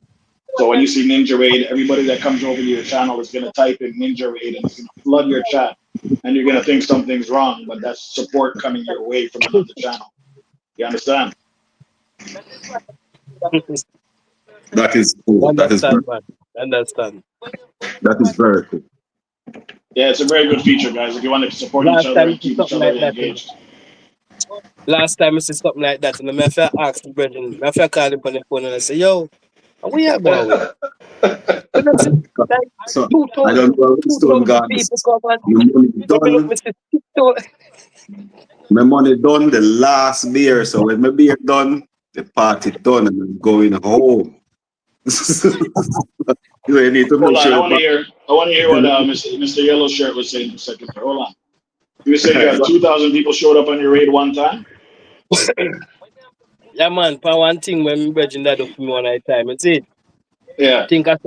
So when you see Ninja Raid, everybody that comes over to your channel is going to type in Ninja Raid and it's going to flood your chat. And you're going to think something's wrong, but that's support coming your way from another channel. You understand? That is cool. Understand, man. Understand. That is very cool. Yeah, it's a very good feature, guys. If you want to support each Last other time and you see keep each something other like that, engaged. last time I see something like that, and I have to ask the brethren, I have to call him on the phone and I say, yo, are we are going with? But that's it. Like So I 2,000 don't know Stone people Gods. come and My money double up done. Mr. TikTok. My money done. The last beer. So when my beer done, the party done, and I'm going home. You need to Hold make on, sure I the want to hear. I want to hear what Mr. Yellow Shirt was saying for a second. Hold on. You were saying you have 2,000 people showed up on your raid one time. Yeah, man, for one thing, when my brethren that up for me one at a time, it's it. Yeah. I think of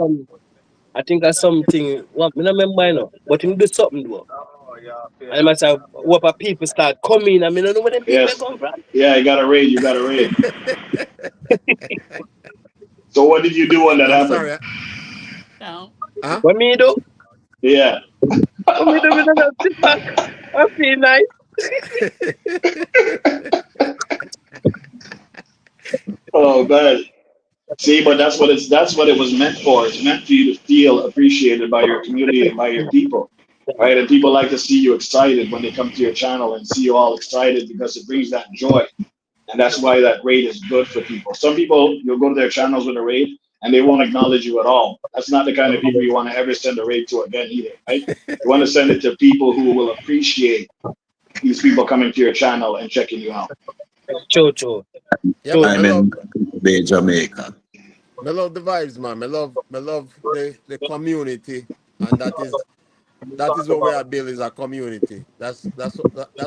something, well, I don't remember, you know, but him do something, though. And I must have, what people start coming, I mean, I don't know where them people Yes. come from. Yeah, you got a raid. You got a raid. So what did you do when that I'm happened? sorry. So Huh? What me do? Yeah. What me do? Me don't sit back. I feel nice. Oh man. See, but that's what it was meant for. It's meant for you to feel appreciated by your community and by your people. Right? And people like to see you excited when they come to your channel and see you all excited because it brings that joy. And that's why that raid is good for people. Some people, you'll go to their channels with a raid and they won't acknowledge you at all. That's not the kind of people you want to ever send a raid to again either, right? You want to send it to people who will appreciate these people coming to your channel and checking you out. Cho. Yeah, man. I'm in Jamaica. Me love the vibes, man. Me love the community, and that is what we are building is a community. That's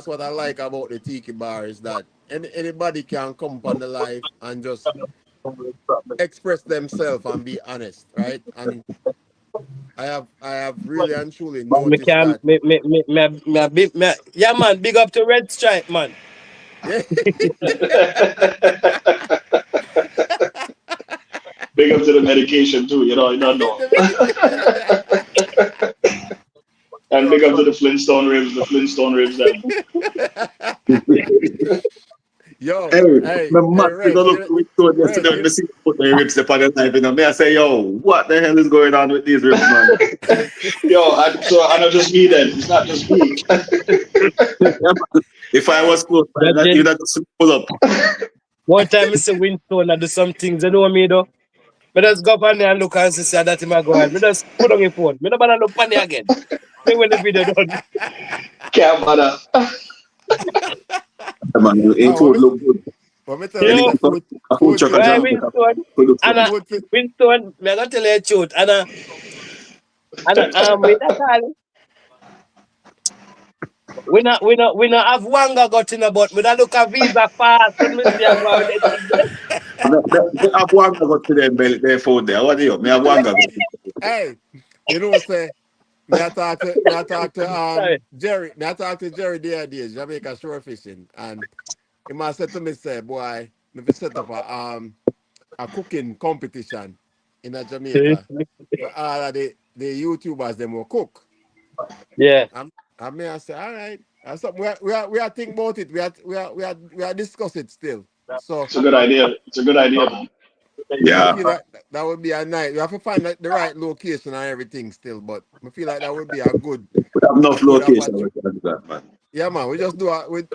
what I like about the Tiki bar is that anybody can come on the live and just express themselves and be honest, right? And I have really and truly Man, me noticed can that. yeah, man, big up to Red Stripe, man. Yeah. Big up to the medication too, you don't know. And Yo, big up to the Flintstone ribs them. yo, Hey, hey, my hey, man, we Red, gonna look with Stone yesterday and see put the ribs upon the knife. You know, me I say, yo, what the hell is going on with these ribs, man? I know just me then. It's not just me. If I was close, That you'd then, have just pull up. one time I say Winstone and do some things, you know what I mean, though? But just go up on there and look and see that him a go on. Me just put on your phone. Me no bother look on there again. Me when the video done. Can't bother. Man, your oh, food look good. what me tell you, Yo, say food, A food food truck fit a why jam well. Winstone? food look And good. Food fit. Winstone, me I gonna tell you the truth. With that all, we not have Wanga got in about me that look a visa fast when me see a go with the thing. Me have one go to them their food there. What do you? Me have one go. Hey, you know what say? me I talk to Sorry. Jerry. Me I talk to Jerry the other day, Jamaica shore fishing, and he must said to me, say, boy, me fi set up a cooking competition in a Jamaica for all of the YouTubers them will cook. Yeah. I may I say, all right. That's something we are think about it. We are discuss it still. So It's a good idea. It's a good idea, man. I Yeah. feel like that would be a night. We have to find like the right location and everything still, but I feel like that would be a good We have enough location opportunity. we can do that, man. Yeah, man. We just do a with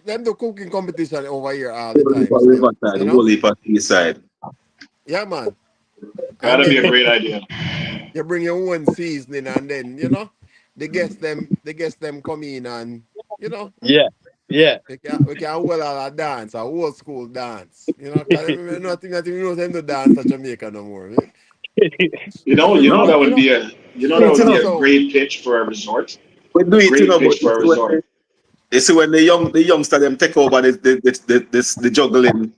them do cooking competition over here all the Whole heap time of still. riverside, You know? whole heap of seaside. Yeah, man. And That'd be a then great idea. you bring your own seasoning, and then the guests them come in, and Yeah. Yeah. we can hold a dance, a old school dance. Because nothing that you know them to dance at Jamaica no more. You know, Every you know rubber, that would be a you know that switch would and be a sound. great pitch for a resort. We do A it, great but pitch for a resort. you see when the youngster them take over the juggling,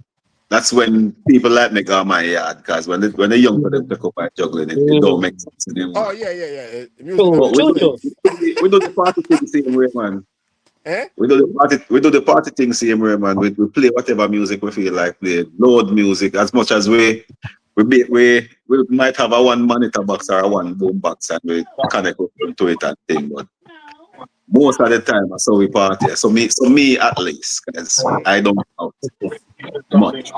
that's when people like me go my yard, because when the youngster them take over juggling, it don't make sense Oh anymore. yeah, yeah, yeah. Music that True. But make True. sense. we do the party thing same way, man. Eh? We do the party thing same way, man. We play whatever music we feel like play. Load music as much as we might have a one monitor box or a one boom box and we connect up to it and thing. But most of the time, that's how we party. So me at least, because I don't out much.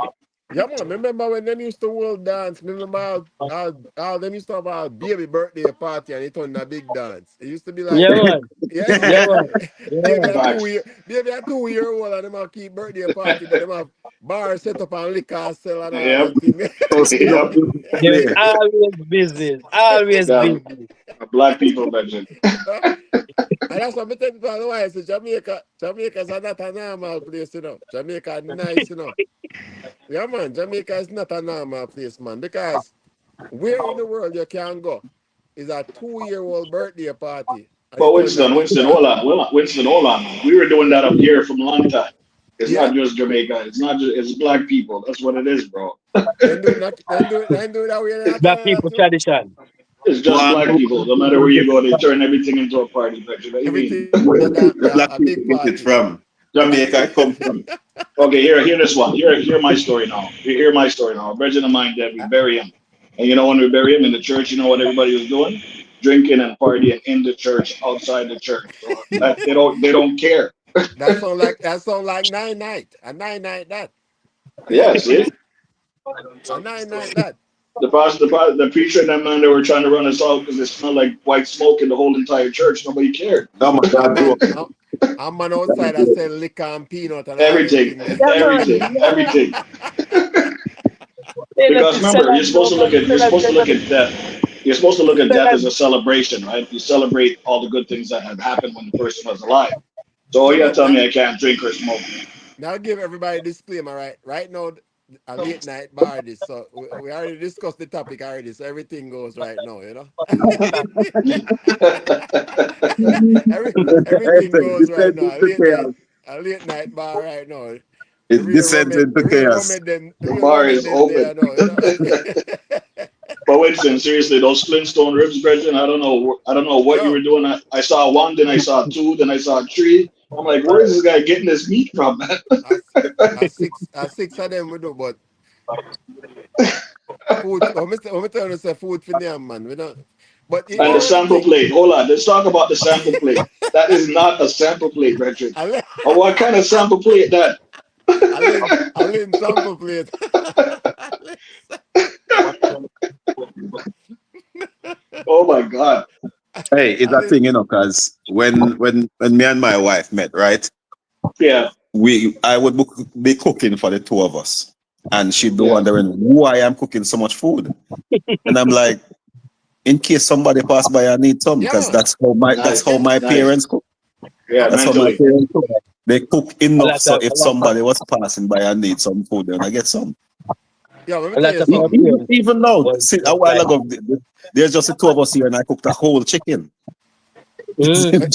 Yeah, man. Remember when them used to world dance? Remember how them used to have a baby birthday party and it turned a big dance. It used to be like, Yeah, man. yeah, Yeah, man. Yeah, baby man. a two Facts. year, baby a 2 year old and them have keep birthday party, but them have bar set up and liquor sell and all Yep. them thing. So see how Yep. people There's play. always business. Always Yeah. business. Black people mentioned. And that's what I tell people otherwise. So Jamaica is not a normal place. Jamaica nice. Yeah, man. Jamaica is not a normal place, man. Because where in the world you can go is a 2 year old birthday party. And But it turned a big Winston, dance. hold on. Winston, hold on. We were doing that up here from a long time. It's Yeah? not just Jamaica. It's not just it's black people. That's what it is, bro. Then do it that way It's in black Canada people too. tradition. It's just One, black people. No matter where you go, they turn everything into a party. What you mean? Everything is the black a people big get it party. from Jamaica. It come from. Okay, hear this one. Hear my story now. Hear my story now. A virgin of mine dead. We bury him, and you know when we bury him in the church, you know what everybody was doing? Drinking and partying in the church, outside the church. So that they don't care. That sound like 9 night. A 9 night that. Yeah, see, A 9 night that. the preacher and that man, they were trying to run us out because it smelled like white smoke in the whole entire church. Nobody cared. Oh my A God, man bro. a man outside that sell liquor and peanut and all them Everything, things there. Yeah, man. everything. They let Because you sell remember, and smoke and you're sell and supposed to sell look and at death. You're supposed to look at sell death as and a celebration, right? You celebrate all the good things that had happened when the person was alive. So oh, Yeah, you gotta man. tell me I can't drink or smoke. Now give everybody a disclaimer, right? Right now, a late night bar this. So we already discussed the topic already. So everything goes right now. Every everything goes right Descend now. into chaos. A late night bar right now. It descends into chaos. The The real bar rummed is them open. there now. But Winston, seriously, those Flintstone ribs, brethren, I don't know what you were Yo, doing. I saw one, then I saw two, then I saw three. I'm like, where is this guy getting this meat from, man? a six of them we do, but food. When me tell you say food for them, man. We don't. But And the here is the sample thing. plate. Hold on, let's talk about the sample plate. That is not a sample plate, brethren. I Or what kind of sample plate that? learn sample plate. Oh my God. Hey, it's I a learn, thing, because when me and my wife met, right? Yeah, I would be cooking for the two of us, and she'd be yeah. wondering why I'm cooking so much food, and I'm like, in case somebody pass by and need some, yeah, because man. Nice, that's how my nice. parents cook. Yeah, That's how my mentally. parents cook. They cook enough so if a lot somebody was passing by and need some food, then I get some. Yeah, let me a tell lot you of our something. parents Even now, see, a was while like, ago, there's just the two of us here, and I cooked a whole chicken. just, yeah, man,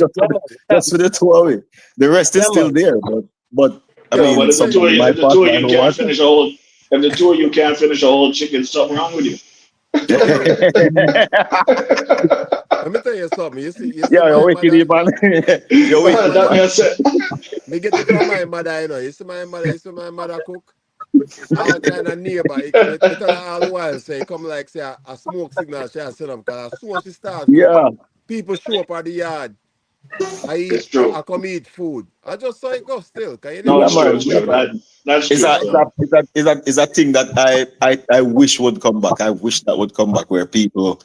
just for the two of it. The rest is yeah, still man. there, but I Yeah, but mean, if the two of somebody you, might if the pass two of by you and can't want finish a whole, if the two of you can't finish a whole chicken, something wrong with you. Yo, it. Let me tell you something. You see Yeah, you're my wicked, mother. man. You see You're my wicked, That mother. man. man said, Me get it from my mother, you know. You see my mother. You see my mother cook. All kind of neighbor. Me tell her all the while. Say, come like say a smoke signal. She has set them. Cause as soon as she start cook, Yeah. people show up at the yard. I it's eat. true. I come eat food. I just saw it go still. Cause you No, never Yeah, it's know true. when man. It's Yeah, true. people. man. That's Is true. that Yeah, is man. that is that is that is a thing that I wish would come back. I wish that would come back where people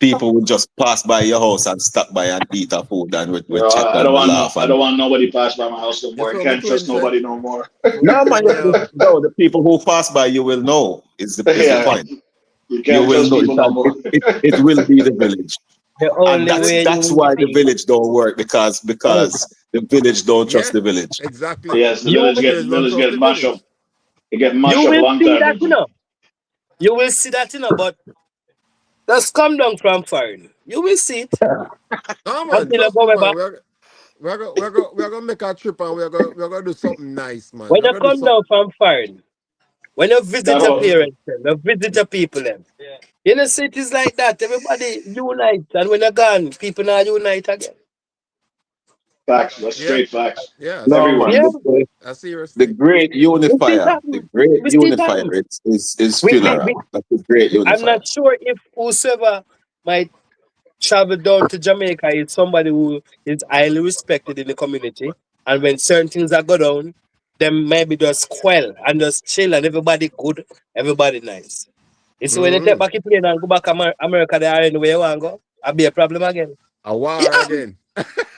would just pass by your house and stop by and eat a food and You we know, chat I don't and we want no, laugh I and don't want nobody pass by my house no You more. I saw my can't trust twin say. nobody no more. My no twin man, there. no, the people who pass by you will know is the Yeah, point. you You can't will trust know it, people no more. it will be the village. The And only that's way you that's will why the see, village don't work because the village don't trust Yeah, the village. exactly. Yes, you The will, village don't village trust get the mashed up. village. It get you mashed up will long see time that, ago. You will see that, but just come down from foreign. You will see it No man, until you trust go me, man. back. We're gonna make a trip and we're gonna do something nice, man. When We're you gonna do come something. down from foreign, when you visit That your was, Mm, parents, you visit your people, them. You know, cities like that, everybody unite. And when you're gone, people now unite again. facts. That's yeah, straight facts. yeah, No Everywhere. man, Yeah, a serious the thing. great we see unifier, that. the great We see that. unifier is funeral. That's the great I'm unifier. not sure if whosoever might travel down to Jamaica is somebody who is highly respected in the community. And when certain things are go down, them maybe just quell and just chill and everybody good, everybody nice. You see when they take Mm, back the plane and go back America, they are anywhere you want to go, I'll be a problem again. a It war happen. again.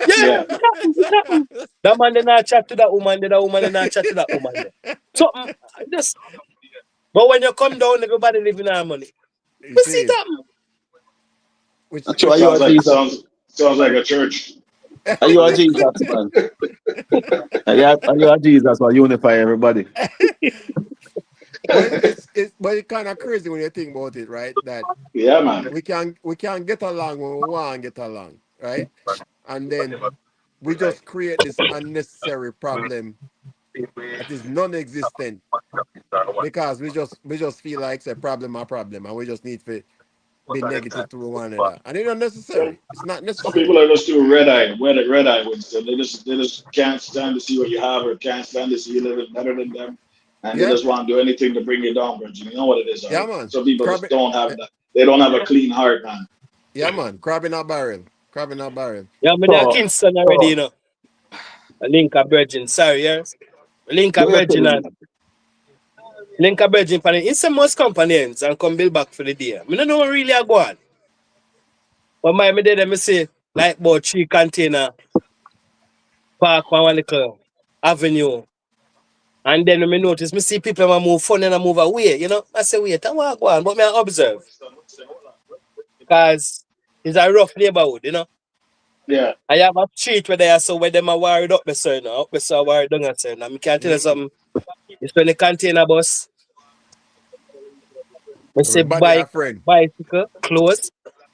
Yeah, Yeah. it happen. It happen. That man did not chat to that woman, that woman did not chat to that woman. There. So just but when you come down, everybody live in harmony. You We see see, that. Actually, are which you Sounds a like Jesus? sounds like a church. Are you a Jesus man? Are you a Jesus or unify everybody? but it's kind of crazy when you think about it, right? That Yeah, man. we can get along when we want to get along, right? And then we just create this unnecessary problem that is non-existent because we just feel like it's a problem, and we just need to be negative to one another, and it's unnecessary. It's not Some people necessary. are just too red eye with stuff. They just can't stand to see what you have or can't stand to see you living better than them. And they Yeah, just want to do anything to bring you down, but you know what it is, all yeah, right? man. Some people Crab, just don't have that. They don't have a clean heart, man. yeah, man. Crab in a barrel. Crab in a barrel. Yeah, me there So, Kingston already, so you know. A link a virgin. Sorry, yes. Link a what you virgin telling and me? link a virgin pan in some most companions and come build back for the day. Me don't know really a go on. But my me there me say like about 3 container park on one little avenue. And then when me notice me see people want move fun and I move away, you know. I say wait, I want to go on, but me I observe. Because it's a rough neighborhood, you know. Yeah. I have a street where they are so where them are worried up the sir now, up the so worried down the sir. Now me can tell you Mm. something. It's when the container bus, me say Everybody a bike, friend. bicycle, clothes,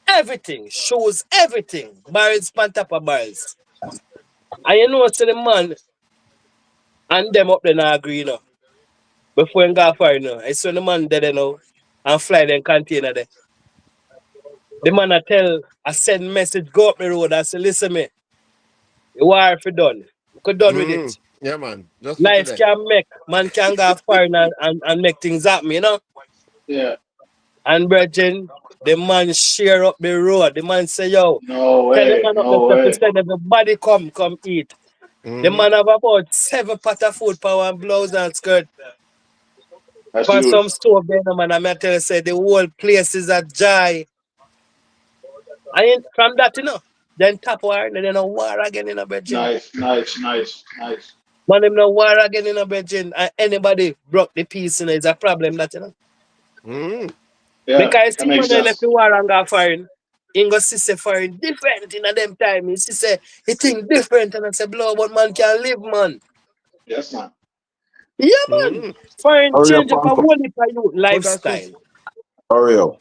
everything, shoes, everything. Barrels on top of barrels. And you know so the man and them up there now agree, you know. Before you go far, you know. I saw the man there, you know, and fly them container there. The man I tell, I send message, go up the road, I say, listen me, you are for done. You could done with it. Yeah, man. Just for Life today. can make, man can go far and make things happen, you know. Yeah. And brethren, the man share up the road. The man say, yo, No tell the way. man up No there to way. send everybody come eat. The Mm-hmm. man have about 7 pot of food for one blouse and skirt. That's For some huge. store there, no man, I tell you, say the whole place is a joy. And from that, you know, then top war, and then a war again in a brethren. Nice, nice, nice, nice. Man, them no war again in a brethren. And anybody broke the peace, you know, it's a problem that, you know. Mm-hmm. Yeah, Because that see, makes when they left sense. the war and go foreign, he go see say foreign different in a them time. He see say he think different and I say blow, but man can live, man. Yes, man. Yeah, man. Mm-hmm. Foreign Hurry up, change up a Uncle. whole heap of youth But that's lifestyle. just Hurry up.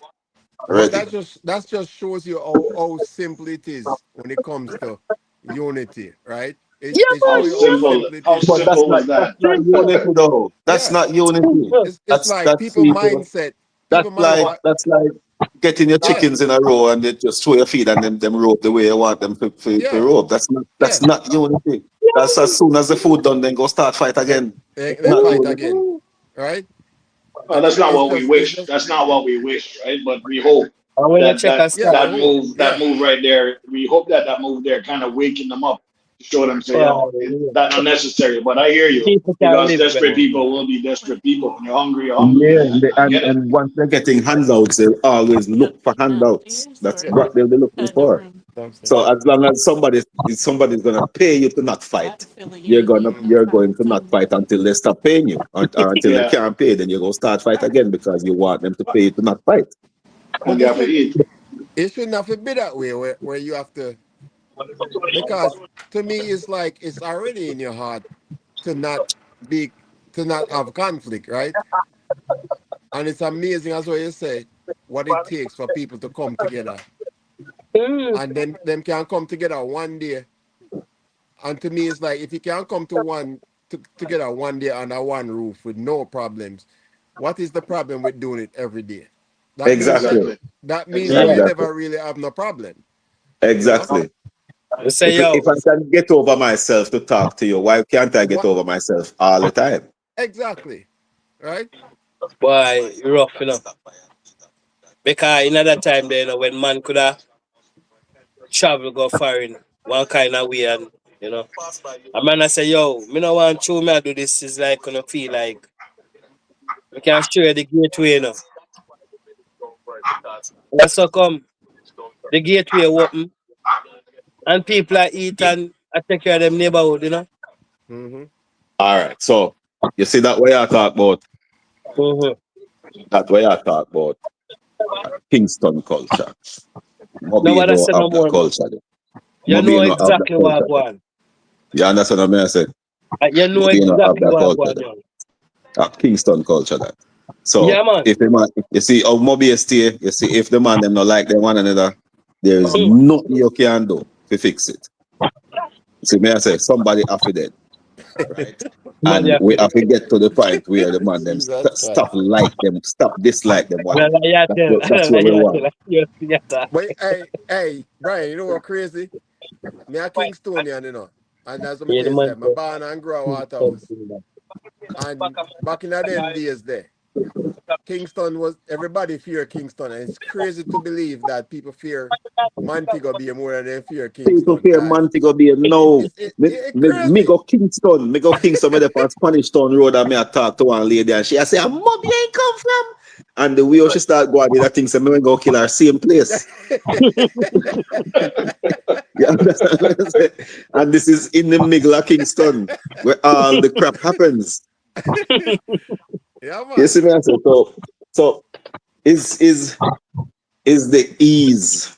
but Ready. that just shows you how simple it is when it comes to unity, right? It Yeah, it How shows man. you how Yeah, simple, simple it how is. But that's simple not was that's that? not simple. unity though. That's Yeah. not unity. Simple. It's That's like that's people people. mindset. That's People like mindset. that's like getting your Yeah, chickens in a row and they just throw your feet and them rope the way you want them to yeah, rope. That's yeah. not the only thing. That's as soon as the food done, then go start fight again. Then Not the fight only again, thing. right? That's not It's what we just, it's wish. just, That's not what we wish, right? But we hope And when you that check and yeah. We start, hope, that yeah. move right there. We hope that move there kind of waking them up to show them say, well, yo, that's unnecessary. But I hear you people can because live desperate well. people will be desperate people. When you're hungry, you're hungry. Yeah, I get it. and once they're getting handouts, they always look for handouts. That's Yeah. what they'll be looking for. So as long as somebody's gonna pay you to not fight, you're going to not fight until they stop paying you, or until they Yeah, can't pay. Then you go start fight again because you want them to pay you to not fight. and But you have to eat. it shouldn't have to be that way where you have to, because to me it's like it's already in your heart to not be to not have conflict, right? And it's amazing as what you say, what it takes for people to come together. Mm. And then them can come together one day. And to me it's like if you can come together one day under one roof with no problems, what is the problem with doing it every day? That means that Exactly, Exactly. Yeah. you Exactly. exactly, never really have no problem, you know? exactly. You say, yo, If I can get over myself to talk to you, why can't I get What over myself all the time? exactly, right? boy, rough, Because in that time there, when man could have travel go foreign one kind of way and a man I say, yo, me no want to me I do this is like gonna feel like we can show you the gateway, That's how come the gateway open and people are eat and I take care of them neighborhood. Mm-hmm. All right. So you see that way I talk about Mm-hmm. that way I talk about Kingston culture. Mobile Nobody don't say no have that more. culture. You know Mobile don't have that exactly what I culture. want. You understand what I say? You know Mobile don't have exactly that what I culture. want, young. Kingston culture that. Yeah, So man. if the man, you see how mobile stay, you see if the man them not like them one another, there is Mm. nothing you can do to fix it. See me I say somebody after that, right? Somebody And have we to do have to it. get to the point where the man them Jesus stop Christ. like them, stop dislike them one. Well, I tell, That's what we I want. tell, yes, sir. But hey, Brian, you know what crazy? Me a Kingstonian, you know. And that's what I Yeah, tell the you, say, man my said, born and grow out something house. like And back in the them days there, Kingston was everybody fear Kingston. And it's crazy to believe that people fear Montego Bay more than they fear People Kingston. fear Cause man to go be a no. it crazy. Me go Kingston, me the on Spanish Town Road and me I talk to one lady and she I say, Mom, you ain't come from. And the way she start going with that thing, say, me go kill her same place. You understand what I'm saying? And this is in the middle of Kingston, where all the crap happens. Yeah, You man. see me I say, so is the ease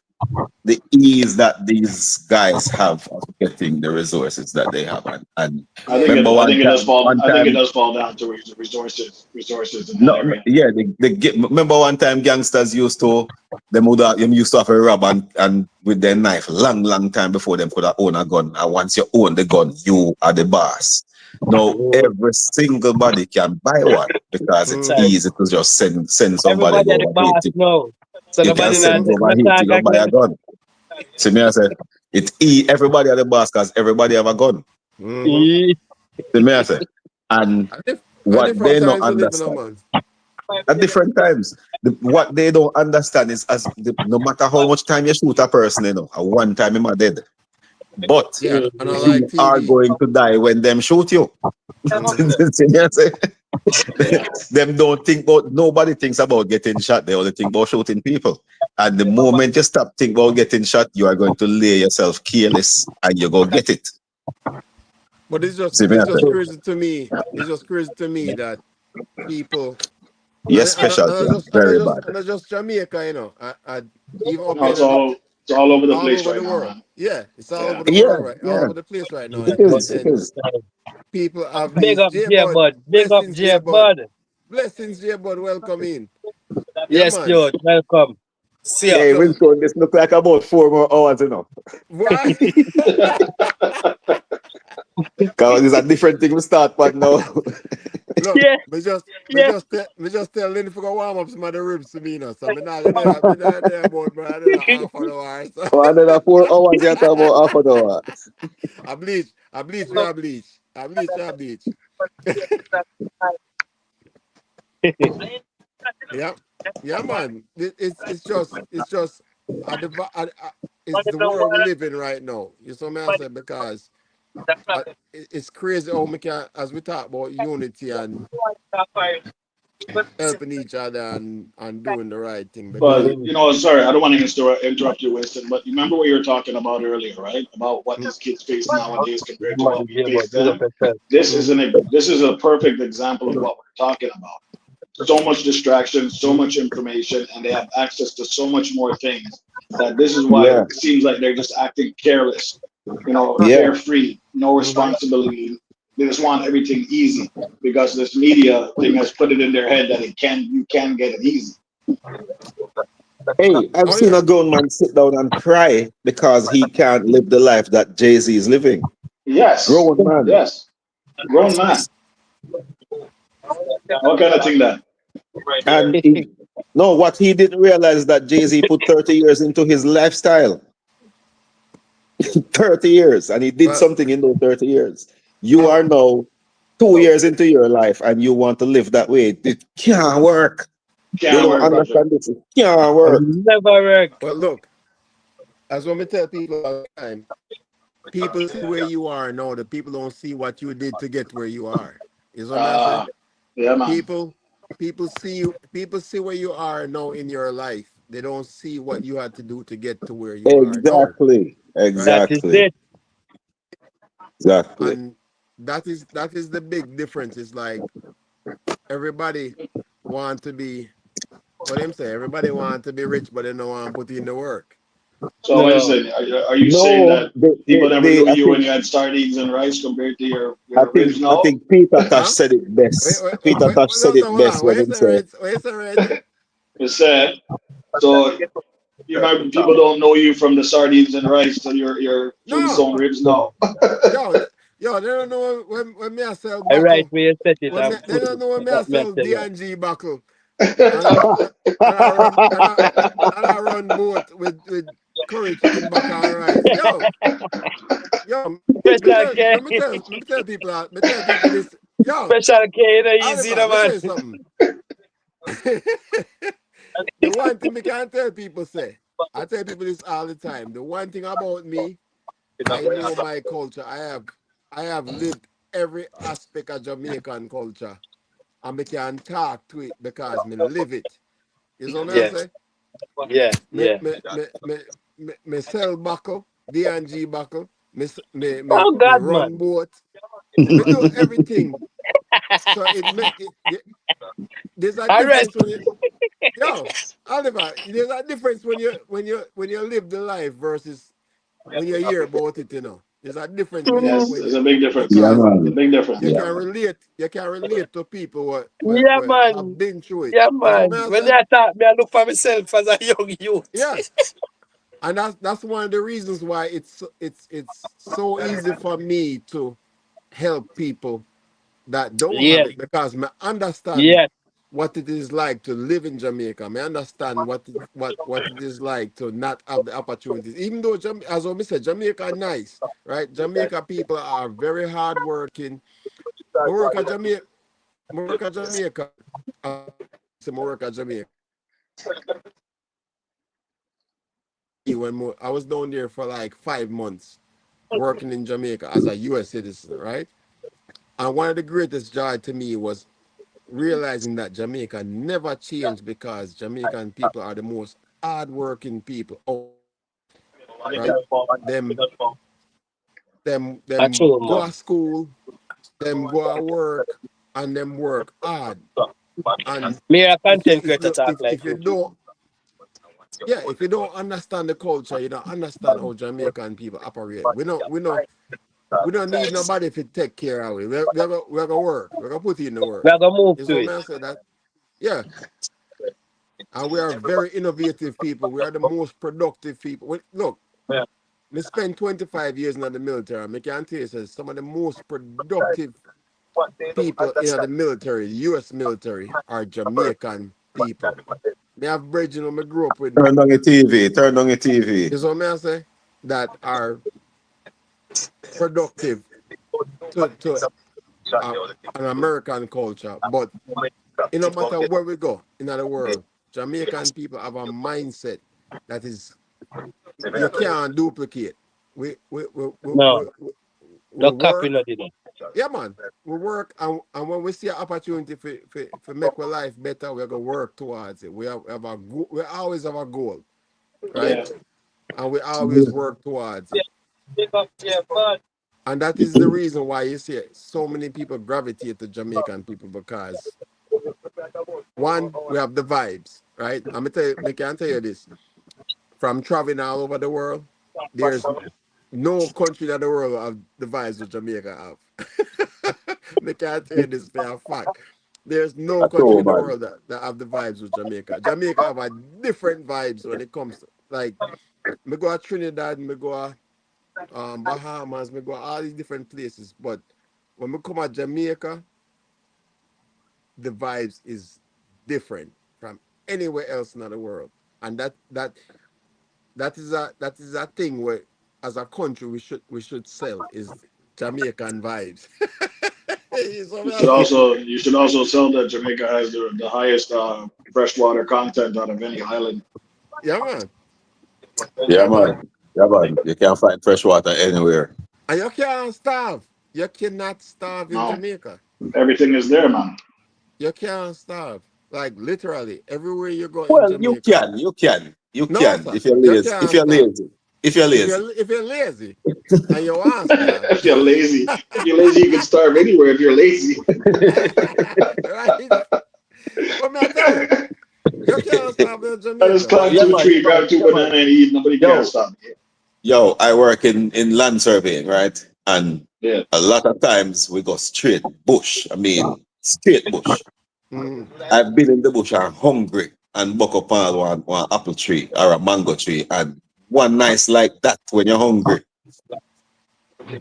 that these guys have of getting the resources that they have. And Yeah. remember one I think it time, does fall down to resources in that no, area. yeah, remember one time gangsters them used to have a rob and with their knife long time before them could have own a gun. And once you own the gun, you are the boss. Now that. every single body can buy one because it's Mm-hmm. easy to just send somebody Everybody go at the over boss here. now. So You can nobody not, send over not here to talk go buy a again. gun. See me I say everybody at the boss because everybody have a gun. Mm-hmm. Yeah. See me I say. And A what different they don't times we live in, a understand man. at different times, what they don't understand is no matter how much time you shoot a person, at one time him are dead. But Yeah, and I Mhm. like you are TV. going to die when them shoot you. Mm-hmm. See me I say. Yeah. Them don't think about nobody thinks about getting shot. They only think about shooting people. And the moment you stop thinking about getting shot, you are going to lay yourself careless and you go get it. But See me I it's just say. crazy to me. It's just crazy to me that people Yes, specialty. Very bad. and I just Jamaica, even up No, here, it's all over the all place over right the now, world. man. Yeah, it's all over Yeah. the Yeah, world, right? All yeah. over the place right now, It But is. It and is. people have big these up J J Bud Bud. Big up blessings, J J Bud Bud. blessings, J Bud. Welcome in. Yeah, Yes, man. George. Welcome. See ya. Hey, So Winston, this look like about 4 more hours, why? Because it's a different thing we start but now. Look, Yeah. but just Yeah. Me just tell Lynn to go warm up some of the ribs to me, you know. So me not there about, but I did a half an hour. So. Oh, another 4 hours you talk about half an hour. I bleach, we are bleach. I bleach, I bleach. Yeah, yeah, man. It's just it's the world we live in right now. You see what I say? Because it's crazy how we can, as we talk about unity and helping each other and doing the right thing. But Because sorry, I don't want to interrupt you, Winston. But you remember what you were talking about earlier, right? About what mm, these kids face nowadays compared to what Man, we yeah, but faced big up then. yourself. mm, This is a perfect example of what we're talking about. So much distraction, so mm, much information, and they have access to so much more things that this is why Yeah, it seems like they're just acting careless, yeah. carefree, no mm-hmm. responsibility. They just want everything easy because this media thing has put it in their head that you can get it easy. Hey, I've Oh seen yeah. a grown man sit down and cry because he can't live the life that Jay-Z is living. Yes, Grown man. yes, grown man. What kind of thing that? And no, what he didn't realize is that Jay-Z put 30 years into his lifestyle. 30 years. And he did Well, something in those 30 years. You well, are now 2 years into your life and you want to live that way. It can't work. They Can't don't work, brother. understand this. It can't And work. never work. well. Look, as when we tell people all the time, people see where you are now. The people don't see what you did to get where you are. Is what I say? Uh, yeah, man. People, people see where you are now in your life. They don't see what you had to do to get to where you are now. Exactly. Right? That is Exactly. it. Exactly. And that is the big difference. It's like everybody want to be what them say. Everybody want to be rich, but they don't want to put in the work. So, No. Winston, are you saying No, that people never they knew you when you had sardines and rice compared to your ribs I now? think Peter Tosh Huh? said it Wait, best. wait, Peter wait, Tosh no, said no, it hold on. best when Where's he the said, Reg? Where's the Reg? It's sad. So you remember people don't know you from the sardines and rice to your No, Flintstone ribs now. yo, yo, they don't know when me I sell I right buckle. where you set it When and me, they put don't it. know when me I That me I sell tell D you. and G buckle, and I run and I run both with curry chicken buckle and rice. Yo, Special K. me tell people, me tell people this. Yo, Special K, you know, easy, Oliver, no, me tell man. you something. The one thing me can't tell people say, I tell people this all the time. The one thing about me, I know my culture. I have lived every aspect of Jamaican culture, and I can talk to it because me live it. You know what I Yeah, say? yeah, Me yeah. me me me me sell buckle, D&G buckle. Oh, Me God, run man. boat. Me do everything. So there's a All right. difference when you yo Oliver. There's a difference when you live the life versus when you hear about it. There's a difference Yes, when there's you a big difference. yeah, because A man. big you difference. Yeah, can man. relate. You can relate to people Yeah, what have man. been through it. Yeah, You know what man. I When say? I talk, me, I look for myself as a young youth. Yeah, and that's one of the reasons why it's so easy for me to help people that don't have Yeah, it because I understand yeah. what it is like to live in Jamaica. I understand what it is like to not have the opportunities. Even though as I said, Jamaica nice, right? Jamaica people are very hardworking. I work at Jamaica. I work at Jamaica. I work at Jamaica. I was down there for like 5 months working in Jamaica as a U.S. citizen, right? And one of the greatest joy to me was realizing that Jamaica never changed because Jamaican people are the most hardworking people. Oh, right? Them, them True, go man. to school, them go to work, and them work hard. And Me a if you content if creator you talk if like you you. don't yeah, if you don't understand the culture, you don't understand how Jamaican people operate. We don't need nobody to take care of it. We're gonna work. We're gonna put in the work. We are going to move You to know what it. I say that? Yeah. And we are very innovative people. We are the most productive people. Look, we spent 25 years in the military. I can tell you, some of the most productive people in the military, the U.S. military, are Jamaican people. Me have brethren who me grew up with. Turn on your TV. Turn on your TV. Is what me I say that are productive to an American culture, but it no matter where we go in the world, Jamaican people have a mindset that is you can't duplicate. We we we we, No, we, we we no copy, work. no did it. Yeah, man. We work, and when we see an opportunity for make our life better, we're gonna work towards it. We have a we always have a goal, right? Yeah. And we always work towards it. And that is the reason why you see so many people gravitate to Jamaican people, because one, we have the vibes, right? I'm gonna tell you, I can tell you this. From traveling all over the world, there's no country in the world have the vibes that Jamaica have. I can't tell you this for a fact. There's no At country all, in the man. world that have the vibes with Jamaica. Jamaica have a different vibes when it comes to, like, me go to Trinidad, me go to Bahamas, me go to all these different places. But when we come to Jamaica, the vibes is different from anywhere else in the world. And that is a thing where, as a country, we should sell is Jamaican vibes. Is what I say. You should also sell that Jamaica has the highest freshwater content out of any island. Yeah, man. Yeah, Yeah, man. man. Yeah, man. You can't find fresh water anywhere. And you can't starve. You cannot starve in No, Jamaica. everything is there, man. You can't starve. Like literally everywhere you go in Well, you Jamaica. can. You can. You No, can. sir. If you're You lazy. If can't you're starve. lazy. If you're lazy. If you're lazy and you want to starve. If you're lazy, you can starve anywhere if you're lazy. Right? What may I tell you? You can't starve in I just Jamaica. climb Yeah, to a man. tree, Yeah, man. grab two Yeah, man. banana and eat. Nobody can Yo, stop me. I work in land surveying, right? And Yeah. a lot of times we go straight bush. I mean, straight bush. Mm. I've been in the bush and hungry and buck up on one apple tree or a mango tree, and one nice like that when you're hungry. You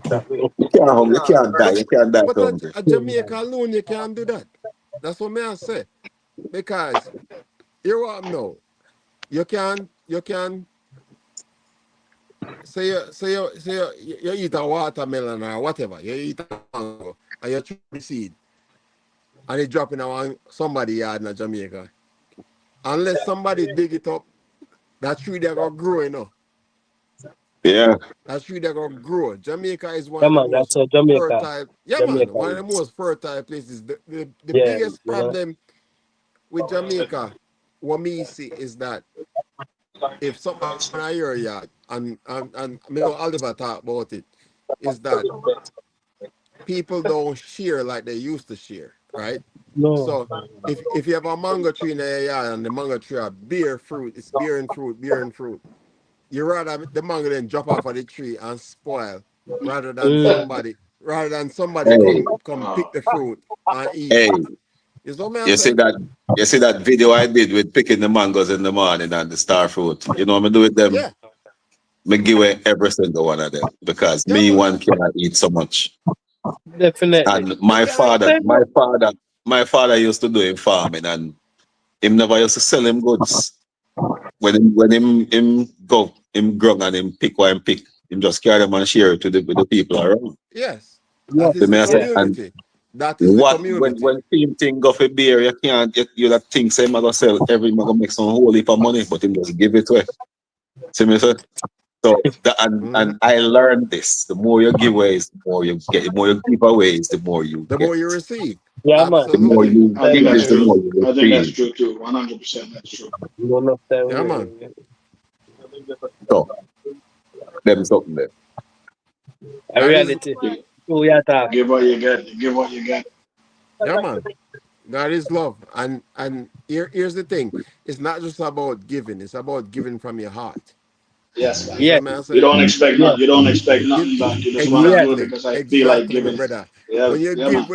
can't hungry, you can't die, you can't die But hungry. a Jamaica alone, you can't do that. That's what may I say. Because here what I'm now. You can say you eat a watermelon or whatever. You eat a mango and you throw the seed and it drop in somebody yard in Jamaica. Unless somebody dig it up, that tree they gonna grow, you know. Yeah. That tree they gonna grow. Jamaica is one Yeah, of the man, most that's a Jamaica. fertile. Yeah, man, Jamaica one of the is. most fertile places. The Yeah, biggest you know. problem with Jamaica, what me see is that if someone in your yard, and me know Oliver talk about it, is that people don't share like they used to share, right? No. So if you have a mango tree in your yard and the mango tree are bear fruit, it's bear and fruit. You rather the mango then drop off of the tree and spoil Mm. rather than somebody Hey, come pick the fruit and eat hey, it. You know what I you say? see that you see that video I did with picking the mangoes in the morning and the star fruit. You know what I do with them? Yeah, Me give away every single one of them because yeah, me man. one cannot eat so much. Definitely. And You can't. my father used to do in farming, and him never used to sell him goods. When him go him grung and him pick what him pick, him just carry them and share it to the people around. Yes, Yeah, that The is the me I say, yeah. and community. That is the what when community. when team thing go for beer, you can't you that think say gonna sell every gonna make some whole heap of money, but him just give it away. See me say? So and Mhm. I learned this. The more you give away, is the more you get. The more you give away, is the more you The get. more you receive. Yeah, man. The more Absolutely. you I think give that's is the Definitely. more true. you I think that's receive. true too. 100% that's true. You don't know Yeah, man. So them something there. a That is, reality. You Who you talk? give what you get. You give what you get. yeah, man. God is love. And here's the thing. It's not just about giving, it's about giving from your heart. Yes, man. You see Yes, what I You say? don't expect yes, not. You don't expect Give nothing back. You just want to yes. do it exactly, because I feel like exactly, my giving it. brother. Yeah, When you yeah, give man.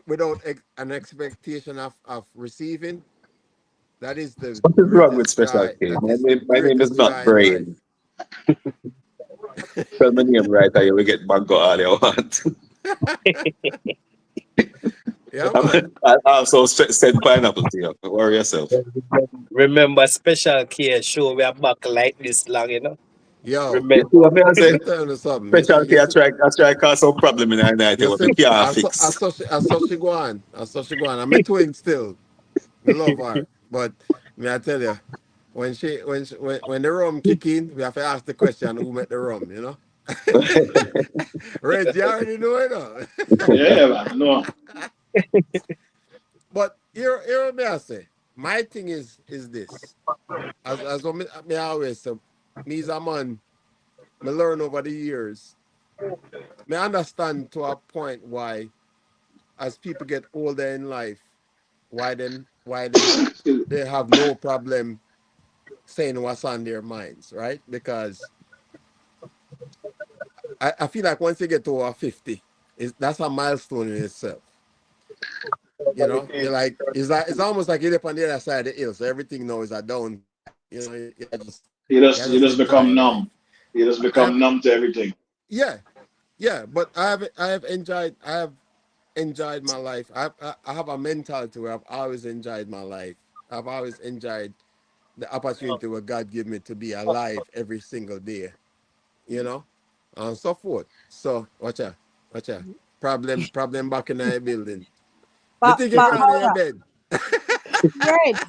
without an expectation of receiving, that is the What is wrong with greatest Special joy. K? That is the My name is greatest not joy in life. Brain. Spell my name right, and you will get mango all you want. Yeah, man. I also send pineapple to you. Don't worry yourself. Remember, special care show we are back like this long, you know. Yo, You see Remember. what I say? me tell you something. Special care I try cause some problem in the night You what see, we can't fix. I saw she go on. I saw she go on. I'm a twin still. I love her. But may I tell you, when the rum kick in, we have to ask the question who made the rum, you know? Reg, you already know it, Yeah, man. No. But here me I say, my thing is this. As what me I always say, me as a man, me learn over the years. Me understand to a point why as people get older in life, why they have no problem saying what's on their minds, right? Because I feel like once you get to over 50, that's a milestone in itself. You know, you're like it's almost like you're up on the other side of the hill, so everything now is a down. You know, you You just just become enjoy life. numb. You just I have become numb to everything. yeah, yeah, but I have enjoyed my life. I have a mentality where I've always enjoyed my life. I've always enjoyed the opportunity where God give me to be alive every single day, you know, and so forth. So watch out. Problem back in the building. Me think you but gone in your hold up, bed. Red,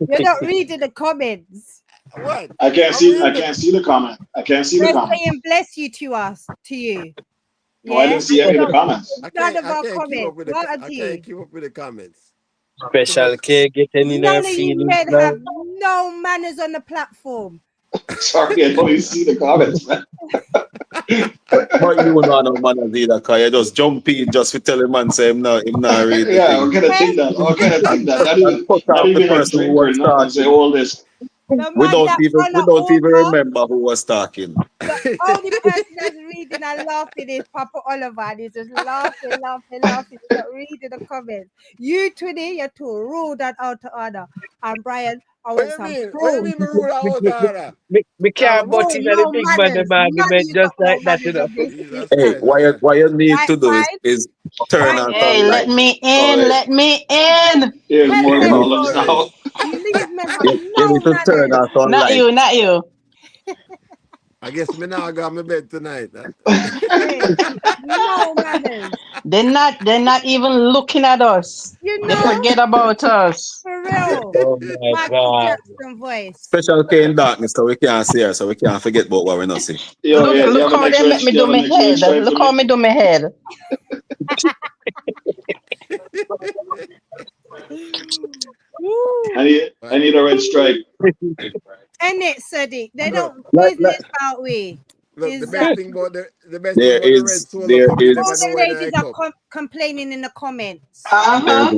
you're not reading the comments. What? I'm I reading. can't see the comment. I can't see the They're comment. saying bless you to us, to you. No, I Yeah, didn't and see any you of the don't comments. I none can't of I our can't keep up comments. with What a I can't tea. keep up with the comments. Too Special much. care getting in her None of you feelings men now. have no manners on the platform. Sorry, I don't even see the comments, man. But you know no man as either cause you just jump in just to tell a man say him not read the Yeah, thing. what kind of thing Hey, that? What kind of thing that? And cut Not off the even person who explain was for nothing and say talking. all this. the man that on We the don't even altar, remember who was talking. the only person that's reading and laughing is Papa Oliver. And he's just laughing, laughing, laughing. He's not reading the comments. You, Twinny, you're too rude and out of order. And Brian, I What want you some mean? What you proof. mean me rule out order? Me can't butt Rule, in the no big man manners. them None of argument you just got no like that, you manners know. on this Jesus Hey, Christ, boy. what you need Right, to do Brian? is turn Right, on Brian? some Hey, light. let me Oh, in, yeah. let me in. Here's more You Hello, need, problems Dory. now. Christ. These men have you no need to turn manners. on some Not light. you, not you. I guess me now go to my bed tonight. Hey, no manners. They're not even looking at us. You They know, forget about us. for real. Oh my Michael God. Jackson voice. Special K in darkness so we can't see her, so we can't forget about what we not see. Yo, Look, yeah, do you look have a how next they red? make me Do you do have a my next red head. stripe for Look how me? me do my head. Woo. I need a red stripe. And it, Sadiq. They Look, don't Like, business about we. look, Exactly. the best thing about the red solo there cup is is All never know the when I ladies are cup. complaining in the comments. there's Uh-huh.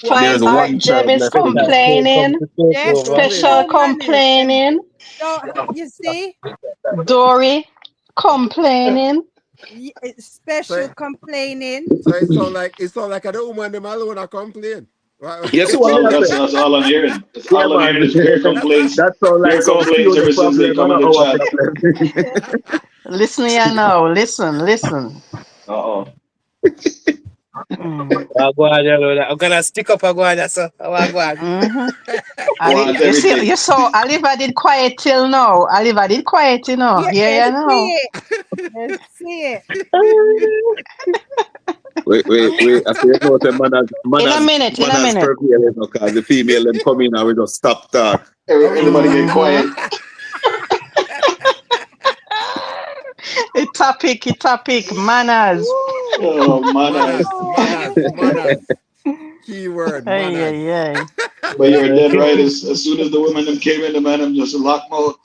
What they there's Fine say? Art one Jeb child is left in Special her. care come complaining. to take Yeah, Who's over. Special complaining? no manners. complaining. Don't you see? Dory complaining. It's So, special complaining. so it sound like I don't want them alone I complain. Right? You see what I say? That's all I'm hearing. That's Yeah, all I'm man. hearing is peer That's all. complaints. That sounds like Peer some complaints puny ever since they problem come and in not the our chat. problem. Listen here now. Listen. Uh oh. Mm. I'm gonna stick up a guanya, so I go on. Mm-hmm. Want You see, everything. you saw Oliver did quiet till now. Oliver did quiet, you know. Yeah, Here let's you know. see it. Let's see it. I say, you know, the In a minute, in a manners minute. prevail, you know, because the female them come in and we just stop talk. Everybody get Mm-hmm. quiet. Topic, manners. Oh, manners. Manners. Keyword Ay, manners. ay, ay. But you're dead right. As soon as the women them came in, the man them just lock mouth.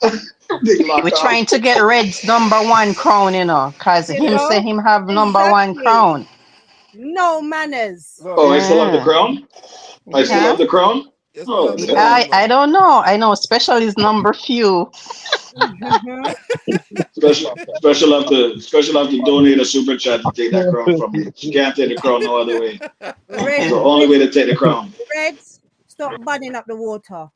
They lock We're off. trying to get Red's number one crown, you know, because You him say know? him have number one Exactly. crown. No manners. Look, Oh, I still have the Yeah. crown? I still Huh? have the crown? you still Oh, have the okay. crown, I man. don't know. I know special is number few. Mhm. Special have to donate a super chat to take that crown from me. She can't take the crown no other way. Red, It's the only way to take the crown. Reds, stop bunning up the water.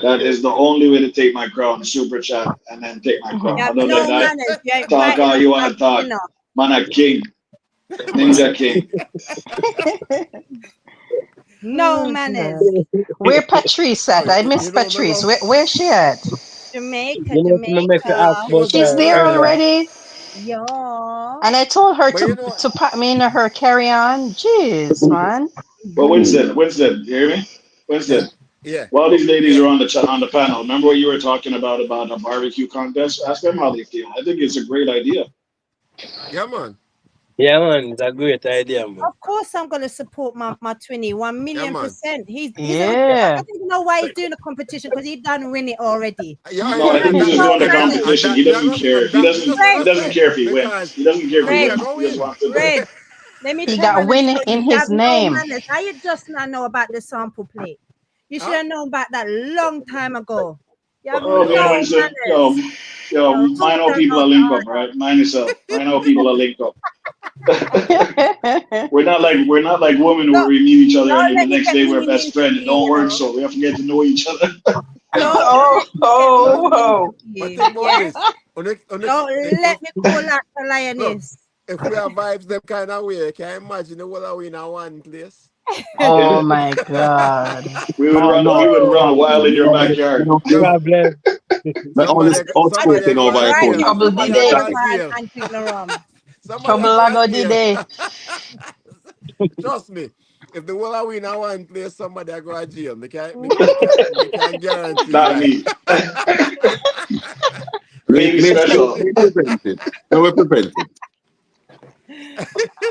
That is the only way to take my crown, super chat, and then take my You crown. Mhm. have Other than no that, manners. You ain't talk invited all us you to want have to talk. dinner. Man, a king. Ninja King. No Oh, manners. God. Where Patrice Oh, at? I you miss know me Patrice. love. Where's she at? Jamaica, You know, to make you ask Jamaica. She was about She's there there earlier. already. Yeah. And I told her But you to know, pack me in her carry on. Jeez, man. But Mhm. Winston, you hear me? yeah, Winston, yeah, while these ladies yeah, are on on the panel, remember what you were talking about a barbecue contest? Ask them how they feel. I think it's a great idea. yeah, man, yeah, man, it's a great idea, man. Of course, I'm going to support my twinny 1 yeah, million man. percent. He's a, I Yeah. don't even know why he's doing a competition because he done win it already. Yeah, No, I yeah, think he's just No doing the and competition. manners. He that me I doesn't go care. and that me just Red, He wanna doesn't say care if he wins. because He doesn't care if he me red, I wins. go He just win. wants to know. red. Let me He tell got man, win you in have his no name. manners. How you just not know about the sample plate? You should Huh? have known about that long time ago. You have Oh, me and no Winston, yo, manners. yo, Yo, who mind how does people not are link up, honor? right? Mind yourself. Mind how people are linked up. We're not like women where Don't, we meet each other and don't then the let me next get day we're women best into friends. It you, don't you work know. so. We have to get to know each other. Don't Oh, let me get But oh, women into oh. but you. think about Yeah. this. Don't let me call out the Look, lioness. if we have vibes them kind of way, can you imagine the whole of we in a one place? Oh my God. we would No, run no, we would Woo! run wild in you your know, backyard. Yeah, man. Problem. all this I Somebody outspoken go over to here, right jail. Tony. now, Trouble put the Somebody the go day. to Caravan jail. and drink the rum. Somebody Trouble go I to go the jail. day. Trust me. If the whole of we in a one place, somebody go to jail. Me can guarantee Not that. me. Maybe special. Me prevent it. No, we prevent it.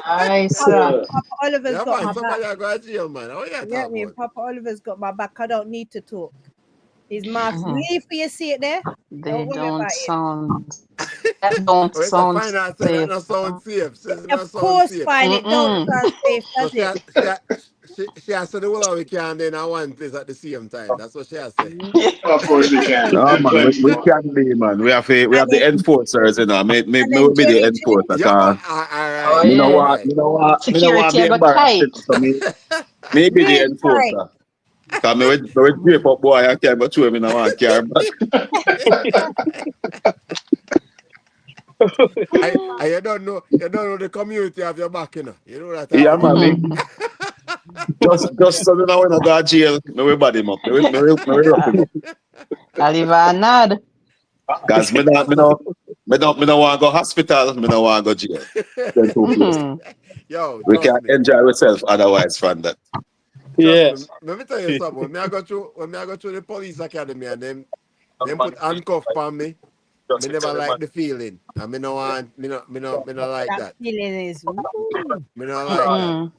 I Papa, sir. Papa Oliver's Yeah, got man. my back. Somebody go to jail, man. Oh, yeah, You get talk me? about. Papa Oliver's got my back. I don't need to talk. His mouth Mhm. leave for you see it there. They Don't worry don't about it. sound. That don't Oh, it's a sound final say that safe. not sound safe. Says it not Of sound course, safe. fine. It don't Mm-mm. sound safe, So does it? she has to do all we can then at one place at the same time. That's what she has to say. Of course we can. No, And man, plenty we more. can be, man. We And have the then, enforcers, you know. and Me then will be the Jenny, Jenny, enforcer, Yeah, man. cause All Oh right. me no All yeah. want, right. me no want, me no want Security be I go embarrassed. tight. So me be the real tight. enforcer. Cause me with drape up boy, I can't go through me no want care back. I you don't know the community of your back, you know. You know that Yeah, man, already. me Mhm. just so you know when I go to jail, me will body him up. Me will rough him up. Aliva nod. Cause me no want to go hospital, me no want to go jail. Then two place. Mhm. Yo, We trust can me. enjoy ourselves otherwise from that. Trust me. Yes. Let me tell you something. When I go through the police academy and them put handcuff on me, me never like the feeling. And me no want me no like That that. feeling is woo. Me no like that. Mm-mm.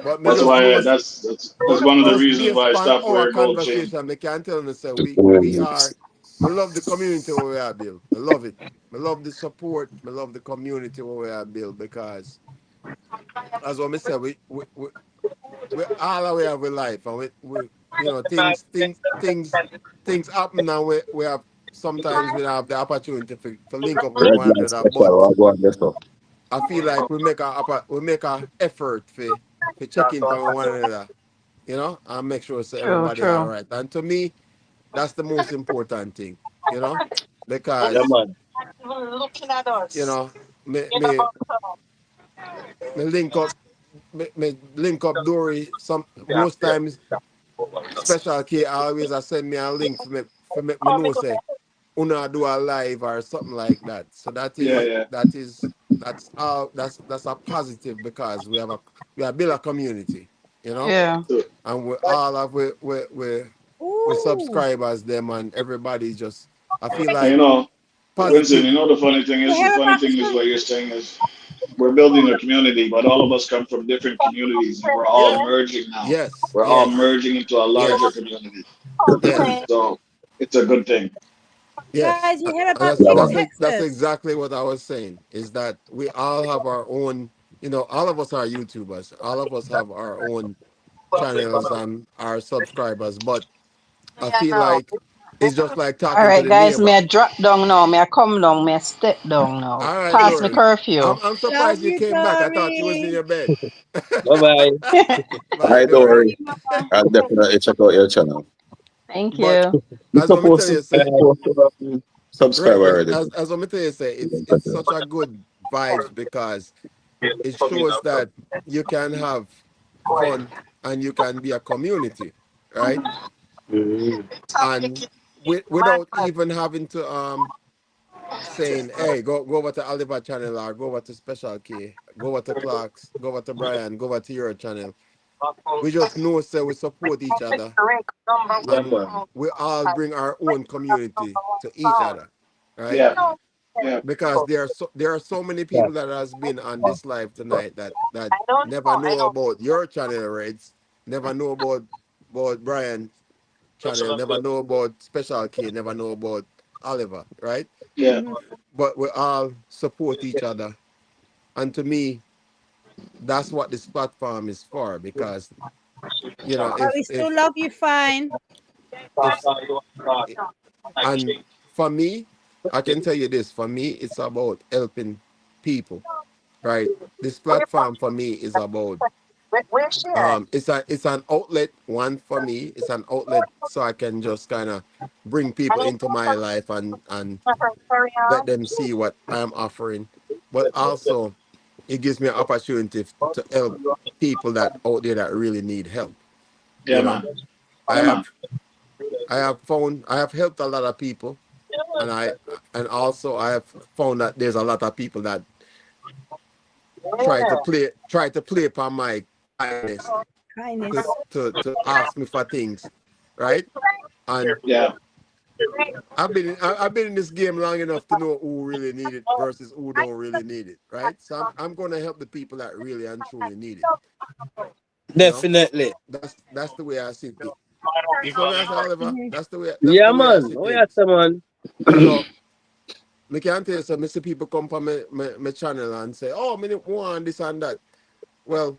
But me That's just why knows that's one of the just reasons based why I upon stopped our wearing gold chain. conversation, me can tell you say we love the community where we are built. I love it. I love the support. I love the community where we are built because as what I said, we all our way of life and we you know things happen and we have sometimes we have the opportunity to link up with Red one light another, but special, I go on this stuff. I feel like we make a effort for check in on one another, you know, and make sure so True, everybody all true. right. And to me, that's the most important thing, you know, Yeah, because man. you know me me link up me link up Dory some most times special K always I send me a link for make me know say una do a live or something like that. So Yeah, yeah. that's all that's a positive because we have built a community, you know, Yeah. So, and we all have we Ooh. subscribers them and everybody just I feel and like Winston, positive. You the hear funny about the thing is story? what you're saying is we're building a community, but all of us come from different communities and we're all Yeah. merging now. Yes. We're all Yes. merging into a larger Yes. community. Yes. So it's a good thing. Yes, Guys, you hear and about the Yeah, in man. that's Texas? exactly what I was saying. Is that we all have our own, you know, all of us are YouTubers. All of us have our own channels and our subscribers. But I feel like it's just like All talking to right, the guys, may neighbor. I drop down now? May I come down? May I step down now? All right, Pass me Dory. curfew. I'm Love surprised you you, came back. I thought you was in Dory. your bed. Bye bye. Bye, I don't Dory. Love worry. you, Mama. I'll definitely check out your channel. Thank But you. You as what me tell supposed to, you, you say, supposed to subscribe Red, already. as what me tell you, say, it's such a good vibes because it shows that you can have fun and you can be a community, right? And without even having to saying, hey, go over to Oliver channel or go over to Special K, go over to Clark's, go over to Brian, go over to your channel. We just know so we support each other Yeah, and man. we all bring our own community to each other, right? Yeah. Yeah. Because there are so many people that has been on this live tonight that never know about your channel, Reds, never know about Brian channel, never know about Special K, never know about Oliver, right? Yeah. Mhm. But we all support each other. And to me, that's what this platform is for. Because But we still love you fine. if and for me, I can tell you this. For me, it's about helping people, right? This platform for me is about it's an outlet. One for me, it's an outlet so I can just kind of bring people into my life and let them see what I'm offering. But also, it gives me an opportunity to help people that out there that really need help. Yeah, You know, man. I Yeah, man. I have helped a lot of people, and also I have found that there's a lot of people that try to play upon my kindness Kindness. to ask me for things, right? And Yeah. I've been in this game long enough to know who really need it versus who don't really need it, right? So I'm gonna help the people that really and truly need it. You know, Definitely. that's the way I see it. You saw me, I say, Oliver. Mhm. That's Yeah, the way I man. see Oh, yeah, things. man. So me can tell you, so me see people come from my channel and say, oh, me want this and that. Well,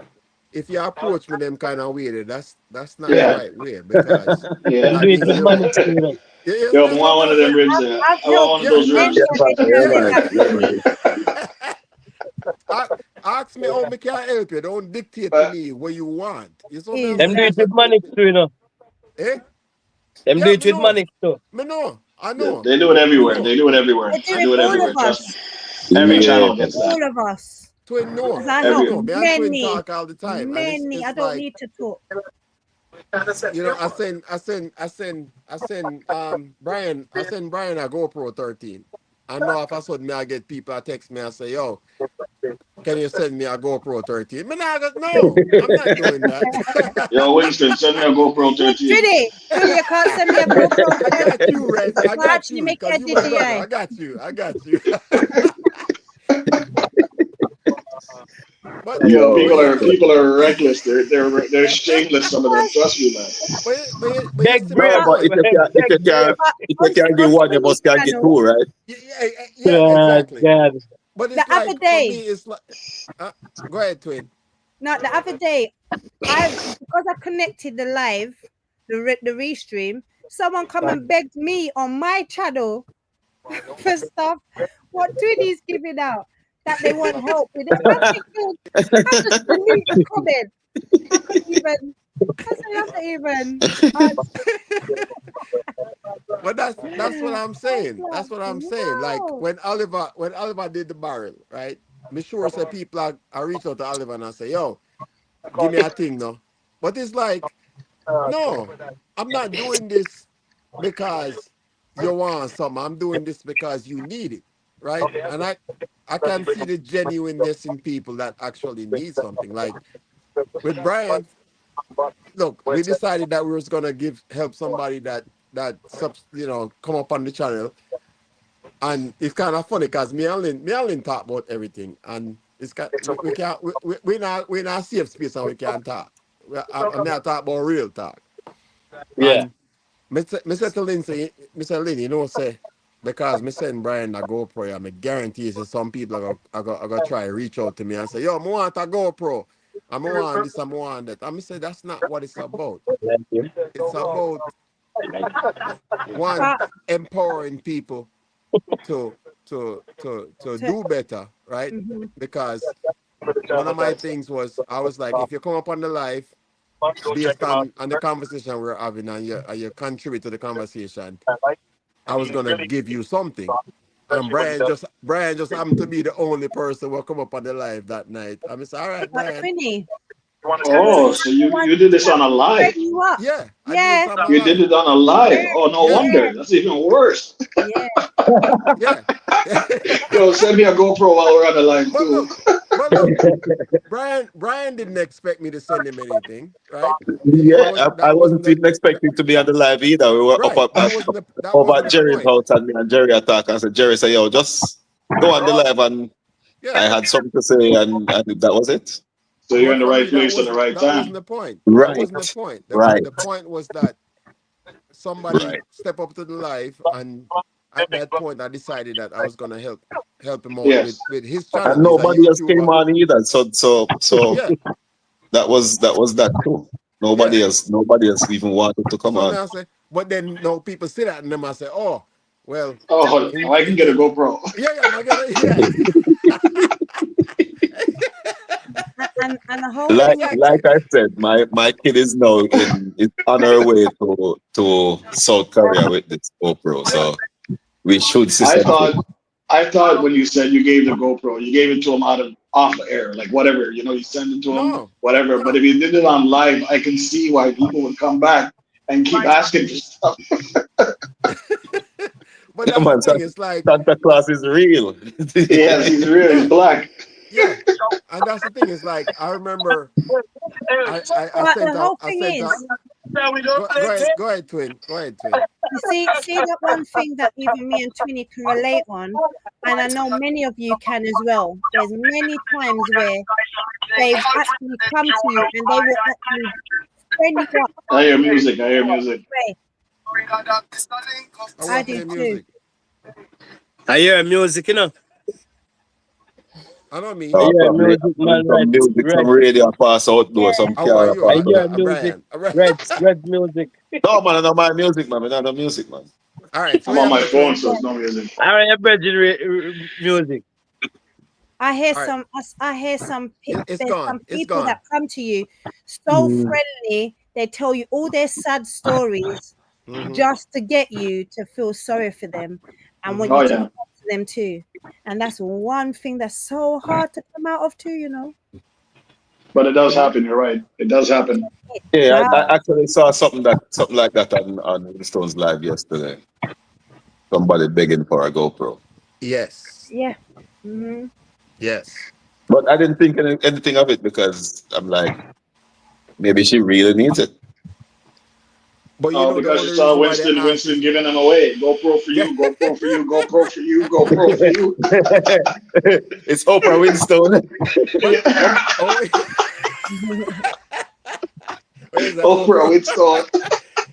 if you approach me them kind of way, that's not the Yeah. right way because Them Yeah. that do it means with you money, you know. Yo, I you want what one I'm of them saying. ribs there. I've I want helped one of Yeah, those many ribs. Yeah, man. people Yeah, with man. that Yeah, too. man. Ask me how me can help you. Don't dictate to But me what you want. You saw me I'm Them do saying? it Exactly. So, with money, too, you know. eh? Them do Yeah, it with money, too. me know, I they know, they do it me everywhere. know. They do it everywhere. They do I it do it all everywhere. of Trust me. us. Every Yeah. channel gets that. All of us. Twin Because know, I twin know Every know. Me and twin many, talk all the time, and many. I it's don't like need to talk. I send Brian a GoPro 13. I know if I suddenly I get people that text me and say, yo, can you send me a GoPro 13? Me nah no, I'm not doing that. Yo, Winston, send me a GoPro Hey, 13. Trudy, you can't send me a GoPro I got 13. you, Reds. I I'll got actually you, make because a you my brother. DJI. I got you. but Yo, but people you are see, people are reckless. They're shameless. Some of them. Trust me, man. but you Beg see my Yeah, bread. but point. Beg bread. if you On, can get on one, you Tony's must can get channel, two, right? Yeah, exactly. God. But the it's other like for me, day, it's like uh, go ahead, twin. not the other day, because I connected the live, the restream, someone come and begged me on my channel for stuff what Twidy's giving out that they want help with it. I think I just delete the comment. I couldn't even. I said I don't even. But that's what I'm saying. Like, That's what I'm saying. Like no. when Oliver did the barrel, right? Me sure say people I reach out to Oliver and I say, yo, give me a thing now. But it's like, no, I'm not doing this because you want something. I'm doing this because you need it, right? And I can see the genuineness in people that actually need something. Like with Brian, look, we decided that we was gonna help somebody that come up on the channel, and it's kind of funny because me and Lynn talk about everything, and it's kind we can't we not safe space and we can't talk. I'm not talk about real talk, Yeah. and me say to Lynn say, Mr. Lynn, say because me send Brian a GoPro, and me guarantee you some people are gonna try reach out to me and say, yo, I want a GoPro. I want this, I want that. I say that's not what it's about. Thank you. It's about one, But empowering people to to, do better, right? mhm. Because one of my things was I was like, if you come up on the live based on the conversation we're having and you contribute to the conversation, I was gonna give you something. And Brian just happened to be the only person who come up on the live that night. I mean, all right, But Brian. Trini, Oh, so Trini, the one you did this on a bring live. you up. Yeah, I did this Yeah, on my You did live. it on a yeah, live. Oh, no Yeah, wonder. That's even worse. yeah. yeah. Yo, send me a GoPro while we're on the live but too. look, but look, Brian didn't expect me to send him anything, right? It Yeah, was I that wasn't wasn't even expecting to be on the live either. We were right. That over at wasn't the Jerry's point. house, and me and Jerry attack and said, Jerry said, yo, just go on the live, and I Yeah. had something to say, and that was it. So you're But in the for right me, place at the right that wasn't time. the point. That Right, wasn't the point. right, The point was that somebody right. step up to the live, and at that point I decided that I was gonna help him out Yes. with his And channel. He's a nobody else came YouTuber. on either. So Yeah, that was that too. yeah. Nobody else even wanted to come So on. now I say, but then no people see that and them I say, oh, well, Oh, I can get a GoPro. yeah, I get it, yeah. And the whole Like thing is, Exactly. like I said, my kid is now is on her way to South Korea with this GoPro. Yeah. So we should see I something. thought I thought when you said you gave the GoPro, you gave it to him out of off the air, like whatever, you send it to him, No, whatever. But no. if you did it on live, I can see why people would come back and keep asking for stuff. But Yeah, that's the man, thing. It's like, Santa Claus is real. Yes, he's real, he's yeah, black. yeah. And that's the thing. It's like I remember I but sent the out whole thing is, go ahead, twin. Go ahead, twin. you see that one thing that even me and Twinny can relate on, and I know many of you can as well. There's many times where they've actually come to you and they will actually friend you up I hear music, I hear music. way. I I want to do play too. music. I hear music, I know I me. Oh, hear probably music, man. some music, some radio pass outdoor, Yeah. some How are car you, I pass hear out. music. Brian? Red music. No man, I know my music, man. I know music, man. All right. So I'm what you on have my to phone, twin. so it's no music. I hear music. I hear All right. some. I hear some. It's There's gone. some It's people gone. that come to you so Mm. friendly. They tell you all their sad stories Mm-hmm. just to get you to feel sorry for them and want Mm-hmm. you Oh to yeah. help them too. And that's one thing that's so hard to come out of too. But it does Mm-hmm. happen, you're right. It does happen. It Yeah, does. I actually saw something like that on Stone's live yesterday. Somebody begging for a GoPro. Yes. Yeah. Hmm. Yes. But I didn't think anything of it because I'm like, maybe she really needs it. But Oh, the because you only saw reason why they asked Winston is giving them away. GoPro for yeah. you, GoPro for you, GoPro for you, GoPro for you. It's Oprah Winstone. but Yeah. oh, what is that? Oprah Winston.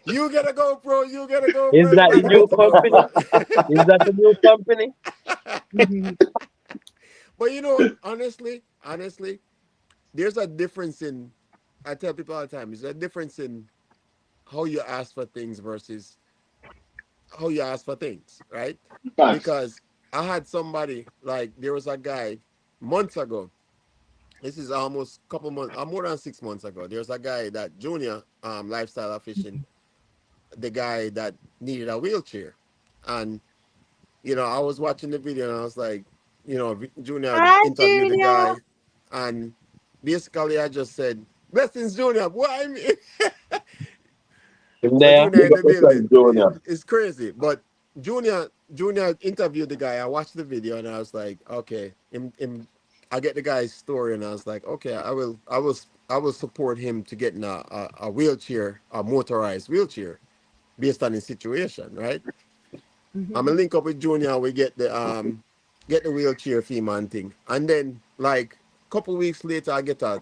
You get a GoPro. You get a Is GoPro. that the Everybody new gets a company? GoPro. Is that the new company? But honestly, there's a difference in. I tell people all the time. There's a difference in how you ask for things versus how you ask for things, right? Facts. Because I had somebody like there was a guy months ago. This is almost a couple months, more than 6 months ago. There's a guy that Junior, lifestyle of fishing, the guy that needed a wheelchair, and I was watching the video and I was like, Junior Hi, interviewed the Junior. guy, and basically I just said, "Blessings, Junior." Why me? In So there? Junior in Big up the yourself, building. Junior. It's crazy. But Junior interviewed the guy. I watched the video and I was like, okay. I get the guy's story and I was like, okay, I will support him to getting a wheelchair, a motorized wheelchair, based on his situation, right? I'm gonna link up with Junior. We get the wheelchair fee man thing, and then like a couple weeks later, I get a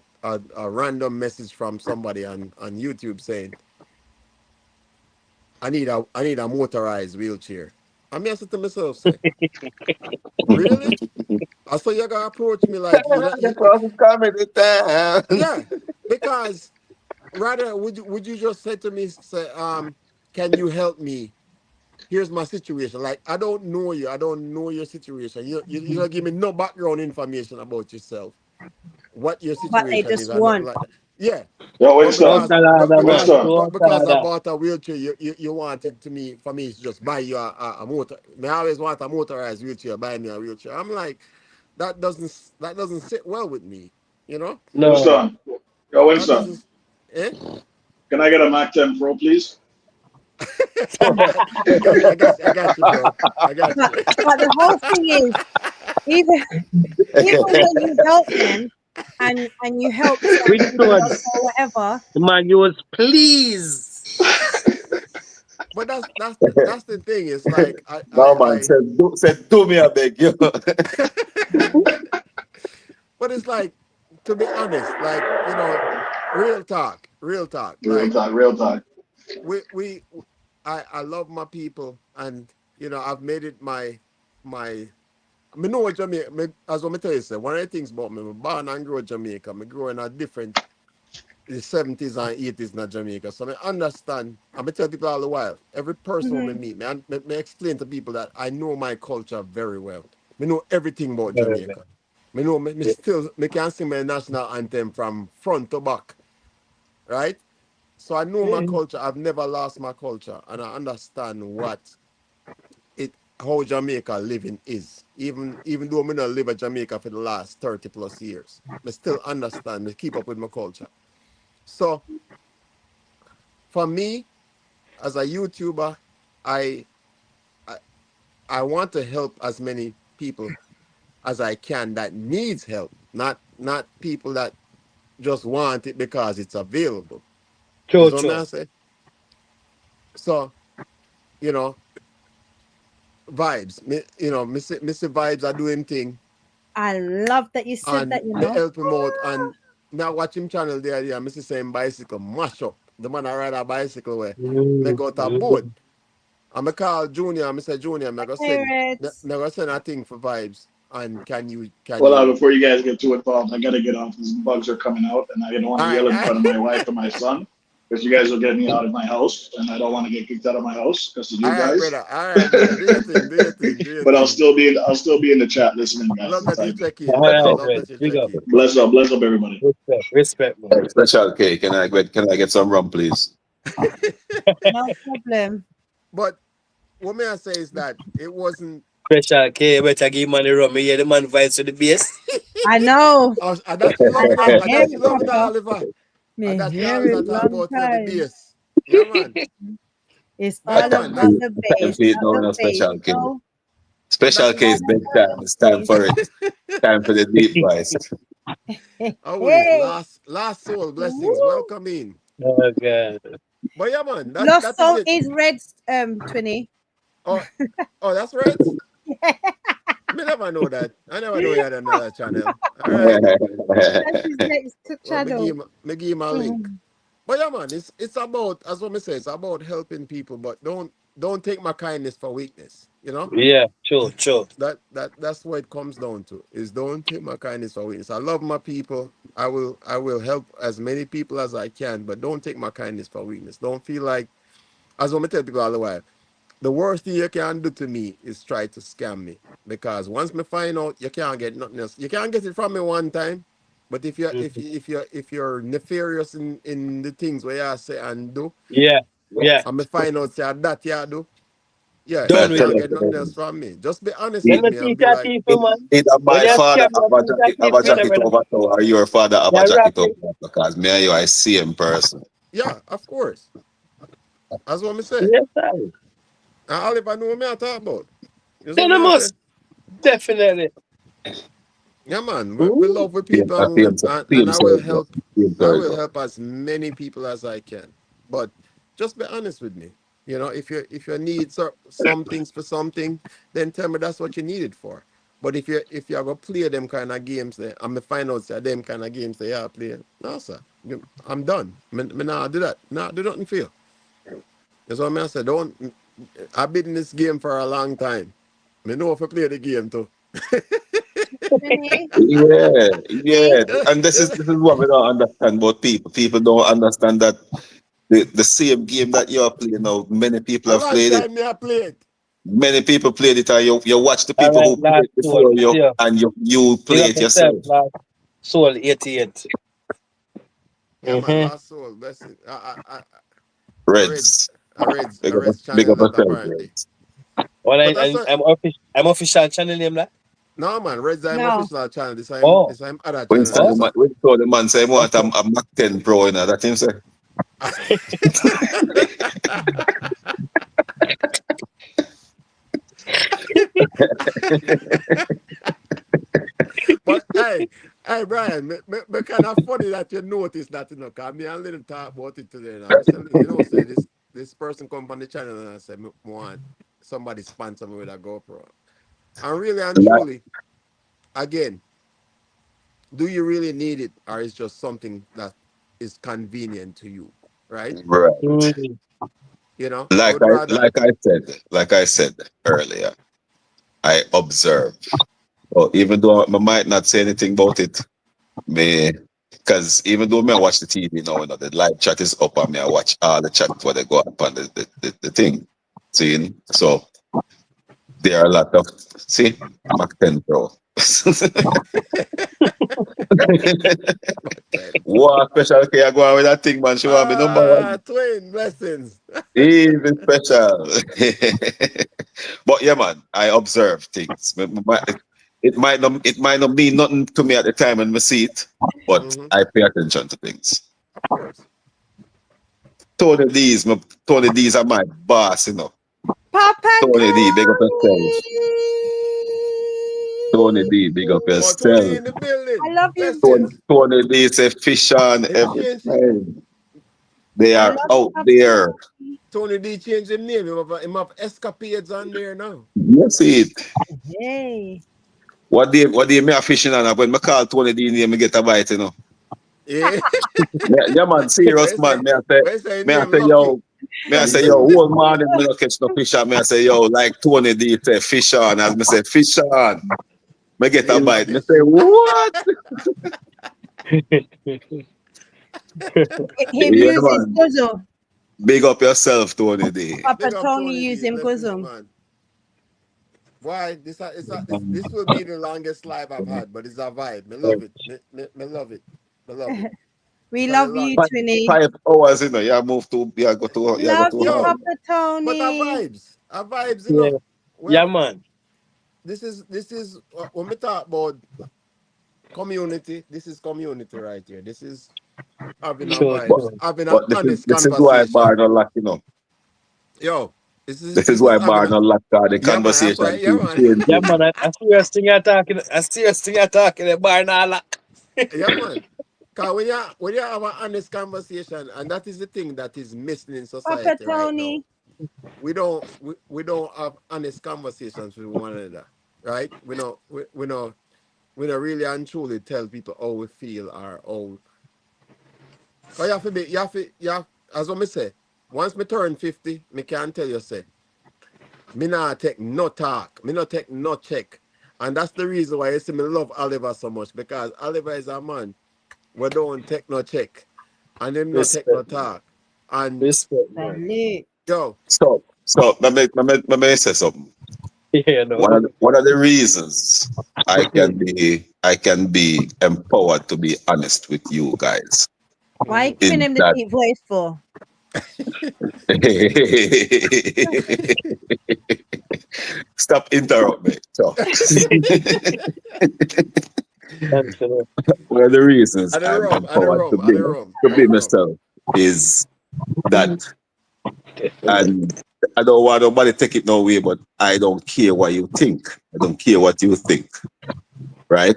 random message from somebody on YouTube saying, I need a motorized wheelchair. I mean, I said to myself, say, really? I saw you gonna approach me like The cross is coming to town. yeah, because rather would you just say to me, say, can you help me? Here's my situation. Like I don't know you. I don't know your situation. You don't give me no background information about yourself. What your But they situation is just or nothing want. like that. Yeah. Yo, But Winston. Man. Winston. because I bought a wheelchair, you wanted to me for me to just buy you a motor. I always want a motorized wheelchair, buy me a wheelchair. I'm like, that doesn't sit well with me, you know? No. Winston. Yo, That Winston. doesn't eh? Can I get a Mac 10 Pro, please? I got you, bro. I got But, you. but the whole thing is, even even when you help them and you help somebody else Winston. or whatever, The man you was please. But that's the thing. It's like No man said do me, I beg you. but it's like, to be honest, like, real talk. Real Like, talk, real talk. we I love my people, and I've made it my I know what Jamaica. As what I tell you, say, one of the things about me, I'm born and grow in Jamaica. I grow in a different the 70s and 80s in Jamaica. So I understand. I tell people all the while. Every person who I meet, me explain to people that I know my culture very well. I know everything about Jamaica. I know me still me can sing my national anthem from front to back, right? So I know my culture. I've never lost my culture, and I understand how Jamaica living is. Even though I not live in Jamaica for the last 30 plus years, I still understand. I keep up with my culture. So for me, as a YouTuber, I, I I want to help as many people as I can that needs help, not people that just want it because it's available. Is what True. I say? So, you know, vibes. Mr. Vibes are doing thing, I love that you said and that. You me know, help him out. And now watch him channel there, yeah, Mr. Same bicycle mash up. The man I ride a bicycle where me go to a boat. I'm a call Junior, Mr. Junior, I'm gonna parents. send a thing for Vibes. And can Well, you before you guys get too involved, I gotta get off. These bugs are coming out, and I don't want all to right, yell all in front of right. my wife or my son because you guys will get me out of my house, and I don't want to get kicked out of my house because of All you right, guys. brother. All right, brother. Do your thing. Do your thing. Do your But thing. I'll still be in the chat listening, guys, Love and that you typing. check in, All brother. right, Love man. that you Big check up. in. Bless up, everybody. Respect, man. Special K, can I get some rum, please? No problem. But what may I say is that it wasn't. Special K, better give man the rum. Me hear the man vibes to the bass. I know. And that you love it, I and hear that you it, love it, Papa. Oliver. And Me that you hear always it are talk long about the time. bass. Yeah, man. It's Yeah, all man. about That the Time bass, for it not now, the no bass. Special K. No, and Special that K you. all is about bedtime. the It's time bass. for it. Time for the deep voice. Always Hey, last soul blessings. woo. Welcome in. Oh, God. But yeah, man. That Lost that is song it. is Red's 20. Oh, that's right. Me never know that. I never know you had another channel. All right. That's his next Well, channel. me give him a link. Mhm. But yeah, man, it's about, as what me say, it's about helping people, but don't take my kindness for weakness. Yeah, true. That's what it comes down to. Is don't take my kindness for weakness. I love my people. I will help as many people as I can, but don't take my kindness for weakness. Don't feel like, as what me tell people all the while, the worst thing you can do to me is try to scam me. Because once me find out, you can't get nothing else. You can't get it from me one time. But if you're nefarious in the things where you say and do, Yeah. and me find out say that you do, yeah, you I Done with tell can't it. you, get nothing else from me. Just be honest e- Then with the me and be teacher like, thief, man. either When my you father scam, you teacher thief, have a you know, jacket brother. over toe, or your father have a You wrap jacket over it. toe, because me and you are same person. yeah, of course. That's what me say. Yes, sir. And all if I know what me I talk about. You know Then what I me I say? must. Definitely. Yeah, man. We Ooh. love with Same, people, and same I will circle. help. Same I will circle. help as many people as I can. But just be honest with me. If you need some things for something, then tell me that's what you need it for. But if you ever play them kind of games, there, and me find out say them kind of games they are playing, no sir, I'm done. Me nah do that. Nah do nothing for you. That's what I say. Don't. I've been in this game for a long time. Me know if I play the game too. Vinny, Yeah. Vinny, And this is what we don't understand about people. People don't understand that the same game that you're playing now, many people A have long played it. time me I play it. Many people played it, and you watch the All people right, who played last it soul. before you, See ya. and you Big play up it yourself, yourself. last soul 88. Yeah, man, lost soul. Blessing. Reds. A Reds Big channel up that yourself, apparently. Reds. Well, But that's a, I'm official channel name that. no, man. Reds I'm No. official channel. Oh, This I'm other When channel. saw the This man, a. when saw the man say, "I want okay. a Mac 10 Pro," you know, that him say. But hey, Brian, me kind of funny that you notice that, you know, cause me and little talk about it today. And I said, you know, say this person come on the channel and I said, me want somebody sponsor me with a GoPro. And really and Like, truly, again, do you really need it, or is just something that is convenient to you, right? right. Mm, You know, I Like would rather. like I said earlier, I observe. Well, even though I might not say anything about it, me, because even though me I watch the TV now, you know, the live chat is up and me I watch all the chat before they go up on the thing. See, so there are a lot of see Mac 10 Pro. What special care go on with that thing, man? She want me number one. Twin blessings. Even special. But yeah, man, I observe things. It might not mean nothing to me at the time when I see it, but Hmm. I pay attention to things. Of course. Tony D's are my boss, you know. Papa Tony D, big up yourself. Tony. Tony D, big up Oh, Tony yourself. in the I building. love you. Blessings. Tony D say fish on Him every change. time. They I are love you, out Papa there. Tony. Tony D changed his name. Him have escapades on there now. You see it. Hey. What day me a fishing on? When me call Tony D name, me get a bite, you know. Yeah. Yeah, man, serious Where man. say where say Me I name say, Lucky? yo, me I say, yo, whole morning me no catch no fish on. Me I say, yo, like Tony D say, fish on. As me say, fish on. Me get a Name a bite. Me fish. say, what? Him Yeah, uses man. guzzle. Big up yourself, Tony D. Papa Big up Tony Tony use D. him Blessings, guzzle. man. Why? This will be the longest live I've had, but it's a vibe. Me love it. Me love it. Me love it. We For the love you, long. 20. 5 hours, you know. You go Love to you, home. Yo, Papa but Tony. our vibes, you yeah, know. We yeah, have man. this is when we talk about community. This is community right here. This is having a Sure, But vibes, sure. having an but honest this is why bar conversation. not lock, you know. Yo, This is this is why having bar a not lock, the yeah man. That's conversation right. Yeah keep man. Yeah, changing. man. A serious thing you're talking. A serious thing you're talking. The bar now lock. Yeah man. Cause when you have an honest conversation, and that is the thing that is missing in Papa society right now. Tony. We don't have honest conversations with one another, right? We don't really and truly tell people how we feel or how. Cause as what me say, once me turn 50, me can tell you say, me not take no talk, me not take no check. And that's the reason why you see me love Oliver so much, because Oliver is a man we don't take no check and him not take no Respect, man. talk. And Respect, man. Salute. yo, So let me say something. Yeah, no. One of the reasons I can be empowered to be honest with you guys Why you mhm. is giving him the that deep voice for? stop interrupt me. So Thanks, you know. one of the reasons At the I'm rum, at the empowered rum, at the rum, to at be the rum. myself is that, and I don't want nobody take it no way, but I don't care what you think. I don't care what you think, right?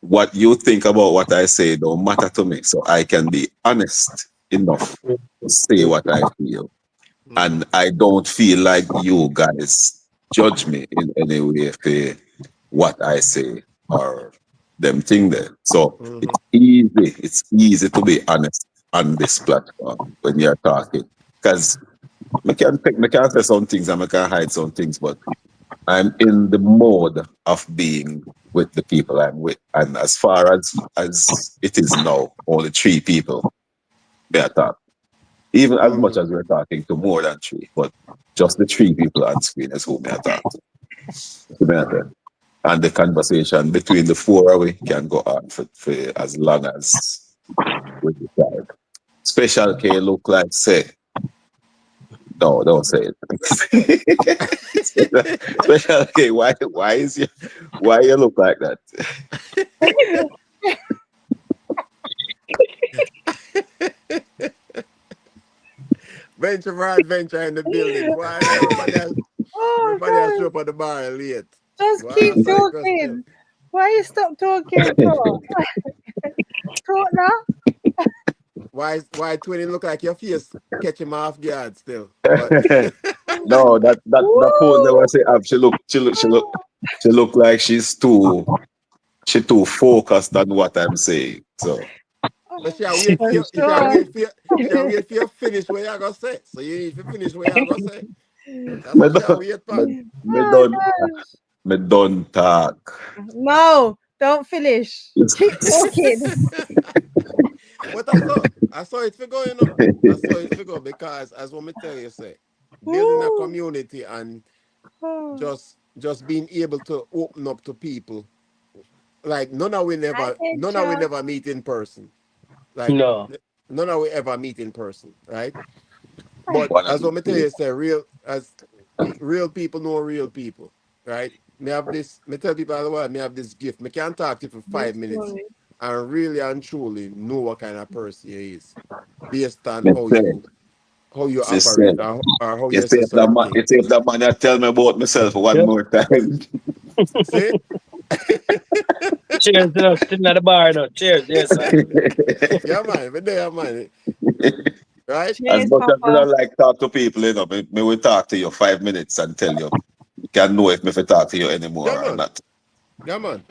What you think about what I say don't matter to me. So I can be honest enough to say what I feel. Mm-hmm. And I don't feel like you guys judge me in any way for what I say or them thing there. So Mm-hmm. it's easy to be honest on this platform when you're talking. Because I can say some things and I can hide some things, but I'm in the mode of being with the people I'm with. And as far as it is now, only 3 people may I talk. Even as much Mm-hmm. as we're talking to more than 3, but just the 3 people on screen is who may I talk to. May I tell? And the conversation between the 4 of we can go on for as long as with the child. Special K look like say. No, don't say it. Special K, why you look like that? Venture for adventure in the building. Why nobody else? Oh Everybody else show God. up at the bar late. Just Why keep I saw it question? talking. Why you stop talking for? Talk now. Why twinning look like your face catch him off guard still? But No, that pose that Woo! was say she look like she too focused on what I'm saying. So but she a wait for For you. She a sure. wait for you. She a wait for you finish what you gonna say. So you need to finish what you gonna say. That's me what she a don't wait me, for. me Oh don't gosh. me don't talk. No, don't finish. Keep talking. But I saw it figure, you know. I saw it figure because as what me tell you say, building a Woo. community and Oh, just being able to open up to people. Like none of we adventure. never meet in person. Like No. none of we ever meet in person, right? But One of as the what me tell two. you say, real people know real people, right? Me have this, me tell people all the while, me have this gift. Me can talk to you for Yes, 5 minutes mommy. and really and truly know what kind of person he is based on Me say, how you she said, operate or how you say certain things. you see if that man had tell me about myself one Yep. more time. See? Cheers, sitting at the bar now. Cheers, yes, sir. Yeah, man. But there, man. Right? As Cheers, much as we Papa. don't like talk to people, me will talk to you 5 minutes and tell you. You can know if me fi talk to you Yeah, anymore or man. not. Yeah, man.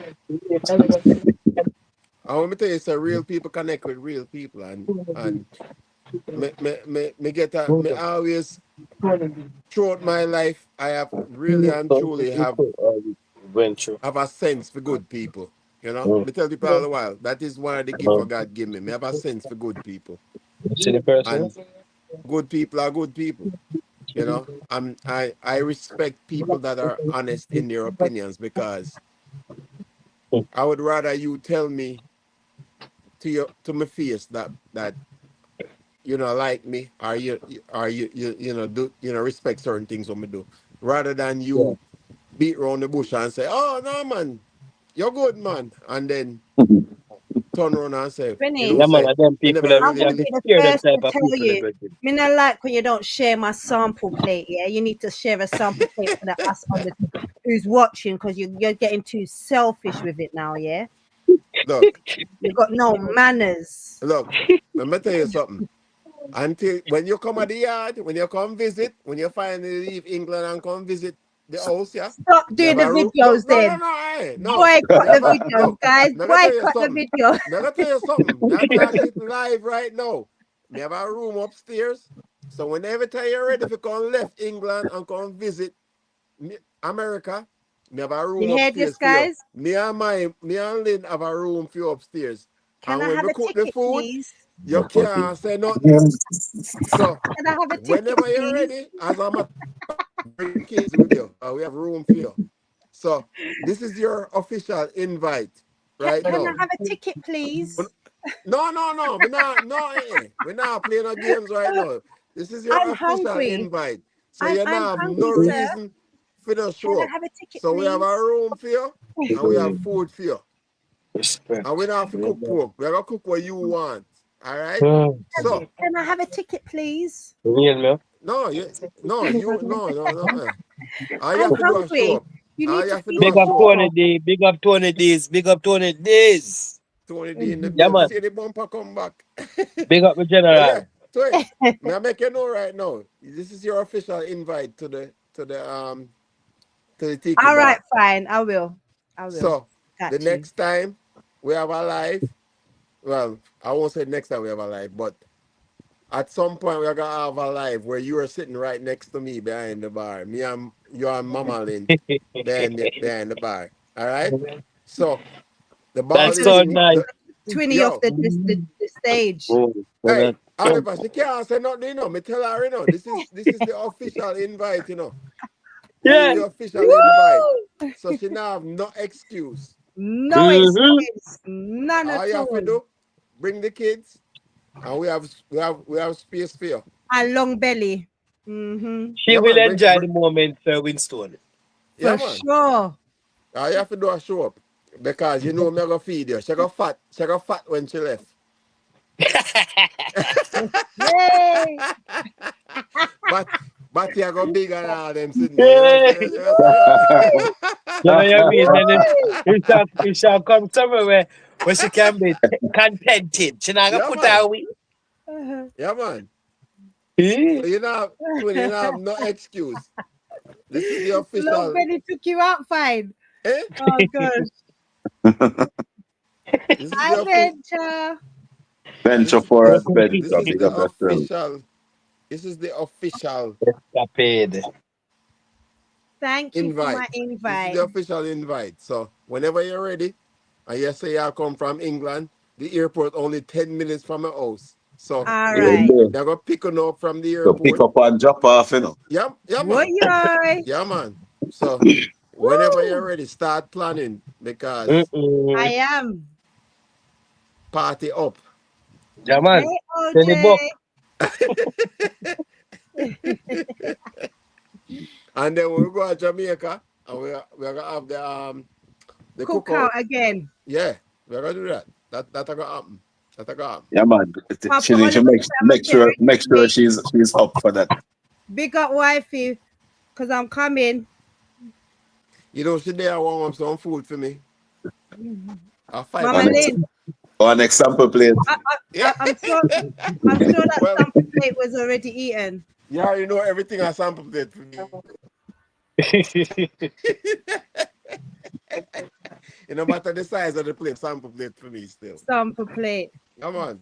I want me tell you, so real people connect with real people, and me always throughout my life, I have really and truly Venture. have a sense for good people. You know, me tell people all the while that is one of the gifts of God give me. Me have a sense for good people, See the person? and good people are good people. You know, I respect people that are honest in their opinions because I would rather you tell me to my face that like me, or you know respect certain things when me do, rather than Yeah. you beat around the bush and say, oh no man, you're good man, and then turn around and say, Vinny, Yeah, man, say and them me people never that I really want you to really be the hear them first type to of tell people that you. go to Me not like when you don't share my sample plate. Yeah, you need to share a sample plate for the us on the who's watching because you're getting too selfish with it now. Yeah, look you got no manners. look. Let me tell you something. Until when you come at the yard, when you come visit, when you finally leave England and come visit the house, yeah, Stop me have doing the a room. Look, videos no, no, then. no, hey, no. Me Boycott the have a videos, look. guys. Me gonna tell you Boycott the something. video. Me gonna tell you something. Me I talk it live right now. Me have a room upstairs. So whenever time you're ready to come left England and come visit America, me have a room You hear this, upstairs for you. guys? Me and Lynn have a room for you upstairs. Can And I when have me a cook the ticket, food, please? you can't say nothing. So Can I have a ticket, whenever you're please? ready, as I'm a bring the kids with you, we have room for you. So this is your official invite right Can I now. have a ticket, please? No, no, no, we're not playing no games right now. This is your I'm official hungry. invite. So I'm you I'm now have no hungry, sir. reason for the Can show I up. have a ticket, So we have a please? room for you and we have food for you. And we Respect. don't have to Yeah, cook pork. We're gonna cook what you want. All right. man. So Can I have a ticket, please? Real, man. no, no. All you I'm have to do is show hungry. up. You All need you to have to feed do Big is me up show up. Tony more. D. Big up Tony D's. Big up Tony D's. Tony D in the Yeah, building. man. See the bumper come back. Big up the But yeah, general. Tony, may I make you know right now? This is your official invite to the Tiki All right, bar. fine. I will. I will. So the Got you. next time we have a live, well, I won't say next time we have a live, but at some point we're gonna have a live where you are sitting right next to me behind the bar. Me and you and Mama Lynn behind the bar. All right. So the That's ball Until is so you in nice. the Twinny off yo. the stage. Oh, for Hey, that. Oliver, she can't say nothing, Me tell her, this is the official invite, This is Yeah. the official invite. Woo! So she now have no excuse. No Mm-hmm. excuse. None All at you have to all. do, bring the kids, And we have space for you. And long belly. Mm-hmm. She Yeah, will man. enjoy the moment, Winstone. Yeah, For man. sure. All you have to do is show up. Because you know me gonna feed you. She got fat. She got fat when she left. Yay! but you got bigger than all them Sydney. You know what Hey, I'm saying? You know what you know what I mean? Then Woo! it shall come somewhere where she can be contented. She not gonna Yeah, put her man. away. Uh-huh. Yeah, man. Eh? So Twin, you don't have no excuse. This is the Long official. belly took you out fine. Eh? Oh gosh. This is the Hi, Venture. Venture this, for this, this adventure. is Big the up yourself. official. This is the official Escapade. Thank you for invite. my This is invite. the official invite. So whenever you're ready, and you say I come from England, the airport only 10 minutes from my house. So All Yeah, right. yeah. they're gonna pick on up from the So pick airport. up and drop off, you know. Yeah, yeah, What man. you are? Yeah, man. So whenever you're Woo! ready, start planning because I Mm-mm. am. party up. Yeah, Hey, man. Send the OJ. book. And then when we go to Jamaica, and we're gonna have the Cook out cookout. again. Yeah, we're gonna do that. That's gonna happen. That's gonna happen. Yeah, man. Papa She need to Oliver said I'm a parent make this sure week. she's up for that. Big up wifey, because I'm coming. You know, today I want some food for me. At five Mama On ex- o'clock. Lynn, on example plate. Yeah. I'm sure that sample plate was already eaten. You already know everything I sample plate for me. It no matter the size of the plate, sample plate for me still. Sample plate. Come on.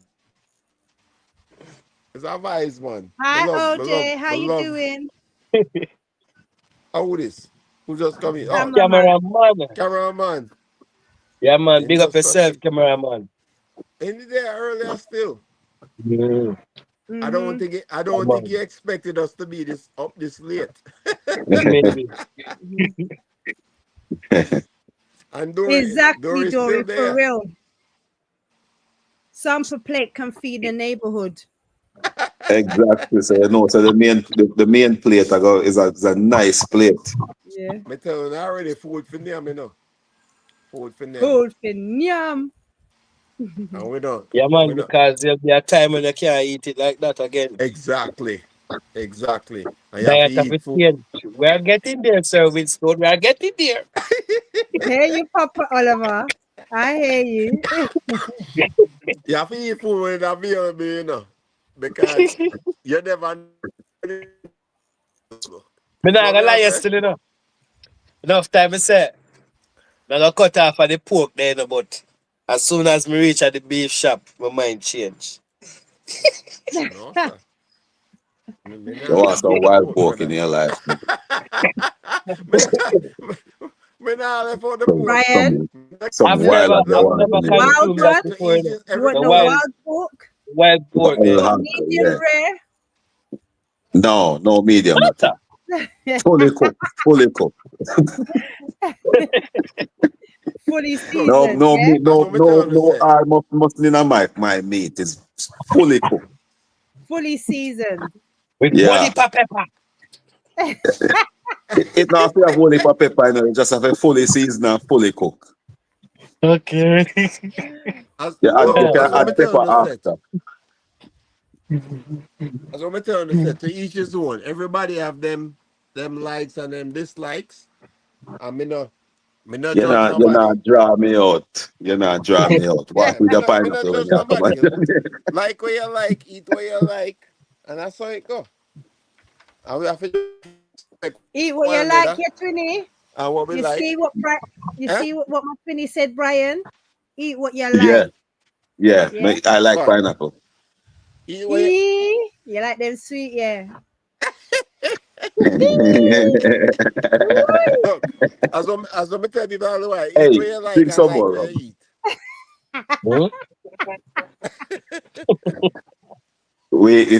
It's our vibes, man. Hi, OJ. How you doing? How this? Who just come in? Oh, Cameraman. Cameraman. cameraman. Yeah, man. Him Big up just come yourself, in. cameraman. Any day earlier still. Mm. I don't Mm-hmm. think it, I Yeah, don't think he man. expected us to be this late. Maybe. Mm-hmm. And Exactly, Dory's still Dory, for there. real. Sample plate can feed the neighborhood. Exactly. So you know, so the main plate is a nice plate. Yeah. Me tell you already food for them, you know. Food for them. Food for yum. And we don't. Yeah, man. We don't. Because there'll be a time when you can't eat it like that again. Exactly. Exactly. And you have to Diet of eat a food. change. We are getting there, sir. Winstone. We are getting there. Hear you, Papa Oliver. I hear you. You have to eat food when it's available, you know. Because you never know. Me So not what gonna me lie, I you say? still, Enough time I say, I'm gonna cut off of the pork there, but as soon as me reach at the beef shop, my mind change. No, sir. Me You not want left some for the wild pork, pork in brother. your life. me, not, me not left for the Some pork. Brian, some I've wild never, you I've want never in your life. wild consumed that one. To before, eat is You want The the everything. wild, wild pork? wild pork Wild there. You want hog, medium yeah. rare? No medium at all. Fully cooked. Fully cooked. Fully Look, No, seasoned, no, yeah? that's what me tell you no say. arm must in my meat is fully cooked. Fully seasoned. With Yeah. holy pepper. It not have whole heap of pepper, you know, it just have a fully seasoned and fully cooked. Okay. You As can what add me tell pepper you say. after. As what me tell you say. To each his own. Everybody have them likes and them dislikes. And me no judge You're nobody. not draw me out. You're not draw me out. Walk Yeah, with your me not pineapple when judge you come. nobody. Like what you like, eat what you like, and that's how it go. And we have to like Eat what one you like, another yeah, Twinny. and what we You like. see what you Eh? see what my Twinny said, Brian? Eat what you Yeah, like. yeah. Yeah? I like What? pineapple. Eat what you You like them sweet, yeah. look. As what me tell you all the way, eat Hey, what you like drink and some like more what you rum. eat. Hmm?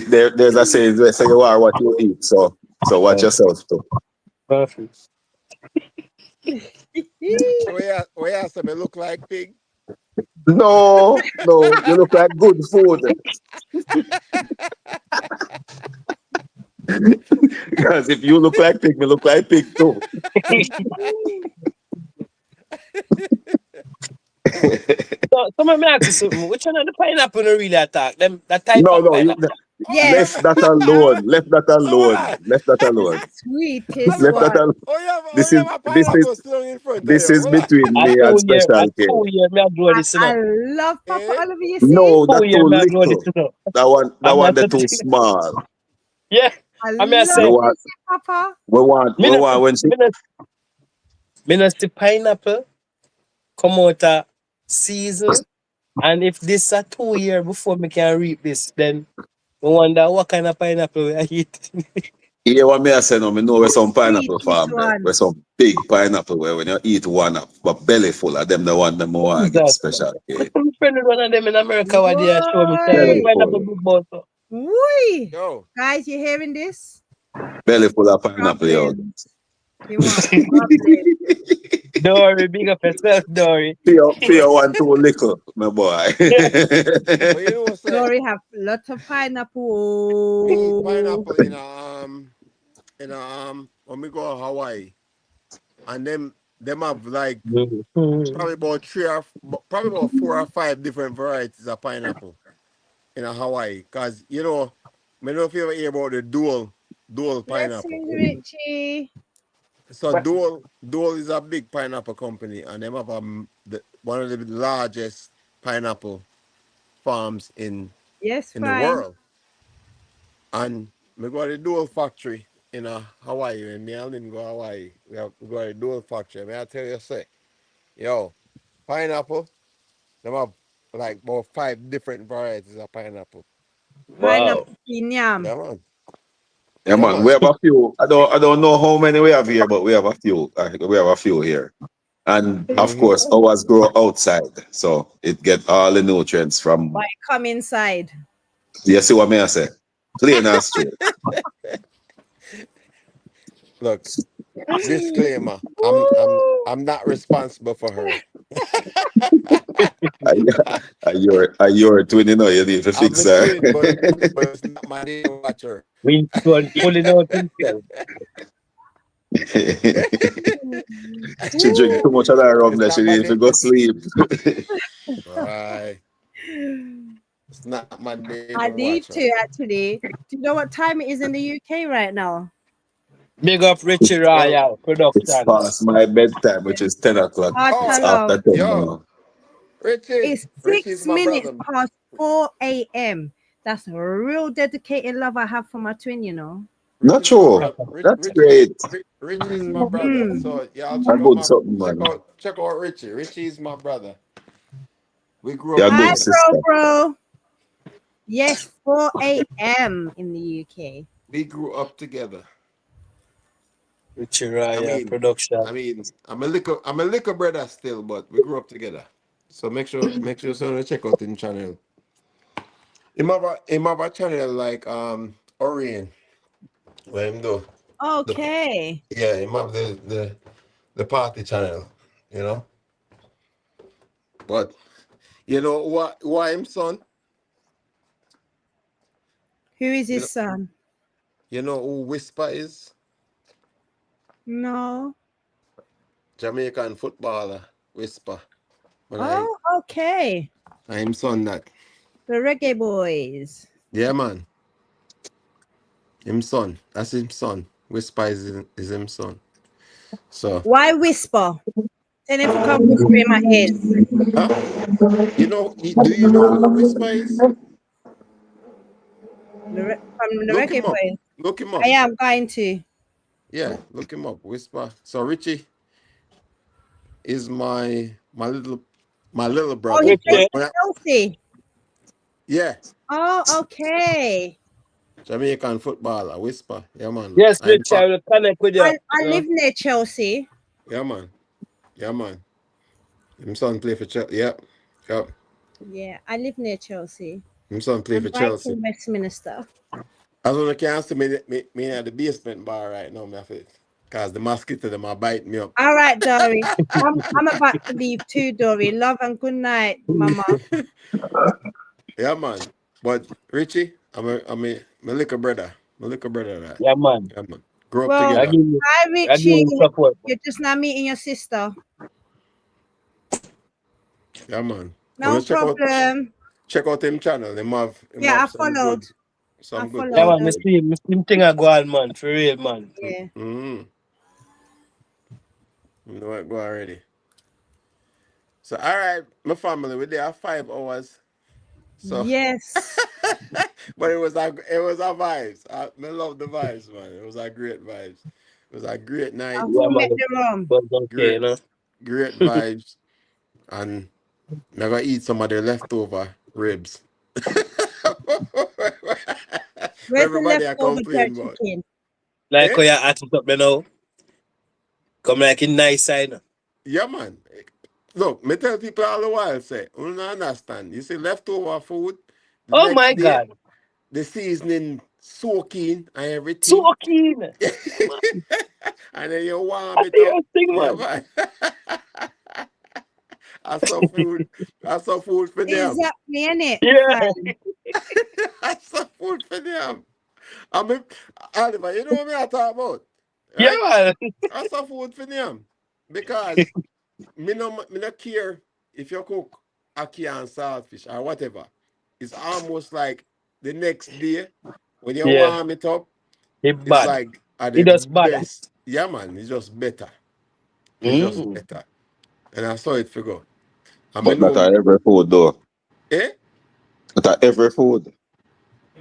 There's a saying they say you are what you eat. So watch yourself too. Perfect. Where you say me look like pig? No, you look like good food. Because if you look like pig, me look like pig too. So, let me ask you something. Which one of the pineapple no really attack? Them that type No, of no, you pineapple. Yes. left that Yeah. alone. Left that So what? alone. Left that alone. Sweetest Left that one. alone. Oh, This you is have a this is pineapple still in front of this you. is What? between A me and 2 year, Special K. me I grow this, I love Papa Eh? Oliver, you see? No, that 2 year, too me I grow this, little. That I'm one not that too small. Yeah, I I mean, I We love say, want this, Papa. we want when she me not see pineapple come out a season, and if this a 2 year before me can reap this, then I wonder what kind of pineapple I eat. hear what me I say now, me know where some pineapple Sweetest farm there. Where one. some big pineapple where when you eat one up, but belly full of them the one them more want give Jesus. Special K. I'm friend with one of them in America what they show me say, Belly Boy. pineapple full. big boss. Wee. Yo. Guys, you hearing this? Belly full of pineapple, yo. Problem. You want problem. Dory, big up yourself, Dory. Fear one too little, my boy. But you know what's that? Glory have lot of pineapple. We eat Oh. pineapple when we go to Hawaii, and them have like probably about probably about 4 or 5 different varieties of pineapple in a Hawaii. Cause I don't know if you ever hear about the dual pineapple. Blessings, Richie. So Dual is a big pineapple company, and them have one of the largest pineapple farms Yes, in the fine. world. And we got a Dual factory in Hawaii. When me and Lynn go Hawaii, we got a Dual factory. May I tell you, say, yo, pineapple, them have like about 5 different varieties of pineapple. Wow. Pineapple pinyam. Yeah, man. Yeah, Yeah, man. We man. have a few. I don't know how many we have here, but we have a few. We have a few here. And of Mm-hmm. course, ours grow outside, so it get all the nutrients Why from. come inside? You see what me I say? Plain and straight. Look, disclaimer. Ooh. I'm not responsible for her. You're twin, you know. You need to I'm fix a her. twin, but it's not my day to watch her. We pulling out himself. She drink too much of that rum It's that she not my need to day. go sleep. Right. It's not my day to I watch need her. to actually. Do you know what time it is in the UK right now? Big up Richie Well, Royal It's past Productions. my bedtime, which is 10 o'clock. Hard It's oh, after hello. 10 yo, now. Richie. It's Richie's six my minutes brother. past 4 a.m. That's a real dedicated love I have for my twin, you know. Not Richie's my true. brother. That's great. Richie's my brother. Hmm. So y'all A good something, man. check out Richie. Richie's my brother. We grew up You're a Hi, good together. sister. bro. Yes, 4 a.m. in the UK. We grew up together. Richie I Royal mean, Production. I'm a little brother still, but we grew up together. So make sure someone check out the channel. Him have a channel like Orion. What him do? The Okay. Yeah, him have the party channel, you know. But you know what? Why him son? Who is You his know, son? you know who Whisper is? No. Jamaican footballer Whisper. But Oh, okay. I him son that. The Reggae Boys. Yeah, man. Him son. That's him son. Whisper is him son. So, Why whisper? Tell him to come whisper in my ears. huh? Do you know who Whisper is? From the Look Reggae him up. Boys. Look him I up. am going to. Yeah, look him up. Whisper. So Richie is my little Oh, brother. he But plays Richie. for when Chelsea. yeah, Oh, okay. Jamaican footballer, Whisper. Yeah, man. Yes, Richie, I will connect with you. I live near Chelsea. Yeah, man. Yeah, man. Him son play for Chelsea. Yep. Yep. Yeah, I live near Chelsea. Him son play I'm for right Chelsea. in Westminster. As when I can't see me at the basement bar right now, my face. Cause the mosquito them are bite me up. All right, Dory. I'm about to leave too, Dory. Love and good night, Mama. Yeah, man. But Richie, I'm a my little brother. My little brother that. Yeah, man. Yeah, man. Grow up Well, I together. give you, hi I give Richie. you support. You're just now meeting your sister. Yeah, man. I'm No gonna problem. check out him channel. Him Yeah, have I followed. I some good Yeah, followed. man. content. Me see him thing I go on, man. For real, man. Yeah. Mm-hmm. You know what? Go already. So all right, my family, we there 5 hours. So Yes. but it was a vibes. I love the vibes, man. It was a great vibes. It was a great And night. Yeah, who man. met the room? But okay, Great, you know. great vibes. And I'm gonna eat some of the leftover ribs. Where's the Everybody I leftover jerk complain about. chicken? Like Eh? how you at it up there now. Come like in nice side. Yeah, man. Look, me tell people all the while, say, you don't understand. You see, leftover food, the Oh next my day, God. the seasoning soaking and So everything. keen. And then you warm I it see up. your thing, Yeah, man. man. I saw food. I saw food for them. Exactly, innit? Yeah. Fine. I saw food for them. I mean, Oliver, you know what I talk about, Yeah, right? man. I saw food for them because me no care if you cook ackee and saltfish or whatever. It's almost like the next day when you Yeah. warm it up. It It's bad. like at It the does bad. best. Yeah, man. It's just better. It's just Mm. better. And I saw it figure. I mean, But that no, are every food though. eh? That are every food.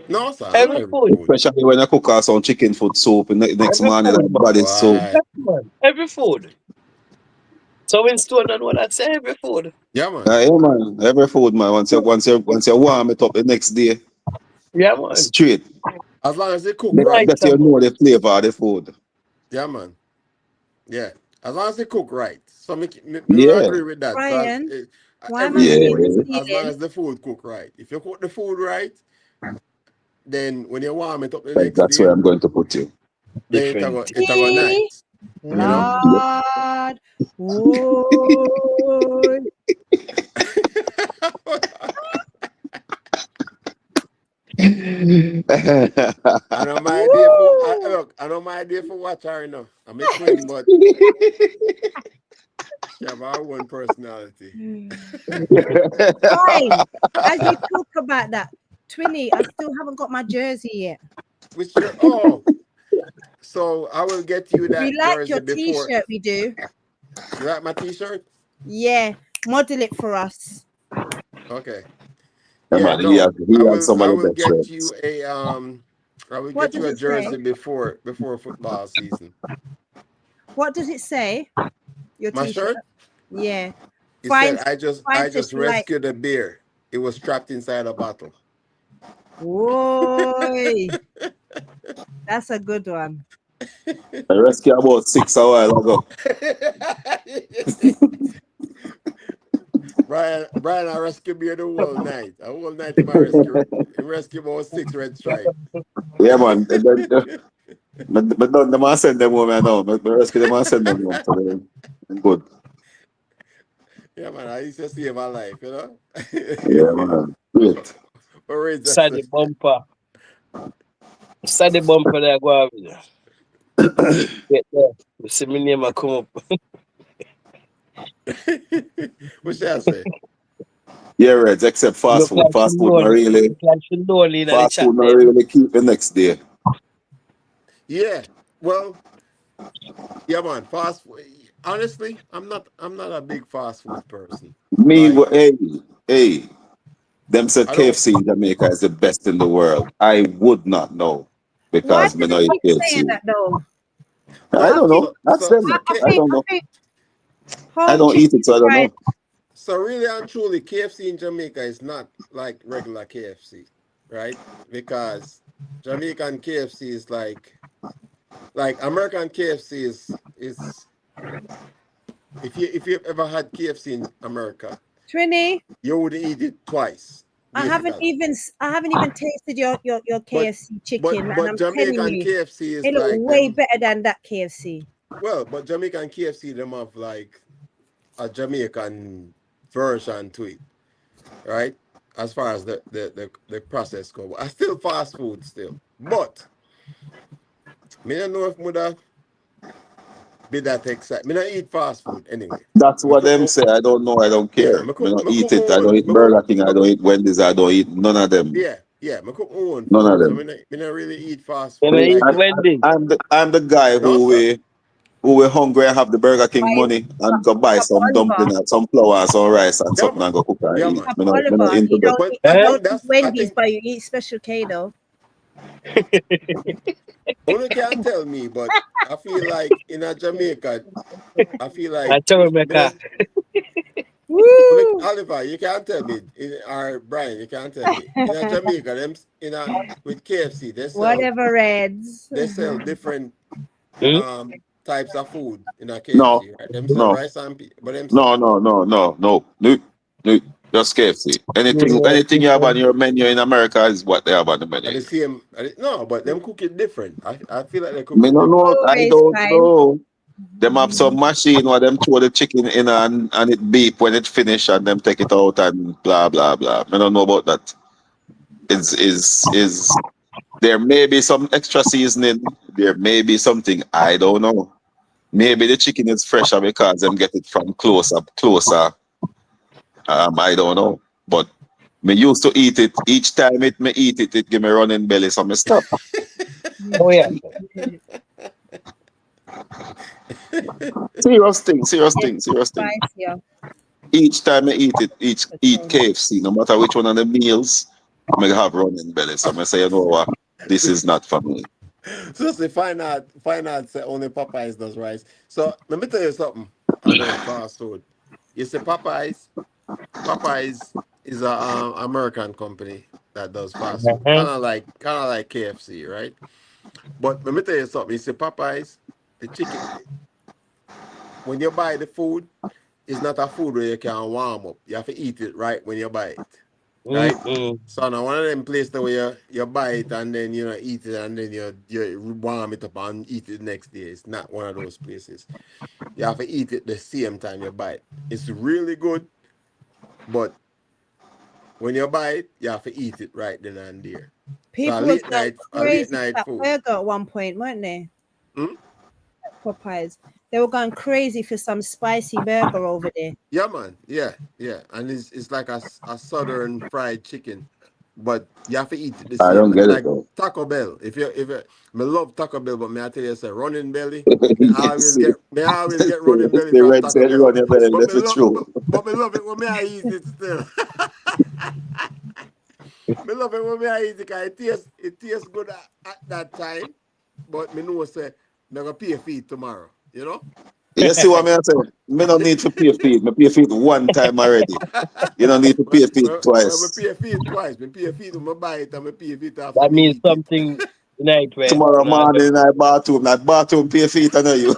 No, sir. Not Every every food. food. Especially when you cook out some chicken food soup and next Every morning food, that man. body soup. Why? Yes, man. Every food. So in store and what I say, every food. Yeah, man. Yeah, man. Every food, man. Once you warm it up the next day, Yeah, man. straight. As long as they cook That, right. Nice that you about. know the flavor of the food. Yeah, man. Yeah. As long as they cook right. So me Yeah. agree with that. So Brian, why am I every Yeah. seeing food, the as long ceiling? as the food cook right. If you cook the food right, then when you warm it up the Right, next that's day, where I'm going to put you. then Different. it a go Tea, nice. You know? Yep. Lord, Woy. I know my idea for Woo! look, I know my idea for watch her enough. I'm a twin, but she have her own personality. Fine. As you talk about that, Twinny, I still haven't got my jersey yet. Which oh, so I will get you We that like jersey your before. t-shirt, we do. You like my t-shirt? Yeah, model it for us. Okay. Yeah, Yeah, man, he no. has, he has some I of the will best get shirts. you a I will What get does you a it say? jersey before football season. What does it say? Your My t-shirt. shirt? Yeah. It said Fine. Fine I says just she like. rescued a bear. It was trapped inside a bottle. Whoa. That's a good one. I rescued about 6 a while ago. Brian, I rescue beer the whole night. A whole night he rescue about 6 red stripe. Yeah, man. But the man send them home now. But rescue them and send them home. So they're good. Yeah, man, I used to save my life, you know? Yeah, man. Great. But raise that Side the bumper. Side the bumper there, go over there. Get there. You see my name I come up. what should I say? Yeah, Reds, except fast Look food. like she Fast food not lonely. really Look like she lonely in the fast chat food not there. really keep the next day. Yeah. Well, yeah, man. Fast food. Honestly, I'm not a big fast food person. Me, Like, hey, them said I don't. KFC in Jamaica is the best in the world. I would not know Why because do me they not eat keep saying KFC. that though? I Well, I don't think know. That's them. I don't I know. think I whole don't chicken eat it, so I don't fried. know. so really and truly, KFC in Jamaica is not like regular KFC, right? Because Jamaican KFC is like American KFC is if you ever had KFC in America, Twinny, you would eat it twice, basically. I haven't even tasted your But KFC chicken, and but I'm telling Jamaican you, KFC is it look like way them. better than that KFC. Well, but Jamaican KFC them have like a Jamaican version to it, right? as far as the process go. I still fast food still, but me don't know if mother be that excited. Me not eat fast food anyway. That's Me what cook them my, say. I don't know. I don't yeah, care. I don't eat it. I don't eat me cook, Burger King. I me don't cook, eat Wendy's. I don't eat none of them. yeah, me cook my own None of food. So them. me not really eat fast Can I food eat like I, that. Wendy's? I'm the guy No, sir. who we hungry and have the Burger King Why money and go buy Papa some Oliver? dumpling and some flour and some rice and Yeah, something man. and go cook and Yeah, eat. man. Papa Me not Oliver, into that. But you I Huh? think don't eat that's I Wendy's, think but you eat Special K though. only can tell me, but I feel like in a Jamaica, I feel like I tell Rebecca. Only, Woo! Oliver, you can't tell me, or Brian, you can't tell me. In a Jamaica, them with KFC, Whatever, Reds. they sell different Hmm? types of food in a No, KFC, right? Them sell no, rice and but them sell no, no, no, no, no, no, no. Just KFC. Anything you have on your menu in America is what they have on the menu are the here. same. No, but them cook it different. I feel like they cook Me it no different. know. I Always don't fine. know. Them have some machine where them throw the chicken in and it beep when it finish and them take it out and blah blah blah. I don't know about that. Is there may be some extra seasoning. There may be something I don't know. Maybe the chicken is fresher because them get it from closer. I don't know. But me used to eat it each time me eat it. It give me running belly, so me stop. Oh yeah. Serious Yes, thing, serious thing. spicier. Each time I eat it, eat Okay. KFC, no matter which one of the meals, I have running belly. So I say, you know what, this is not for me. So say find out say only Popeyes does rice. So let me tell you something about fast food. You say Popeyes is a American company that does fast food, Uh-huh. kind of like KFC, right? But let me tell you something. You see, Popeyes, the chicken, when you buy the food, it's not a food where you can warm up. You have to eat it right when you buy it, right? Mm-mm. So now one of them places where you buy it and then eat it and then you warm it up and eat it the next day. It's not one of those places. You have to eat it the same time you buy it. It's really good, but when you buy it, you have to eat it right then and there. So People was going a late crazy for night that food. burger at one point, weren't they? Hmm? Popeyes. They were going crazy for some spicy burger over there. Yeah, man. Yeah, yeah. And it's like a southern fried chicken, but you have to eat it the I same. don't get it Like though. Taco Bell. If you, me love Taco Bell, but may I tell you, say running belly. Yes, Me always get running belly the from red Taco said Bell. run your belly, But left me it love, true. but me love it when me I eat it still. Me love it when me I eat it because it tastes good at that time. But me know say me gonna pay a fee tomorrow. You know. You see what I say? Me no need to pay feed. Me pay feed one time already. You don't need to pay feed Me twice. pay a fee twice. Me pay a fee to me buy it and me pay a fee after That me means eat it. something nightwear. Tomorrow No, morning in my bathroom, that bathroom pay feet, I know you.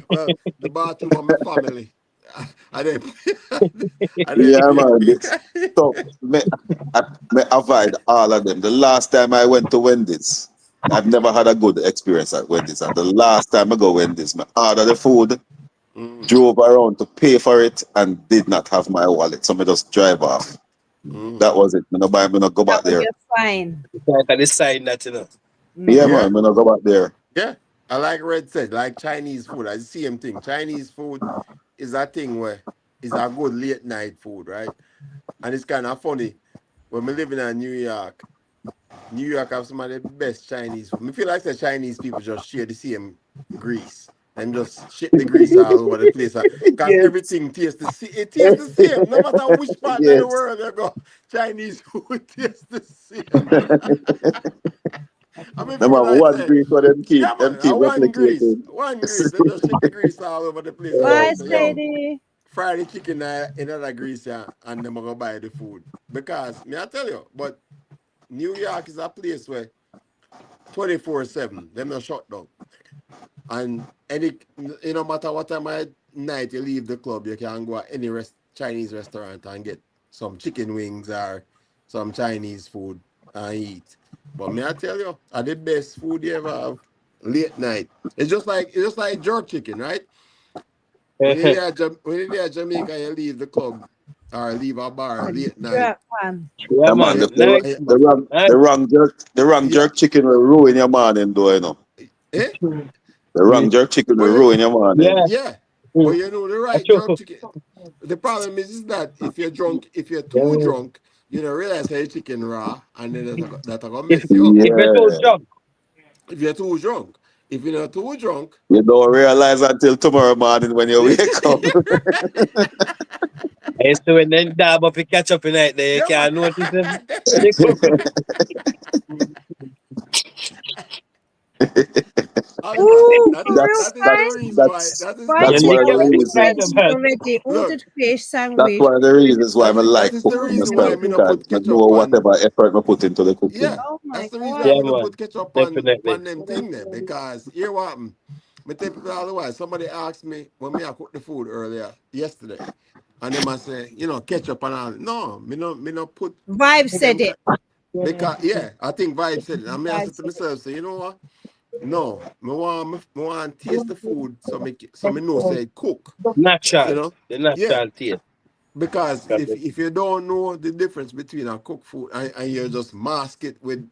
Well, the bathroom of my family. I didn't I didn't Yeah, pay a man. fee. So me avoid all of them. The last time I went to Wendy's, I've never had a good experience at Wendy's. And the last time I go Wendy's, I ordered the food, Mm, drove around to pay for it, and did not have my wallet. So I just drive off. That mm. was it. Me no go That back was there. your sign. like a sign that Yeah, Mm. Yeah, man. Me no go back there. yeah. I like Red said, like Chinese food. I the same thing. Chinese food is a thing where it's a good late night food, right? And it's kind of funny when we live in New York. New York have some of the best Chinese food. I feel like the Chinese people just share the same grease. Them just shit the grease all over the place. Because Yes. everything tastes the same. It tastes the same. No matter which part of the Yes. world you go, Chinese food tastes the same. I mean, Them feel have like one say, grease for yeah, them man, keep one grease. replicating. One grease. They just shit the grease all over the place. And then Spice say, yo, lady. fry the chicken in another grease, yeah, and them go buy the food. Because, me I tell you, but New York is a place where 24/7. Them not shut down. And no matter what time of night you leave the club, you can go at any Chinese restaurant and get some chicken wings or some Chinese food and eat. But may I tell you, are the best food you ever have late night. It's just like jerk chicken, right? when you're there at Jamaica, you leave the club or leave a bar late night. Jerk pan. Yeah, Yeah, man, man. And Nice, eh, the man. wrong Nice. the wrong jerk yeah, chicken will ruin your morning though, you know. eh? The wrong jerk chicken But will you ruin your morning. Yeah. yeah, but Mm. you know the That's right true. jerk chicken. The problem is that if you're drunk, if you're Yeah. too drunk, you don't realize how your chicken raw, and then that gonna If mess you up. if you're too Yeah. drunk, If you're too drunk, if you're not too drunk, You don't realize until tomorrow morning when you wake up. I used to when then dab up, you catch up in night there, you yeah, man. can't notice them. When you come, Oliver, Ooh, that for is real, that's that is the guys. reason why. that's That is Vibes that's you said one lick of the your already, finger kind reasons. of veggies man. already, look. ordered fish That's sandwich. one of the reasons why I like That is cook the for reason why myself I'm gonna because put I know ketchup on. whatever effort I put into the cooking. Yeah, Oh that's my the reason god. I'm Yeah, gonna man. put ketchup on Definitely. them thing there because here what happened. Me tell people otherwise. Somebody asked me when me I cooked the food earlier yesterday, and them I say, ketchup and all. No, me no put Vibes said them it. because yeah, I think Vibe said it. And me I said Vibes to said it. myself, say, you know what? No, me want taste the food so me know say it cook. You Natural. know, The yeah. natural taste. Because Got it. if you don't know the difference between a cooked food and you just mask it with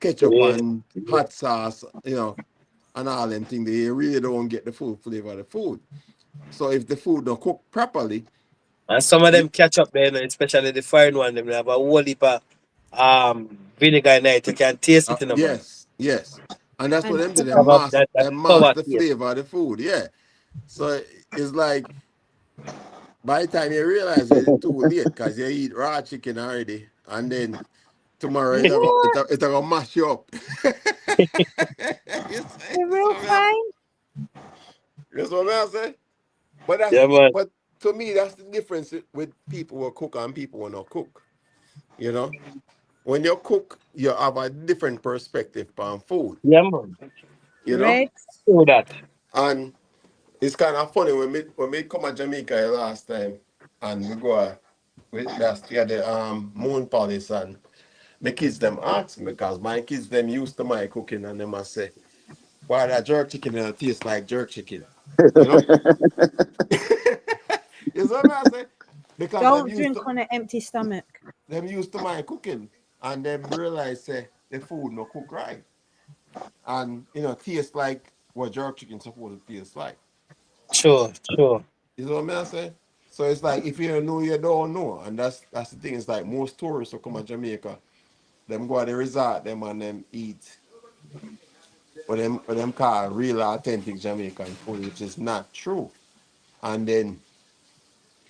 ketchup Yeah. and hot sauce, and all them things, you really don't get the full flavor of the food. So if the food don't cook properly, And some of you, them catch up there, especially the foreign one, them have a whole heap of vinegar in it. You can taste it in a man. yes. And that's what And them do. They Have sugar. a, mask, that they sour mask the taste. flavor of the food. Yeah. So it's like by the time you realize it, it's too late because you eat raw chicken already. And then tomorrow What? it gonna mash you up. For real, fine? That's what I say. But Yeah, man. but to me that's the difference with people who cook and people who not cook. You know, when you cook, you have a different perspective on food. Yeah, man. You know, Rex? Do that. and it's kind of funny when we come to Jamaica last time and we go with that's the moon palace and my kids them ask me because my kids them used to my cooking and they must say why that jerk chicken taste like jerk chicken. You know, you see what I say? Because Don't drink on an empty stomach. them used to my cooking and them realize say the food no cook right and taste like what jerk chicken supposed to taste like. Sure, sure. You know what I'm saying? So it's like if you don't know, you don't know, and that's the thing. It's like most tourists who come to Jamaica, them go to the resort, them and them eat what them call real authentic Jamaican food, which is not true. And then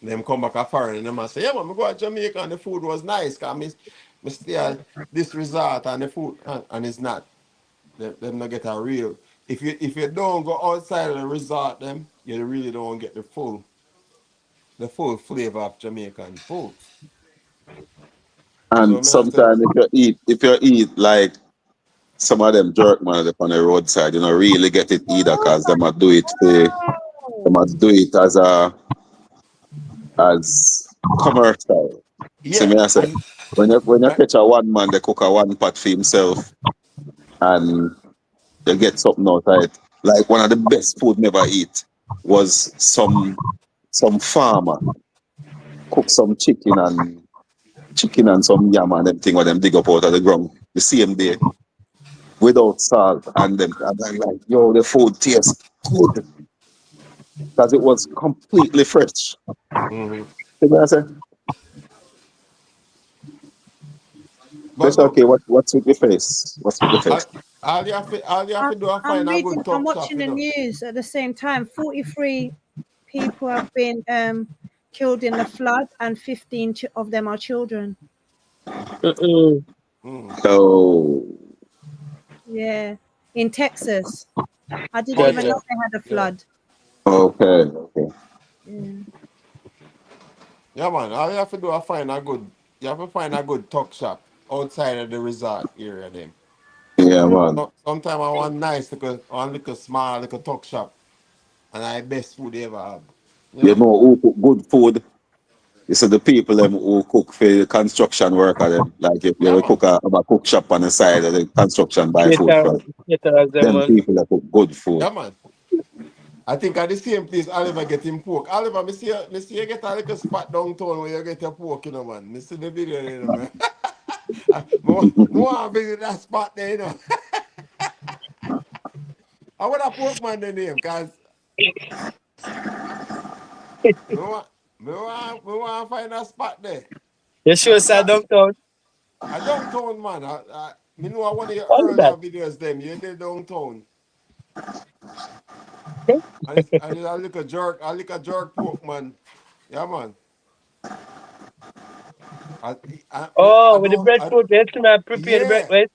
them come back a foreign and them and say, yeah, man, we go to Jamaica and the food was nice. Cause me stay at this resort and the food and it's not. Them not get a real. If you don't go outside of the resort, them you really don't get the full flavor of Jamaican food. You know And what I'm saying? sometimes if you eat like some of them jerk man up on the roadside, you know, really get it either because them a do it as commercial. See Yeah, me I say and when you that, catch a one man, they cook a one pot for himself and you get something out of it. Like one of the best food never eat was some farmer cook some chicken and some yam and them thing what them dig up out of the ground the same day without salt and them and I'm like, yo, the food tastes good because it was completely fresh. mhm. See me I say, But Mr. look, Okay, what's with the face? What's with the I, face? all you have to do is I'm find a reading, good I'm talk shop, watching the news at the same time. 43 people have been killed in the flood, and 15 of them are children. Mm-mm. Mm. Oh, Yeah, in Texas. I didn't Oh Got even know yeah, you. they had a yeah, flood. okay. Yeah. yeah, man. All you have to do is find a good talk shop outside of the resort area. Then Yeah, man. sometimes I want nice little small little talk shop, and I best food they ever have. You You know? know who cook good food? You see the people them who cook for the construction worker them. Like if you Yeah, will man. cook have a cook shop on the side of the construction buy food Cater, from. cater as them, Them man. people that cook good food. Yeah, man. I think at the same place Oliver get him pork. Oliver, me see you get a little spot downtown where you get your pork, you know, man. Me see the video, you know, man. More visit that spot there, you know. I want a pork man the name, cause me want to find a spot there. You sure That sir spot, downtown? I downtown man. Me know one of your What is earlier that? videos, them you did downtown, Okay. and it's a little jerk pork man. Yeah, man. I, I Oh, with the don't, breadfruit, yes, man. Prepare the bread. yeah, Wait.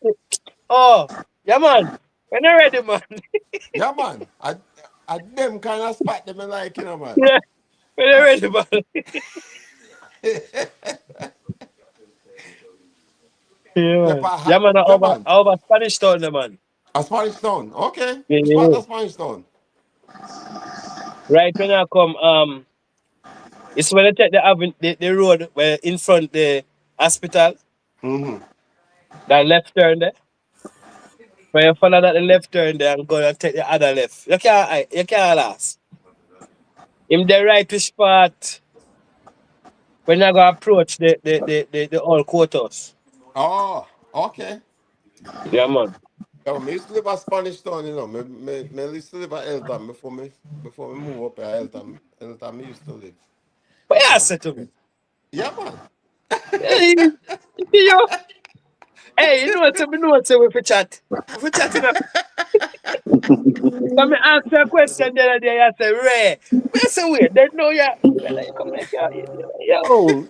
Oh, yeah, man. When you ready, man. yeah, man. I them kind of spot them I like, you know, man. Yeah, when you ready, man. Yeah, man. Yeah, man. Yeah, man. Over Spanish town, the man. A Spanish Town. Okay. Yeah, Which part yeah. of Spanish Town? Right when I come, it's when I take the road where in front the hospital, Mm-hmm. that left turn there. When you follow that the left turn there and go and take the other left. You can't last. In the right spot when I go approach the old courthouse. Oh, okay. Yeah, man. Yeah, me used to live at Spanish Town, you know. Me used to live at Eltham before me move up at Eltham. Eltham me used to live. What you Yeah. say to me? Yeah, man. Hey, yo, hey, you know what? Me know what we for chat. We for chat, you know. Come me ask you a question the other day. I say, Ray, but I say, wait, they know ya. Well, I come like, yo.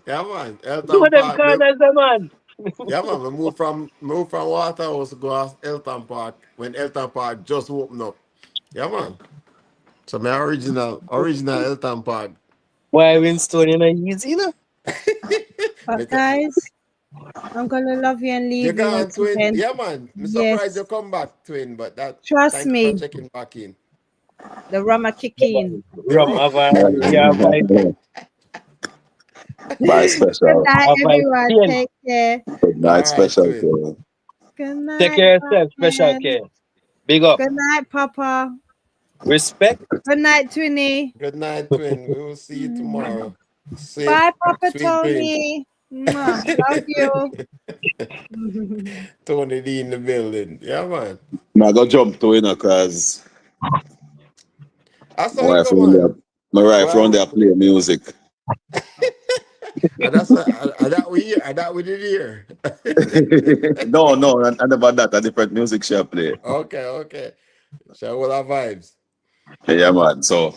Yeah, man. Know Eltham them Park. corners, the man. Yeah, man. We moved from Waterhouse to go to Eltham Park when Eltham Park just opened up. Yeah, man. So my original Eltham Park. Why Winston, you know, easy, you know? But Me t- guys, I'm gonna love you and You leave you gone, once twin. again. Yeah, man. I'm surprised you Yes, come back, twin. But trust thank you for me, checking back in. the Rama kick Yeah, in. man. The Rum, room. yeah, vibe, My Good special. night, have vibe everyone. 10. Take care. Good All night, right, special. twin. K. Good Take night, care of yourself, special friends. care. Big up. Good night, Papa. Respect. Good night, Twinny. Good night, twin. We will see you tomorrow. Bye, Safe, Papa sweet dreams. Tony. Mwah. Love you. Tony D in the building. Yeah, man. I go jump to, cause I saw my it wife go, around man. there, my wife around Well, there play music. and that we hear. And that we did hear. No, and about that, a different music she play. Okay. Shall all our vibes. Yeah, man. So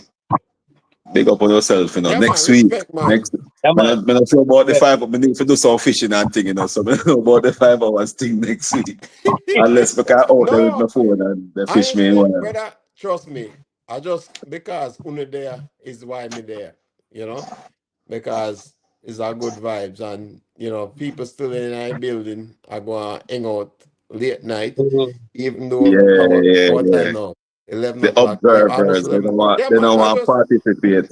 big up on yourself, Yeah, man. Next week, Respect, man. Yeah, man. when I feel about the Respect. 5, but we need to do some fishing and thing, So I know about the 5 hours thing next week. Unless we can out there with my No, phone and they fish me in honestly, one. brother, trust me. I just because Una there is why me there. You know, because it's a good vibes and people still in our building. I go and hang out late night, Mhm. even though Yeah, yeah, our time yeah. now, 11 The o'clock, almost observers, 11 o'clock. Yeah, they man. don't I want to just participate.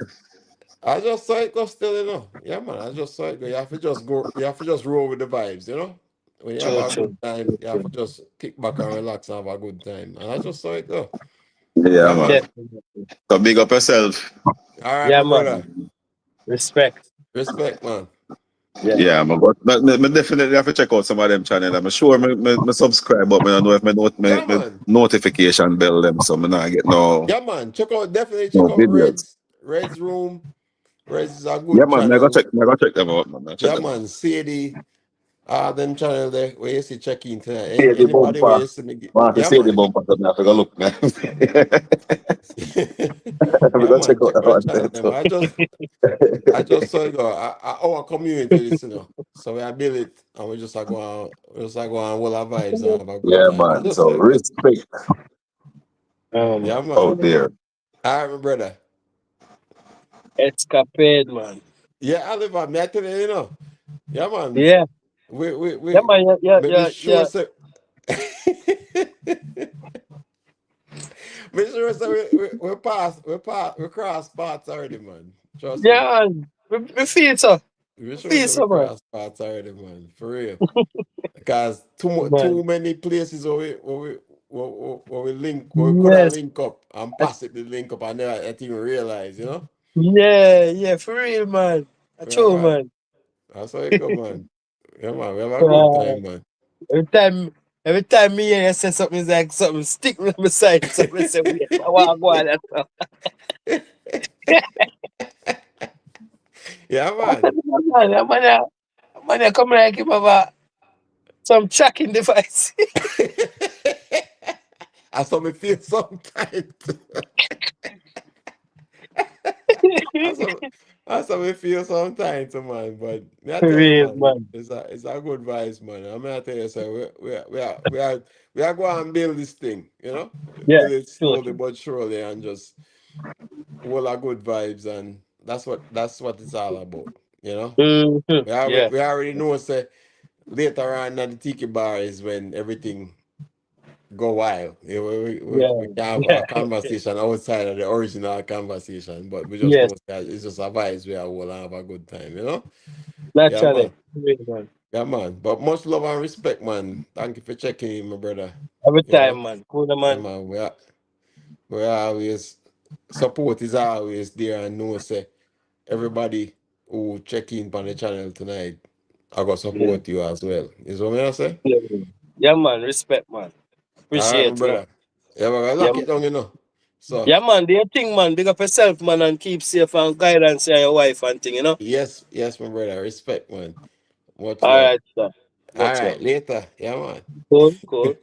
I just saw it go still, Yeah, man. I just saw it go. You have to just go. You have to just roll with the vibes. When you have True, a good true. time, you have to just kick back and relax and have a good time. And I just saw it go. Yeah, Yeah, man. man. Definitely. So big up yourself. All right, Yeah, my man. brother. Respect. Respect, man. Yeah. Yeah, man. But me definitely have to check out some of them channel. I'm sure me subscribe, but I don't know if Yeah, my man. notification bell them, so I not get Yeah, man. Definitely check no out videos. Red's room. Red's is a Yeah, good man. channel. I go check them out, man. I check Yeah, them out. man. Sadie. Them channel there where you see check in tonight. See the Anybody where bumper. you see me Want to yeah, see the man. bumper, so I have to go look, man. I'm Yeah, gonna check man. out Check that out one channel there them. too. I just saw it go. Our community this. So we are build it and we just are go on all our vibes and have a good Yeah, time. I man. just saw So it go. respect Yeah, man. out there. All right, my brother. Escapade, man. Yeah, Oliver, me I tell you. Yeah, man. Yeah. Yeah, We man. maybe sure Yeah. say make sure say we cross paths already, man. Trust me. Yeah, man. We feel so. We sure Feel say we so, man. cross paths already, man. For real. Cause man. too many places where we link where we could have Yes. link up and possibly link up and never I think realize, you know? Yeah, for real, man. A Yeah, true, man. man. That's how it go, man. Yeah, man. We have a good Uh, time, man. every time, every time me hear you say something, it's like something stick me beside something. Say, wait, I want to go on that stuff. Yeah, I said, man. man, come like him about some tracking device. That's how me feel sometimes. That's how, that's how we feel sometimes, man. But me I For tell you, real, man, man. it's a good vibes, man. I'm gonna tell you, so we are going to build this thing, you know, Yeah, build it slowly totally. but surely, and just all our good vibes, and that's what it's all about, you know. Mm-hmm. Yeah, We already know, say later on at the Tiki bar is when everything go wild. We yeah, can have yeah, a conversation outside of the original conversation, but we just yes, know that it's just a vibes we will have a good time, you know? Yeah, naturally. man. For real, man. Yeah, man. But much love and respect, man. Thank you for checking in, my brother. Every You time, know? man. Cool, Yeah, man. man. We are always support is always there and know say everybody who check in on the channel tonight, I got Yeah, support you as well. Is what I say? yeah, yeah, man. Respect, man. All right, my Appreciate, man. brother. Yeah, we're gonna Yeah, lock it down, you know. So yeah, man. Do your thing, man. Big up yourself, man, and keep safe and guidance and your wife and thing, you know? yes, my brother. Respect, man. Much All love. right, sir. All Much right, love. later. Yeah, man. Cool, cool.